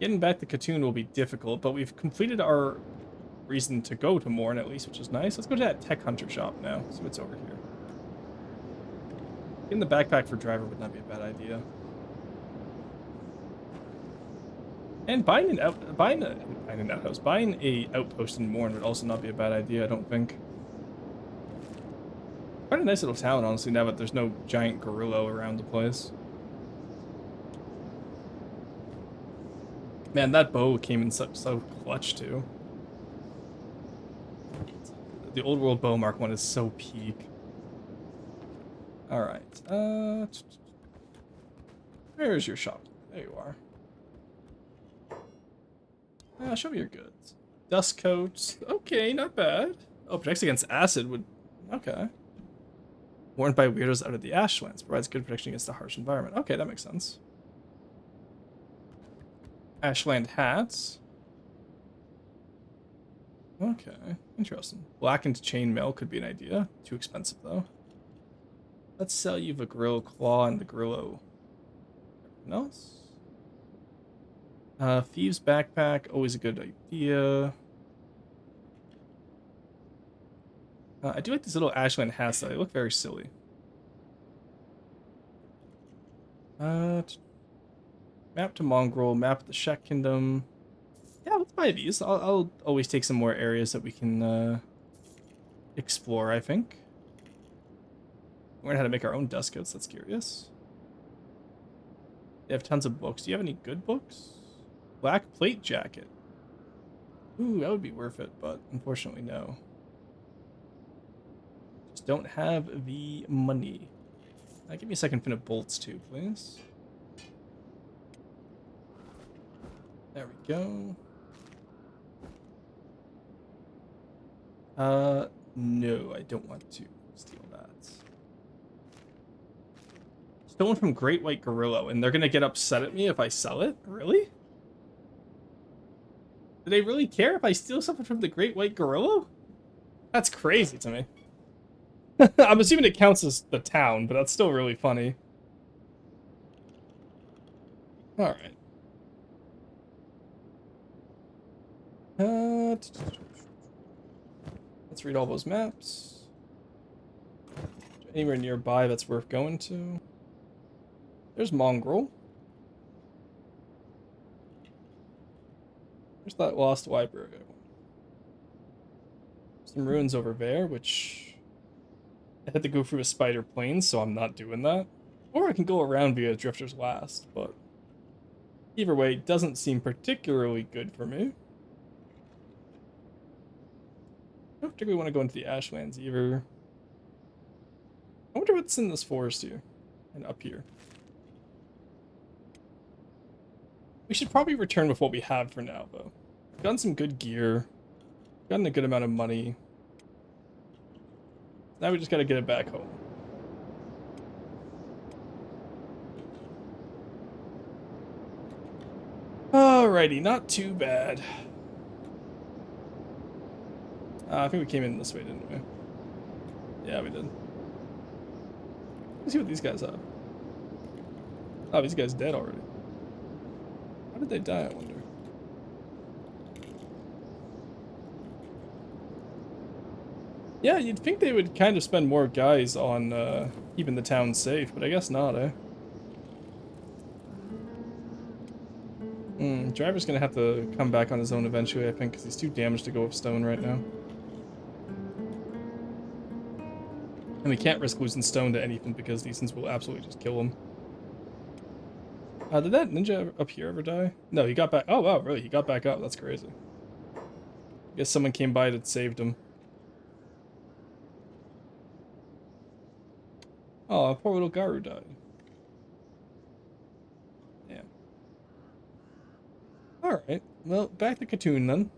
Getting back to Katoon will be difficult, but we've completed our reason to go to Morn at least, which is nice. Let's go to that tech hunter shop now. See what's over here. Getting the backpack for driver would not be a bad idea. And buying a outpost in Morn would also not be a bad idea, I don't think. Quite a nice little town, honestly, now that there's no giant gorilla around the place. Man, that bow came in so clutch, too. The Old World Bow Mark 1 is so peak. Alright, where's your shop? There you are. Show me your goods. Dust coats. Okay, not bad. Oh, protects against acid would... Okay. Worn by weirdos out of the Ashlands. Provides good protection against the harsh environment. Okay, that makes sense. Ashland hats. Okay, interesting. Blackened chainmail could be an idea. Too expensive, though. Let's sell you the Grillo Claw and the Grillo... Anything else? Thieves backpack, always a good idea. I do like these little ashland hats though. They look very silly. Map to Mongrel, map of the Shek Kingdom. Yeah, let's buy these. I'll always take some more areas that we can explore, I think. Learn how to make our own dust coats. That's curious. They have tons of books. Do you have any good books? Black plate jacket. Ooh, that would be worth it, but unfortunately, no. Just don't have the money. Give me a second fin of bolts too, please. There we go. No, I don't want to steal that. Stolen from Great White Gorilla, and they're gonna get upset at me if I sell it? Really? Do they really care if I steal something from the Great White Gorilla? That's crazy to me. I'm assuming it counts as the town, but that's still really funny. Alright. Let's read all those maps. Anywhere nearby that's worth going to. There's Mongrel. There's that lost library. Some ruins over there, which I had to go through a spider plane, so I'm not doing that. Or I can go around via Drifter's Last, but either way, it doesn't seem particularly good for me. I don't particularly want to go into the Ashlands either. I wonder what's in this forest here and up here. We should probably return with what we have for now, though. We've gotten some good gear. Gotten a good amount of money. Now we just gotta get it back home. Alrighty, not too bad. I think we came in this way, didn't we? Yeah, we did. Let's see what these guys have. Oh, these guys dead already. How did they die, I wonder? Yeah, you'd think they would kind of spend more guys on keeping the town safe, but I guess not, eh? Driver's gonna have to come back on his own eventually, I think, because he's too damaged to go with stone right now. And we can't risk losing stone to anything because these things will absolutely just kill him. Did that ninja up here ever die? No, he got back. Oh, wow, really? He got back up. That's crazy. I guess someone came by that saved him. Oh, poor little Garu died. Damn. Alright, well, back to Katoon then.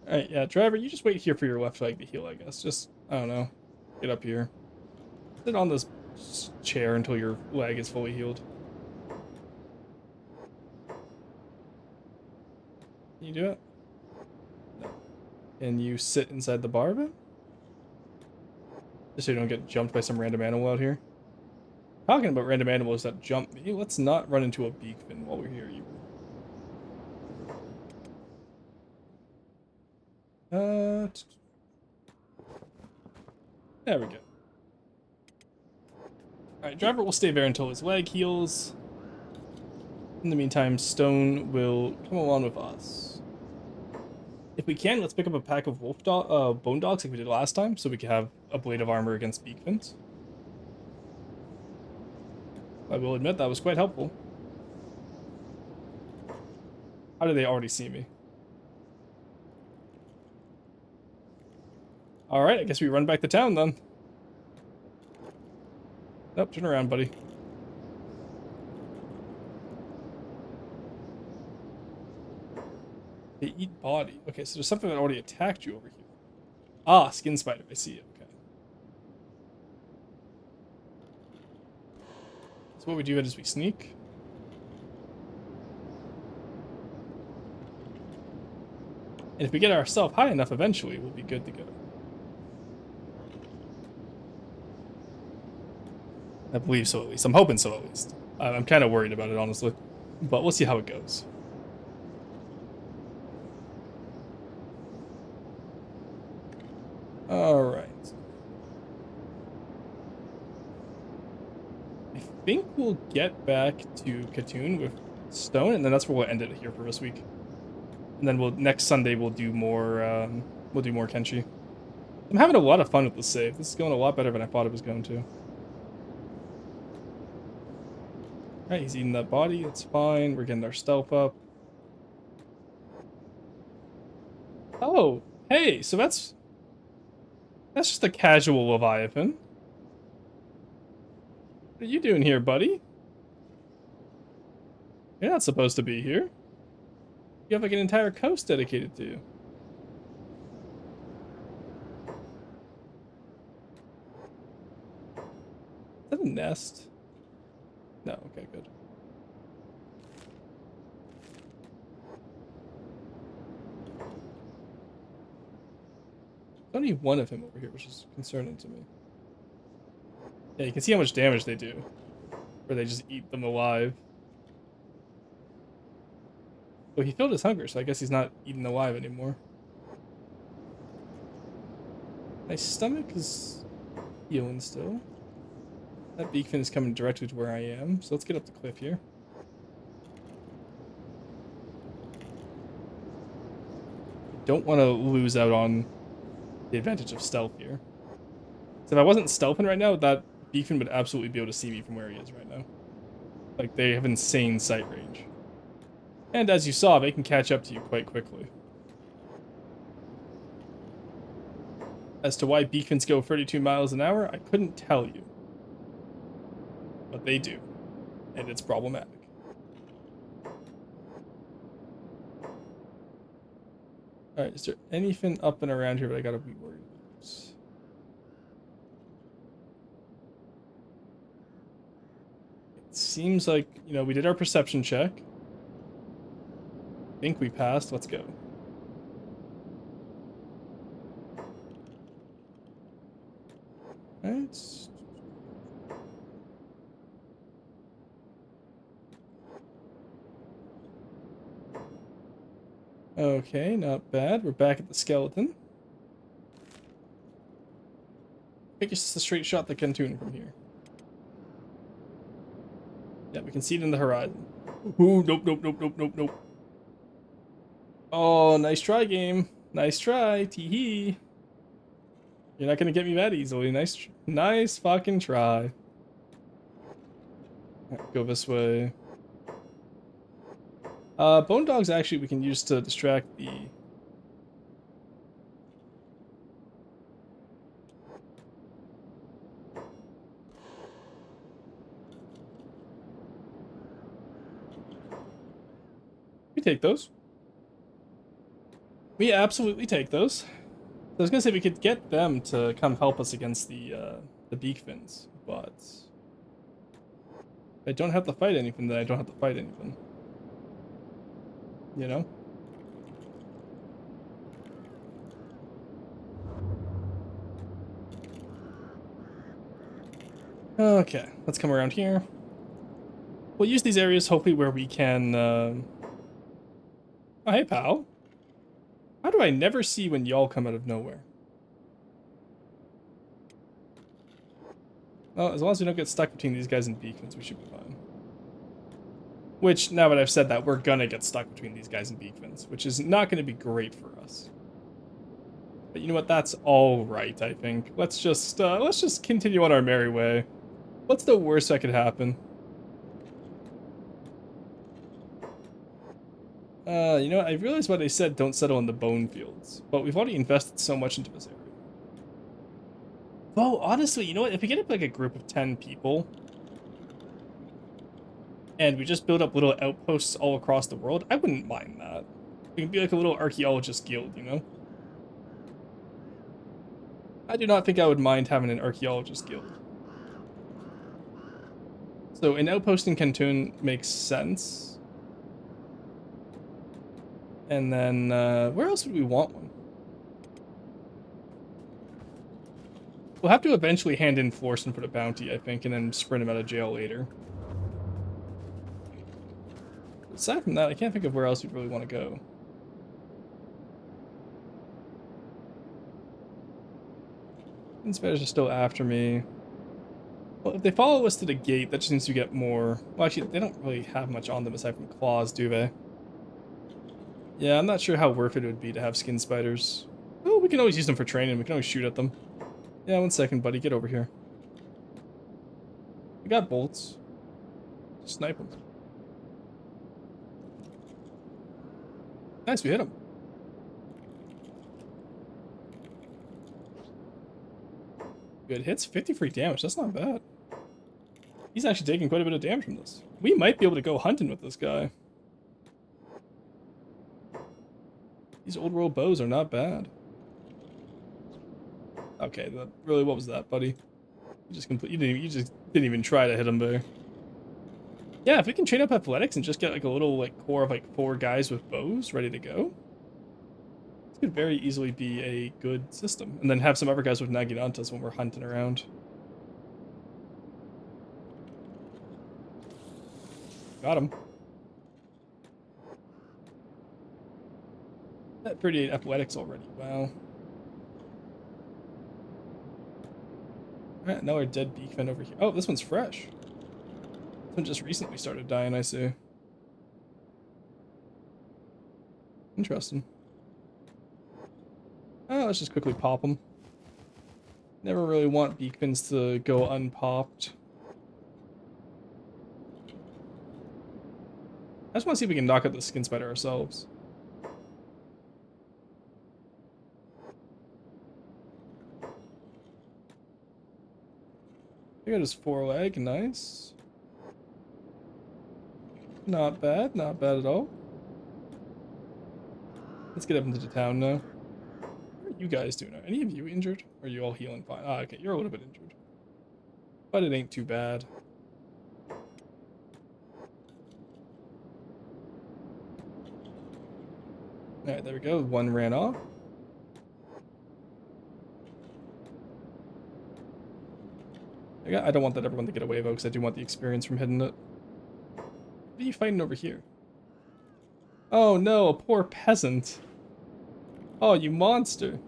Alright, yeah, driver, you just wait here for your left leg to heal, I guess. Just, I don't know, get up here. Sit on this chair until your leg is fully healed. Can you do it? No. Can you sit inside the bar bit? Just so you don't get jumped by some random animal out here. Talking about random animals that jump me, let's not run into a beakfin while we're here either. There we go. Alright, driver will stay there until his leg heals. In the meantime, Stone will come along with us. If we can, let's pick up a pack of bone dogs like we did last time, so we can have a blade of armor against beakfins. I will admit that was quite helpful. How did they already see me? Alright, I guess we run back to town then. Nope, turn around, buddy. They eat body. Okay, so there's something that already attacked you over here. Ah, skin spider. I see it. Okay. So what we do is we sneak. And if we get ourselves high enough, eventually we'll be good to go. I believe so, at least. I'm hoping so, at least. I'm kind of worried about it, honestly. But we'll see how it goes. Alright. I think we'll get back to Katoon with Stone, and then that's where we'll end it here for this week. And then next Sunday we'll do more Kenshi. I'm having a lot of fun with the save. This is going a lot better than I thought it was going to. Alright, he's eating that body. That's fine. We're getting our stealth up. Oh, hey, so that's just a casual Leviathan. What are you doing here, buddy? You're not supposed to be here. You have like an entire coast dedicated to you. Is that a nest? No, okay, good. There's only one of him over here, which is concerning to me. Yeah, you can see how much damage they do. Where they just eat them alive. Well, he filled his hunger, so I guess he's not eaten alive anymore. My stomach is healing still. That beakfin is coming directly to where I am, so let's get up the cliff here. Don't want to lose out on the advantage of stealth here. So if I wasn't stealthing right now, that beakfin would absolutely be able to see me from where he is right now. Like, they have insane sight range. And as you saw, they can catch up to you quite quickly. As to why beakfins go 32 miles an hour, I couldn't tell you. But they do. And it's problematic. Alright, is there anything up and around here that I gotta be worried about? It seems like, you know, we did our perception check. I think we passed. Let's go. Alright. Okay, not bad. We're back at the skeleton. I think it's just a straight shot that can tune from here. Yeah, we can see it in the horizon. Ooh, nope, nope, nope, nope, nope, nope. Oh, nice try, game. Nice try, tee-hee. You're not gonna get me that easily. Nice fucking try. Right, go this way. Bone dogs actually we can use to distract the... We take those. We absolutely take those. I was gonna say we could get them to come help us against the beakfins, but if I don't have to fight anything, then I don't have to fight anything. You know? Okay, let's come around here. We'll use these areas hopefully where we can... Oh, hey, pal. How do I never see when y'all come out of nowhere? Well, as long as we don't get stuck between these guys and beacons, we should be fine. Which, now that I've said that, we're gonna get stuck between these guys and beacons, which is not gonna be great for us. But you know what? That's all right, I think. Let's just continue on our merry way. What's the worst that could happen? You know, I realized why they said don't settle in the bone fields, but we've already invested so much into this area. Well, honestly, you know what? If we get up like a group of 10 people, and we just build up little outposts all across the world, I wouldn't mind that. We can be like a little archaeologist guild, you know? I do not think I would mind having an archaeologist guild. So an outpost in Canton makes sense. And then, where else would we want one? We'll have to eventually hand in Florson for the bounty, I think, and then sprint him out of jail later. Aside from that, I can't think of where else we'd really want to go. Spiders are still after me. Well, if they follow us to the gate, that just means we get more. Well, actually, they don't really have much on them aside from claws, do they? Yeah, I'm not sure how worth it would be to have skin spiders. Oh, we can always use them for training. We can always shoot at them. Yeah, 1 second, buddy. Get over here. We got bolts. Snipe them. Nice, we hit him. Good hits, 53 damage. That's not bad. He's actually taking quite a bit of damage from this. We might be able to go hunting with this guy. These old world bows are not bad. Okay, really, what was that, buddy? You just didn't even try to hit him there. Yeah, if we can train up athletics and just get like a little like core of like 4 guys with bows ready to go, this could very easily be a good system. And then have some other guys with Naginantas when we're hunting around. Got him. That 38 athletics already. Wow. Alright, now our dead beakman over here. Oh, this one's fresh. This one just recently started dying, I see. Interesting. Oh, let's just quickly pop them. Never really want beakmans to go unpopped. I just want to see if we can knock out the skin spider ourselves. I got his 4-leg, nice. Not bad at all. Let's get up into the town now. What are you guys doing? Are any of you injured? Or are you all healing fine? Ah, okay, you're a little bit injured. But it ain't too bad. Alright, there we go. One ran off. I don't want that everyone to get away though, because I do want the experience from hitting it. What are you fighting over here? Oh no, a poor peasant. Oh, you monster.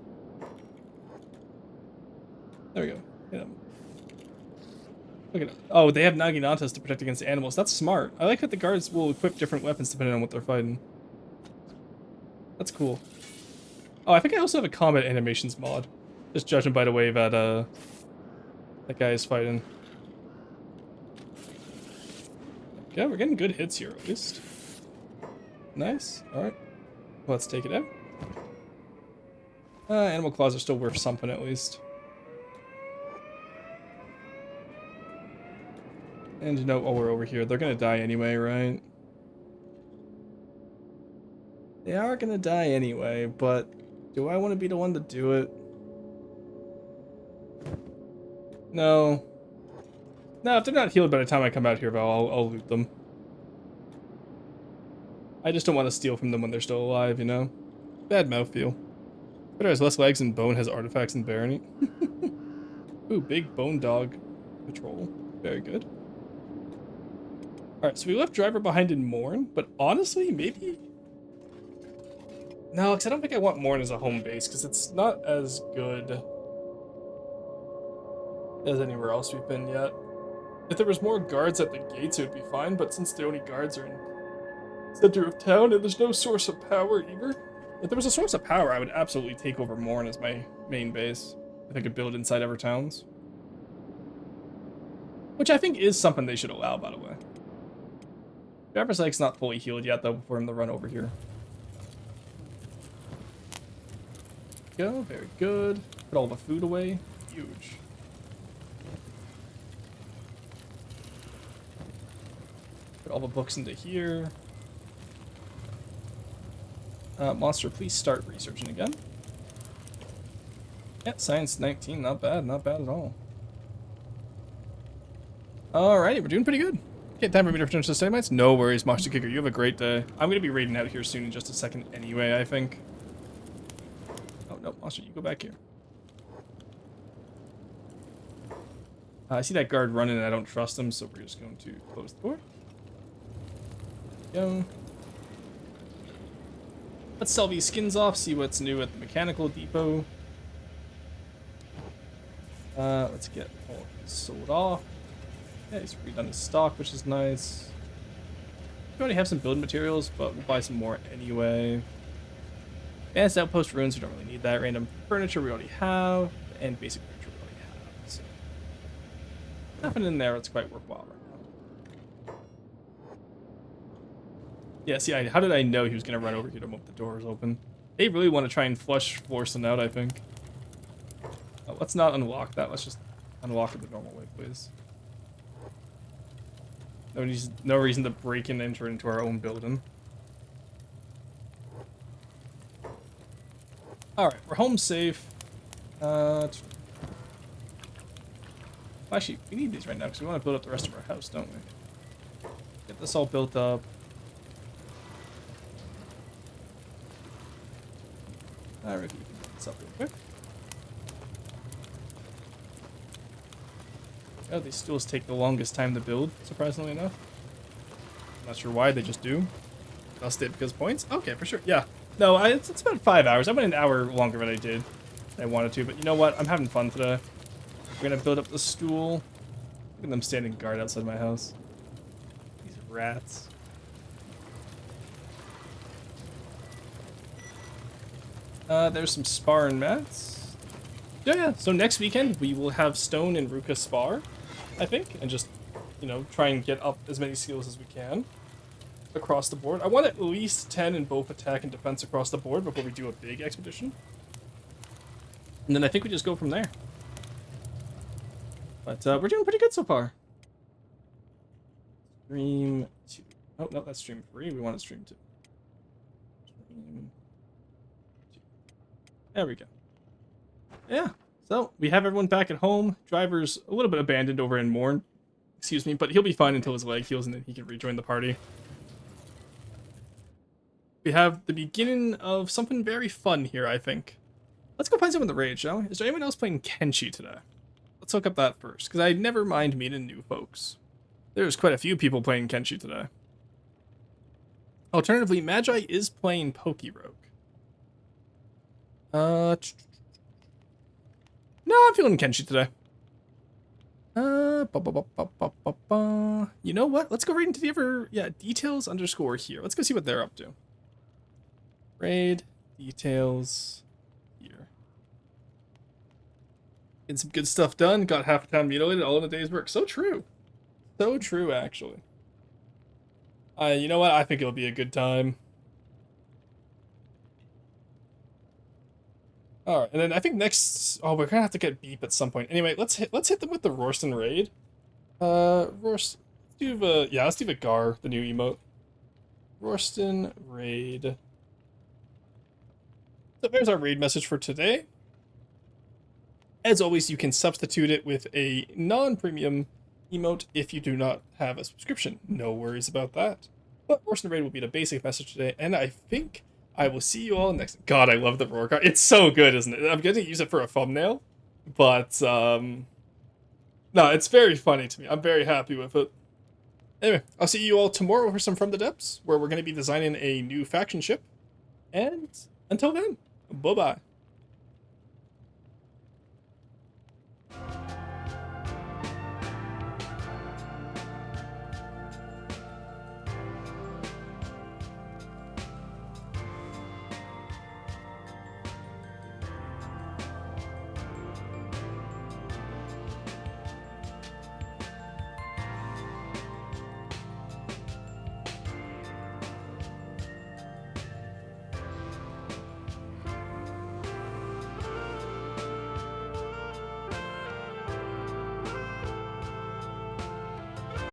There we go. Hit him. Look at it. Oh, they have Naginantas to protect against animals. That's smart. I like that the guards will equip different weapons depending on what they're fighting. That's cool. Oh, I think I also have a combat animations mod. Just judging by the way that that guy is fighting. Okay, we're getting good hits here at least. Nice. Alright. Well, let's take it out. Animal claws are still worth something at least. And you know, oh, we're over here. They're gonna die anyway, right? They are gonna die anyway, but do I want to be the one to do it? No. No, if they're not healed by the time I come out here, though, I'll loot them. I just don't want to steal from them when they're still alive, you know? Bad mouthfeel. Better has less legs and bone has artifacts and barony. Ooh, big bone dog patrol. Very good. Alright, so we left driver behind in Morn, but honestly, maybe... No, because I don't think I want Morn as a home base, because it's not as good as anywhere else we've been yet. If there was more guards at the gates, it would be fine, but since the only guards are in the center of town and there's no source of power either. If there was a source of power, I would absolutely take over Morn as my main base. If I could build inside other towns. Which I think is something they should allow, by the way. Driver's leg's not fully healed yet, though, for him to run over here. Go, very good. Put all the food away. Huge. Put all the books into here. Monster, please start researching again. Yeah, science 19, not bad at all. Alrighty, we're doing pretty good. Okay, time for me to return to the Stagmites. No worries, Monster Kicker, you have a great day. I'm gonna be raiding out here soon in just a second anyway, I think. Oh, no, Monster, you go back here. I see that guard running and I don't trust him, so we're just going to close the door. Go. Let's sell these skins off, see what's new at the mechanical depot. Let's get all these sold off. Yeah, he's redone his stock, which is nice. We already have some building materials, but we'll buy some more anyway. Advanced outpost ruins, we don't really need that. Random furniture we already have, and basic furniture we already have. So nothing in there that's quite worthwhile right now. Yeah, see, how did I know he was going to run over here to move the doors open? They really want to try and flush Florson out, I think. Let's not unlock that. Let's just unlock it the normal way, please. No reason to break and enter into our own building. Alright, we're home safe. Actually, we need these right now because we want to build up the rest of our house, don't we? Get this all built up. Alright, we can build this up real quick. Oh, these stools take the longest time to build, surprisingly enough. Not sure why, they just do. Dust it because points? Okay, for sure. Yeah. No, it's about 5 hours. I went an hour longer than I did. I wanted to, but you know what? I'm having fun today. We're gonna build up the stool. Look at them standing guard outside my house. These rats. There's some spar and mats. Yeah. So next weekend we will have Stone and Ruka spar, I think, and just, you know, try and get up as many skills as we can across the board. I want at least 10 in both attack and defense across the board before we do a big expedition. And then I think we just go from there. But we're doing pretty good so far. Stream 2. Oh, no, that's stream 3. We want to stream 2. Stream 2. There we go. Yeah. So, we have everyone back at home. Driver's a little bit abandoned over in Morn. Excuse me, but he'll be fine until his leg heals and then he can rejoin the party. We have the beginning of something very fun here, I think. Let's go find someone in the raid, shall we? Is there anyone else playing Kenshi today? Let's look up that first, because I never mind meeting new folks. There's quite a few people playing Kenshi today. Alternatively, Magi is playing Pokerogue. No, I'm feeling Kenshi today. You know what? Let's go right into the details underscore here. Let's go see what they're up to. Raid details here. Getting some good stuff done. Got half the town mutilated all in a day's work. So true. So true, actually. You know what? I think it'll be a good time. Alright, and then I think next... Oh, we're gonna have to get Beep at some point. Anyway, let's hit them with the Rorston raid. Let's do the Gar, the new emote. Rorston raid. So there's our raid message for today. As always, you can substitute it with a non-premium emote if you do not have a subscription. No worries about that. But Rorston raid will be the basic message today, and I think I will see you all next... God, I love the roar card. It's so good, isn't it? I'm going to use it for a thumbnail, but, no, it's very funny to me. I'm very happy with it. Anyway, I'll see you all tomorrow for some From the Depths, where we're going to be designing a new faction ship. And until then, bye-bye.